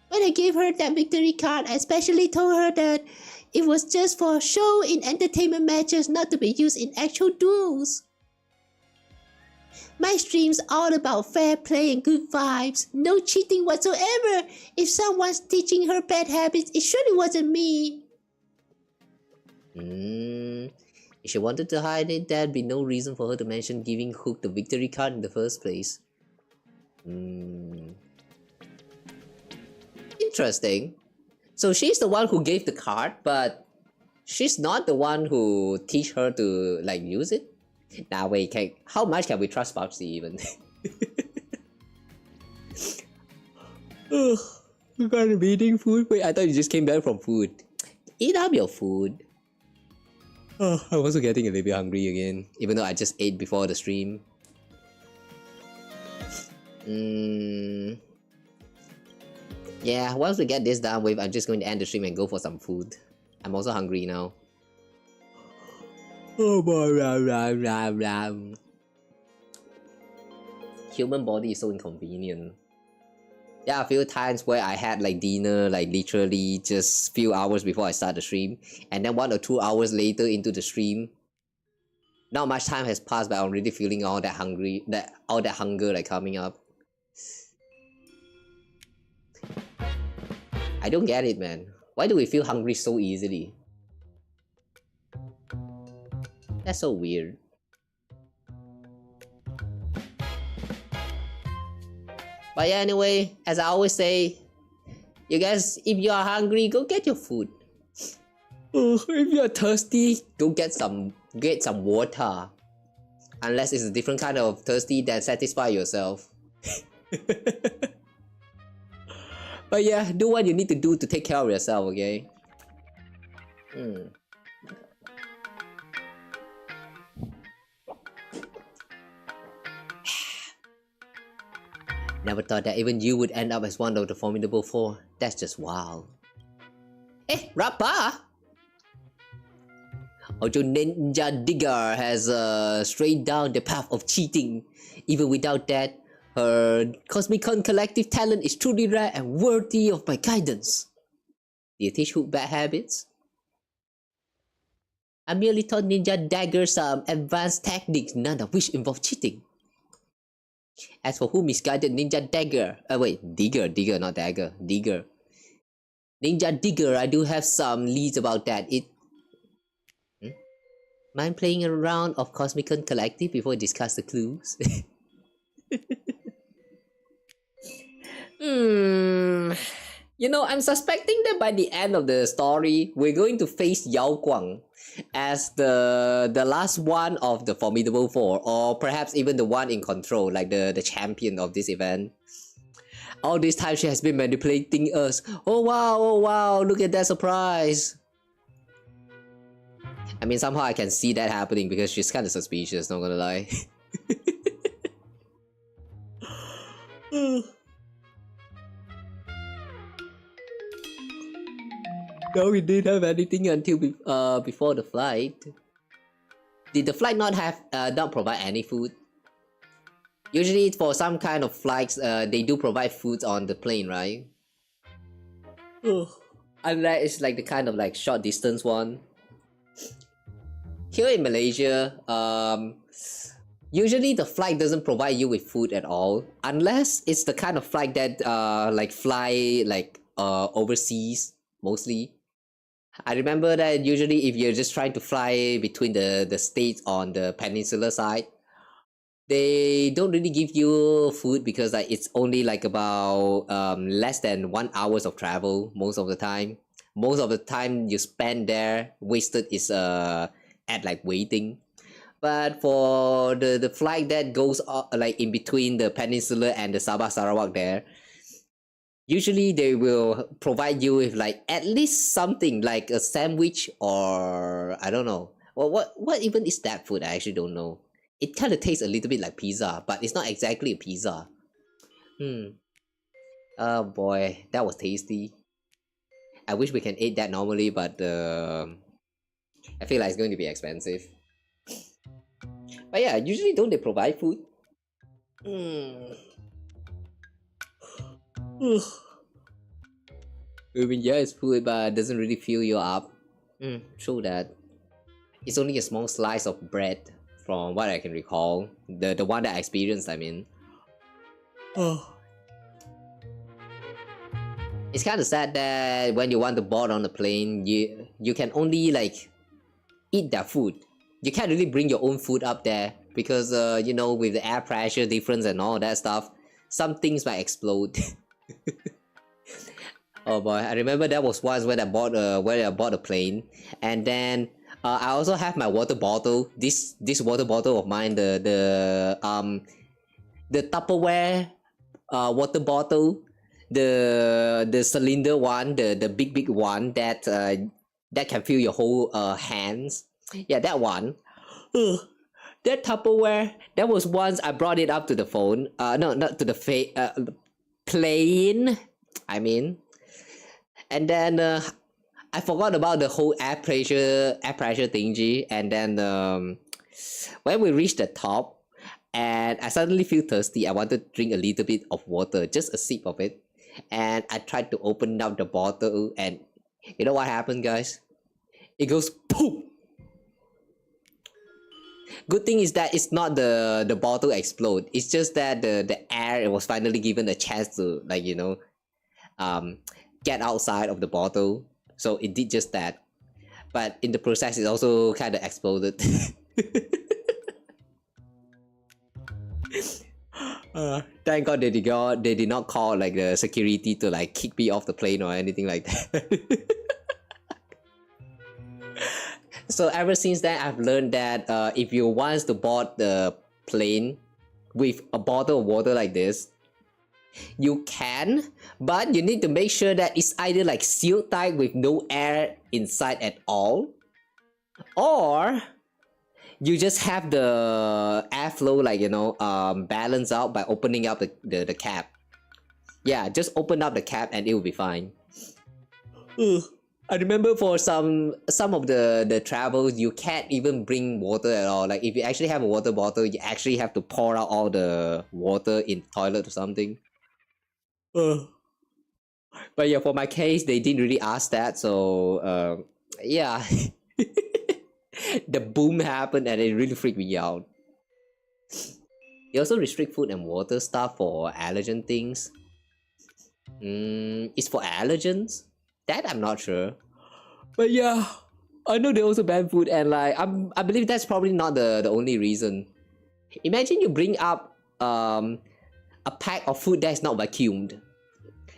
[SPEAKER 1] When I gave her that victory card, I especially told her that it was just for show in entertainment matches, not to be used in actual duels. My stream's all about fair play and good vibes. No cheating whatsoever. If someone's teaching her bad habits, it surely wasn't me. If she wanted to hide it, there'd be no reason for her to mention giving Hook the victory card in the first place. Interesting. So she's the one who gave the card, but she's not the one who teach her to like use it? Nah, wait, how much can we trust Sparksy even? We got a eating food? Wait, I thought you just came back from food. Eat up your food. I'm also getting a little bit hungry again, even though I just ate before the stream. Yeah, once we get this done with, I'm just going to end the stream and go for some food. I'm also hungry now. Oh boy, human body is so inconvenient. Yeah, a few times where I had like dinner like literally just few hours before I start the stream, and then 1 or 2 hours later into the stream, not much time has passed, but I'm already feeling all that hunger like coming up. I don't get it, man. Why do we feel hungry so easily? That's so weird. But yeah, anyway, as I always say, you guys, if you are hungry, go get your food. If you're thirsty, go get some water. Unless it's a different kind of thirsty that satisfy yourself. But yeah, do what you need to do to take care of yourself, okay? Never thought that even you would end up as one of the Formidable Four. That's just wow. Eh, Rappa! Although Ninja Digger has strayed down the path of cheating, even without that, her Cosmicon collective talent is truly rare and worthy of my guidance. Do you teach Hook bad habits? I merely taught Ninja Dagger some advanced techniques, none of which involve cheating. As for who misguided Ninja Dagger, Digger, not Dagger, Digger. Ninja Digger, I do have some leads about that. Mind playing a round of Cosmicon Collective before we discuss the clues? You know, I'm suspecting that by the end of the story, we're going to face Yao Guang as the last one of the Formidable Four, or perhaps even the one in control, like the champion of this event. All this time she has been manipulating us. Oh wow, look at that surprise. I mean, somehow I can see that happening because she's kind of suspicious, not gonna lie. No, we didn't have anything until before the flight. Did the flight not provide any food? Usually for some kind of flights, they do provide food on the plane, right? Unless it's like the kind of like short distance one. Here in Malaysia, usually the flight doesn't provide you with food at all, unless it's the kind of flight that like fly like overseas mostly. I remember that usually if you're just trying to fly between the states on the peninsular side, they don't really give you food because like it's only like about less than 1 hour of travel most of the time. most of the time you spend there wasted is at like waiting. But for the flight that goes like in between the peninsula and the Sabah Sarawak there, usually they will provide you with like at least something like a sandwich, or I don't know. Well, what even is that food? I actually don't know. It kind of tastes a little bit like pizza, but it's not exactly a pizza. Oh boy, that was tasty. I wish we can eat that normally, but I feel like it's going to be expensive. But yeah, usually don't they provide food? I mean, yeah, it's food, but it doesn't really fill you up. True that. It's only a small slice of bread, from what I can recall. The one that I experienced, I mean. It's kind of sad that when you want to board on the plane, you can only like eat that food. You can't really bring your own food up there because you know, with the air pressure difference and all that stuff, some things might explode. Oh boy, I remember that was once when I bought a plane, and then I also have my water bottle. This water bottle of mine, the Tupperware water bottle, the cylinder one, the big one that can fill your whole hands. Yeah, that one. That Tupperware, that was once I brought it up to the phone. No, not to the plane. I mean, and then I forgot about the whole air pressure thingy. And then when we reached the top, and I suddenly feel thirsty. I wanted to drink a little bit of water, just a sip of it. And I tried to open up the bottle, and you know what happened, guys? It goes poof. Good thing is that it's not the bottle explode. It's just that the air, it was finally given a chance to, like, you know, get outside of the bottle. So it did just that. But in the process, it also kind of exploded. Thank God they did not call like the security to like kick me off the plane or anything like that. So ever since then, I've learned that if you want to board the plane with a bottle of water like this, you can, but you need to make sure that it's either like sealed tight with no air inside at all, or you just have the airflow, like, you know, balance out by opening up the cap. Yeah, just open up the cap and it will be fine. I remember for some of the travels, you can't even bring water at all. Like if you actually have a water bottle, you actually have to pour out all the water in toilet or something. But yeah, for my case, they didn't really ask that, so yeah. The boom happened and it really freaked me out. They also restrict food and water stuff for allergen things. It's for allergens? That I'm not sure. But yeah, I know they also ban food, and like I believe that's probably not the only reason. Imagine you bring up a pack of food that's not vacuumed.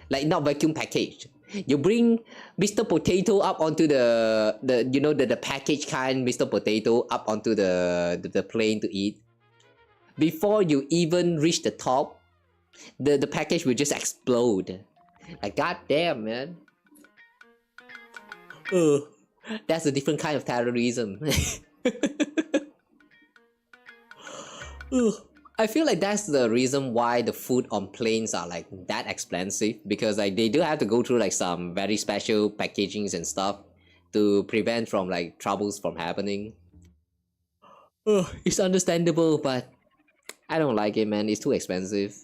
[SPEAKER 1] Like not vacuum packaged. You bring Mr. Potato up onto the you know, the package kind Mr. Potato up onto the plane to eat. Before you even reach the top, the package will just explode. Like, goddamn, man. That's a different kind of terrorism. I feel like that's the reason why the food on planes are like that expensive, because like they do have to go through like some very special packagings and stuff to prevent from like troubles from happening. It's understandable, but I don't like it, man. It's too expensive.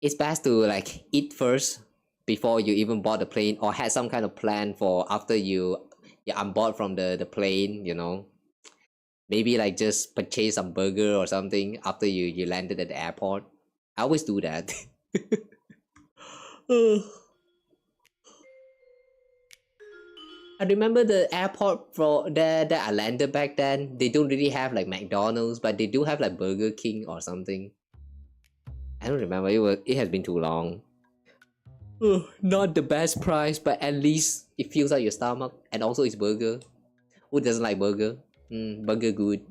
[SPEAKER 1] It's best to like eat first before you even board the plane, or had some kind of plan for after you're on board from the plane, you know. Maybe like just purchase some burger or something after you landed at the airport. I always do that. I remember the airport that I landed back then, they don't really have like McDonald's, but they do have like Burger King or something. I don't remember, it has been too long. Not the best price, but at least it fills out your stomach, and also it's burger. Who doesn't like burger? Burger good.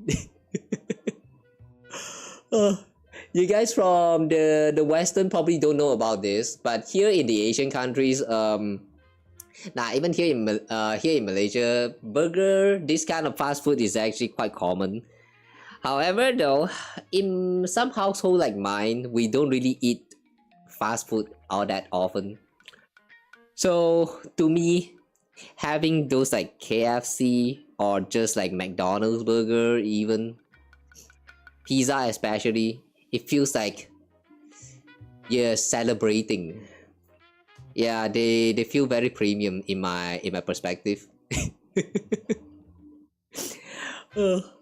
[SPEAKER 1] You guys from the Western probably don't know about this, but here in the Asian countries, even here in Malaysia, burger, this kind of fast food is actually quite common. However, though, in some household like mine, we don't really eat fast food all that often. So to me, having those like KFC or just like McDonald's burger, even pizza especially, it feels like you're celebrating. Yeah, they feel very premium in my perspective.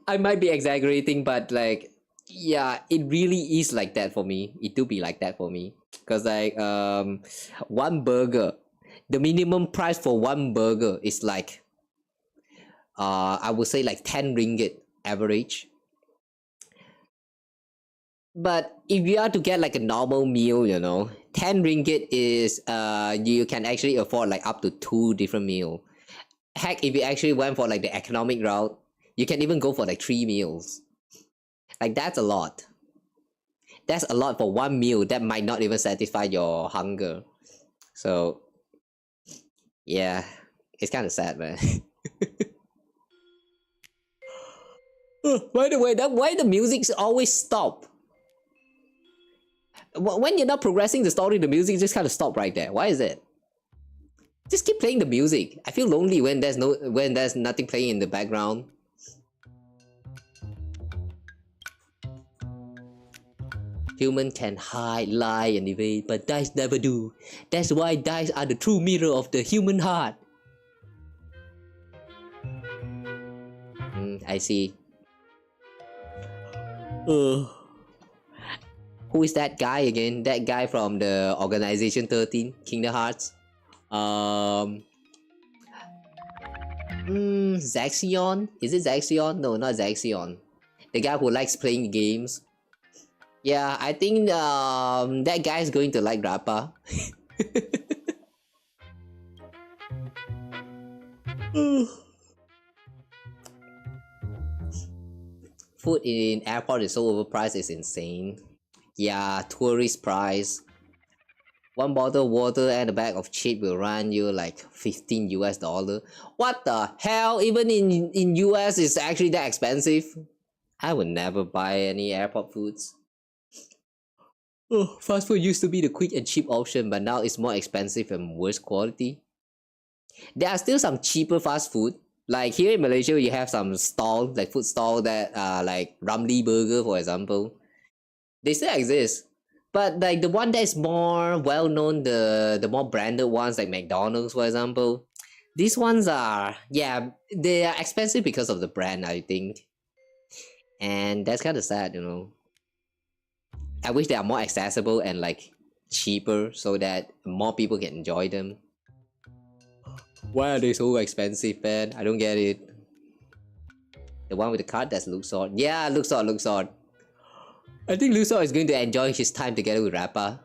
[SPEAKER 1] I might be exaggerating, but like, yeah, it really is like that for me. It do be like that for me, cause like one burger, the minimum price for one burger is like I would say like 10 ringgit average. But if you are to get like a normal meal, 10 ringgit is you can actually afford like up to 2 different meal. Heck, if you actually went for like the economic route, you can even go for like 3 meals. Like that's a lot. That's a lot for one meal that might not even satisfy your hunger. So yeah, it's kind of sad, man. By the way, why the music always stop? When you're not progressing the story, the music just kind of stop right there. Why is it? Just keep playing the music. I feel lonely when there's nothing playing in the background. Human can hide, lie, and evade, but dice never do. That's why dice are the true mirror of the human heart. I see. Who is that guy again? That guy from the Organization 13, Kingdom Hearts. Zaxion? Is it Zaxion? No, not Zaxion. The guy who likes playing games. Yeah, I think that guy is going to like Rappa. Food in airport is so overpriced, it's insane. Yeah, tourist price. One bottle of water and a bag of chips will run you like $15 US. What the hell? Even in US it's actually that expensive? I would never buy any airport foods. Fast food used to be the quick and cheap option, but now it's more expensive and worse quality. There are still some cheaper fast food. Like here in Malaysia, you have some stall, like food stall that like Ramly Burger, for example. They still exist. But like the one that is more well known, the more branded ones like McDonald's, for example, these ones are, yeah, they are expensive because of the brand, I think. And that's kind of sad, I wish they are more accessible and like cheaper so that more people can enjoy them. Why are they so expensive, man? I don't get it. The one with the card, that's Luxord. Yeah, Luxord. I think Luxord is going to enjoy his time together with Rappa.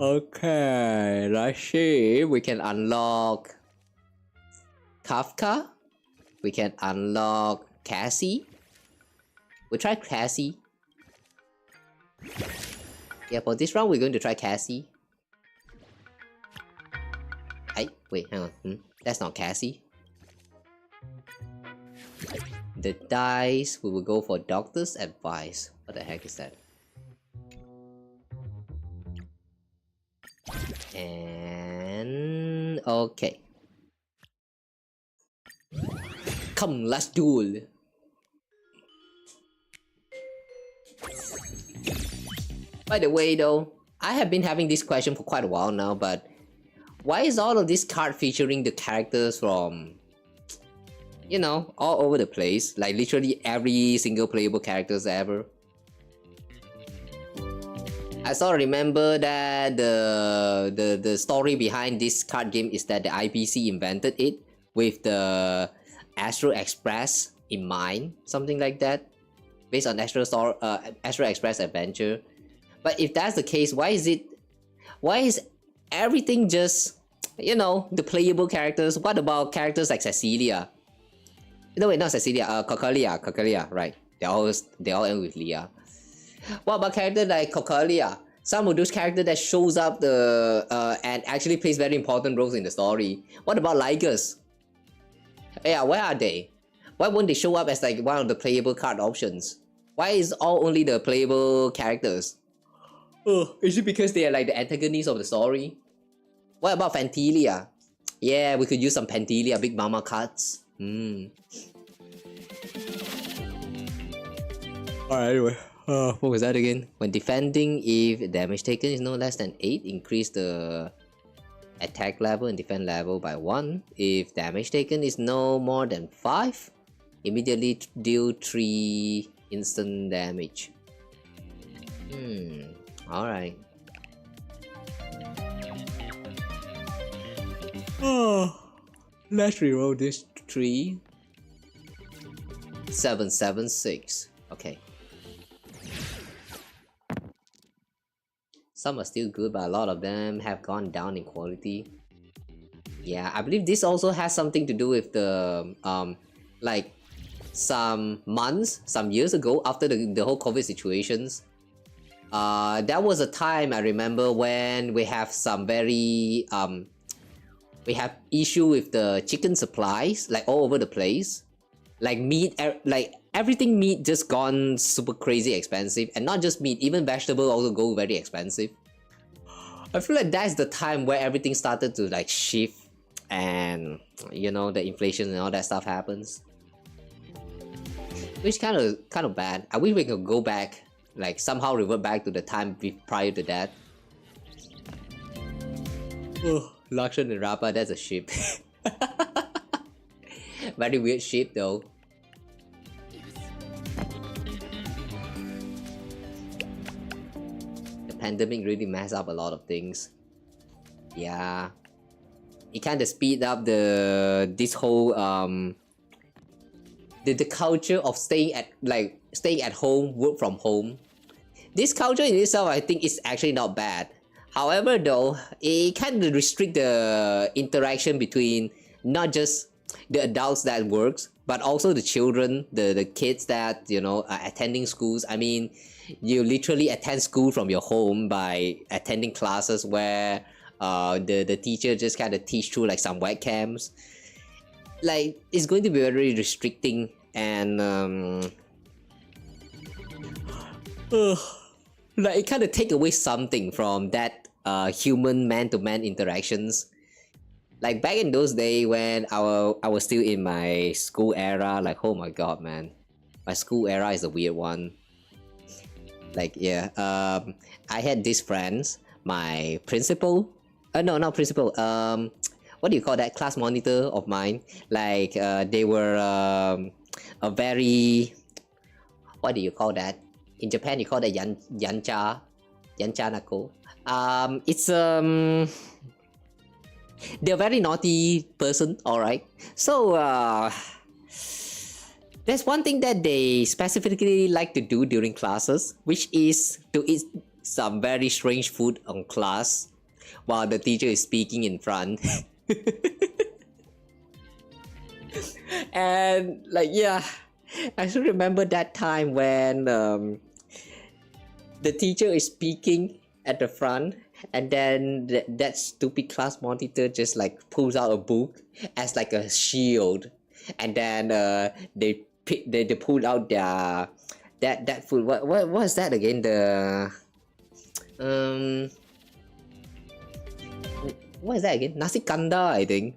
[SPEAKER 1] Okay, let's see. We can unlock Kafka. We can unlock Cassie. We'll try Cassie. Yeah, for this round we're going to try Cassie. Wait, hang on. That's not Cassie. The dice, we will go for Doctor's Advice. What the heck is that? And okay. Come, let's duel. By the way though, I have been having this question for quite a while now, but why is all of this card featuring the characters from, all over the place? Like literally every single playable characters ever. I sort of remember that the story behind this card game is that the IPC invented it with the Astro Express in mind, something like that, based on Astral Express Adventure. But if that's the case, why is everything just, you know, the playable characters? What about characters like Cecilia? No, wait, not Cecilia. Cocalia, right? They all end with Leah. What about characters like Cocalia? Some of those characters that shows up and actually plays very important roles in the story. What about Lygus? Yeah, where are they? Why won't they show up as like one of the playable card options? Why is all only the playable characters? Oh, is it because they are like the antagonists of the story? What about Fantelia? Yeah, we could use some Fantelia Big Mama cards. Alright, anyway. What was that again? When defending, if damage taken is no less than 8, increase the attack level and defense level by 1. If damage taken is no more than 5, immediately deal 3 instant damage. Alright. Let's reroll this 3. 776. Okay. Some are still good, but a lot of them have gone down in quality. Yeah, I believe this also has something to do with the like some years ago, after the whole COVID situations. That was a time I remember when we have some very we have issue with the chicken supplies, like all over the place. Like meat, like everything meat just gone super crazy expensive, and not just meat, even vegetable also go very expensive. I feel like that's the time where everything started to like shift, and you know, the inflation and all that stuff happens, which kind of bad. I wish we could go back, like somehow revert back to the time prior to that. Oh, Lakshan and Rappa, that's a ship. Very weird ship though. The pandemic really messed up a lot of things. Yeah, it kind of speed up this whole the culture of staying at home, work from home. This culture in itself, I think, is actually not bad. However, though, it kind of restrict the interaction between not just the adults that works, but also the children, the kids that, you know, are attending schools. I mean, you literally attend school from your home by attending classes where the teacher just kind of teach through like some webcams. Like, it's going to be very restricting, and like it kind of take away something from that human man-to-man interactions. Like back in those days when I was still in my school era, like, oh my god, man, my school era is a weird one. Like, yeah, I had these friends, my principal, no, not principal, what do you call that, class monitor of mine. Like, they were a very, what do you call that? In Japan, you call that yanchanako. It's they're a very naughty person, alright. So there's one thing that they specifically like to do during classes, which is to eat some very strange food on class while the teacher is speaking in front. And like, yeah, I still remember that time when the teacher is speaking at the front, and then that stupid class monitor just like pulls out a book as like a shield, and then they pull out their that food. What is that again? The what is that again? Nasi kanda, I think.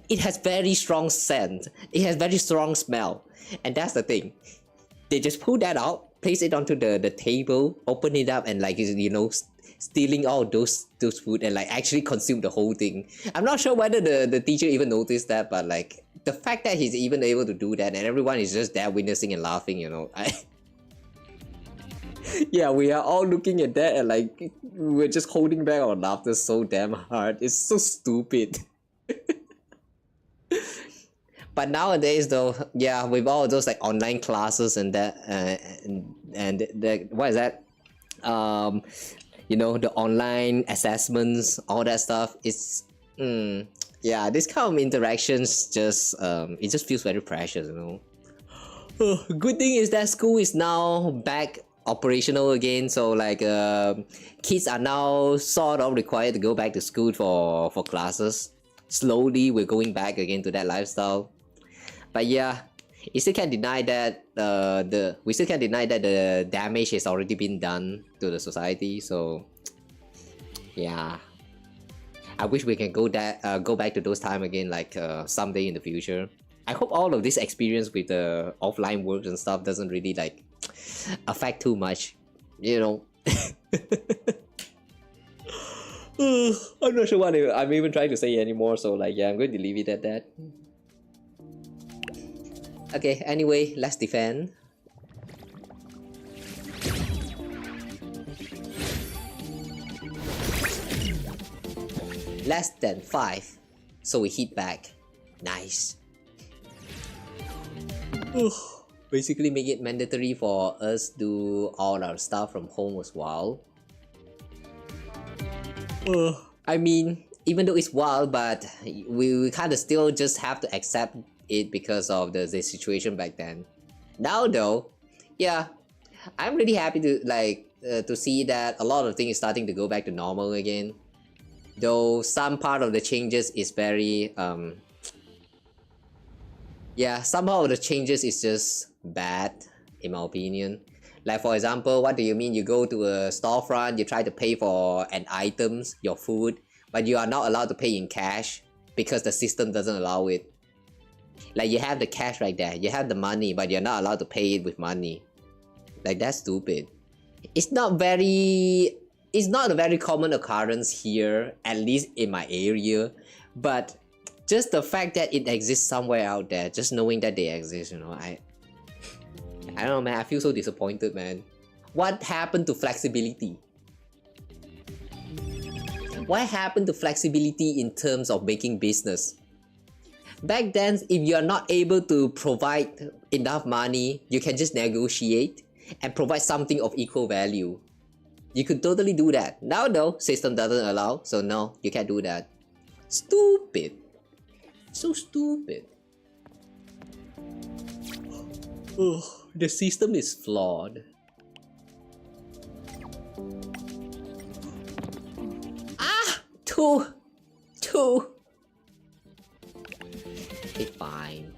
[SPEAKER 1] It has very strong scent. It has very strong smell, and that's the thing. They just pull that out, place it onto the table, open it up, and like, you know, stealing all those food and like actually consume the whole thing. I'm not sure whether the teacher even noticed that, but like the fact that he's even able to do that and everyone is just there witnessing and laughing, you know. Yeah, we are all looking at that and like we're just holding back our laughter so damn hard. It's so stupid. But nowadays, though, yeah, with all those like online classes and that, and the what is that? You know, the online assessments, all that stuff. It's yeah, this kind of interactions just it just feels very precious, you know. Good thing is that school is now back operational again, so like kids are now sort of required to go back to school for classes. Slowly we're going back again to that lifestyle. But yeah, you still can't deny that we still can't deny that the damage has already been done to the society. So yeah, I wish we can go back to those time again, like someday in the future. I hope all of this experience with the offline works and stuff doesn't really like affect too much, you know. I'm not sure what I'm even trying to say anymore, so like yeah, I'm going to leave it at that. Okay, anyway, let's defend. Less than 5, so we hit back. Nice. Basically make it mandatory for us to do all our stuff from home as well. I mean, even though it's wild, but we kind of still just have to accept it because of the situation back then. Now though, yeah, I'm really happy to like to see that a lot of things is starting to go back to normal again. Though some part of the changes is very yeah, somehow the changes is just bad in my opinion. Like for example, what do you mean you go to a storefront, you try to pay for an items, your food, but you are not allowed to pay in cash because the system doesn't allow it. Like you have the cash right there, you have the money, but you're not allowed to pay it with money. Like that's stupid. It's not a very common occurrence here, at least in my area, but just the fact that it exists somewhere out there, just knowing that they exist, you know, I don't know, man, I feel so disappointed, man. What happened to flexibility? What happened to flexibility in terms of making business? Back then, if you're not able to provide enough money, you can just negotiate and provide something of equal value. You could totally do that. Now though, system doesn't allow, so no, you can't do that. Stupid. So stupid. Ugh, the system is flawed. Ah! Two! Okay, fine.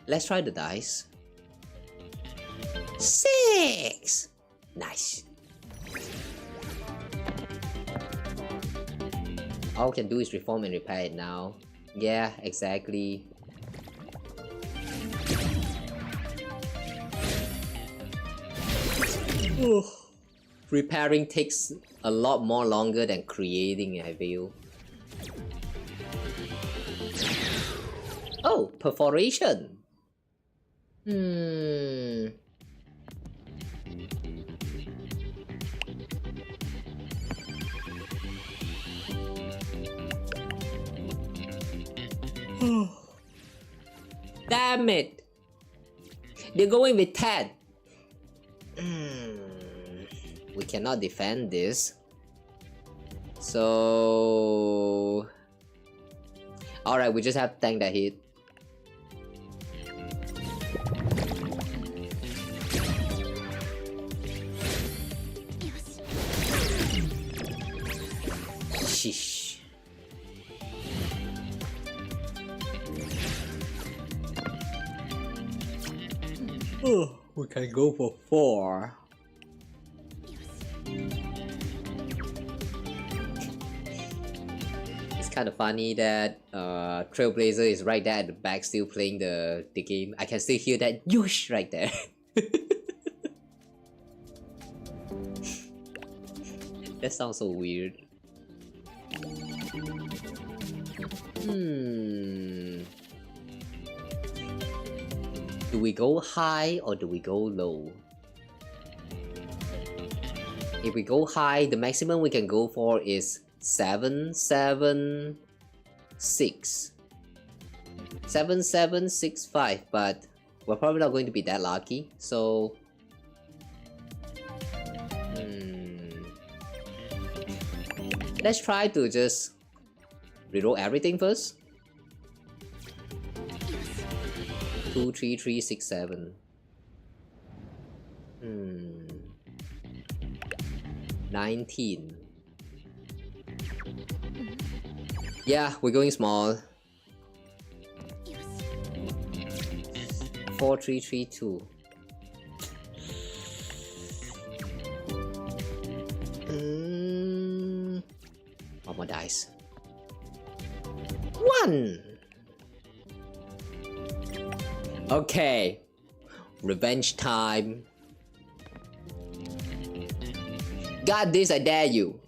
[SPEAKER 1] Let's try the dice. 6! Nice. All we can do is reform and repair it now. Yeah, exactly. Repairing takes a lot more longer than creating, I feel. Oh, perforation! Damn it! They're going with 10. We cannot defend this. So... Alright, we just have to tank that hit. Sheesh. We can go for 4. It's kind of funny that Trailblazer is right there at the back still playing the game. I can still hear that "Yush" right there. That sounds so weird. Do we go high or do we go low? If we go high, the maximum we can go for is 776. 7765, but we're probably not going to be that lucky, so let's try to just reroll everything first. 23367. 19. Yeah, we're going small. 4332. One more dice. 1. Okay, revenge time. Got this, I dare you.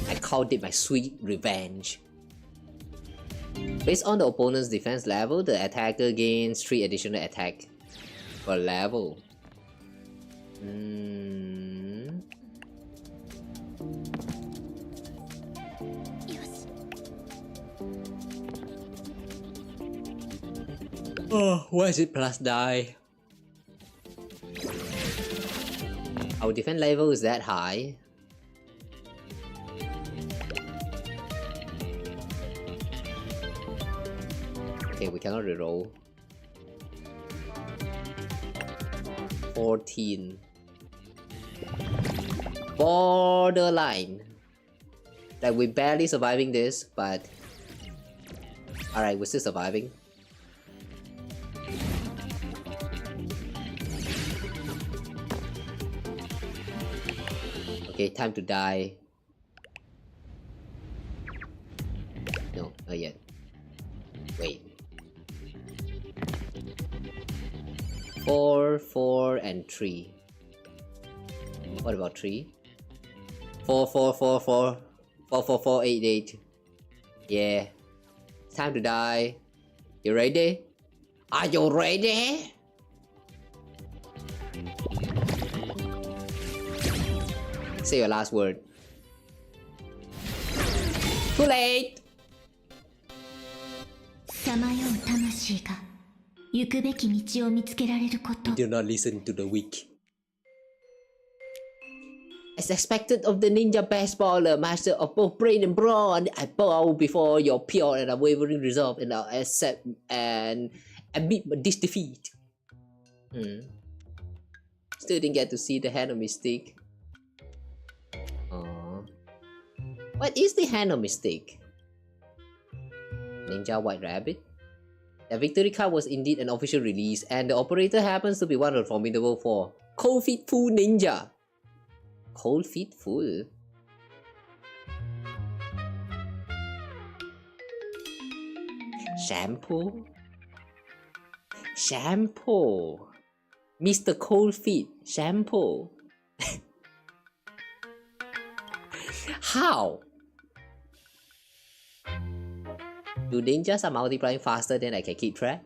[SPEAKER 1] I called it my sweet revenge. Based on the opponent's defense level, the attacker gains 3 additional attack per level. Oh, why is it plus die? Our defense level is that high. Okay, we cannot reroll. 14. Borderline. Like, we're barely surviving this, but alright, we're still surviving. Okay, time to die. No, not yet. Wait. 4, 4, and 3. What about 3? 4, 4, 4, 4. 4, 4, 4, 8, 8. Yeah. It's time to die. You ready? Are you ready? Say your last word. Too late! You do not listen to the weak. As expected of the ninja baseballer, master of both brain and brawn, I bow before your pure and unwavering resolve, and I'll accept and admit this defeat. Still didn't get to see the hand of Mystique. What is the hand of Mystique? Ninja White Rabbit? The victory card was indeed an official release, and the operator happens to be one of the formidable 4. Cold Feet Full Ninja. Cold Feet Full? Shampoo? Shampoo? Mr. Cold Feet Shampoo? How? Do ninjas are multiplying faster than I can keep track?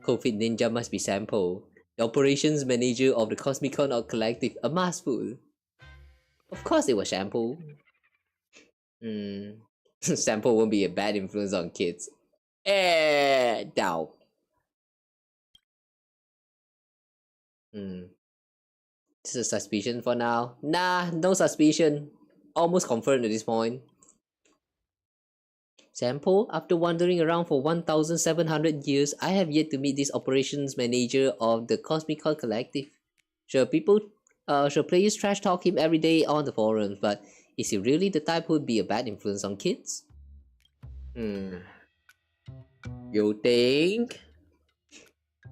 [SPEAKER 1] Cold Feet Ninja must be Sampo, the operations manager of the Cosmicon or Collective, a mouthful. Of course it was Shampoo. Sampo won't be a bad influence on kids. Doubt. This is a suspicion for now. Nah, no suspicion. Almost confirmed at this point. Sampo, after wandering around for 1,700 years, I have yet to meet this operations manager of the Cosmicon Collective. Sure, players trash talk him every day on the forums, but is he really the type who would be a bad influence on kids? You think?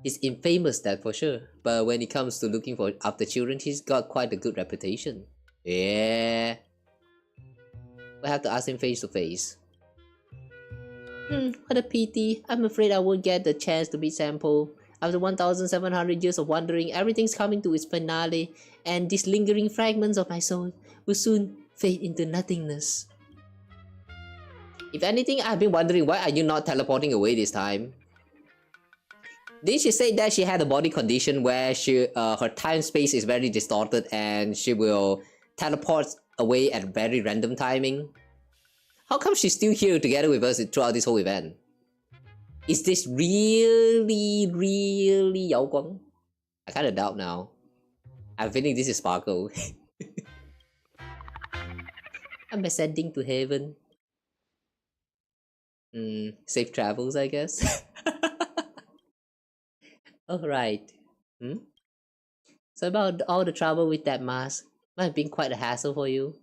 [SPEAKER 1] He's infamous, that for sure, but when it comes to looking after children, he's got quite a good reputation. Yeah. We'll have to ask him face to face. What a pity. I'm afraid I won't get the chance to meet Sampo. After 1,700 years of wandering, everything's coming to its finale, and these lingering fragments of my soul will soon fade into nothingness. If anything, I've been wondering why are you not teleporting away this time? Did she say that she had a body condition where her time space is very distorted and she will teleport away at very random timing? How come she's still here together with us throughout this whole event? Is this really Yao Guang? I kinda doubt now. I'm feeling this is Sparkle. I'm ascending to heaven. Safe travels, I guess. Alright. So about all the trouble with that mask, might have been quite a hassle for you.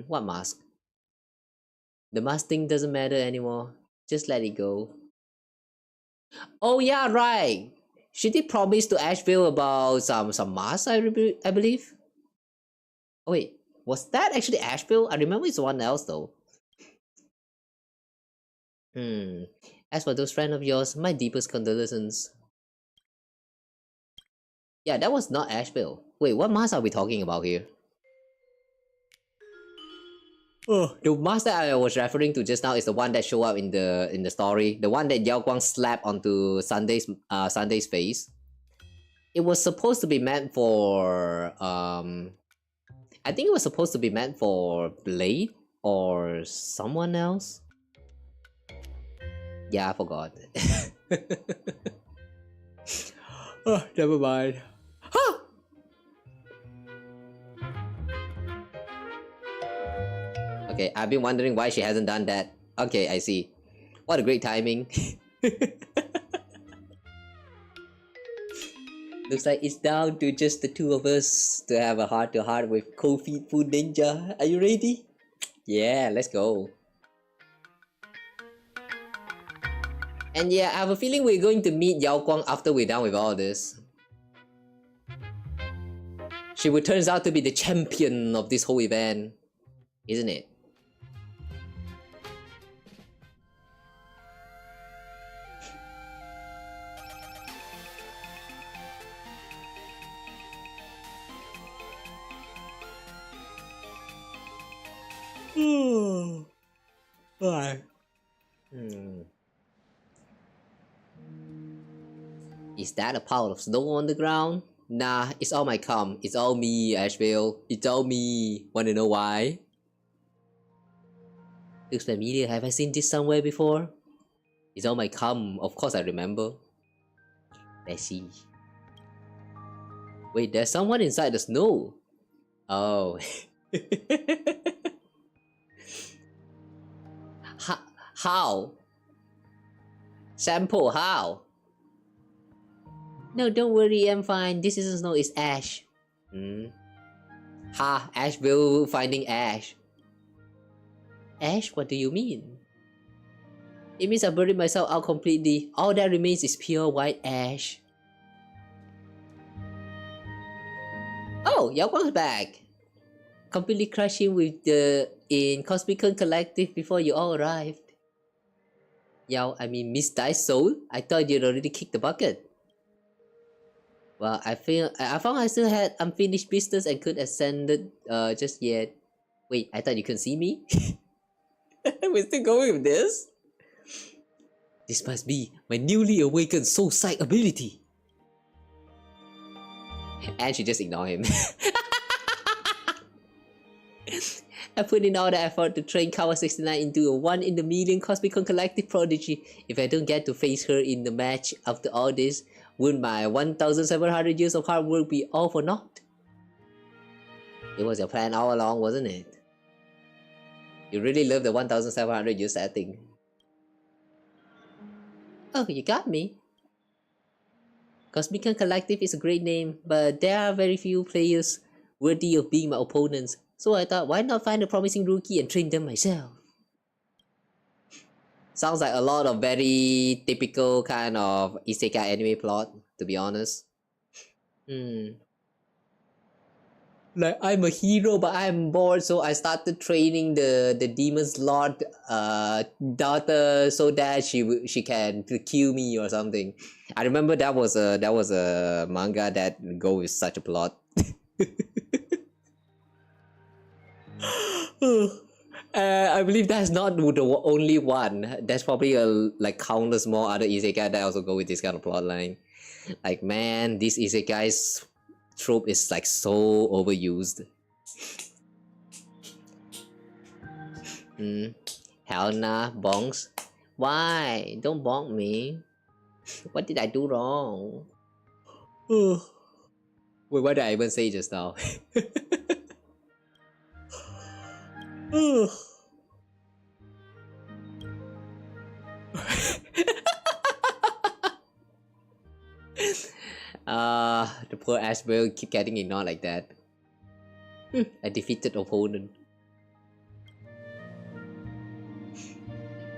[SPEAKER 1] What mask? The mask thing doesn't matter anymore. Just let it go. Oh yeah, right. She did promise to Asheville about some masks, I believe. Oh wait, was that actually Asheville? I remember it's one else though. As for those friends of yours, my deepest condolences. Yeah, that was not Asheville. Wait, what mask are we talking about here? Oh, the mask that I was referring to just now is the one that showed up in the story. The one that Yao Guang slapped onto Sunday's face. It was supposed to be meant for I think it was supposed to be meant for Blade or someone else. Yeah, I forgot. Oh, never mind. Huh! Okay, I've been wondering why she hasn't done that. Okay, I see. What a great timing. Looks like it's down to just the two of us to have a heart-to-heart with Cold Feet Food Ninja. Are you ready? Yeah, let's go. And yeah, I have a feeling we're going to meet Yao Guang after we're done with all this. She would turns out to be the champion of this whole event, isn't it? Why? Is that a pile of snow on the ground? Nah, it's all my cum. It's all me, Asheville. It's all me. Wanna know why? Looks familiar. Have I seen this somewhere before? It's all my cum. Of course I remember. Let's see. Wait, there's someone inside the snow. Oh. How? Sample, how? No, don't worry, I'm fine. This isn't snow, it's ash. Ha, Asheville finding ash. Ash? What do you mean? It means I buried myself out completely. All that remains is pure white ash. Oh, Yao Guang's back. Completely crashing with in Cosmicon Collective before you all arrived. Yao, I mean Miss Thy Soul? I thought you'd already kicked the bucket. Well, I found I still had unfinished business and couldn't ascend just yet. Wait, I thought you couldn't see me? We're still going with this? This must be my newly awakened soul sight ability. And she just ignored him. I put in all the effort to train Kawa 69 into a 1 in a million Cosmicon Collective prodigy. If I don't get to face her in the match after all this, would my 1,700 years of hard work be all for naught? It was your plan all along, wasn't it? You really love the 1,700 year setting. Oh, you got me. Cosmicon Collective is a great name, but there are very few players worthy of being my opponents. So I thought, why not find a promising rookie and train them myself? Sounds like a lot of very typical kind of isekai anime plot, to be honest. Like, I'm a hero, but I'm bored, so I started training the demon's lord daughter so that she can kill me or something. I remember that was a manga that go with such a plot. I believe that's not the only one. There's probably like countless more other isekai that also go with this kind of plotline. Like, man, this isekai's trope is like so overused. Hell nah, bonks. Why? Don't bonk me. What did I do wrong? Wait, what did I even say just now? The poor ass will keep getting ignored like that. A defeated opponent.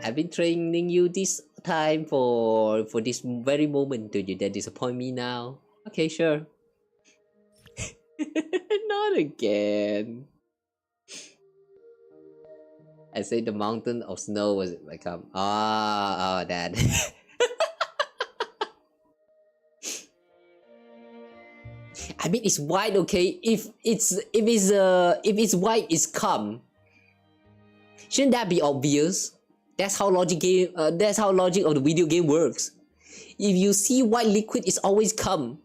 [SPEAKER 1] I've been training you this time for this very moment. Do you then disappoint me now? Okay, sure. Not again. I say the mountain of snow was like that. I mean, it's white, okay? If it's white, it's calm. Shouldn't that be obvious? That's how logic of the video game works. If you see white liquid, it's always calm.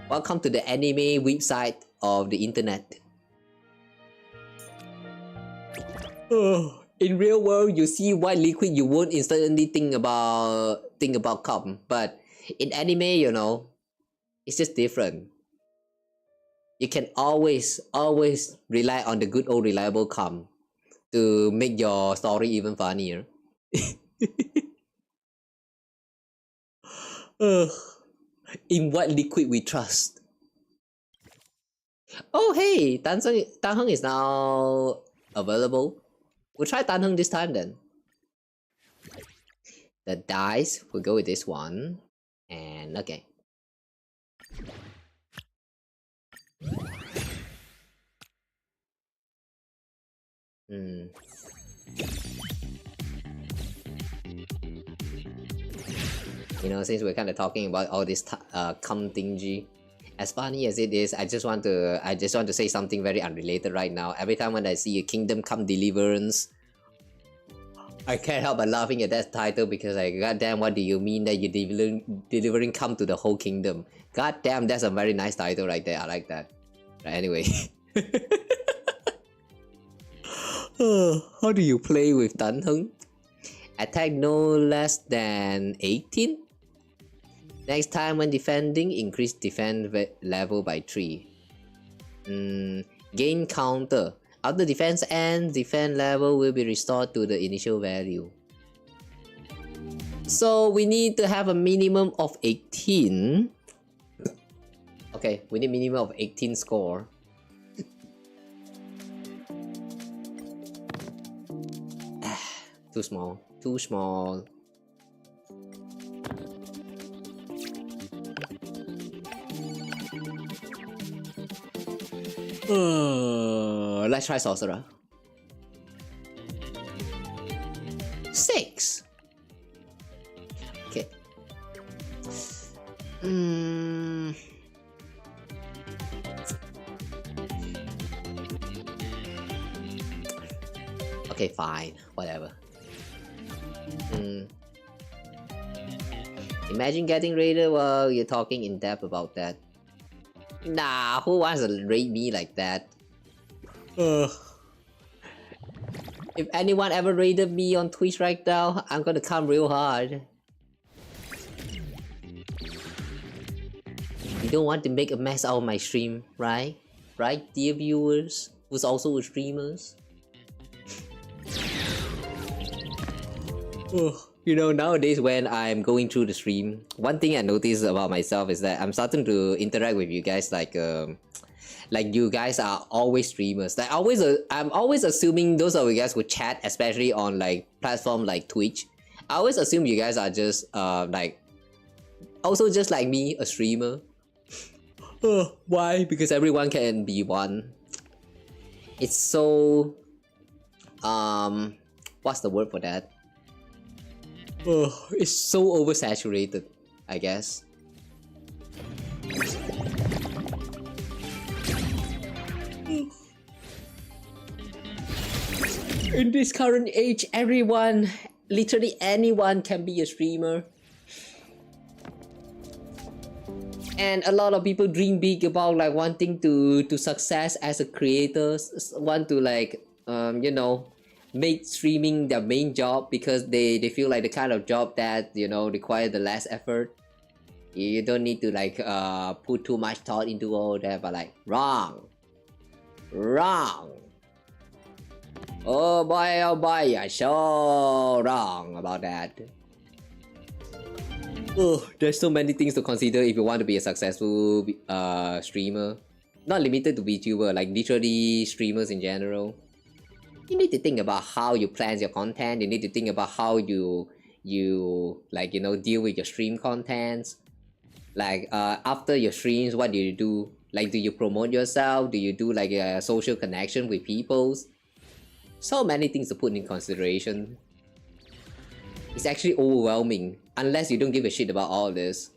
[SPEAKER 1] Welcome to the anime website of the internet. In real world, you see white liquid, you won't instantly think about calm. But in anime, you know, it's just different. You can always rely on the good old reliable calm to make your story even funnier. In what liquid we trust. Oh hey, Dan Heng is now available. We'll try Dan Heng this time then. The dice, we'll go with this one. And okay. You know, since we're kind of talking about all this cum thingy, as funny as it is, I just want to say something very unrelated right now. Every time when I see a Kingdom Come Deliverance, I can't help but laughing at that title because like, goddamn, what do you mean that you're delivering cum to the whole kingdom? Goddamn, that's a very nice title right there. I like that. Right, anyway. How do you play with Dan Heng? Attack no less than 18. Next time when defending, increase defense level by 3. Gain counter. After defense ends, defense level will be restored to the initial value. So we need to have a minimum of 18. Okay, we need minimum of 18 score. Too small. Too small. Let's try sorcerer. 6. Okay. Okay, fine. Whatever. Imagine getting raided while you're talking in depth about that. Nah, who wants to raid me like that? If anyone ever raided me on Twitch right now, I'm gonna come real hard. You don't want to make a mess out of my stream, right? Right, dear viewers, who's also streamers? You know, nowadays when I'm going through the stream, one thing I notice about myself is that I'm starting to interact with you guys like you guys are always streamers. Like I'm always assuming those of you guys who chat, especially on like platform like Twitch. I always assume you guys are just like also just like me, a streamer. Why? Because everyone can be one. It's so what's the word for that? It's so oversaturated, I guess. In this current age, everyone, literally anyone can be a streamer. And a lot of people dream big about like wanting to success as a creator, want to like you know, make streaming their main job because they feel like the kind of job that, you know, require the less effort. You don't need to like put too much thought into all that, but like wrong. Oh boy, you're so wrong about that. Oh, there's so many things to consider if you want to be a successful streamer. Not limited to VTuber, like literally streamers in general. You need to think about how you plan your content. You need to think about how you like, you know, deal with your stream contents. Like after your streams, what do you do? Like, do you promote yourself? Do you do like a social connection with people? So many things to put in consideration. It's actually overwhelming unless you don't give a shit about all this.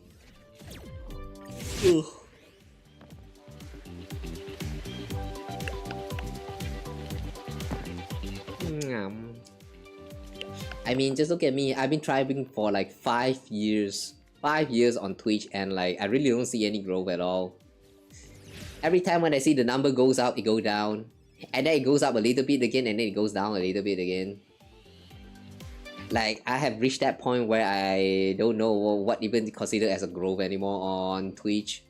[SPEAKER 1] Ugh. I mean, just look at me. I've been trying for like 5 years. 5 years on Twitch, and like I really don't see any growth at all. Every time when I see the number goes up, it goes down. And then it goes up a little bit again, and then it goes down a little bit again. Like, I have reached that point where I don't know what even considered as a growth anymore on Twitch.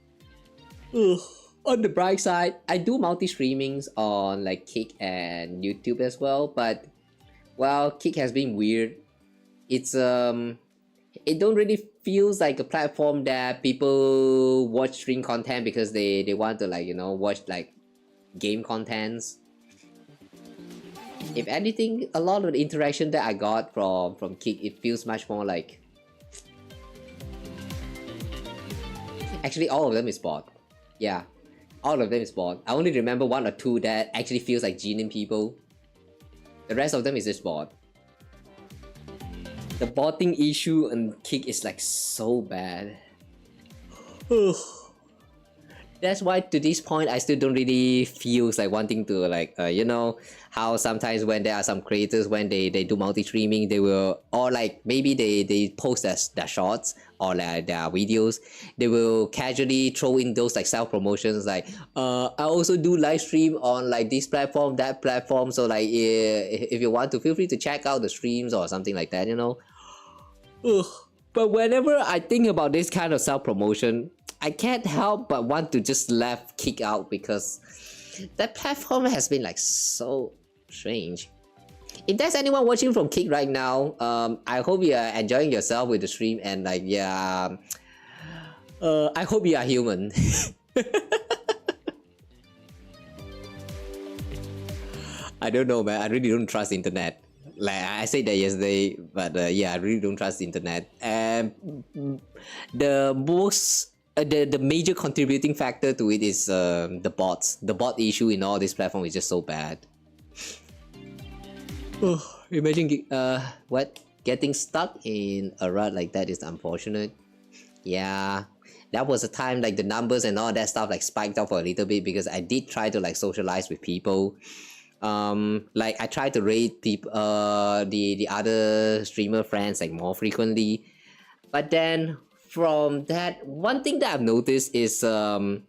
[SPEAKER 1] Ugh. On the bright side, I do multi-streamings on like Kick and YouTube as well, but well, Kick has been weird. It's it don't really feels like a platform that people watch stream content because they want to, like, you know, watch like game contents. If anything, a lot of the interaction that I got from Kick, it feels much more like... Actually, all of them is bot. Yeah, all of them is bot. I only remember 1 or 2 that actually feels like genuine people. The rest of them is just bot. The botting issue on Kick is like so bad. That's why to this point I still don't really feel like wanting to, like, you know, how sometimes when there are some creators, when they do multi-streaming, they will, or like maybe they post their shorts or like their videos, they will casually throw in those like self-promotions like, I also do live stream on like this platform, that platform, so like if you want to, feel free to check out the streams or something like that, you know. But whenever I think about this kind of self-promotion, I can't help but want to just laugh Kick out because that platform has been like so strange. If there's anyone watching from Kick right now, I hope you are enjoying yourself with the stream, and like, yeah, I hope you are human. I don't know, man. I really don't trust the internet. Like I said that yesterday, but yeah, I really don't trust the internet. And the major contributing factor to it is the bots. The bot issue in all this platform is just so bad. Imagine getting stuck in a rut like that is unfortunate. Yeah, that was a time like the numbers and all that stuff like spiked up for a little bit because I did try to like socialize with people. Like I try to rate people, the other streamer friends like more frequently, but then from that, one thing that I've noticed is I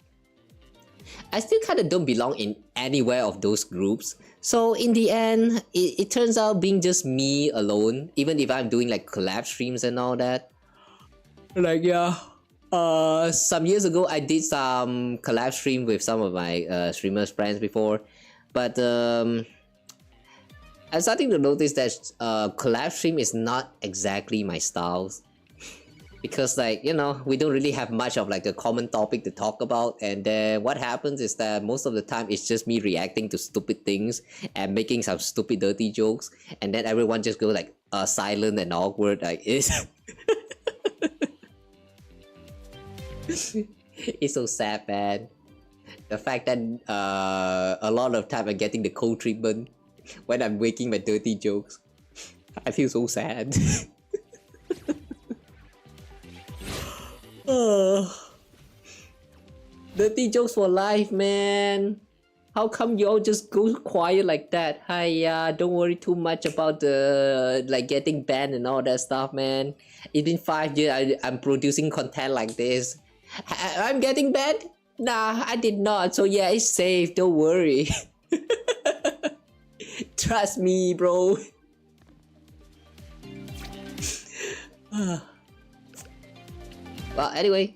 [SPEAKER 1] still kind of don't belong in anywhere of those groups. So in the end, it turns out being just me alone, even if I'm doing like collab streams and all that. Like, yeah, some years ago I did some collab stream with some of my streamers friends before. But I'm starting to notice that collab stream is not exactly my style. Because, like, you know, we don't really have much of like a common topic to talk about, and then what happens is that most of the time it's just me reacting to stupid things and making some stupid dirty jokes, and then everyone just goes like silent and awkward. Like, it's it's so sad, man. The fact that a lot of time I'm getting the cold treatment when I'm making my dirty jokes. I feel so sad. Dirty jokes for life, man. How come you all just go quiet like that? Hi, don't worry too much about the like getting banned and all that stuff, man. It's been 5 years I'm producing content like this. I'm getting banned? Nah, I did not. So yeah, it's safe. Don't worry. Trust me, bro. Well, anyway,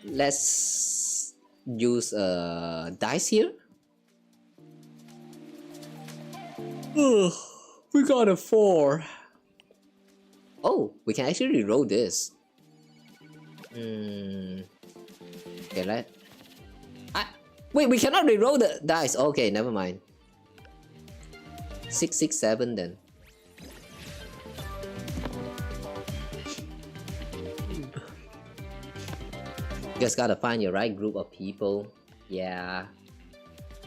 [SPEAKER 1] let's use dice here. We got a 4. Oh, we can actually reroll this. Okay, wait, we cannot reroll the dice. Okay, never mind. 6, 6, 7 then. Just gotta find your right group of people. Yeah.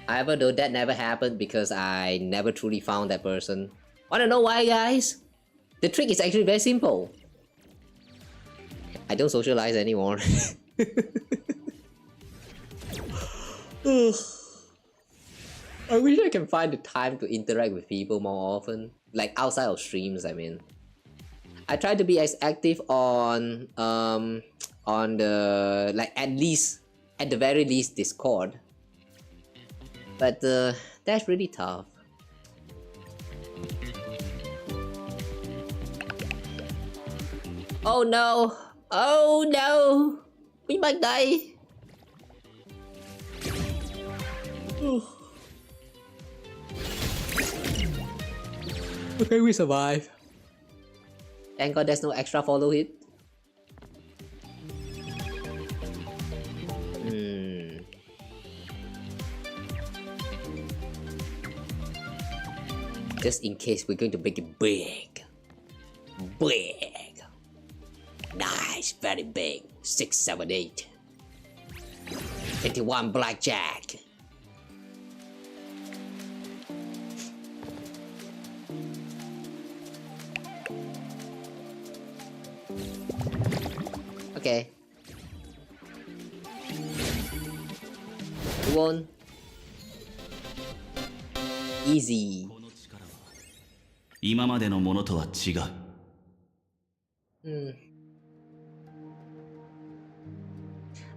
[SPEAKER 1] However, though, that never happened because I never truly found that person. Wanna know why, guys? The trick is actually very simple. I don't socialize anymore. I wish I can find the time to interact with people more often. Like outside of streams, I mean. I try to be as active on the like at the very least Discord. But that's really tough. Oh no! Oh no! We might die! Okay, we survive. Thank God there's no extra follow hit. Just in case, we're going to make it big. Big. Nice, very big. 6, 7, 8. 21 blackjack. Okay. We won. Easy.
[SPEAKER 13] 今までのものとは違う。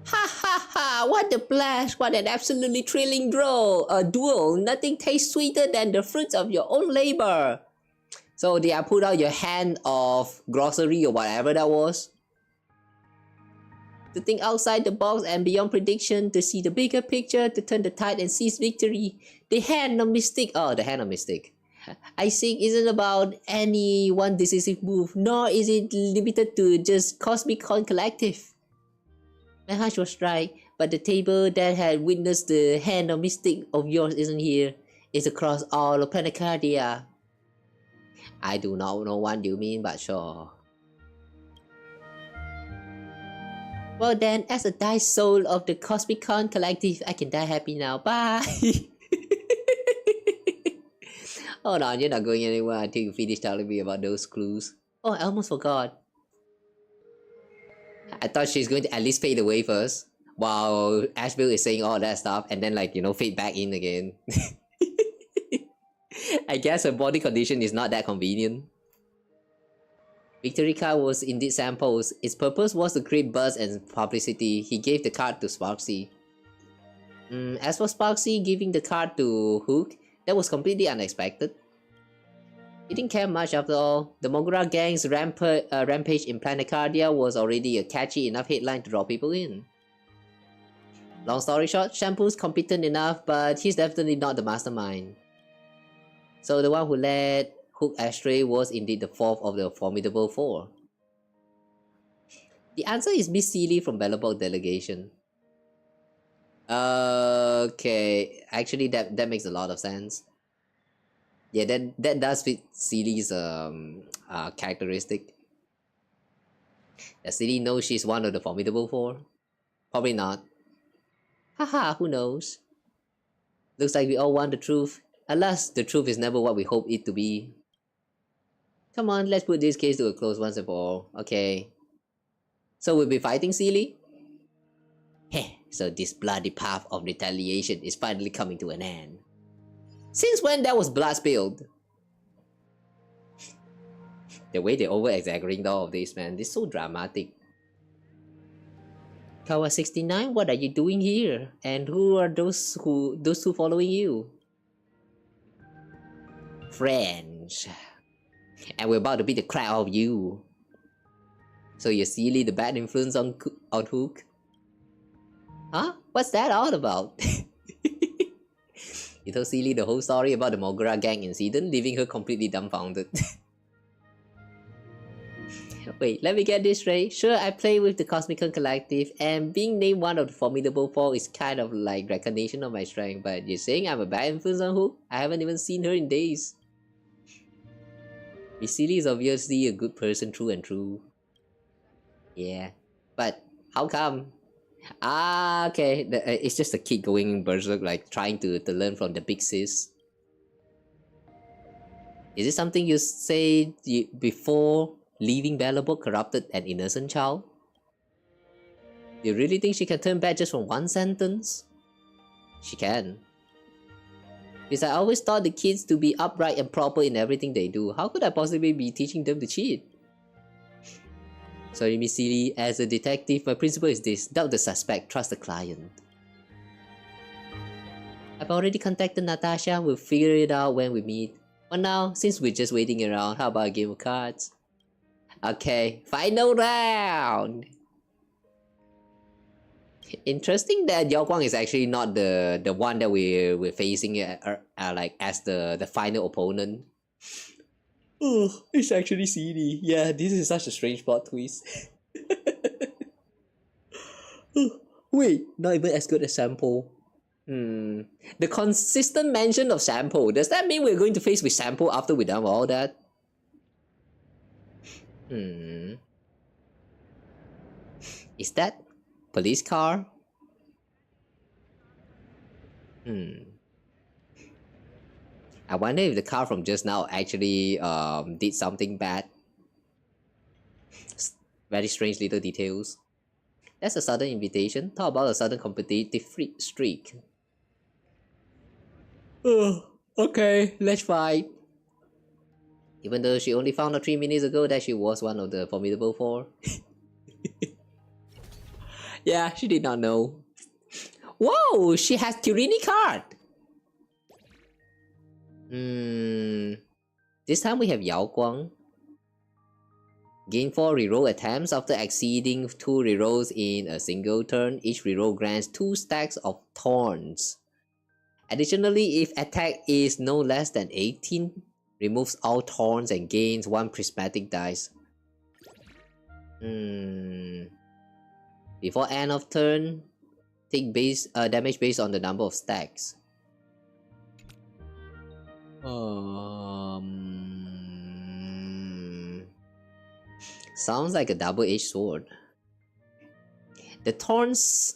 [SPEAKER 1] Ha ha ha! What a blast! What an absolutely thrilling draw! A duel! Nothing tastes sweeter than the fruits of your own labor! So they have put out your hand of grocery or whatever that was. To think outside the box and beyond prediction, to see the bigger picture, to turn the tide and seize victory. The hand of mystic. Oh, the hand of mystic. I think isn't about any one decisive move, nor is it limited to just Cosmicon Collective. My hunch was right, but the table that had witnessed the hand of mystic of yours isn't here. It's across all of Planecardia. I do not know what you mean, but sure. Well then, as a dice soul of the Cosmicon Collective, I can die happy now. Bye! Hold on, you're not going anywhere until you finish telling me about those clues. Oh, I almost forgot. I thought she's going to at least fade away first, while Asheville is saying all that stuff, and then like, you know, fade back in again. I guess her body condition is not that convenient. Victory card was indeed Sampo's. Its purpose was to create buzz and publicity. He gave the card to Sparksy. As for Sparksy giving the card to Hook, that was completely unexpected. He didn't care much after all. The Mogura gang's rampage in Planecardia was already a catchy enough headline to draw people in. Long story short, Shampoo's competent enough, but he's definitely not the mastermind. So the one who led Hook astray was indeed the fourth of the formidable four. The answer is Miss Seeley from Bellabog Delegation. Okay, actually that makes a lot of sense. Yeah, that does fit Seeley's characteristic. Does Seeley know she's one of the formidable four? Probably not. Haha, who knows? Looks like we all want the truth. Alas, the truth is never what we hope it to be. Come on, let's put this case to a close once and for all. Okay. So we'll be fighting Seeley? Heh. So this bloody path of retaliation is finally coming to an end. Since when there was blood spilled? The way they over-exaggerating all of this, man, this is so dramatic. Kawa 69, what are you doing here? And who are those two following you? Friends. And we're about to beat the crap out of you. So you're silly, the bad influence on Hook? Huh? What's that all about? You told Silly the whole story about the Mogura gang incident, leaving her completely dumbfounded. Wait, let me get this straight. Sure, I play with the Cosmicon Collective, and being named one of the Formidable Four is kind of like recognition of my strength, but you're saying I'm a bad influence on Hook? I haven't even seen her in days. Miss Silly is obviously a good person through and through. Yeah, but how come? Ah, okay, it's just a kid going berserk, like trying to learn from the big sis. Is it something you say before leaving Bellabot corrupted an innocent child? You really think she can turn bad just from one sentence? She can. Because I always thought the kids to be upright and proper in everything they do. How could I possibly be teaching them to cheat? Sorry, Miss Silly, as a detective, my principle is this: doubt the suspect, trust the client. I've already contacted Natasha, we'll figure it out when we meet. But now, since we're just waiting around, how about a game of cards? Okay, final round! Interesting that Yao Guang is actually not the one that we're facing like as the final opponent. Oh, it's actually CD. Yeah, this is such a strange plot twist. Oh, wait, not even as good as Sample. The consistent mention of Sample. Does that mean we're going to face with Sample after we're done with all that? Is that police car? I wonder if the car from just now actually did something bad. Very strange little details. That's a sudden invitation. Talk about a sudden competitive streak. Okay, let's fight. Even though she only found out 3 minutes ago that she was one of the Formidable Four. Yeah, she did not know. Whoa, she has Tyranny card! This time we have Yao Guang. Gain 4 reroll attempts after exceeding 2 rerolls in a single turn. Each reroll grants 2 stacks of thorns. Additionally, if attack is no less than 18, removes all thorns and gains 1 prismatic dice. Before end of turn, take damage based on the number of stacks. Sounds like a double-edged sword. The thorns...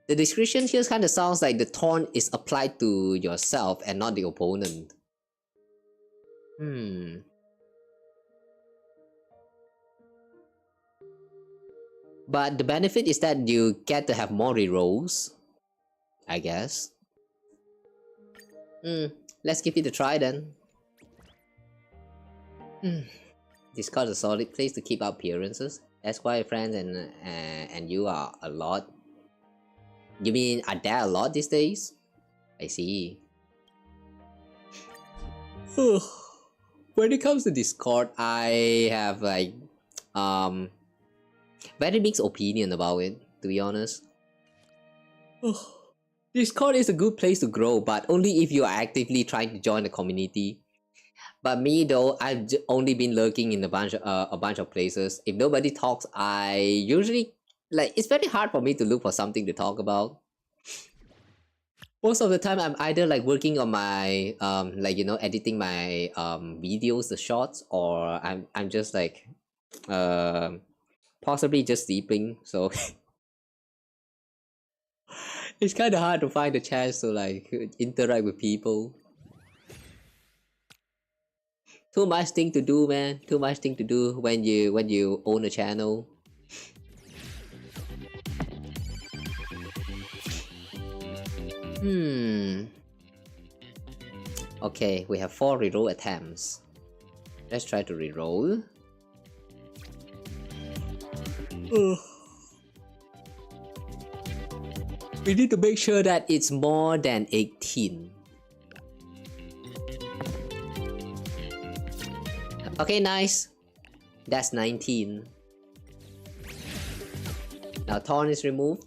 [SPEAKER 1] The description here kind of sounds like the thorn is applied to yourself and not the opponent. But the benefit is that you get to have more rerolls, I guess. Let's give it a try then. Discard a solid place to keep up appearances. That's why friends and you are a lot. You mean are there a lot these days? I see. When it comes to Discord, I have like very mixed opinion about it, to be honest. Discord is a good place to grow, but only if you are actively trying to join the community. But me though, I've only been lurking in a bunch of places. If nobody talks, I usually like it's very hard for me to look for something to talk about. Most of the time, I'm either like working on my like you know editing my videos, the shorts, or I'm just like possibly just sleeping. So it's kind of hard to find a chance to like interact with people. Too much thing to do, man. Too much thing to do when you own a channel. Okay, we have 4 reroll attempts. Let's try to reroll. We need to make sure that it's more than 18. Okay, nice. That's 19. Now Thorn is removed.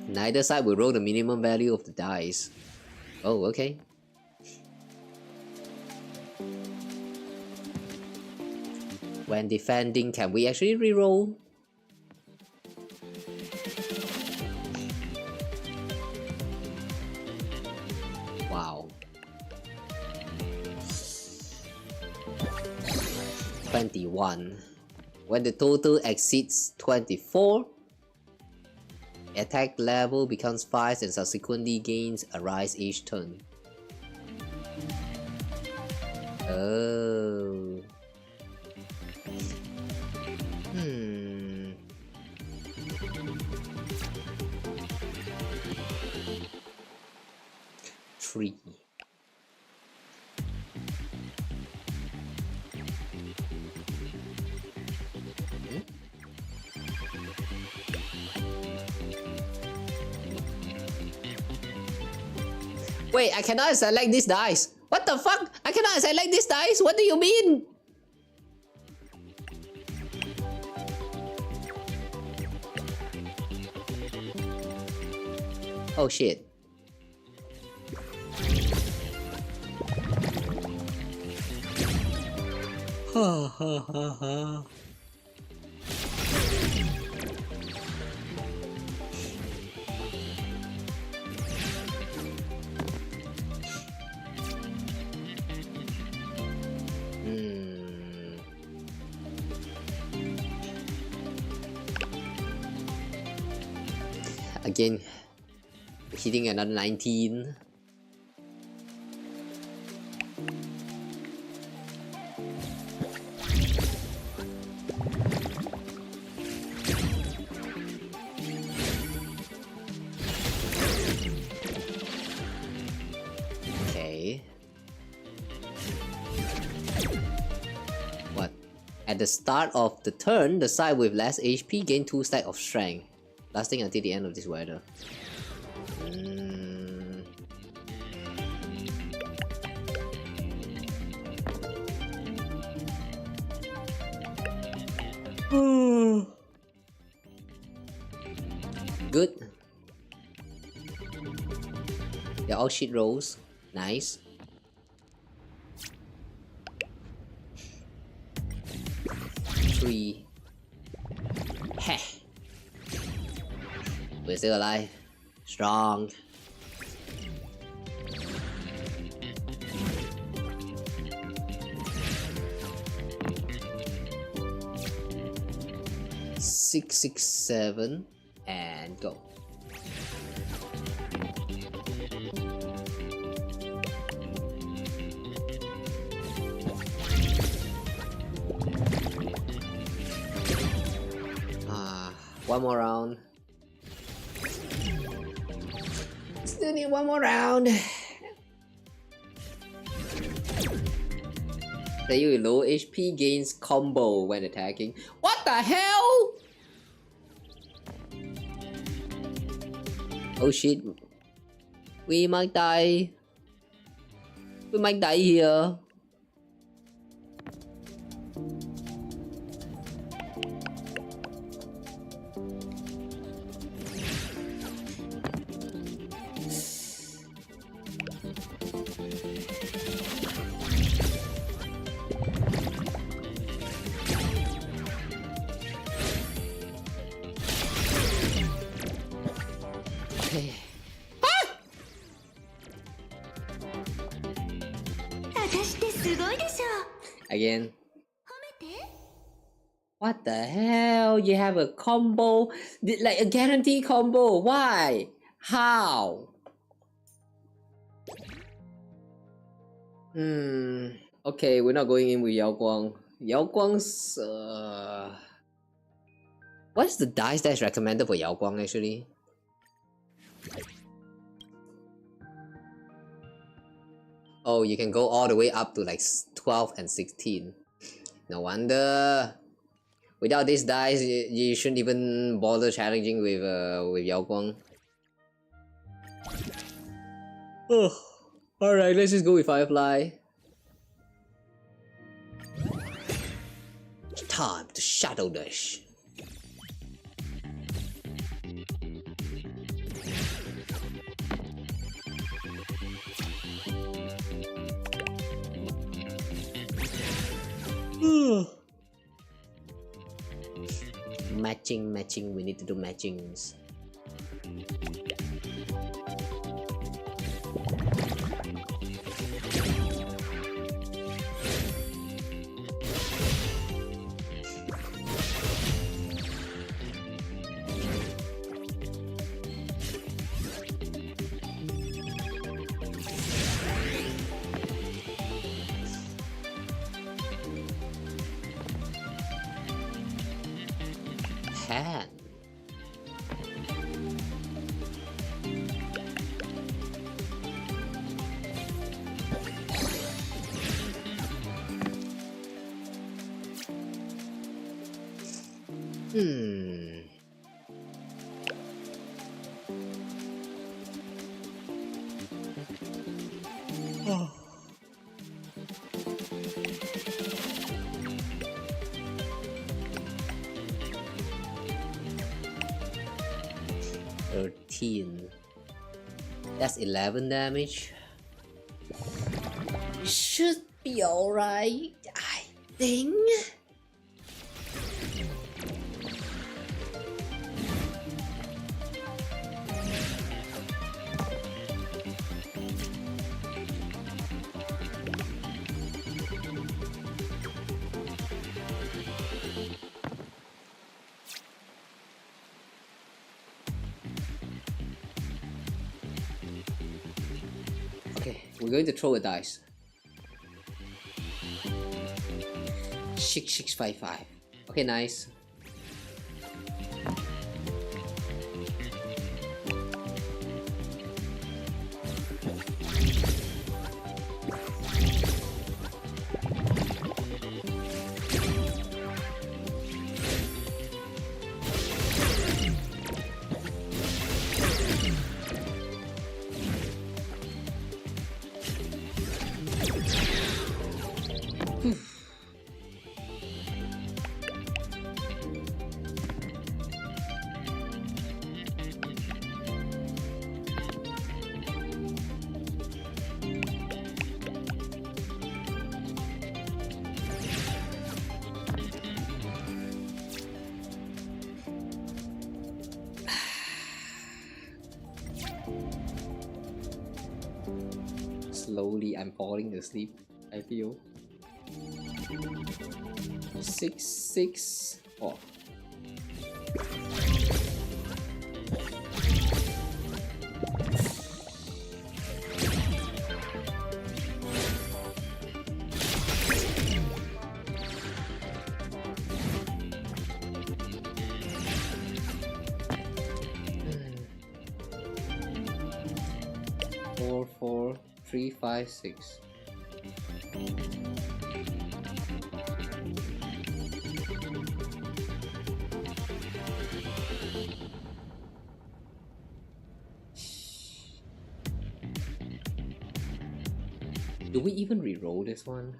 [SPEAKER 1] Neither side will roll the minimum value of the dice. Oh, okay. When defending, can we actually reroll? Wow. 21. When the total exceeds 24, attack level becomes 5 and subsequently gains a rise each turn. Oh. 3. Wait, I cannot select this dice. What the fuck? I cannot select this dice. What do you mean? Oh shit. Ha ha ha ha. Again, hitting another 19. Okay. What? At the start of the turn, the side with less HP gain 2 stacks of strength, lasting until the end of this weather. Good. They're all shit rolls. Nice. Three. Heh. We're still alive. Strong. Six, 6, 7, and go. One more round. Still need one more round. Player with low HP gains combo when attacking. What the hell? Oh shit. We might die. We might die here. Again. What the hell? You have a combo? Like a guarantee combo? Why? How? Okay, we're not going in with Yao Guang. Yao Guang's what's the dice that's recommended for Yao Guang actually? Oh, you can go all the way up to like 12 and 16. No wonder. Without these dice, you shouldn't even bother challenging with Yao Guang. Oh, alright, let's just go with Firefly. It's time to Shadow Dash. Matching, we need to do matchings. Hand. Oh. 13. That's 11 damage. Should be alright, I think. Okay, we're going to throw a dice. 6655. Okay, nice. Slowly, I'm falling asleep. I feel 6, 6, 4. Four, 4, 3, 5, 6. Do we even reroll this one?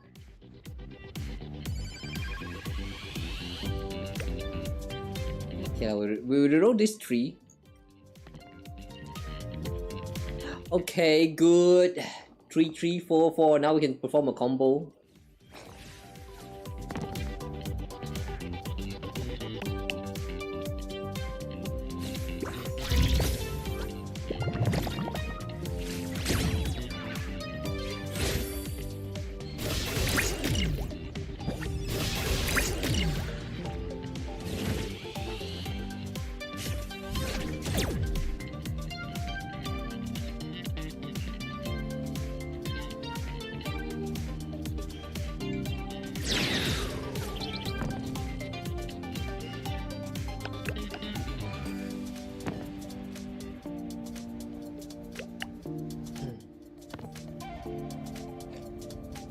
[SPEAKER 1] Okay, we'll reroll this 3. Okay, good. 3, 3, 4, 4. Now we can perform a combo.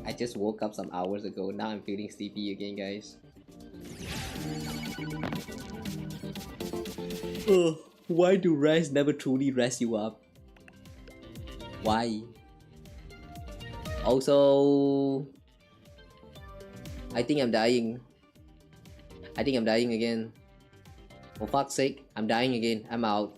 [SPEAKER 1] I just woke up some hours ago. Now I'm feeling sleepy again, guys. Why do rest never truly rest you up? Why? Also, I think I'm dying. I think I'm dying again. For fuck's sake, I'm dying again. I'm out.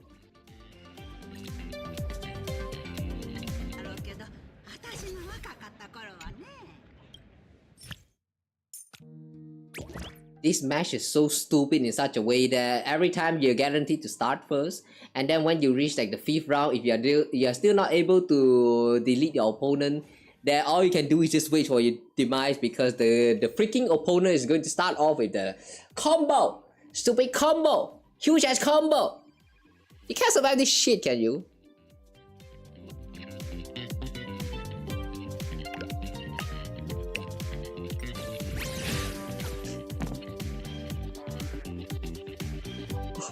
[SPEAKER 1] This match is so stupid in such a way that every time you're guaranteed to start first, and then when you reach like the 5th round, if you're still not able to delete your opponent, then all you can do is just wait for your demise, because the freaking opponent is going to start off with the combo, stupid combo, huge ass combo. You can't survive this shit, can you?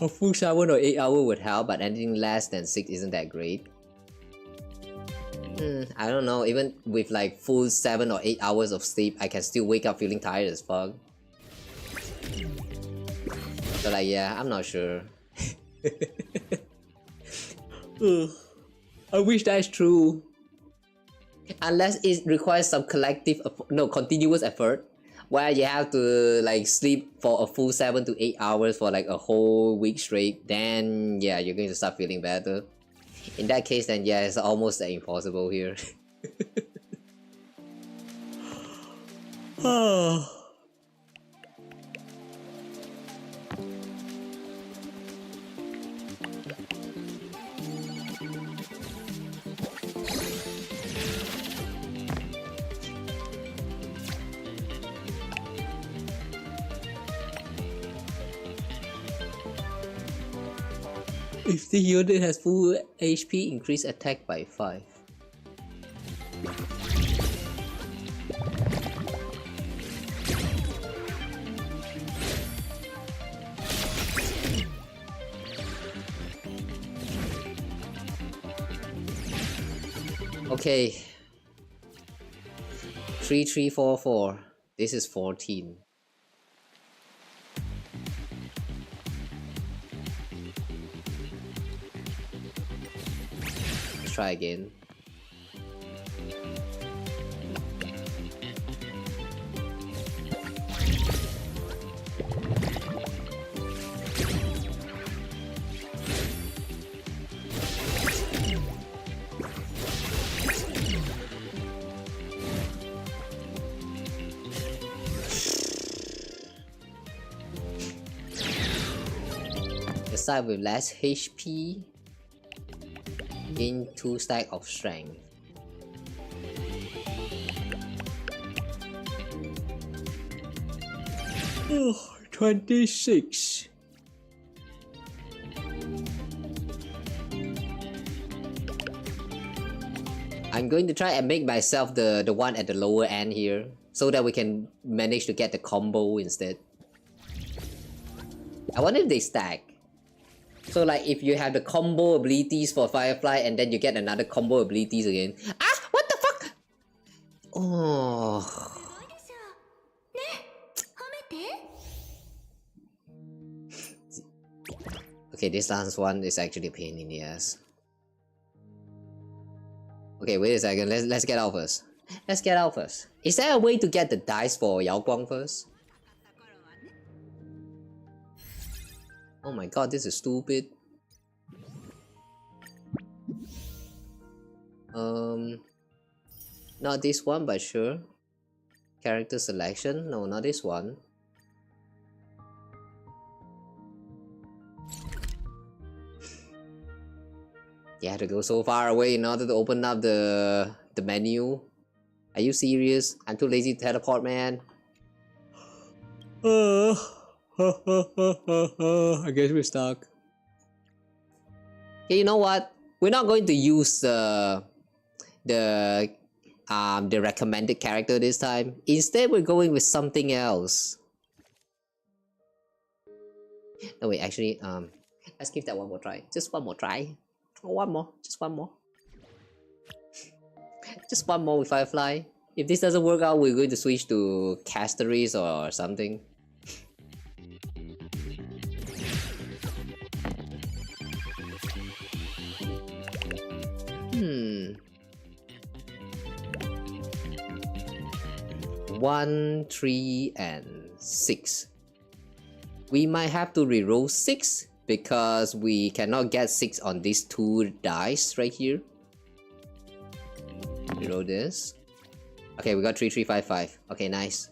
[SPEAKER 1] A full 7 or 8 hours would help, but anything less than 6 isn't that great. I don't know, even with like full 7 or 8 hours of sleep, I can still wake up feeling tired as fuck. So like, yeah, I'm not sure. I wish that's true. Unless it requires some continuous effort, where you have to like sleep for a full 7 to 8 hours for like a whole week straight, then yeah, you're going to start feeling better. In that case, then yeah, it's almost impossible here. If the unit has full HP, increase attack by 5. Okay. 3344. This is 14. Try again. The side with less HP gain 2 stack of strength. Oh, 26. I'm going to try and make myself the one at the lower end here, so that we can manage to get the combo instead. I wonder if they stack. So like if you have the combo abilities for Firefly and then you get another combo abilities again. Ah! What the fuck? Oh. Okay, this last one is actually a pain in the ass. Okay, wait a second. Let's get out first. Let's get out first. Is there a way to get the dice for Yao Guang first? Oh my god, this is stupid. Not this one, but sure. Character selection? No, not this one. You have to go so far away in order to open up the menu. Are you serious? I'm too lazy to teleport, man. I guess we're stuck. Okay, you know what? We're not going to use the recommended character this time. Instead, we're going with something else. No wait, actually, let's give that one more try. Just one more try. One more. Just one more. Just one more with Firefly. If this doesn't work out, we're going to switch to casteries or something. Hmm. 1, 3, and 6. We might have to reroll 6 because we cannot get 6 on these 2 dice right here. Reroll this. Okay, we got 3, 3, 5, 5. Okay, nice.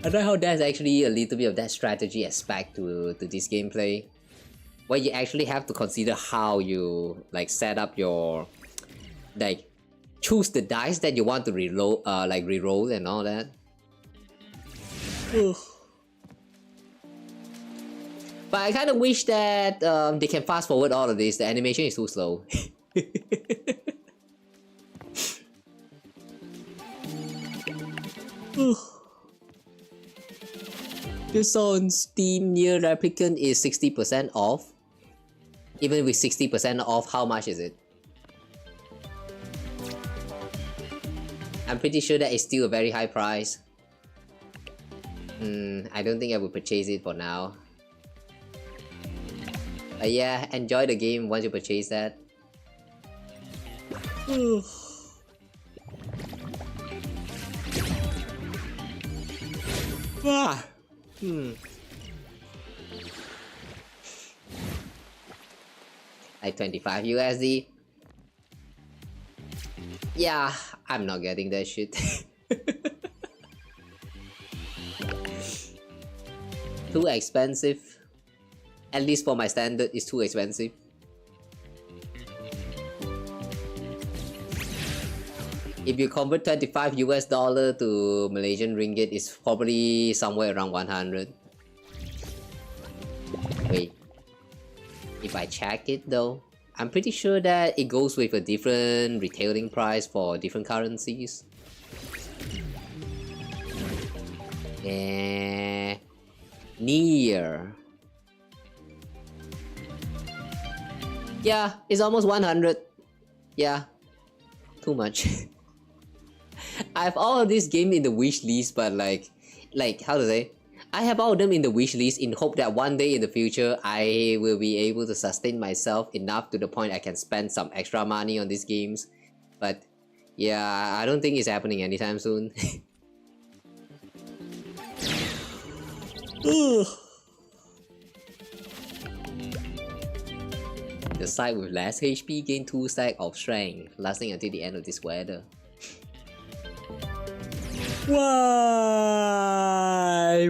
[SPEAKER 1] I like how there's actually a little bit of that strategy aspect to this gameplay, where you actually have to consider how you like set up your like choose the dice that you want to reload, like reroll and all that. But I kind of wish that they can fast forward all of this. The animation is too slow. This on Steam Near Replicant is 60% off. Even with 60% off, how much is it? I'm pretty sure that it's still a very high price. I don't think I will purchase it for now. But yeah, enjoy the game once you purchase that. Like 25 USD. Yeah, I'm not getting that shit. Too expensive. At least for my standard, it's too expensive. If you convert 25 US dollar to Malaysian ringgit, it's probably somewhere around 100. Wait. If I check it though, I'm pretty sure that it goes with a different retailing price for different currencies. Yeah. Near. Yeah, it's almost 100. Yeah. Too much. I have all of these games in the wish list, but like how to say? I have all of them in the wish list in hope that one day in the future I will be able to sustain myself enough to the point I can spend some extra money on these games. But yeah, I don't think it's happening anytime soon. The side with less HP gain 2 stack of strength, lasting until the end of this weather. Why?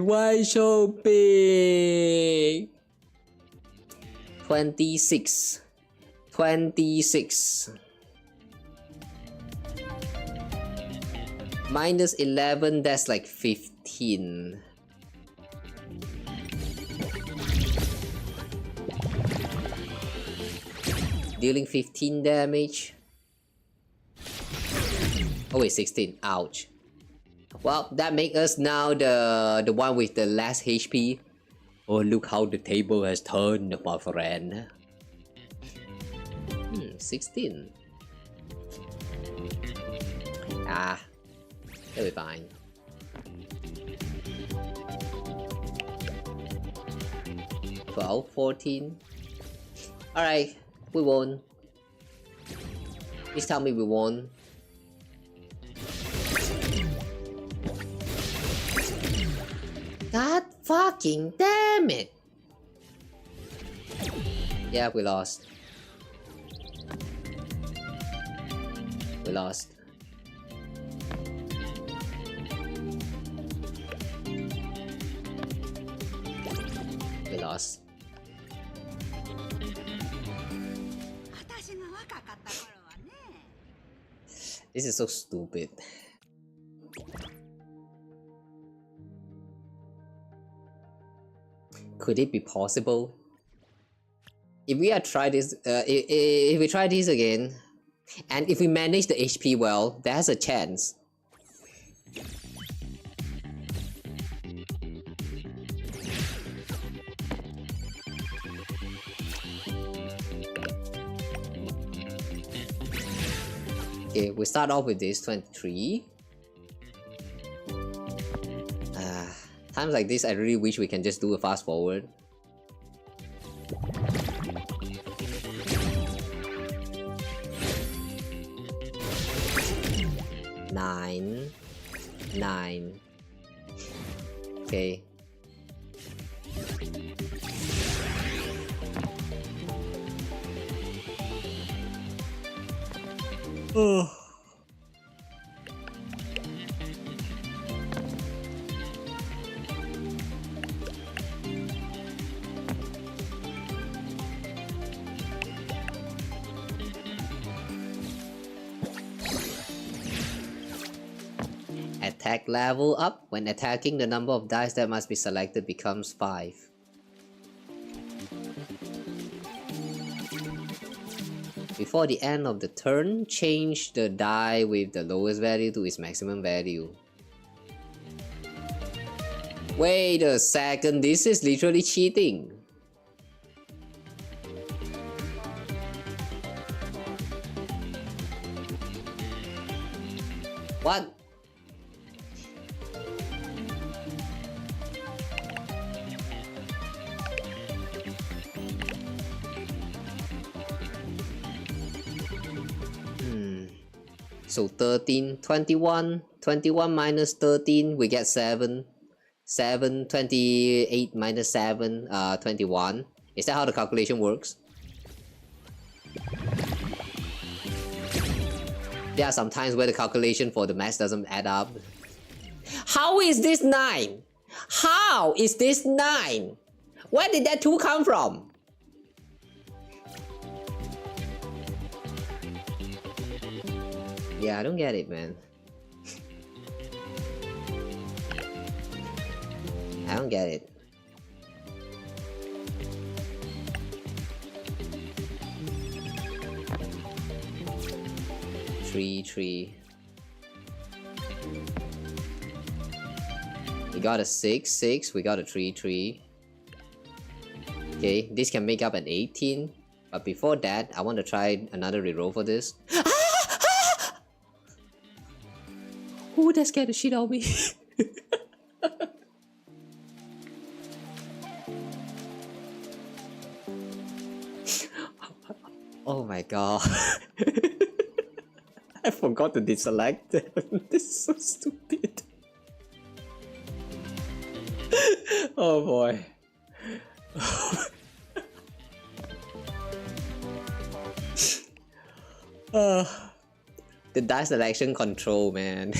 [SPEAKER 1] Why so big? 26. 26. Minus 11, that's like 15. Dealing 15 damage. Oh wait, 16. Ouch. Well, that makes us now the one with the last HP. Oh, look how the table has turned, my friend. 16. Ah, it'll be fine. $12, $14. Alright, we won. Please tell me we won. God fucking damn it! Yeah, we lost. We lost. We lost. This is so stupid. Could it be possible? If we try this, if we try this again, and if we manage the HP well, there's a chance. Okay, we start off with this 23. Times like this, I really wish we can just do a fast forward. Nine. Okay. Oh. Attack level up. When attacking, the number of dice that must be selected becomes 5. Before the end of the turn, change the die with the lowest value to its maximum value. Wait a second, this is literally cheating. What? So 13, 21 minus 13, we get 7. 7, 28 minus 7, 21. Is that how the calculation works? There are some times where the calculation for the math doesn't add up. How is this 9? How is this 9? Where did that 2 come from? Yeah, I don't get it, man. I don't get it. Three. We got a 6. We got a 3. Okay, this can make up an 18. But before that, I want to try another reroll for this. Ooh, that scared the shit out of me. Oh my god. I forgot to deselect them. This is so stupid. Oh boy. The dice selection control, man.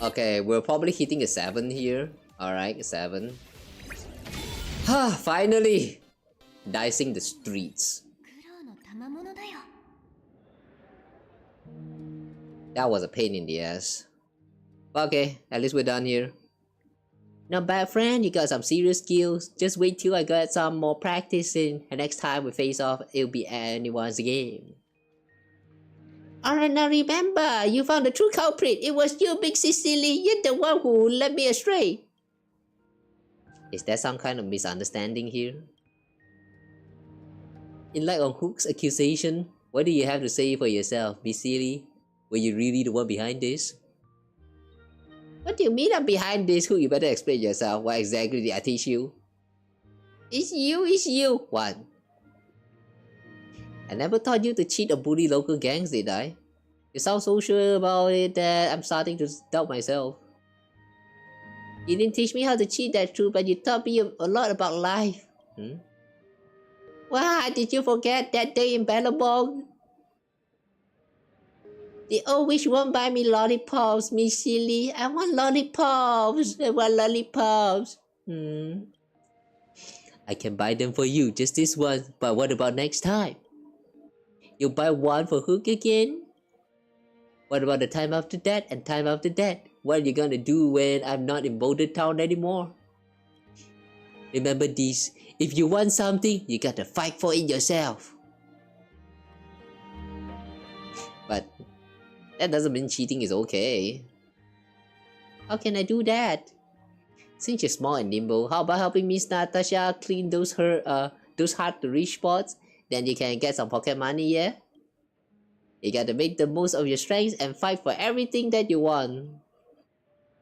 [SPEAKER 1] Okay, we're probably hitting a 7 here. Alright, 7. Finally! Dicing the streets. That was a pain in the ass. Okay, at least we're done here. Not bad, friend. You got some serious skills. Just wait till I got some more practice in, and next time we face off, it'll be anyone's game. Alright, now remember, you found the true culprit. It was you, Big Sicily. You're the one who led me astray. Is there some kind of misunderstanding here? In light of Hook's accusation, what do you have to say for yourself, Miss Silly? Were you really the one behind this? What do you mean I'm behind this? Hook, you better explain yourself. What exactly did I teach you? It's you. What? I never taught you to cheat or bully local gangs, did I? You sound so sure about it that I'm starting to doubt myself. You didn't teach me how to cheat, that's true, but you taught me a lot about life. Why did you forget that day in Bellabong? The old witch won't buy me lollipops, Miss Silly. I want lollipops. I can buy them for you, just this once, but what about next time? You'll buy one for Hook again? What about the time after that and time after that? What are you gonna do when I'm not in Boulder Town anymore? Remember this, if you want something, you gotta fight for it yourself. But that doesn't mean cheating is okay. How can I do that? Since you're small and nimble, how about helping Miss Natasha clean those hard to reach spots? Then you can get some pocket money, yeah? You gotta make the most of your strengths and fight for everything that you want.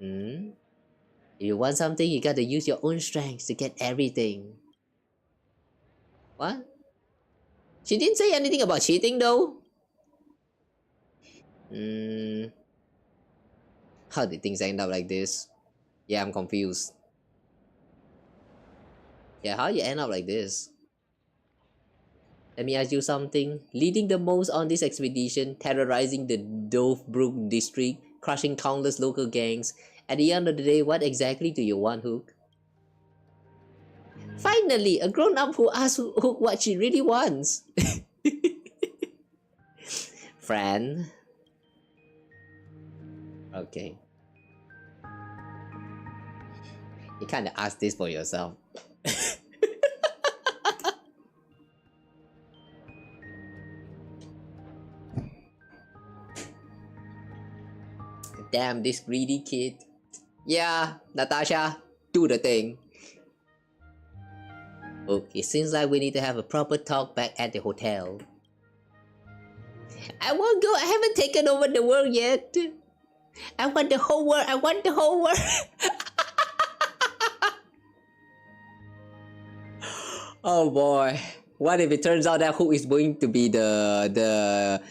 [SPEAKER 1] If you want something, you gotta use your own strengths to get everything. What? She didn't say anything about cheating though. How did things end up like this? Yeah, I'm confused. Yeah, how you end up like this? Let me ask you something. Leading the most on this expedition, terrorizing the Dovebrook district, crushing countless local gangs. At the end of the day, what exactly do you want, Hook? Finally, a grown-up who asks Hook what she really wants. Friend. Okay. You kinda asked this for yourself. Damn, this greedy kid. Yeah, Natasha, do the thing. Okay, seems like we need to have a proper talk back at the hotel. I won't go, I haven't taken over the world yet. I want the whole world, I want the whole world. Oh boy. What if it turns out that Hook is going to be the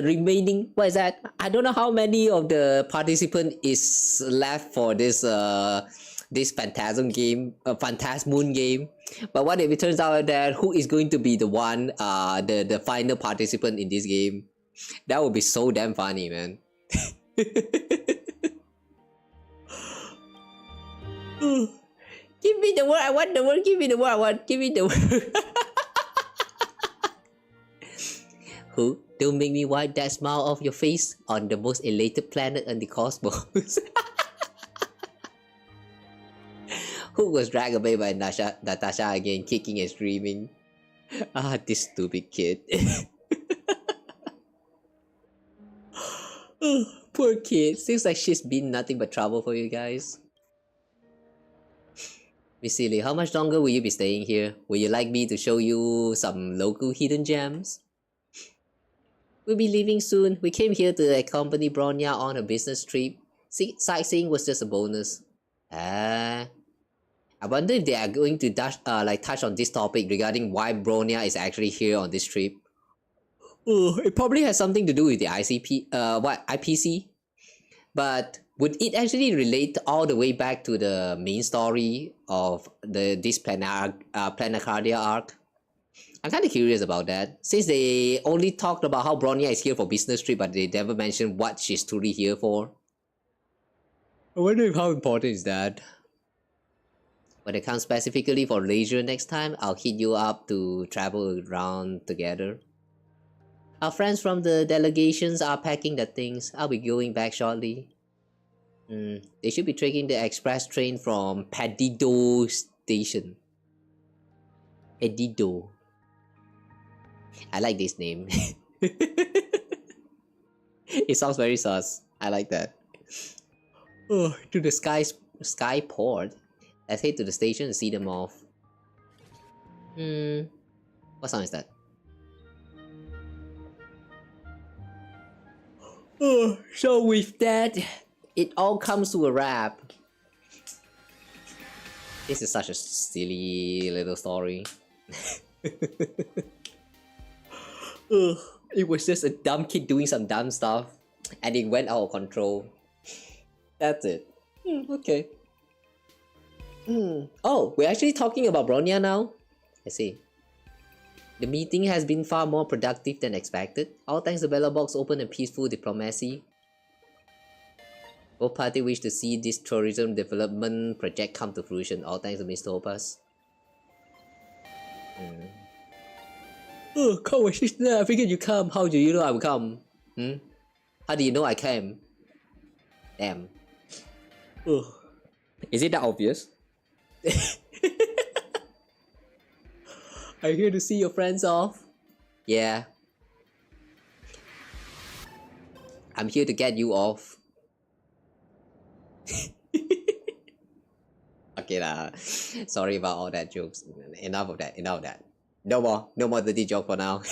[SPEAKER 1] remaining, what is that? I don't know how many of the participant is left for this this Phantasmoon game. But what if it turns out that Hook is going to be the one the final participant in this game? That would be so damn funny, man. Give me the word, I want the word, give me the word, I want, give me the word. Who? Don't make me wipe that smile off your face on the most elated planet in the cosmos. Who was dragged away by Natasha again, kicking and screaming. Ah, this stupid kid. Poor kid. Seems like she's been nothing but trouble for you guys. Miss Silly, how much longer will you be staying here? Would you like me to show you some local hidden gems? We'll be leaving soon. We came here to accompany Bronya on a business trip. Sightseeing was just a bonus. I wonder if they are going to touch on this topic regarding why Bronya is actually here on this trip. Oh, it probably has something to do with the IPC. But would it actually relate all the way back to the main story of this Planacardia arc? I'm kind of curious about that, since they only talked about how Bronya is here for business trip, but they never mentioned what she's truly here for. I wonder how important is that. When it comes specifically for leisure next time, I'll hit you up to travel around together. Our friends from the delegations are packing their things. I'll be going back shortly. They should be taking the express train from Pedido Station. Pedido. I like this name. It sounds very sus. I like that. Oh, to the Skyport. Let's head to the station and see them off. What sound is that? Oh, so with that, it all comes to a wrap. This is such a silly little story. It was just a dumb kid doing some dumb stuff, and it went out of control. That's it. Okay. Oh, we're actually talking about Bronya now? I see. The meeting has been far more productive than expected, all thanks to Bella Box's open and peaceful diplomacy. Both parties wish to see this tourism development project come to fruition, all thanks to Mr. Opus. Oh, Kawa, sister, I figured you come. How do you know I will come? How do you know I came? Damn. Is it that obvious? Are you here to see your friends off? Yeah. I'm here to get you off. Okay lah. Sorry about all that jokes. Enough of that. Enough of that. No more dirty joke for now.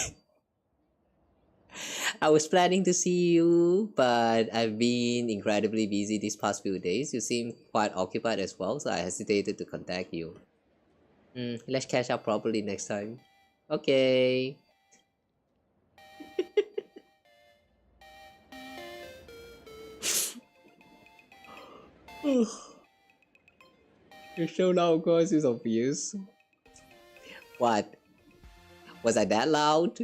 [SPEAKER 1] I was planning to see you, but I've been incredibly busy these past few days. You seem quite occupied as well, so I hesitated to contact you. Let's catch up properly next time. Okay. Your show now, of course, is obvious. What? Was I that loud?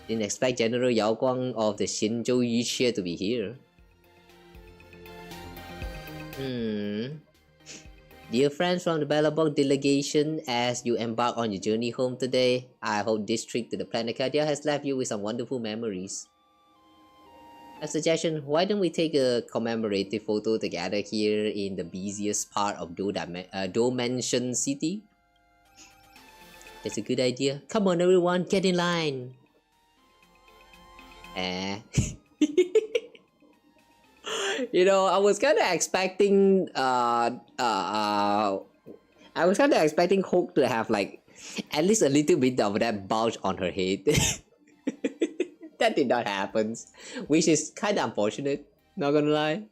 [SPEAKER 1] Didn't expect General Yao Guang of the Xinzhou Yuxie to be here. Dear friends from the Bellabog delegation, as you embark on your journey home today, I hope this trip to the planet Cadia has left you with some wonderful memories. A suggestion, why don't we take a commemorative photo together here in the busiest part of Dimension City? That's a good idea. Come on everyone, get in line! You know, I was kind of expecting Hook to have like at least a little bit of that bulge on her head. That did not happen, which is kind of unfortunate, not gonna lie.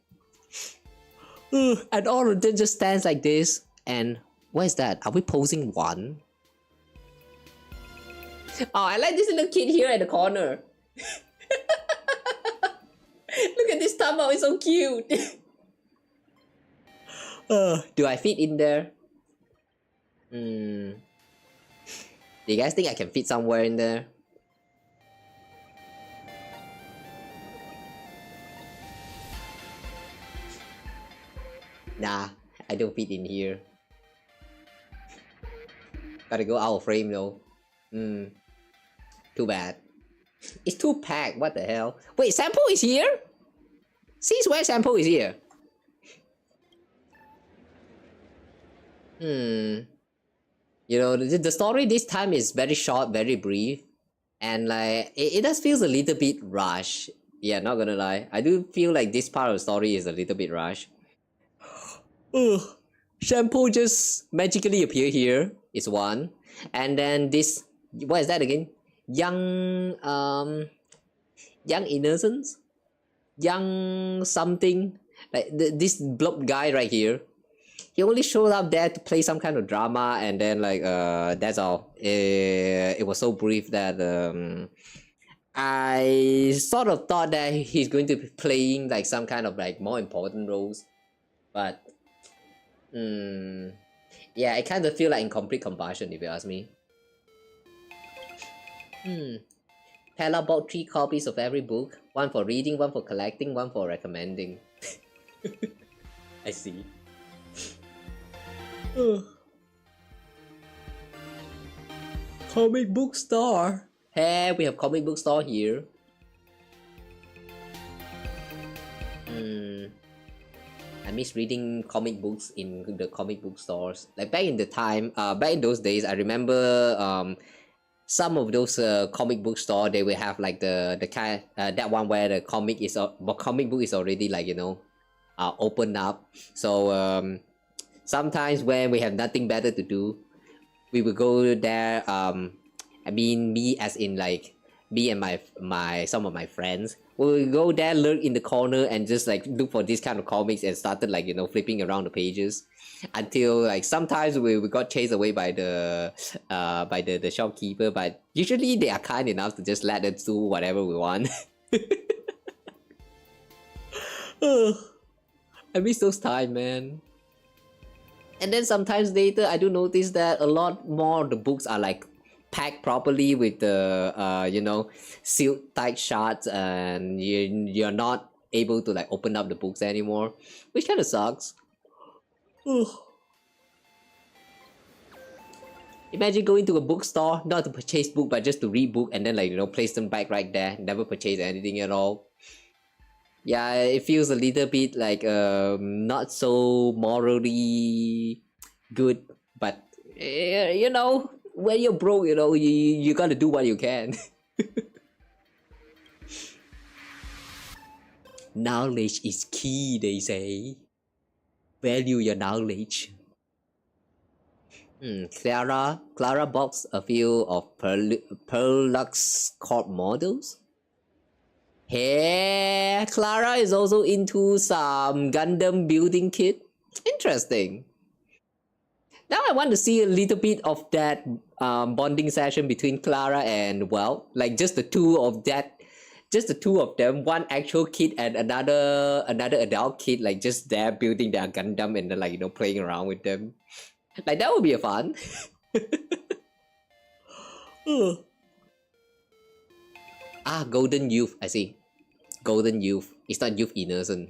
[SPEAKER 1] And all of them just stands like this. And what is that? Are we posing one? Oh, I like this little kid here at the corner. Look at this thumb out, it's so cute. Do I fit in there? Do you guys think I can fit somewhere in there? Nah, I don't fit in here. Gotta go out of frame though. Too bad. It's too packed, what the hell? Wait, Sampo is here? Since where Sampo is here? You know, the story this time is very short, very brief. And like, it does feels a little bit rushed. Yeah, not gonna lie. I do feel like this part of the story is a little bit rushed. Shampoo just magically appear here is one. And then this, what is that again? Young innocence? Young something? Like this blob guy right here. He only showed up there to play some kind of drama and then like, that's all. It was so brief that I sort of thought that he's going to be playing like some kind of like more important roles. But yeah, I kind of feel like incomplete combustion if you ask me. Pella bought 3 copies of every book. One for reading, one for collecting, one for recommending. I see. Comic book store. Hey, we have comic book store here. I miss reading comic books in the comic book stores. Like back in the time, back in those days, I remember some of those comic book store, they will have like the kind that one where the comic book is already like, you know, open up. So sometimes when we have nothing better to do, we will go there. I mean me as in like me and my some of my friends. We will go there, lurk in the corner and just like look for this kind of comics and started like, you know, flipping around the pages until like sometimes we got chased away by the shopkeeper, but usually they are kind enough to just let us do whatever we want. I miss those times, man. And then sometimes later I do notice that a lot more of the books are like packed properly with the you know, sealed tight shards, and you're not able to like open up the books anymore, which kind of sucks. Imagine going to a bookstore not to purchase book but just to read book and then like, you know, place them back right there, never purchase anything at all. Yeah, it feels a little bit like not so morally good, but you know, when you're broke, you know, you gotta do what you can. Knowledge is key, they say. Value your knowledge. Clara boxed a few of Perlux Corp models. Hey, Clara is also into some Gundam building kit. Interesting. Now I want to see a little bit of that bonding session between Clara and, well, like just the two of them, one actual kid and another adult kid, like just there building their Gundam and then, like, you know, playing around with them. Like, that would be a fun. Golden youth, I see. Golden youth. It's not youth innocent.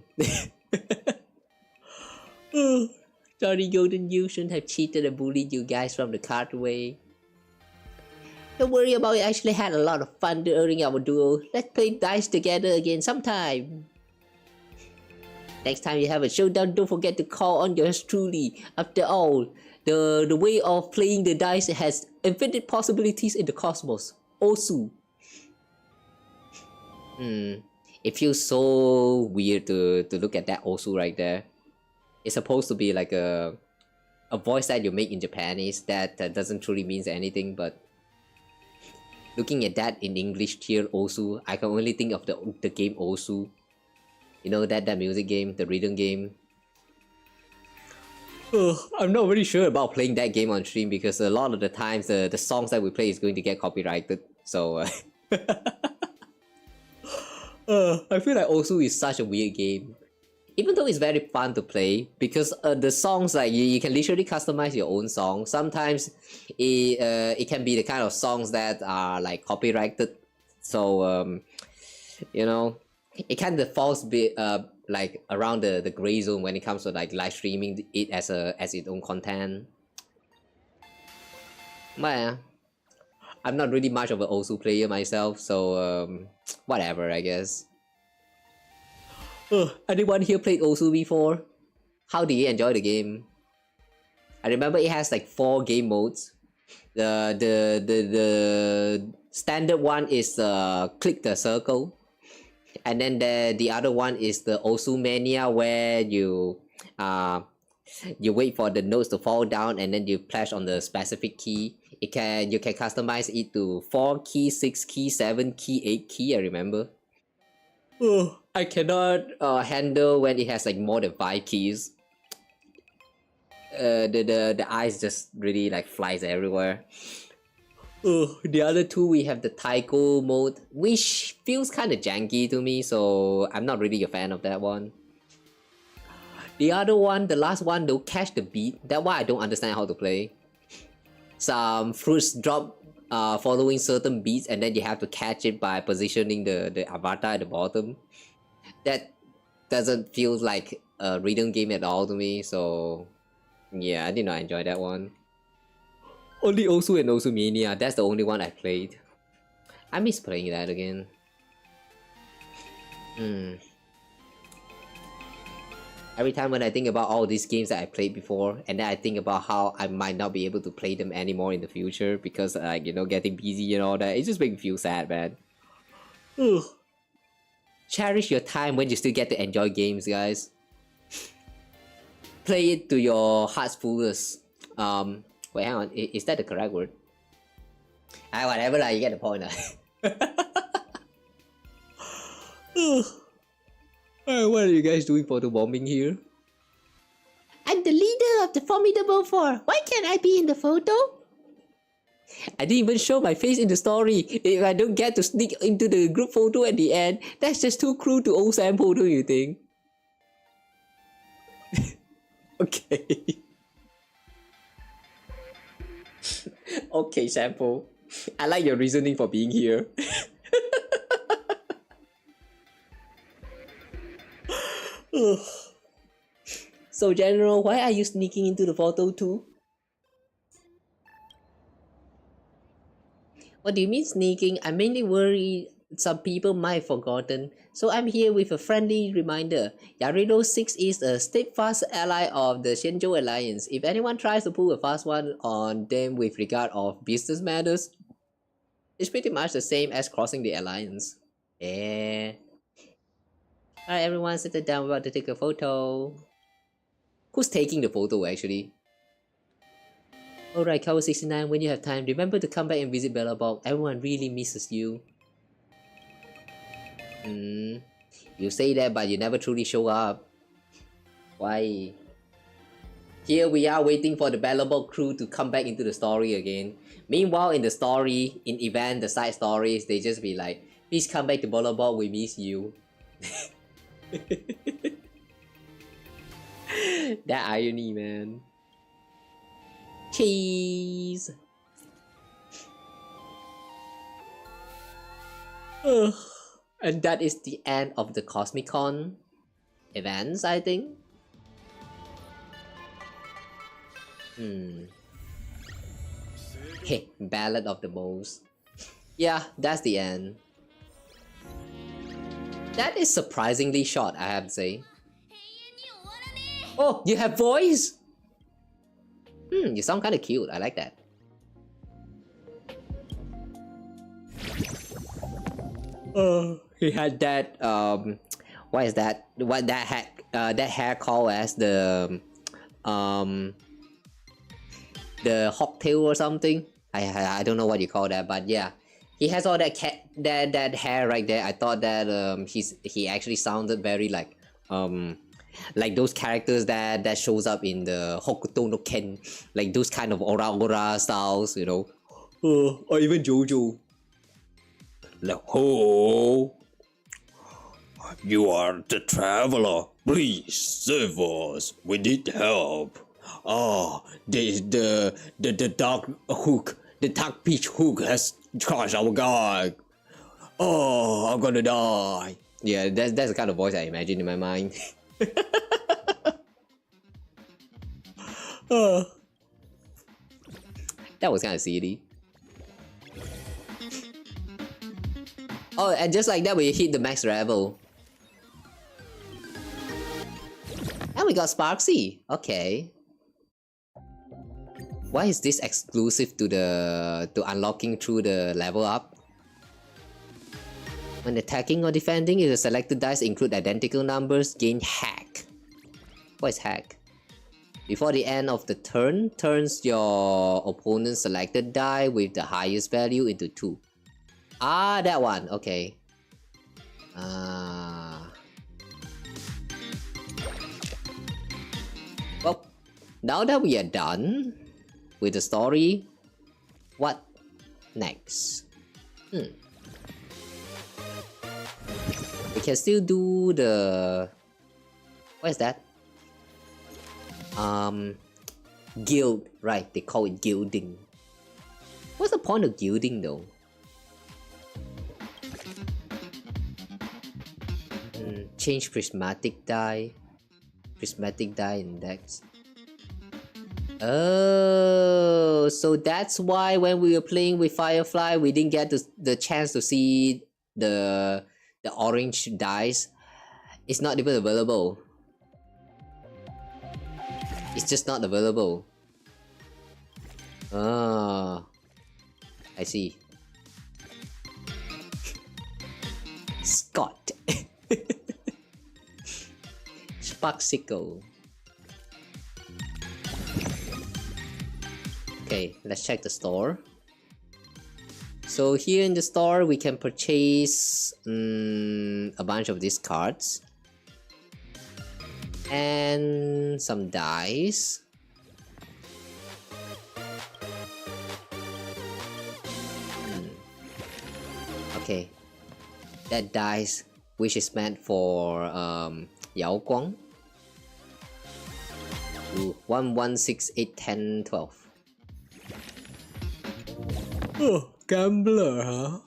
[SPEAKER 1] Sorry, golden youth, shouldn't have cheated and bullied you guys from the card away. Don't worry about it, I actually had a lot of fun during our duel. Let's play dice together again sometime. Next time you have a showdown, don't forget to call on yours truly. After all, the way of playing the dice has infinite possibilities in the cosmos. Osu. It feels so weird to look at that Osu right there. It's supposed to be like a voice that you make in Japanese that doesn't truly mean anything, but looking at that in English here, Osu, I can only think of the game Osu. You know, that music game, the rhythm game. I'm not really sure about playing that game on stream because a lot of the times the songs that we play is going to get copyrighted. So I feel like Osu is such a weird game. Even though it's very fun to play, because the songs, like, you can literally customize your own song. Sometimes it can be the kind of songs that are like copyrighted. So you know, it kind of falls like around the gray zone when it comes to like live streaming it as its own content. But I'm not really much of an Osu player myself, so whatever, I guess. Anyone here played Osu before? How do you enjoy the game? I remember it has like 4 game modes. The standard one is click the circle, and then the other one is the Osu Mania, where you wait for the notes to fall down and then you press on the specific key. You can customize it to 4 key, 6 key, 7 key, 8 key. I remember. I cannot handle when it has like more than 5 keys. The eyes just really like flies everywhere. The other 2, we have the Taiko mode, which feels kind of janky to me, so I'm not really a fan of that one. The other one, the last one, they'll catch the beat. That's why I don't understand how to play. Some fruits drop following certain beats, and then you have to catch it by positioning the avatar at the bottom. That doesn't feel like a rhythm game at all to me, so yeah, I did not enjoy that one. Only Osu and Osu Mania, that's the only one I played. I miss playing that again. Every time when I think about all these games that I played before, and then I think about how I might not be able to play them anymore in the future because, like, you know, getting busy and all that, it just makes me feel sad, man. Cherish your time when you still get to enjoy games, guys. Play it to your heart's fullest. Wait, hang on, is that the correct word? Whatever lah, you get the point lah. What are you guys doing photobombing here? I'm the leader of the Formidable Four. Why can't I be in the photo? I didn't even show my face in the story. If I don't get to sneak into the group photo at the end, that's just too cruel to old Sampo, don't you think? Okay. Okay, Sampo. I like your reasoning for being here. So, General, why are you sneaking into the photo too? What do you mean sneaking? I'm mainly worried some people might have forgotten, so I'm here with a friendly reminder. Yarido 6 is a steadfast ally of the Shenzhou Alliance. If anyone tries to pull a fast one on them with regard of business matters, it's pretty much the same as crossing the alliance. Yeah. Alright, everyone, sit down. We're about to take a photo. Who's taking the photo, actually? Alright, Kawa 69, when you have time, remember to come back and visit Bellabog. Everyone really misses you. You say that, but you never truly show up. Why? Here we are waiting for the Bellabog crew to come back into the story again. Meanwhile, in the story, in event, the side stories, they just be like, please come back to Bellabog, we miss you. That irony, man. Cheese. And that is the end of the Cosmicon events, I think. Hey, Ballad of the Moles. Yeah, that's the end. That is surprisingly short, I have to say. Oh, you have voice? You sound kind of cute. I like that. He had that what is that? What that hair called as the hawktail or something? I don't know what you call that, but yeah, he has all that that hair right there. I thought that he actually sounded very like those characters that shows up in the Hokuto no Ken, like those kind of aura styles, you know, or even JoJo. Like, oh, you are the traveler. Please save us. We need help. The dark hook, the dark peach hook has crushed our guy. Oh, I'm gonna die. Yeah, that's the kind of voice I imagine in my mind. That was kind of silly. Oh, and just like that, we hit the max level. And we got Sparksy. Okay. Why is this exclusive to unlocking through the level up? When attacking or defending, if the selected dice include identical numbers, gain hack. What is hack? Before the end of the turn, turns your opponent's selected die with the highest value into 2. Ah, that one. Okay. Well, now that we are done with the story, what next? We can still do the... what is that? Guild, right? They call it gilding. What's the point of gilding though? Change prismatic die index. Oh, so that's why when we were playing with Firefly, we didn't get the chance to see the orange dice. It's not even available. It's just not available. Ah, I see. Scott. Sparksicle. Okay, let's check the store. So here in the store, we can purchase a bunch of these cards. And some dice. Okay. That dice, which is meant for Yao Guang. 1, 1, 6, 8, 10, 12. Oh, gambler, huh?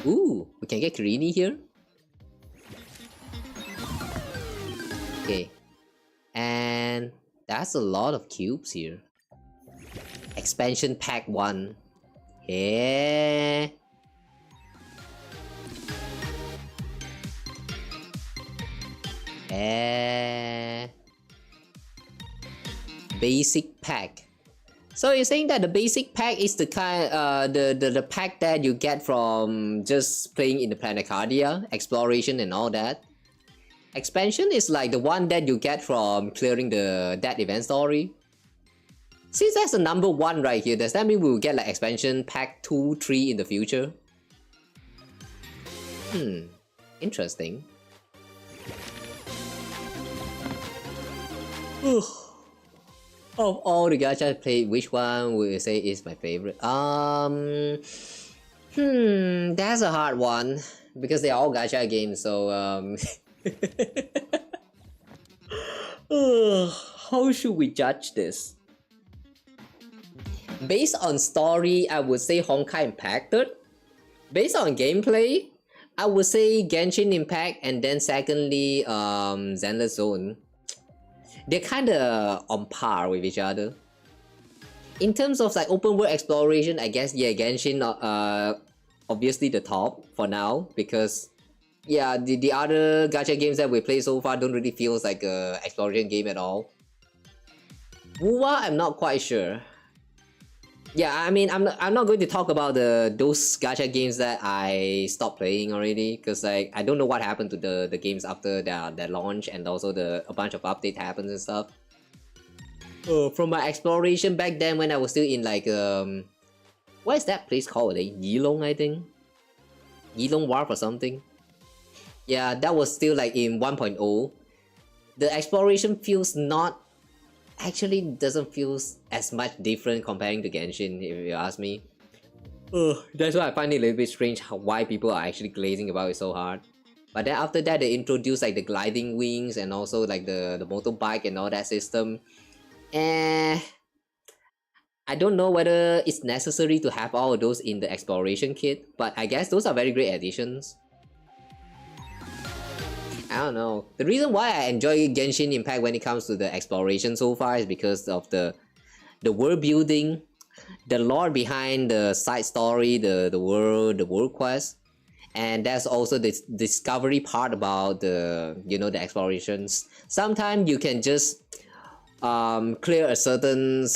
[SPEAKER 1] Ooh, we can get greeny here. Okay. And that's a lot of cubes here. Expansion pack 1. Yeah. Basic pack. So you're saying that the basic pack is the kind, the pack that you get from just playing in the Planetardia, exploration and all that. Expansion is like the one that you get from clearing that event story. Since that's the number 1 right here, does that mean we will get like expansion pack 2, 3 in the future? Interesting. Of all the gacha I played, which one would you say is my favorite? That's a hard one because they're all gacha games. So how should we judge this? Based on story, I would say Honkai Impacted. Based on gameplay, I would say Genshin Impact, and then secondly, Zenless Zone. They're kind of on par with each other. In terms of like open world exploration, I guess yeah, Genshin obviously the top for now, because yeah, the other gacha games that we play so far don't really feel like a exploration game at all. Wuwa, I'm not quite sure. Yeah, I mean, I'm not going to talk about those gacha games that I stopped playing already, because like I don't know what happened to the games after their launch, and also a bunch of updates happened and stuff. From my exploration back then when I was still in like what is that place called? Yilong, I think. Yilong Warp or something. Yeah, that was still like in 1.0. The exploration feels actually doesn't feel as much different comparing to Genshin, if you ask me. That's why I find it a little bit strange why people are actually glazing about it so hard. But then after that, they introduced like the gliding wings and also like the motorbike and all that system. I don't know whether it's necessary to have all of those in the exploration kit, but I guess those are very great additions. I don't know. The reason why I enjoy Genshin Impact when it comes to the exploration so far is because of the world building, the lore behind the side story, the world quest, and there's also this discovery part about the explorations. Sometimes you can just clear a certain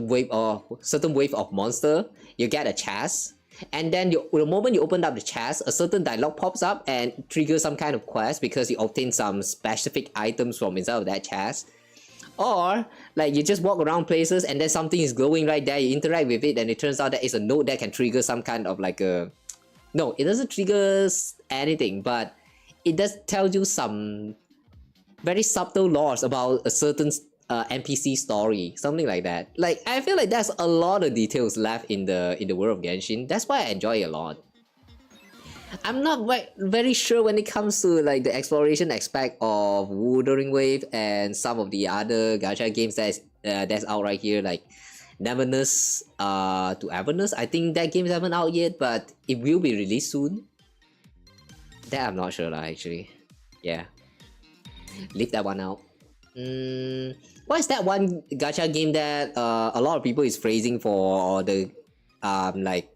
[SPEAKER 1] wave of monster, you get a chest. And then the moment you open up the chest, a certain dialogue pops up and triggers some kind of quest because you obtain some specific items from inside of that chest. Or like you just walk around places and then something is glowing right there, you interact with it and it turns out that it's a node that can trigger some kind of like a... No, it doesn't trigger anything, but it does tell you some very subtle laws about a certain NPC story, something like that. Like I feel like there's a lot of details left in the world of Genshin. That's why I enjoy it a lot. I'm not very sure when it comes to like the exploration aspect of Wuthering Wave and some of the other gacha games that's out right here, like Neverness to Avernus. I think that game haven't out yet, but it will be released soon. That I'm not sure actually. Yeah, leave that one out. What is that one gacha game that a lot of people is praising for the like,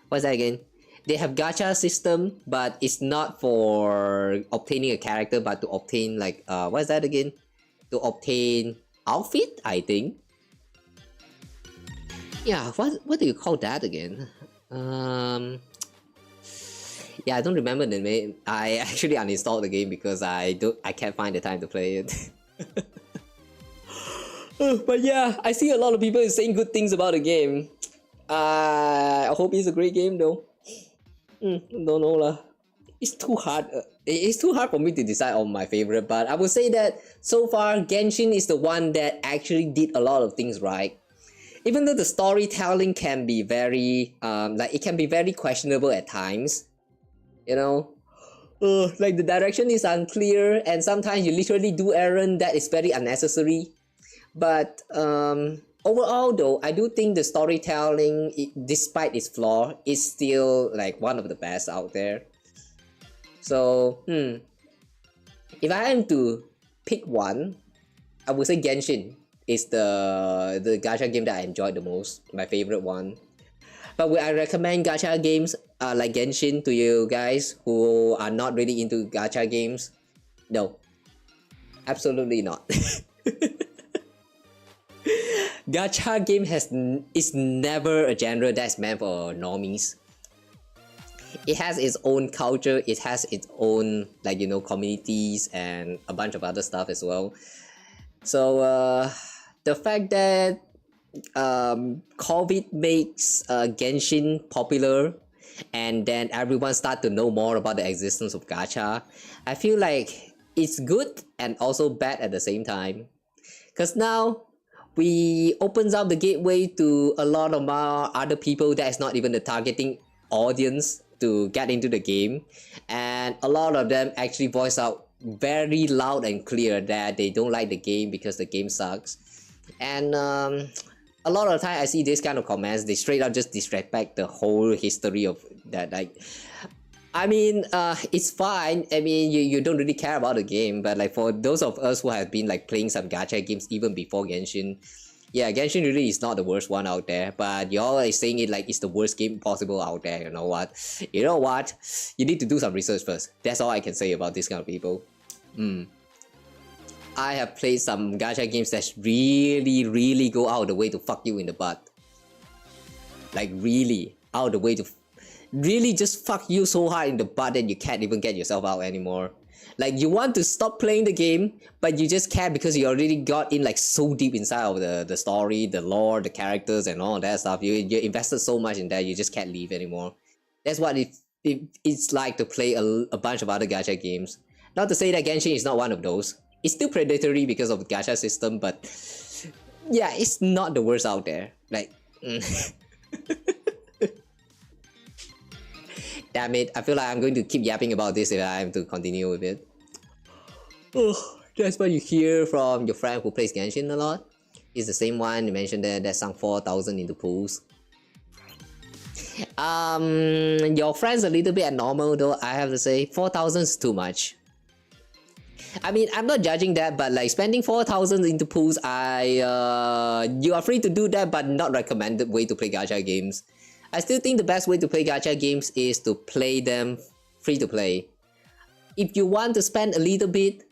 [SPEAKER 1] what's that again? They have gacha system, but it's not for obtaining a character, but to obtain like what is that again? To obtain outfit, I think. Yeah, what do you call that again? Yeah, I don't remember the name. I actually uninstalled the game because I can't find the time to play it. But yeah, I see a lot of people saying good things about the game. I hope it's a great game though. Don't know lah. It's too hard. It's too hard for me to decide on my favorite, but I would say that so far Genshin is the one that actually did a lot of things right. Even though the storytelling can be very like it can be very questionable at times, you know. Like the direction is unclear and sometimes you literally do errand that is very unnecessary. But overall though, I do think the storytelling, despite its flaw, is still like one of the best out there. So if I am to pick one, I would say Genshin is the gacha game that I enjoyed the most, my favorite one. But would I recommend gacha games like Genshin to you guys who are not really into gacha games? No, absolutely not. gacha game is never a genre that's meant for normies. It has its own culture, it has its own, like, you know, communities and a bunch of other stuff as well. So the fact that COVID makes Genshin popular and then everyone start to know more about the existence of gacha, I feel like it's good and also bad at the same time. Because now we opens up the gateway to a lot of other people that is not even the targeting audience to get into the game, and a lot of them actually voice out very loud and clear that they don't like the game because the game sucks. And a lot of the time I see this kind of comments, they straight up just disrespect the whole history of that. Like, I mean, it's fine. I mean, you don't really care about the game, but like for those of us who have been like playing some gacha games even before Genshin, yeah, Genshin really is not the worst one out there, but y'all are saying it like it's the worst game possible out there. You know what? You know what? You need to do some research first. That's all I can say about this kind of people. I have played some gacha games that really go out of the way to fuck you in the butt. Like really out of the way to really just fuck you so hard in the butt that you can't even get yourself out anymore. Like you want to stop playing the game, but you just can't because you already got in like so deep inside of the story, the lore, the characters and all that stuff. You invested so much in that, you just can't leave anymore. That's what it's like to play a bunch of other gacha games. Not to say that Genshin is not one of those. It's still predatory because of the gacha system, but yeah, it's not the worst out there. Like, damn it, I feel like I'm going to keep yapping about this if I have to continue with it. Oh, that's what you hear from your friend who plays Genshin a lot. It's the same one you mentioned that sunk 4,000 into pools. Your friend's a little bit abnormal though, I have to say. 4,000 is too much. I mean, I'm not judging that, but like spending 4,000 into pools, you are free to do that, but not recommended way to play gacha games. I still think the best way to play gacha games is to play them free to play. If you want to spend a little bit,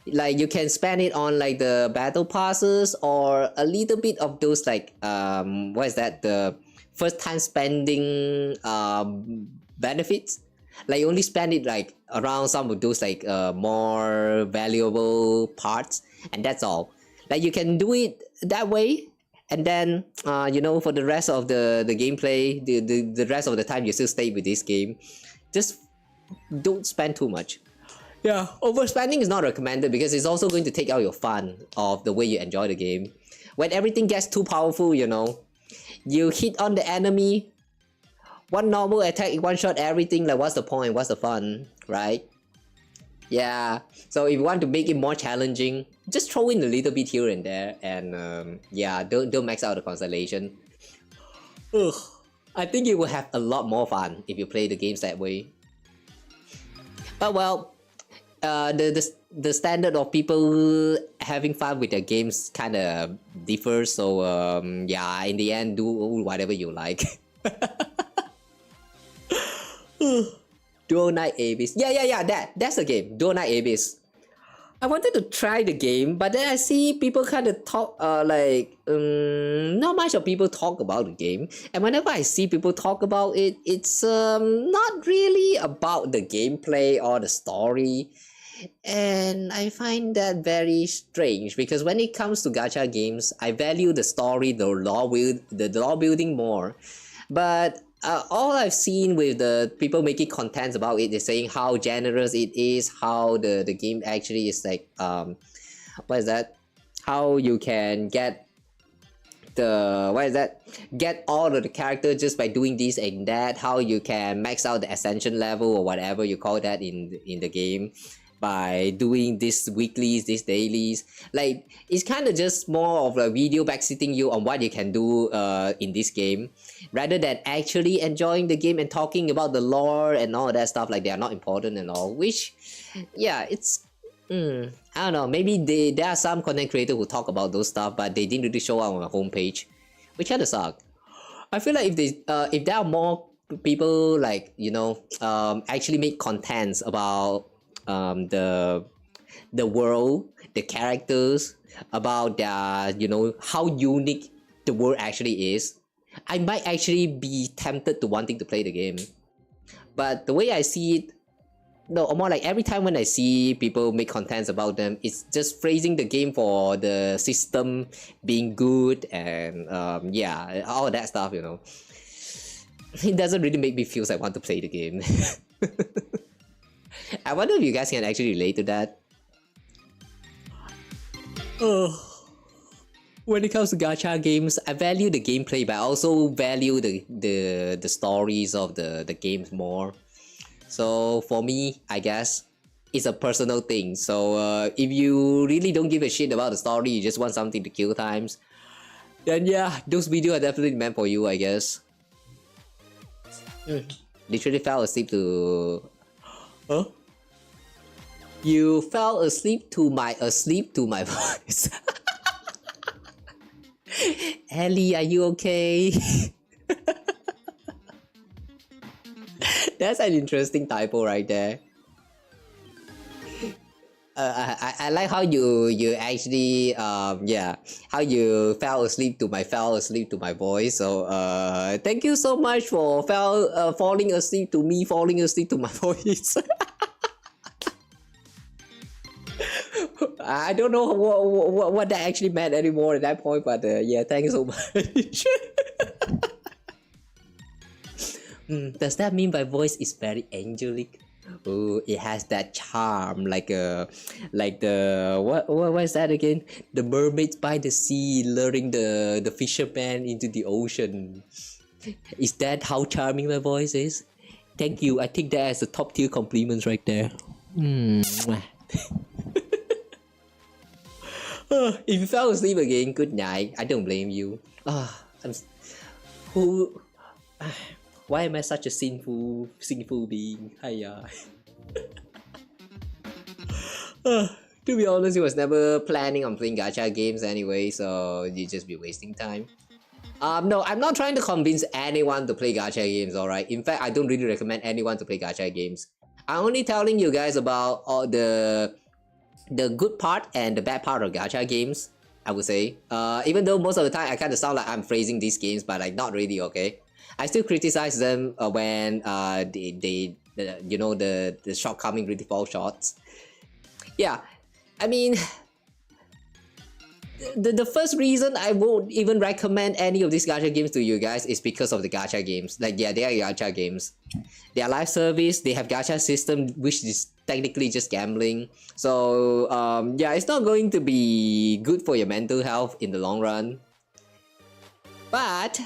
[SPEAKER 1] like you can spend it on like the battle passes or a little bit of those like what is that, the first time spending benefits. Like you only spend it like around some of those like more valuable parts, and that's all. Like you can do it that way, and then you know, for the rest of the gameplay, the rest of the time you still stay with this game, just don't spend too much. Yeah, overspending is not recommended because it's also going to take out your fun of the way you enjoy the game. When everything gets too powerful, you know, you hit on the enemy, one normal attack, one shot everything, like what's the point, what's the fun, right? Yeah, so if you want to make it more challenging, just throw in a little bit here and there, and yeah, don't max out the constellation. Ugh, I think you will have a lot more fun if you play the games that way. But well, the standard of people having fun with their games kind of differs, so yeah, in the end, do whatever you like. Dual Night Abyss. Yeah, that's the game. Dual Night Abyss. I wanted to try the game, but then I see people kind of talk, not much of people talk about the game. And whenever I see people talk about it, it's not really about the gameplay or the story. And I find that very strange because when it comes to gacha games, I value the story, the lore building more. But all I've seen with the people making contents about it is saying how generous it is, how the game actually is like, what is that? How you can get the, what is that? Get all of the characters just by doing this and that, how you can max out the ascension level or whatever you call that in the game by doing this weeklies, these dailies. Like, it's kind of just more of a video backseating you on what you can do in this game, rather than actually enjoying the game and talking about the lore and all that stuff. Like, they are not important and all, which, yeah, it's, I don't know, maybe there are some content creators who talk about those stuff, but they didn't really show up on the homepage, which kind of suck. I feel like if there are more people, like, you know, actually make contents about the world, the characters, about their, you know, how unique the world actually is, I might actually be tempted to wanting to play the game. But the way I see it, no, or more like every time when I see people make contents about them, it's just praising the game for the system being good and yeah, all that stuff, you know. It doesn't really make me feel like I want to play the game. I wonder if you guys can actually relate to that. When it comes to gacha games, I value the gameplay, but I also value the stories of the games more. So for me, I guess it's a personal thing. So if you really don't give a shit about the story, you just want something to kill times, then yeah, those videos are definitely meant for you, I guess. Literally fell asleep to... Huh? You fell asleep to my voice. Ellie, are you okay? That's an interesting typo right there. I like how you actually yeah, how you fell asleep to my voice. So thank you so much for falling asleep to me falling asleep to my voice. I don't know what that actually meant anymore at that point, but yeah, thank you so much. Does that mean my voice is very angelic? Oh, it has that charm, like the what is that again? The mermaids by the sea luring the fisherman into the ocean. Is that how charming my voice is? Thank you. I take that as a top tier compliment right there. If you fell asleep again, good night. I don't blame you. Why am I such a sinful being? Hiya. To be honest, he was never planning on playing gacha games anyway, so you just be wasting time. No, I'm not trying to convince anyone to play gacha games, alright? In fact, I don't really recommend anyone to play gacha games. I'm only telling you guys about all the good part and the bad part of gacha games, I would say. Even though most of the time I kind of sound like I'm phrasing these games, but like not really, okay? I still criticize them when you know, the shortcoming really fall short. Yeah, I mean, the first reason I won't even recommend any of these gacha games to you guys is because of the gacha games. Like, yeah, they are gacha games. They are live service, they have gacha system, which is technically just gambling. So, yeah, it's not going to be good for your mental health in the long run. But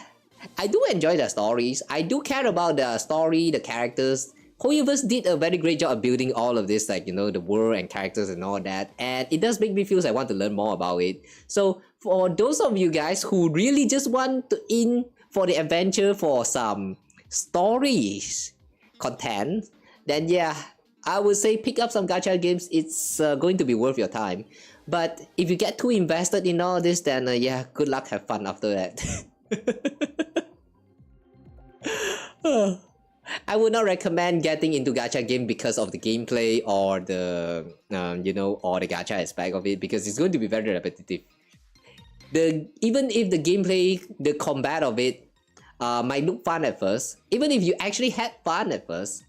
[SPEAKER 1] I do enjoy the stories. I do care about the story, the characters. Hoyoverse did a very great job of building all of this, like, you know, the world and characters and all that. And it does make me feel like I want to learn more about it. So for those of you guys who really just want to in for the adventure for some stories content, then yeah, I would say pick up some gacha games. It's going to be worth your time. But if you get too invested in all this, then yeah, good luck, have fun after that. I would not recommend getting into gacha game because of the gameplay or the you know, or the gacha aspect of it, because it's going to be very repetitive. Even if the gameplay, the combat of it might look fun at first, even if you actually had fun at first,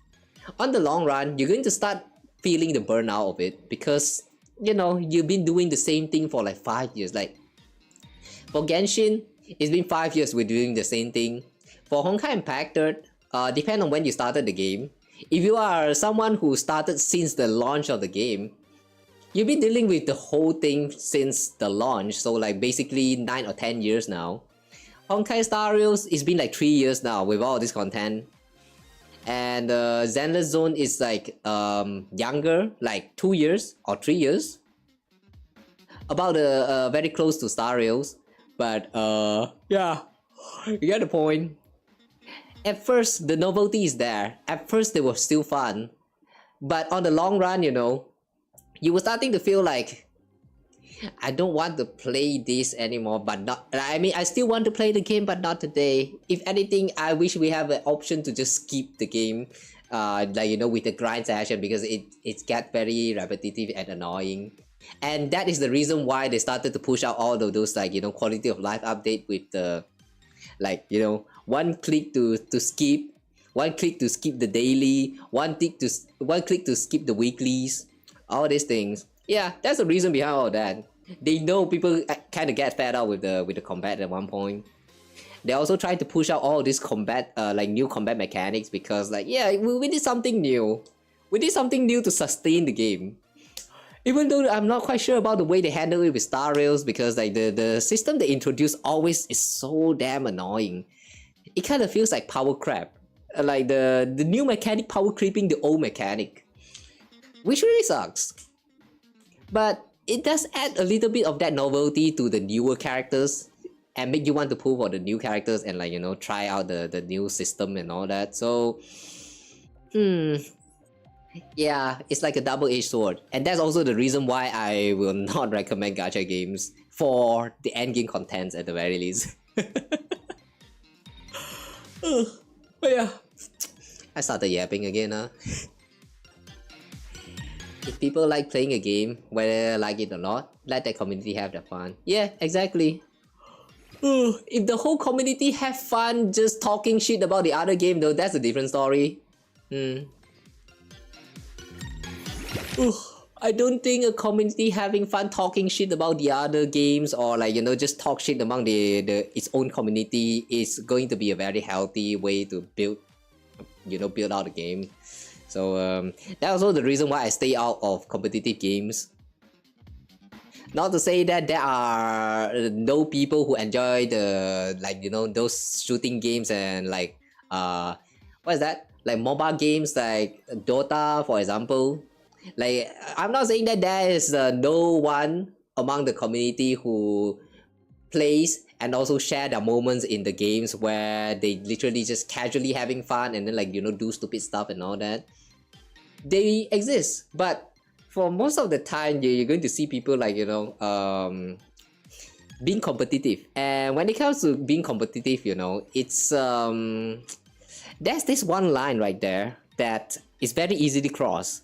[SPEAKER 1] on the long run you're going to start feeling the burnout of it, because you know, you've been doing the same thing for like 5 years. Like for Genshin, it's been 5 years we're doing the same thing. For Honkai Impacted, depend on when you started the game. If you are someone who started since the launch of the game, you've been dealing with the whole thing since the launch, so like basically 9 or 10 years now. Honkai Star Rails, it's been like 3 years now with all this content. And Zenless Zone is like younger, like 2 years or 3 years. About very close to Star Rails. But yeah, you get the point. At first, the novelty is there. At first, they were still fun. But on the long run, you know, you were starting to feel like, I don't want to play this anymore, but not... I mean, I still want to play the game, but not today. If anything, I wish we have an option to just skip the game, like, you know, with the grind session, because it gets very repetitive and annoying. And that is the reason why they started to push out all of those like, you know, quality of life update with the like, you know, one click to skip, one click to skip the daily, one click to skip the weeklies, all these things. Yeah, that's the reason behind all that. They know people kind of get fed up with the combat at one point. They also try to push out all this combat, like new combat mechanics, because like, yeah, we need something new. We need something new to sustain the game. Even though I'm not quite sure about the way they handle it with Star Rails, because like the system they introduce always is so damn annoying. It kind of feels like power crap. Like the new mechanic power creeping the old mechanic. Which really sucks. But it does add a little bit of that novelty to the newer characters and make you want to pull for the new characters and like, you know, try out the new system and all that. So yeah, it's like a double-edged sword. And that's also the reason why I will not recommend gacha games for the endgame contents at the very least. But yeah, I started yapping again. If people like playing a game, whether they like it or not, let the community have their fun. Yeah, exactly. If the whole community have fun just talking shit about the other game though, that's a different story. I don't think a community having fun talking shit about the other games or like, you know, just talk shit among its own community is going to be a very healthy way to build out a game. So that's also the reason why I stay out of competitive games. Not to say that there are no people who enjoy the like, you know, those shooting games and like what is that? Like mobile games like Dota, for example. Like, I'm not saying that there is no one among the community who plays and also share their moments in the games where they literally just casually having fun and then like, you know, do stupid stuff and all that. They exist, but for most of the time you're going to see people like, you know, being competitive. And when it comes to being competitive, you know, it's there's this one line right there that is very easily crossed.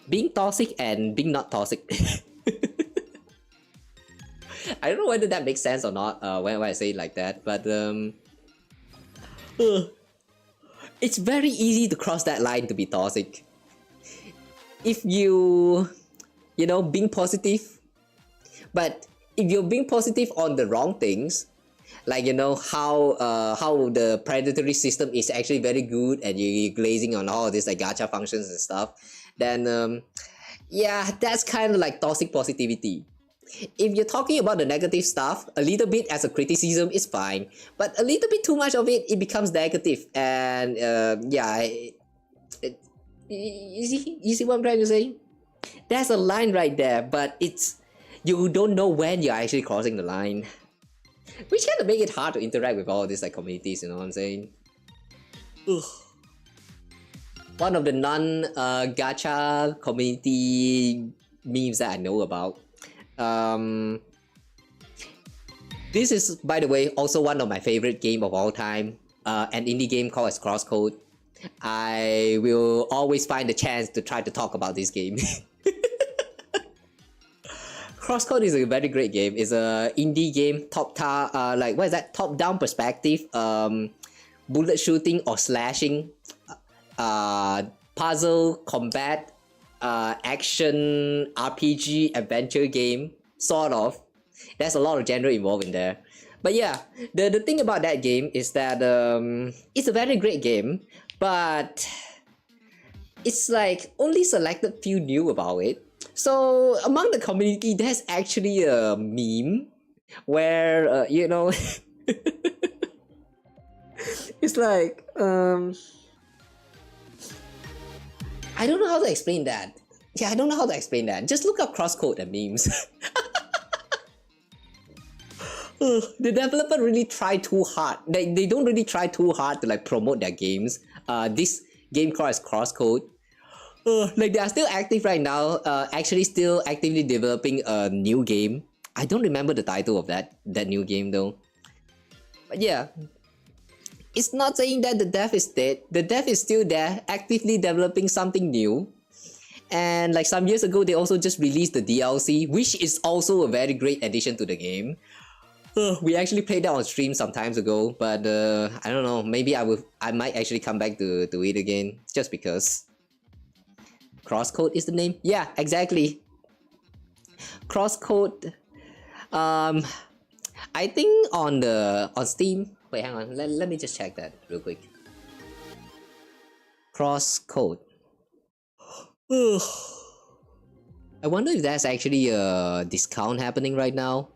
[SPEAKER 1] Being toxic and being not toxic. I don't know whether that makes sense or not when I say it like that, but it's very easy to cross that line to be toxic. If you know, being positive, but if you're being positive on the wrong things, like, you know, how the predatory system is actually very good and you're glazing on all this like gacha functions and stuff, then yeah, that's kind of like toxic positivity. If you're talking about the negative stuff, a little bit as a criticism is fine, but a little bit too much of it, it becomes negative. And yeah, you see what I'm trying to say? There's a line right there, but it's, you don't know when you're actually crossing the line, which kind of make it hard to interact with all these like communities, you know what I'm saying? Ugh. One of the non-gacha community memes that I know about. This is, by the way, also one of my favorite game of all time. An indie game called as Crosscode. I will always find the chance to try to talk about this game. Crosscode is a very great game. It's a indie game, like what is that? Top-down perspective, bullet shooting or slashing. Puzzle, combat, action, RPG, adventure game, sort of. There's a lot of genre involved in there. But yeah, the thing about that game is that it's a very great game, but it's like only selected few knew about it. So among the community, there's actually a meme where, you know, it's like, I don't know how to explain that. Yeah, I don't know how to explain that. Just look up Crosscode and memes. The developer really try too hard. They don't really try too hard to like promote their games. This game called as Crosscode. Like they are still active right now. Actually still actively developing a new game. I don't remember the title of that new game though. But yeah. It's not saying that the dev is dead. The dev is still there, actively developing something new. And like some years ago, they also just released the DLC, which is also a very great addition to the game. We actually played that on stream some times ago, but I don't know, maybe I might actually come back to it again, just because. Crosscode is the name? Yeah, exactly. Crosscode. I think on Steam. Wait, hang on. Let me just check that real quick. Crosscode. I wonder if there's actually a discount happening right now.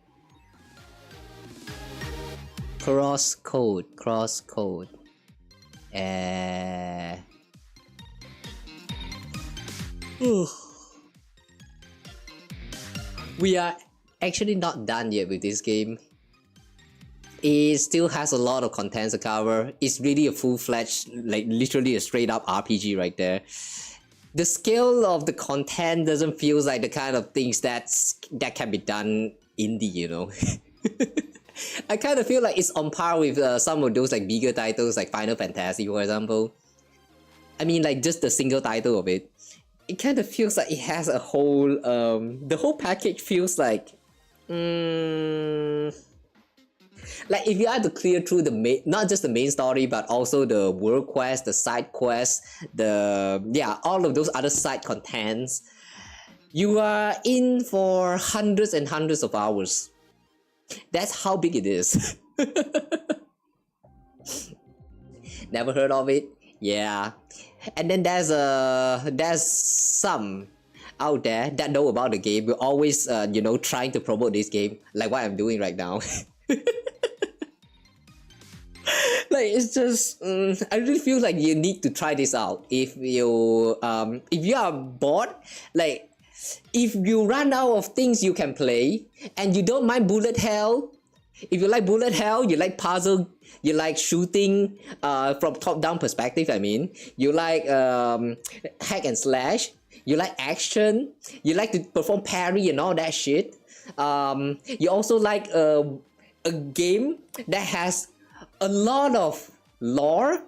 [SPEAKER 1] Crosscode. We are actually not done yet with this game. It still has a lot of content to cover. It's really a full-fledged, like literally a straight-up RPG right there. The scale of the content doesn't feel like the kind of things that can be done indie, you know. I kind of feel like it's on par with some of those like bigger titles like Final Fantasy, for example. I mean, like just the single title of it. It kind of feels like it has a whole, the whole package feels like, like if you had to clear through the main, not just the main story, but also the world quest, the side quests, all of those other side contents, you are in for hundreds and hundreds of hours. That's how big it is. Never heard of it? Yeah. And then there's some out there that know about the game. We're always you know, trying to promote this game, like what I'm doing right now. Like it's just I really feel like you need to try this out if you are bored. Like if you run out of things you can play and you don't mind bullet hell. If you like bullet hell, you like puzzle, you like shooting from top-down perspective, I mean. You like hack and slash, you like action, you like to perform parry and all that shit. You also like a game that has a lot of lore,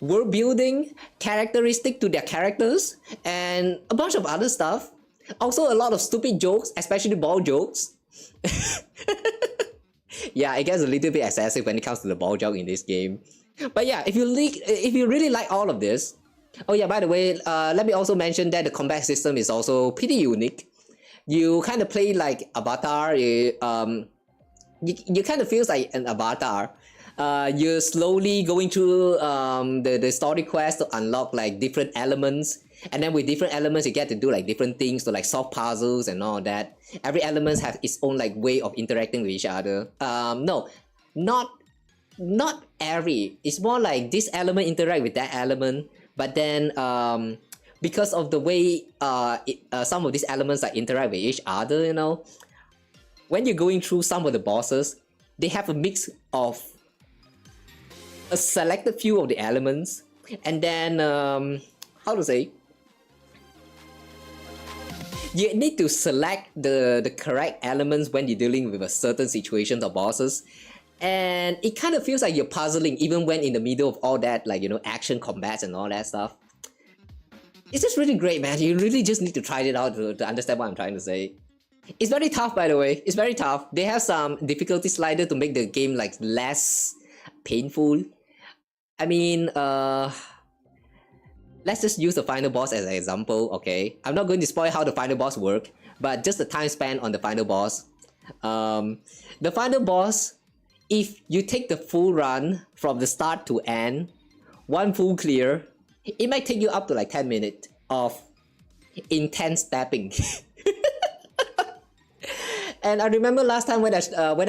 [SPEAKER 1] world building, characteristic to their characters, and a bunch of other stuff. Also a lot of stupid jokes, especially ball jokes. Yeah, it gets a little bit excessive when it comes to the ball joke in this game. But yeah, if you really like all of this. Oh yeah, by the way, let me also mention that the combat system is also pretty unique. You kind of play like Avatar. You kind of feels like an Avatar. You're slowly going through the story quest to unlock like different elements. And then with different elements, you get to do like different things to like solve puzzles and all that. Every element has its own like way of interacting with each other. No, not every. It's more like this element interact with that element. But then because of the way some of these elements like interact with each other, you know, when you're going through some of the bosses, they have a mix of a selected few of the elements, and then how to say, you need to select the correct elements when you're dealing with a certain situation or bosses. And it kind of feels like you're puzzling even when in the middle of all that, like, you know, action combats and all that stuff. It's just really great, man. You really just need to try it out to understand what I'm trying to say. It's very tough, by the way. It's very tough. They have some difficulty slider to make the game like less painful. I mean, let's just use the final boss as an example, okay? I'm not going to spoil how the final boss works, but just the time span on the final boss. The final boss, if you take the full run from the start to end, one full clear, it might take you up to like 10 minutes of intense tapping. And I remember last time when I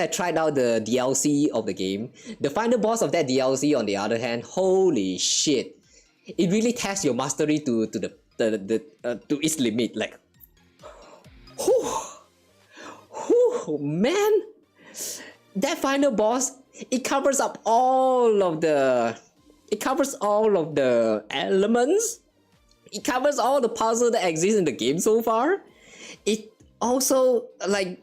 [SPEAKER 1] tried out the DLC of the game, the final boss of that DLC, on the other hand, holy shit, it really tests your mastery to its limit. Like, man, that final boss, it covers up all of the elements. It covers all the puzzles that exist in the game so far. It also like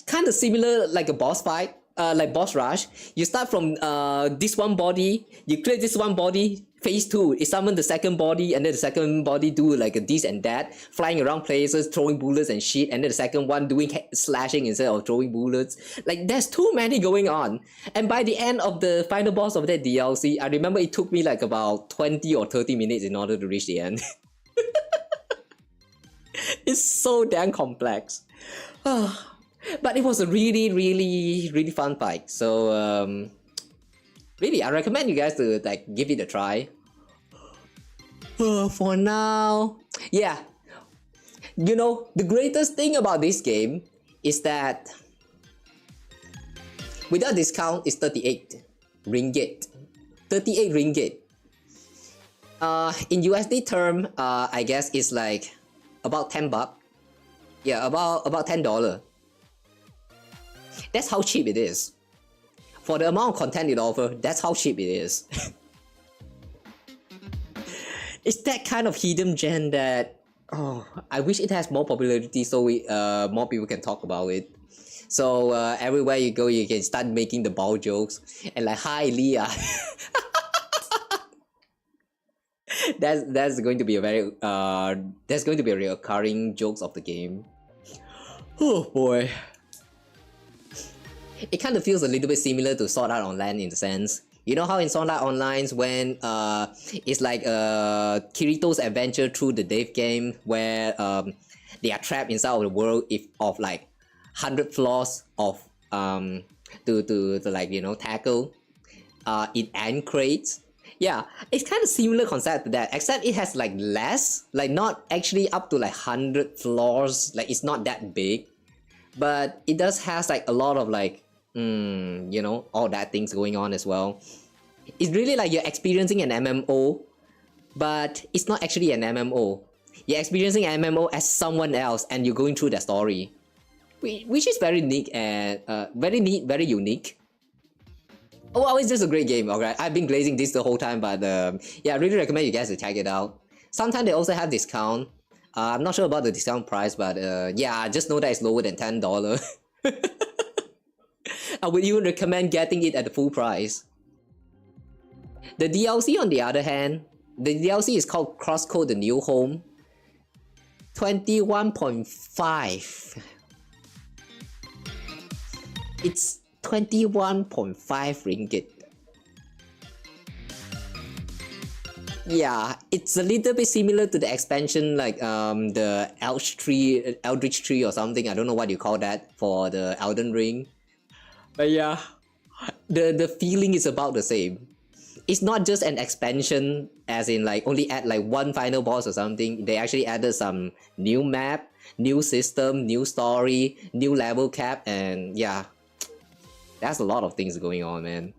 [SPEAKER 1] kind of similar like a boss fight like boss rush. You start from this one body, you clear this one body. Phase 2 is summon the second body, and then the second body do like a this and that, flying around places, throwing bullets and shit, and then the second one doing slashing instead of throwing bullets. Like there's too many going on. And by the end of the final boss of that DLC, I remember it took me like about 20 or 30 minutes in order to reach the end. It's so damn complex. But it was a really fun fight. So really, I recommend you guys to like give it a try. For now, yeah. You know, the greatest thing about this game is that without discount, it's 38 ringgit. 38 ringgit. In USD term, I guess it's like about 10 bucks. Yeah, about $10. That's how cheap it is. For the amount of content it offers, that's how cheap it is. It's that kind of hidden gem that, oh, I wish it has more popularity so more people can talk about it. So everywhere you go, you can start making the ball jokes and like, hi Leah. That's going to be a very that's going to be a recurring jokes of the game. Oh boy. It kind of feels a little bit similar to Sword Art Online in the sense. You know how in Sword Art Online when it's like Kirito's adventure through the Dave game where they are trapped inside of the world of like 100 floors of to like, you know, tackle in ant crates. Yeah, it's kind of similar concept to that, except it has like less, like not actually up to like 100 floors, like it's not that big, but it does has like a lot of like you know, all that things going on as well. It's really like you're experiencing an MMO, but it's not actually an MMO. You're experiencing an MMO as someone else and you're going through the story, which is very neat and very neat, very unique. Oh, it's just a great game, alright? I've been glazing this the whole time, but yeah, I really recommend you guys to check it out. Sometimes they also have discount. I'm not sure about the discount price, but yeah, I just know that it's lower than $10. I would even recommend getting it at the full price. The DLC on the other hand, the DLC is called Crosscode The New Home. 21.5. It's 21.5 ringgit. Yeah, it's a little bit similar to the expansion like the Eldritch Tree or something. I don't know what you call that for the Elden Ring. But yeah, the feeling is about the same. It's not just an expansion as in like only add like one final boss or something. They actually added some new map, new system, new story, new level cap, and yeah, that's a lot of things going on, man.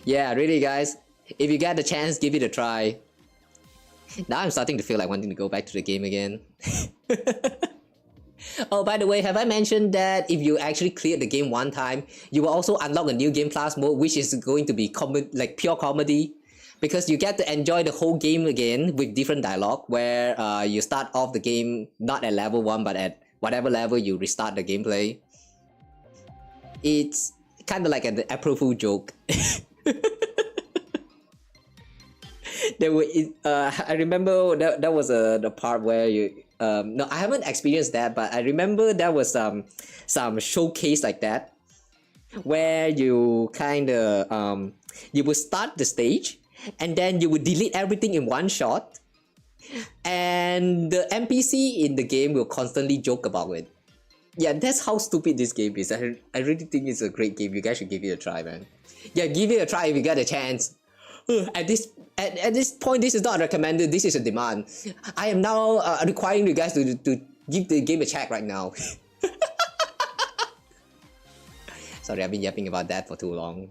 [SPEAKER 1] Yeah, really guys, if you get the chance, give it a try. Now I'm starting to feel like wanting to go back to the game again. Oh, by the way, have I mentioned that if you actually clear the game one time, you will also unlock a new game class mode, which is going to be like pure comedy, because you get to enjoy the whole game again with different dialogue, where you start off the game not at level 1, but at whatever level you restart the gameplay. It's kind of like an April Fool joke. There were, I remember that was the part where you no, I haven't experienced that, but I remember there was some showcase like that where you kind of you would start the stage and then you would delete everything in one shot, and the NPC in the game will constantly joke about it. Yeah, that's how stupid this game is. I really think it's a great game. You guys should give it a try, man. Yeah, give it a try if you get a chance. At this point, this is not recommended. This is a demand. I am now requiring you guys to give the game a check right now. Sorry, I've been yapping about that for too long.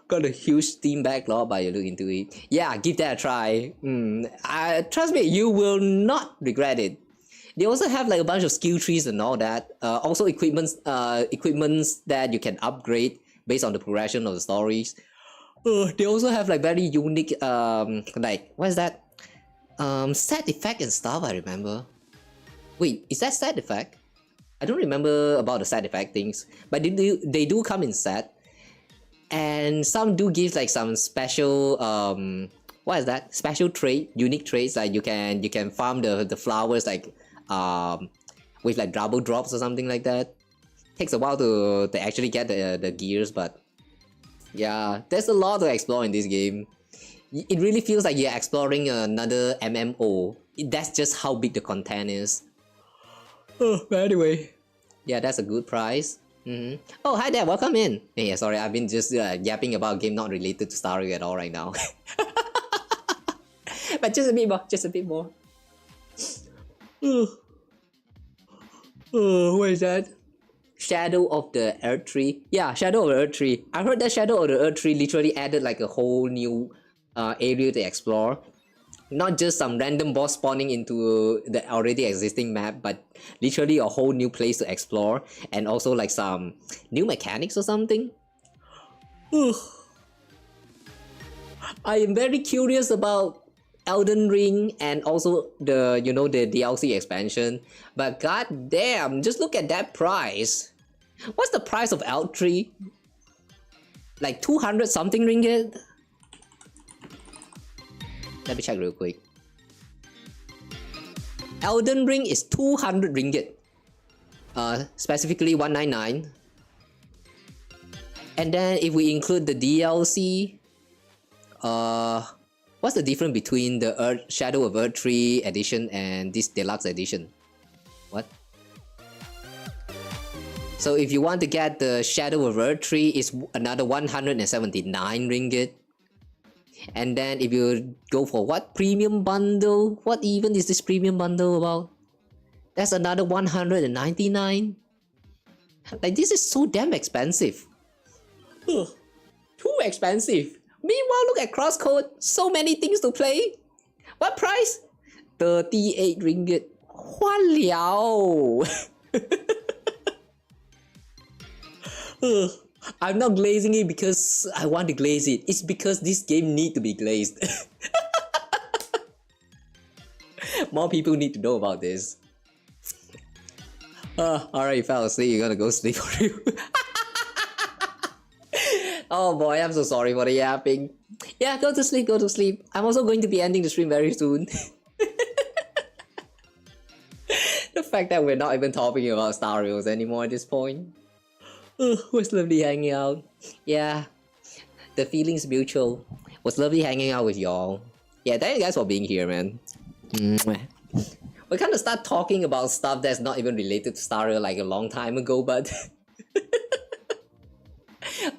[SPEAKER 1] Got a huge Steam backlog, but you look into it. Yeah, give that a try. Trust me, you will not regret it. They also have like a bunch of skill trees and all that. Also equipments that you can upgrade based on the progression of the stories. They also have like very unique like what is that? Set effect and stuff, I remember. Wait, is that set effect? I don't remember about the side effect things, but they do come in set, and some do give like some special what is that? Special trait, unique traits, like you can farm the flowers like with like double drops or something like that. Takes a while to actually get the gears, but yeah, there's a lot to explore in this game. It really feels like you're exploring another MMO. That's just how big the content is. Oh, but anyway, yeah, that's a good price. Oh, hi there, welcome in. Yeah, sorry, I've been just yapping about a game not related to Star Wars at all right now. But just a bit more, just a bit more. Oh, what is that? Shadow of the Earth Tree. Yeah, Shadow of the Earth Tree. I heard that Shadow of the Earth Tree literally added like a whole new area to explore. Not just some random boss spawning into the already existing map, but literally a whole new place to explore, and also like some new mechanics or something. I am very curious about Elden Ring and also the the DLC expansion, but god damn, just look at that price. What's the price of Elden Tree? Like 200 something ringgit? Let me check real quick. Elden Ring is 200 ringgit. Specifically 199. And then if we include the DLC, what's the difference between the Shadow of Earth Tree edition and this deluxe edition? What? So if you want to get the Shadow of Earth Tree, it's another 179 ringgit. And then if you go for what premium bundle, what even is this premium bundle about? That's another 199. Like, this is so damn expensive. Too expensive. Meanwhile, look at Crosscode, so many things to play. What price? 38 ringgit. Waliao. I'm not glazing it because I want to glaze it. It's because this game needs to be glazed. More people need to know about this. Alright, you fell asleep. You're gonna go sleep for you. Oh boy, I'm so sorry for the yapping. Yeah, go to sleep, go to sleep. I'm also going to be ending the stream very soon. The fact that we're not even talking about Star Wars anymore at this point. It was lovely hanging out. Yeah, the feeling's mutual. It was lovely hanging out with y'all. Yeah, thank you guys for being here, man. We kind of start talking about stuff that's not even related to Star Wars like a long time ago, but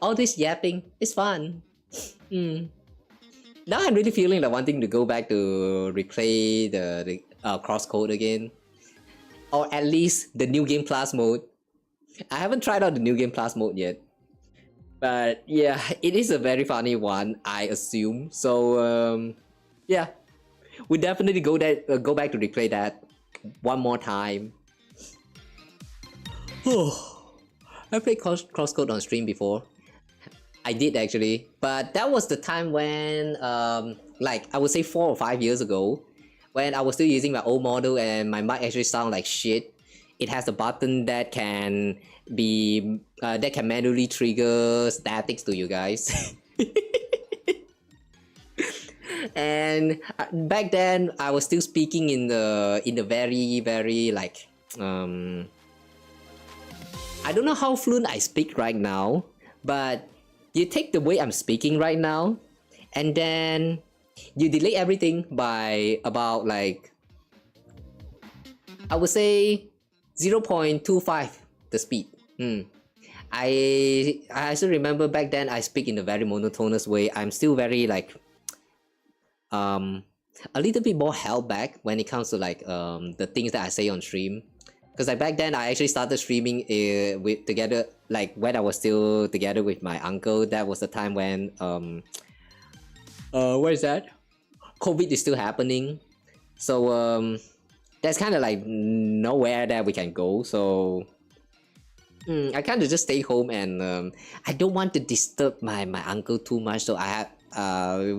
[SPEAKER 1] all this yapping is fun. Now I'm really feeling like wanting to go back to replay the Crosscode again, or at least the New Game Plus mode. I haven't tried out the New Game Plus mode yet, but yeah, it is a very funny one, I assume. So yeah, we definitely go back to replay that one more time. I played Crosscode on stream before. I did actually, but that was the time when like I would say 4 or 5 years ago, when I was still using my old model and my mic actually sound like shit. It has a button that can be that can manually trigger statics to you guys. And back then I was still speaking in the very like I don't know how fluent I speak right now, but you take the way I'm speaking right now and then you delay everything by about like, I would say 0.25 the speed. I still remember back then I speak in a very monotonous way. I'm still very like a little bit more held back when it comes to like the things that I say on stream. Because like back then I actually started streaming together, like when I was still together with my uncle. That was the time when what is that? COVID is still happening. So there's kind of like nowhere that we can go. So I kind of just stay home, and I don't want to disturb my uncle too much. So I have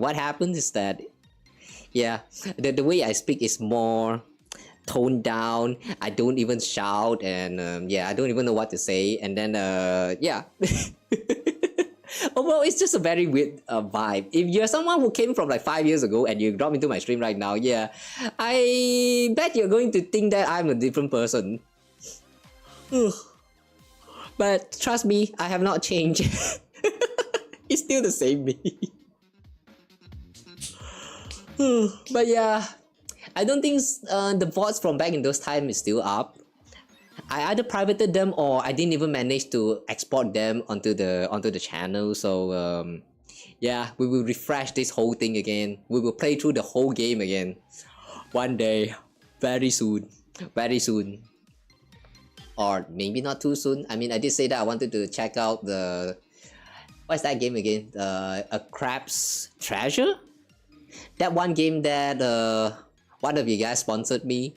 [SPEAKER 1] what happens is that, yeah, the way I speak is more toned down. I don't even shout, and yeah, I don't even know what to say. And then yeah. Overall, it's just a very weird vibe. If you're someone who came from like 5 years ago and you drop into my stream right now, yeah, I bet you're going to think that I'm a different person. But trust me, I have not changed. It's still the same me. But yeah, I don't think the VODs from back in those times is still up. I either privated them or I didn't even manage to export them onto the channel. So yeah, we will refresh this whole thing again. We will play through the whole game again one day, very soon, or maybe not too soon. I mean, I did say that I wanted to check out the what's that game again? A Crab's Treasure. That one game that one of you guys sponsored me.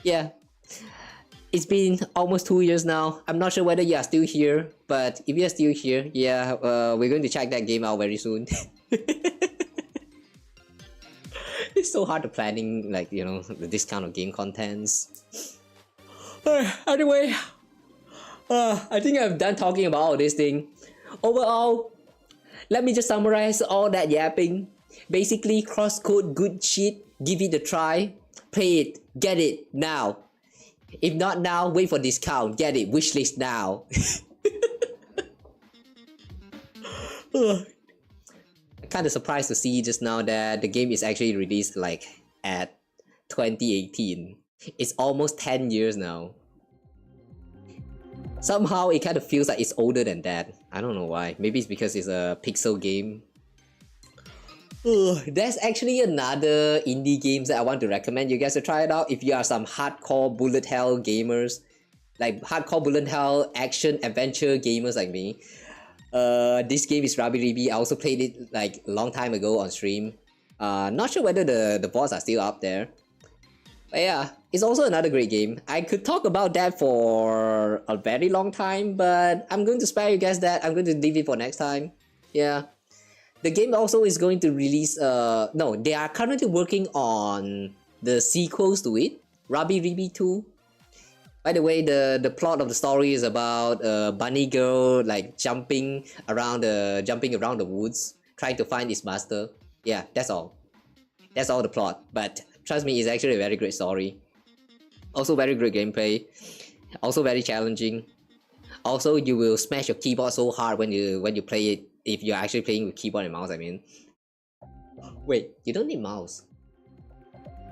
[SPEAKER 1] Yeah. It's been almost 2 years now. I'm not sure whether you are still here, but if you are still here, yeah, we're going to check that game out very soon. It's so hard to planning, like, you know, this kind of game contents. Anyway, I think I'm done talking about all this thing. Overall, let me just summarize all that yapping. Basically, crosscode good shit, give it a try, play it, get it now. If not now, wait for discount, get it, wishlist now. I'm kind of surprised to see just now that the game is actually released like at 2018. It's almost 10 years now. Somehow it kind of feels like it's older than that. I don't know why. Maybe it's because it's a pixel game. There's actually another indie games that I want to recommend you guys to try it out if you are some hardcore bullet hell gamers, like hardcore bullet hell action adventure gamers like me. This game is Rabi Ribi. I also played it like a long time ago on stream. Not sure whether the bots are still up there. But yeah, it's also another great game. I could talk about that for a very long time, but I'm going to spare you guys that. I'm going to leave it for next time. Yeah. The game also is going to release, no, they are currently working on the sequels to it, Rabi Ribi 2. By the way, the plot of the story is about a bunny girl like jumping around the woods, trying to find its master. Yeah, that's all. That's all the plot. But trust me, it's actually a very great story. Also very great gameplay. Also very challenging. Also, you will smash your keyboard so hard when you play it. If you're actually playing with keyboard and mouse, I mean. Wait, you don't need mouse.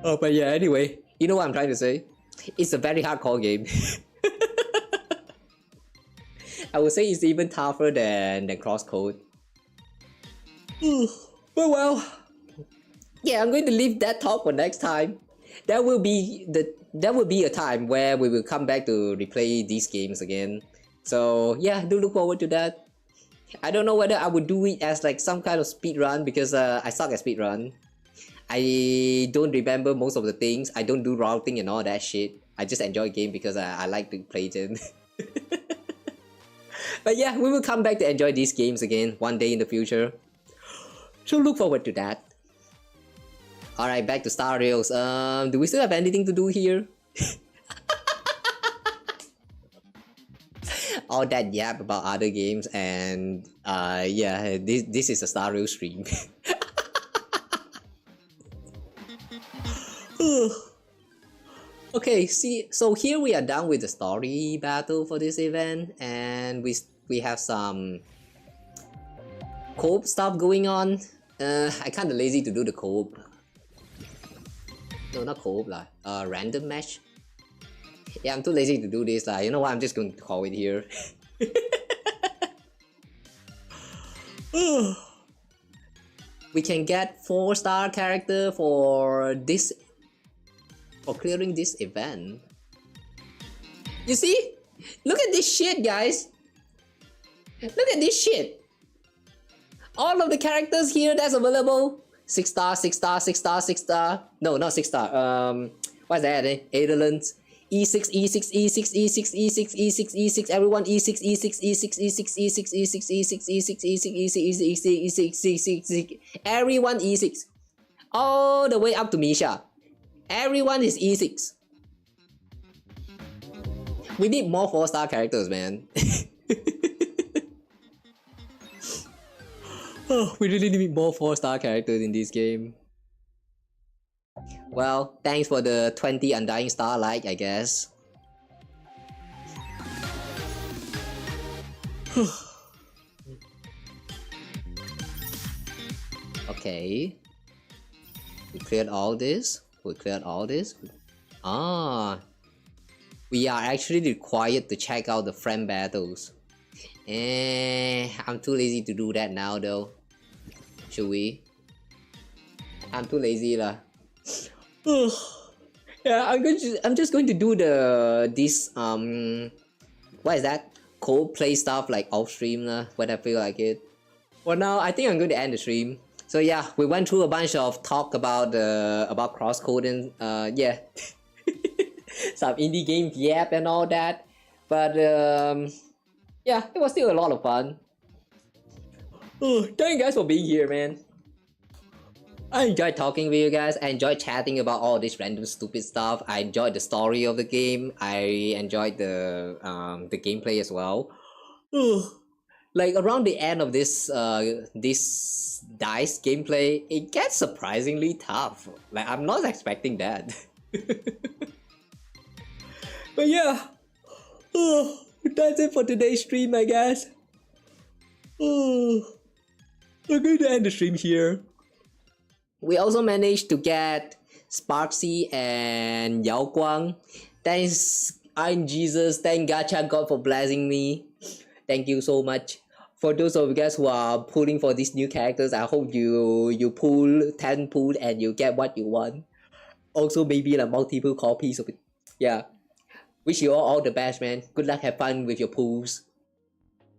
[SPEAKER 1] Oh, but yeah, anyway, you know what I'm trying to say? It's a very hardcore game. I would say it's even tougher than crosscode. But well, yeah, I'm going to leave that talk for next time. That will be a time where we will come back to replay these games again. So yeah, do look forward to that. I don't know whether I would do it as like some kind of speed run because I suck at speed run. I don't remember most of the things. I don't do routing and all that shit. I just enjoy game because I like to play them. But yeah, we will come back to enjoy these games again one day in the future. So look forward to that. Alright, back to Star Rails. Do we still have anything to do here? All that yap about other games and yeah, this is a Star Rails stream. Okay, see, so here we are done with the story battle for this event, and we have some co-op stuff going on. I kinda lazy to do the co-op. No, not co-op lah. Random match. Yeah, I'm too lazy to do this lah. You know what? I'm just going to call it here. We can get 4-star character for this, for clearing this event. You see? Look at this shit, guys. Look at this shit. All of the characters here that's available. 6-star, 6-star, 6-star, 6-star. No, not 6-star. What's that? Edelons. E6, E6, E6, E6, E6, E6, E6, everyone E6, E6, E6, E6, E6, E6, E6, E6, E6, E6, E6, E6, E6, everyone E6. All the way up to Misha. Everyone is E6. We need more 4-star characters, man. Oh, we really need more 4-star characters in this game. Well, thanks for the 20 Undying Starlight, I guess. Okay. We cleared all this. Ah. We are actually required to check out the friend battles. I'm too lazy to do that now though. Should we? I'm too lazy lah. Yeah, I'm just going to do this what is that? Coldplay stuff like off stream lah, when I feel like it. For now, I think I'm going to end the stream. So yeah, we went through a bunch of talk about crosscode and yeah. Some indie games, Yap and all that. But yeah, it was still a lot of fun. Oh, thank you guys for being here, man. I enjoyed talking with you guys. I enjoyed chatting about all this random stupid stuff. I enjoyed the story of the game. I enjoyed the gameplay as well. Like around the end of this DICE gameplay, it gets surprisingly tough. Like I'm not expecting that. But yeah, that's it for today's stream, I guess. We're going to end the stream here. We also managed to get Sparksy and Yao Guang. Thanks, I'm Jesus. Thank Gacha God for blessing me. Thank you so much. For those of you guys who are pulling for these new characters, I hope you pull 10 pull and you get what you want. Also maybe like multiple copies of it. Yeah. Wish you all the best, man. Good luck, have fun with your pulls.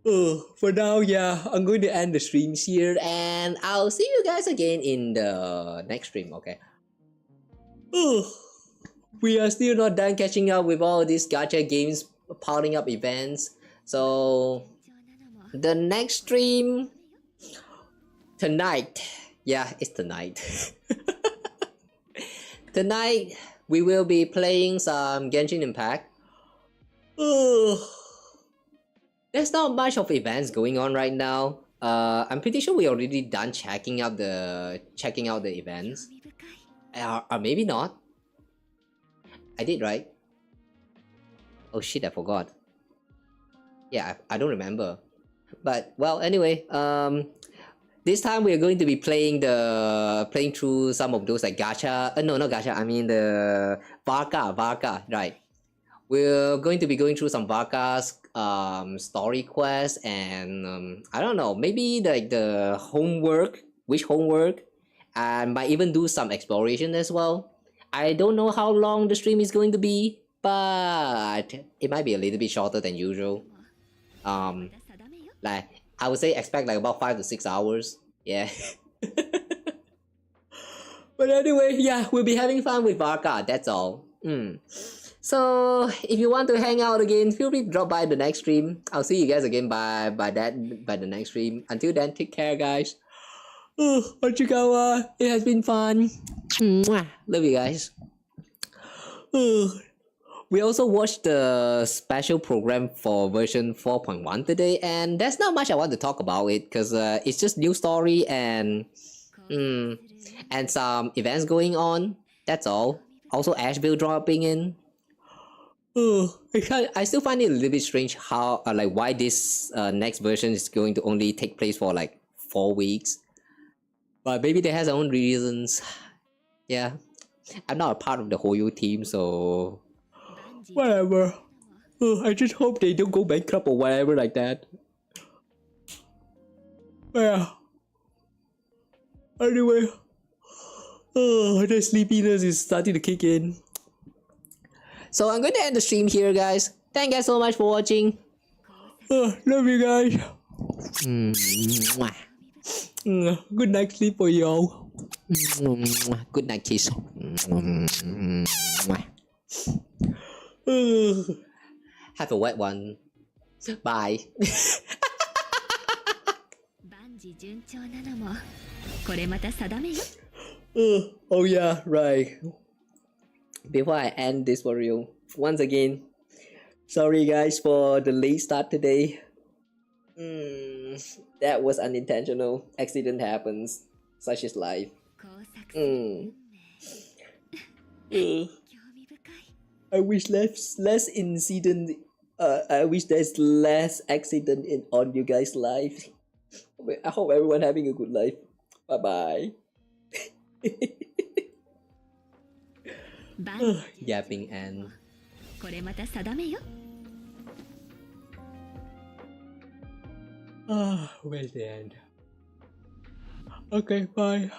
[SPEAKER 1] For now, yeah, I'm going to end the streams here and I'll see you guys again in the next stream, okay? We are still not done catching up with all these gacha games, piling up events. So, the next stream tonight. Yeah, it's tonight. Tonight, we will be playing some Genshin Impact. There's not much of events going on right now. I'm pretty sure we already done checking out the events. Or maybe not. I did, right? Oh shit, I forgot. Yeah, I don't remember. But well, anyway, this time we are going to be playing through some of those like gacha. No, not gacha. I mean the Varka, right? We're going to be going through some Varka's story quests and I don't know, maybe like the homework, and might even do some exploration as well. I don't know how long the stream is going to be, but it might be a little bit shorter than usual. Like I would say expect like about 5 to 6 hours. Yeah. But anyway, yeah, we'll be having fun with Varka, that's all. So if you want to hang out again, feel free to drop by the next stream. I'll see you guys again by the next stream. Until then, take care, guys. Kawa, it has been fun. Love you guys. We also watched the special program for version 4.1 today, and there's not much I want to talk about it because it's just new story and some events going on. That's all. Also, Asheville dropping in. I still find it a little bit strange how why this next version is going to only take place for like 4 weeks. But maybe they has their own reasons. Yeah, I'm not a part of the Hoyo team, so whatever. I just hope they don't go bankrupt or whatever like that. Yeah. Anyway, the sleepiness is starting to kick in. So I'm going to end the stream here, guys. Thank you guys so much for watching. Love you guys. Good night sleep for y'all. Good night kiss. Have a wet one. Bye. Oh yeah, right. before I end this video, once again, sorry guys for the late start today. That was unintentional. Accident happens. Such is life. I wish less incident. I wish there's less accident on you guys' life. I hope everyone having a good life. Bye bye. Yapping and. Well then. Okay, bye.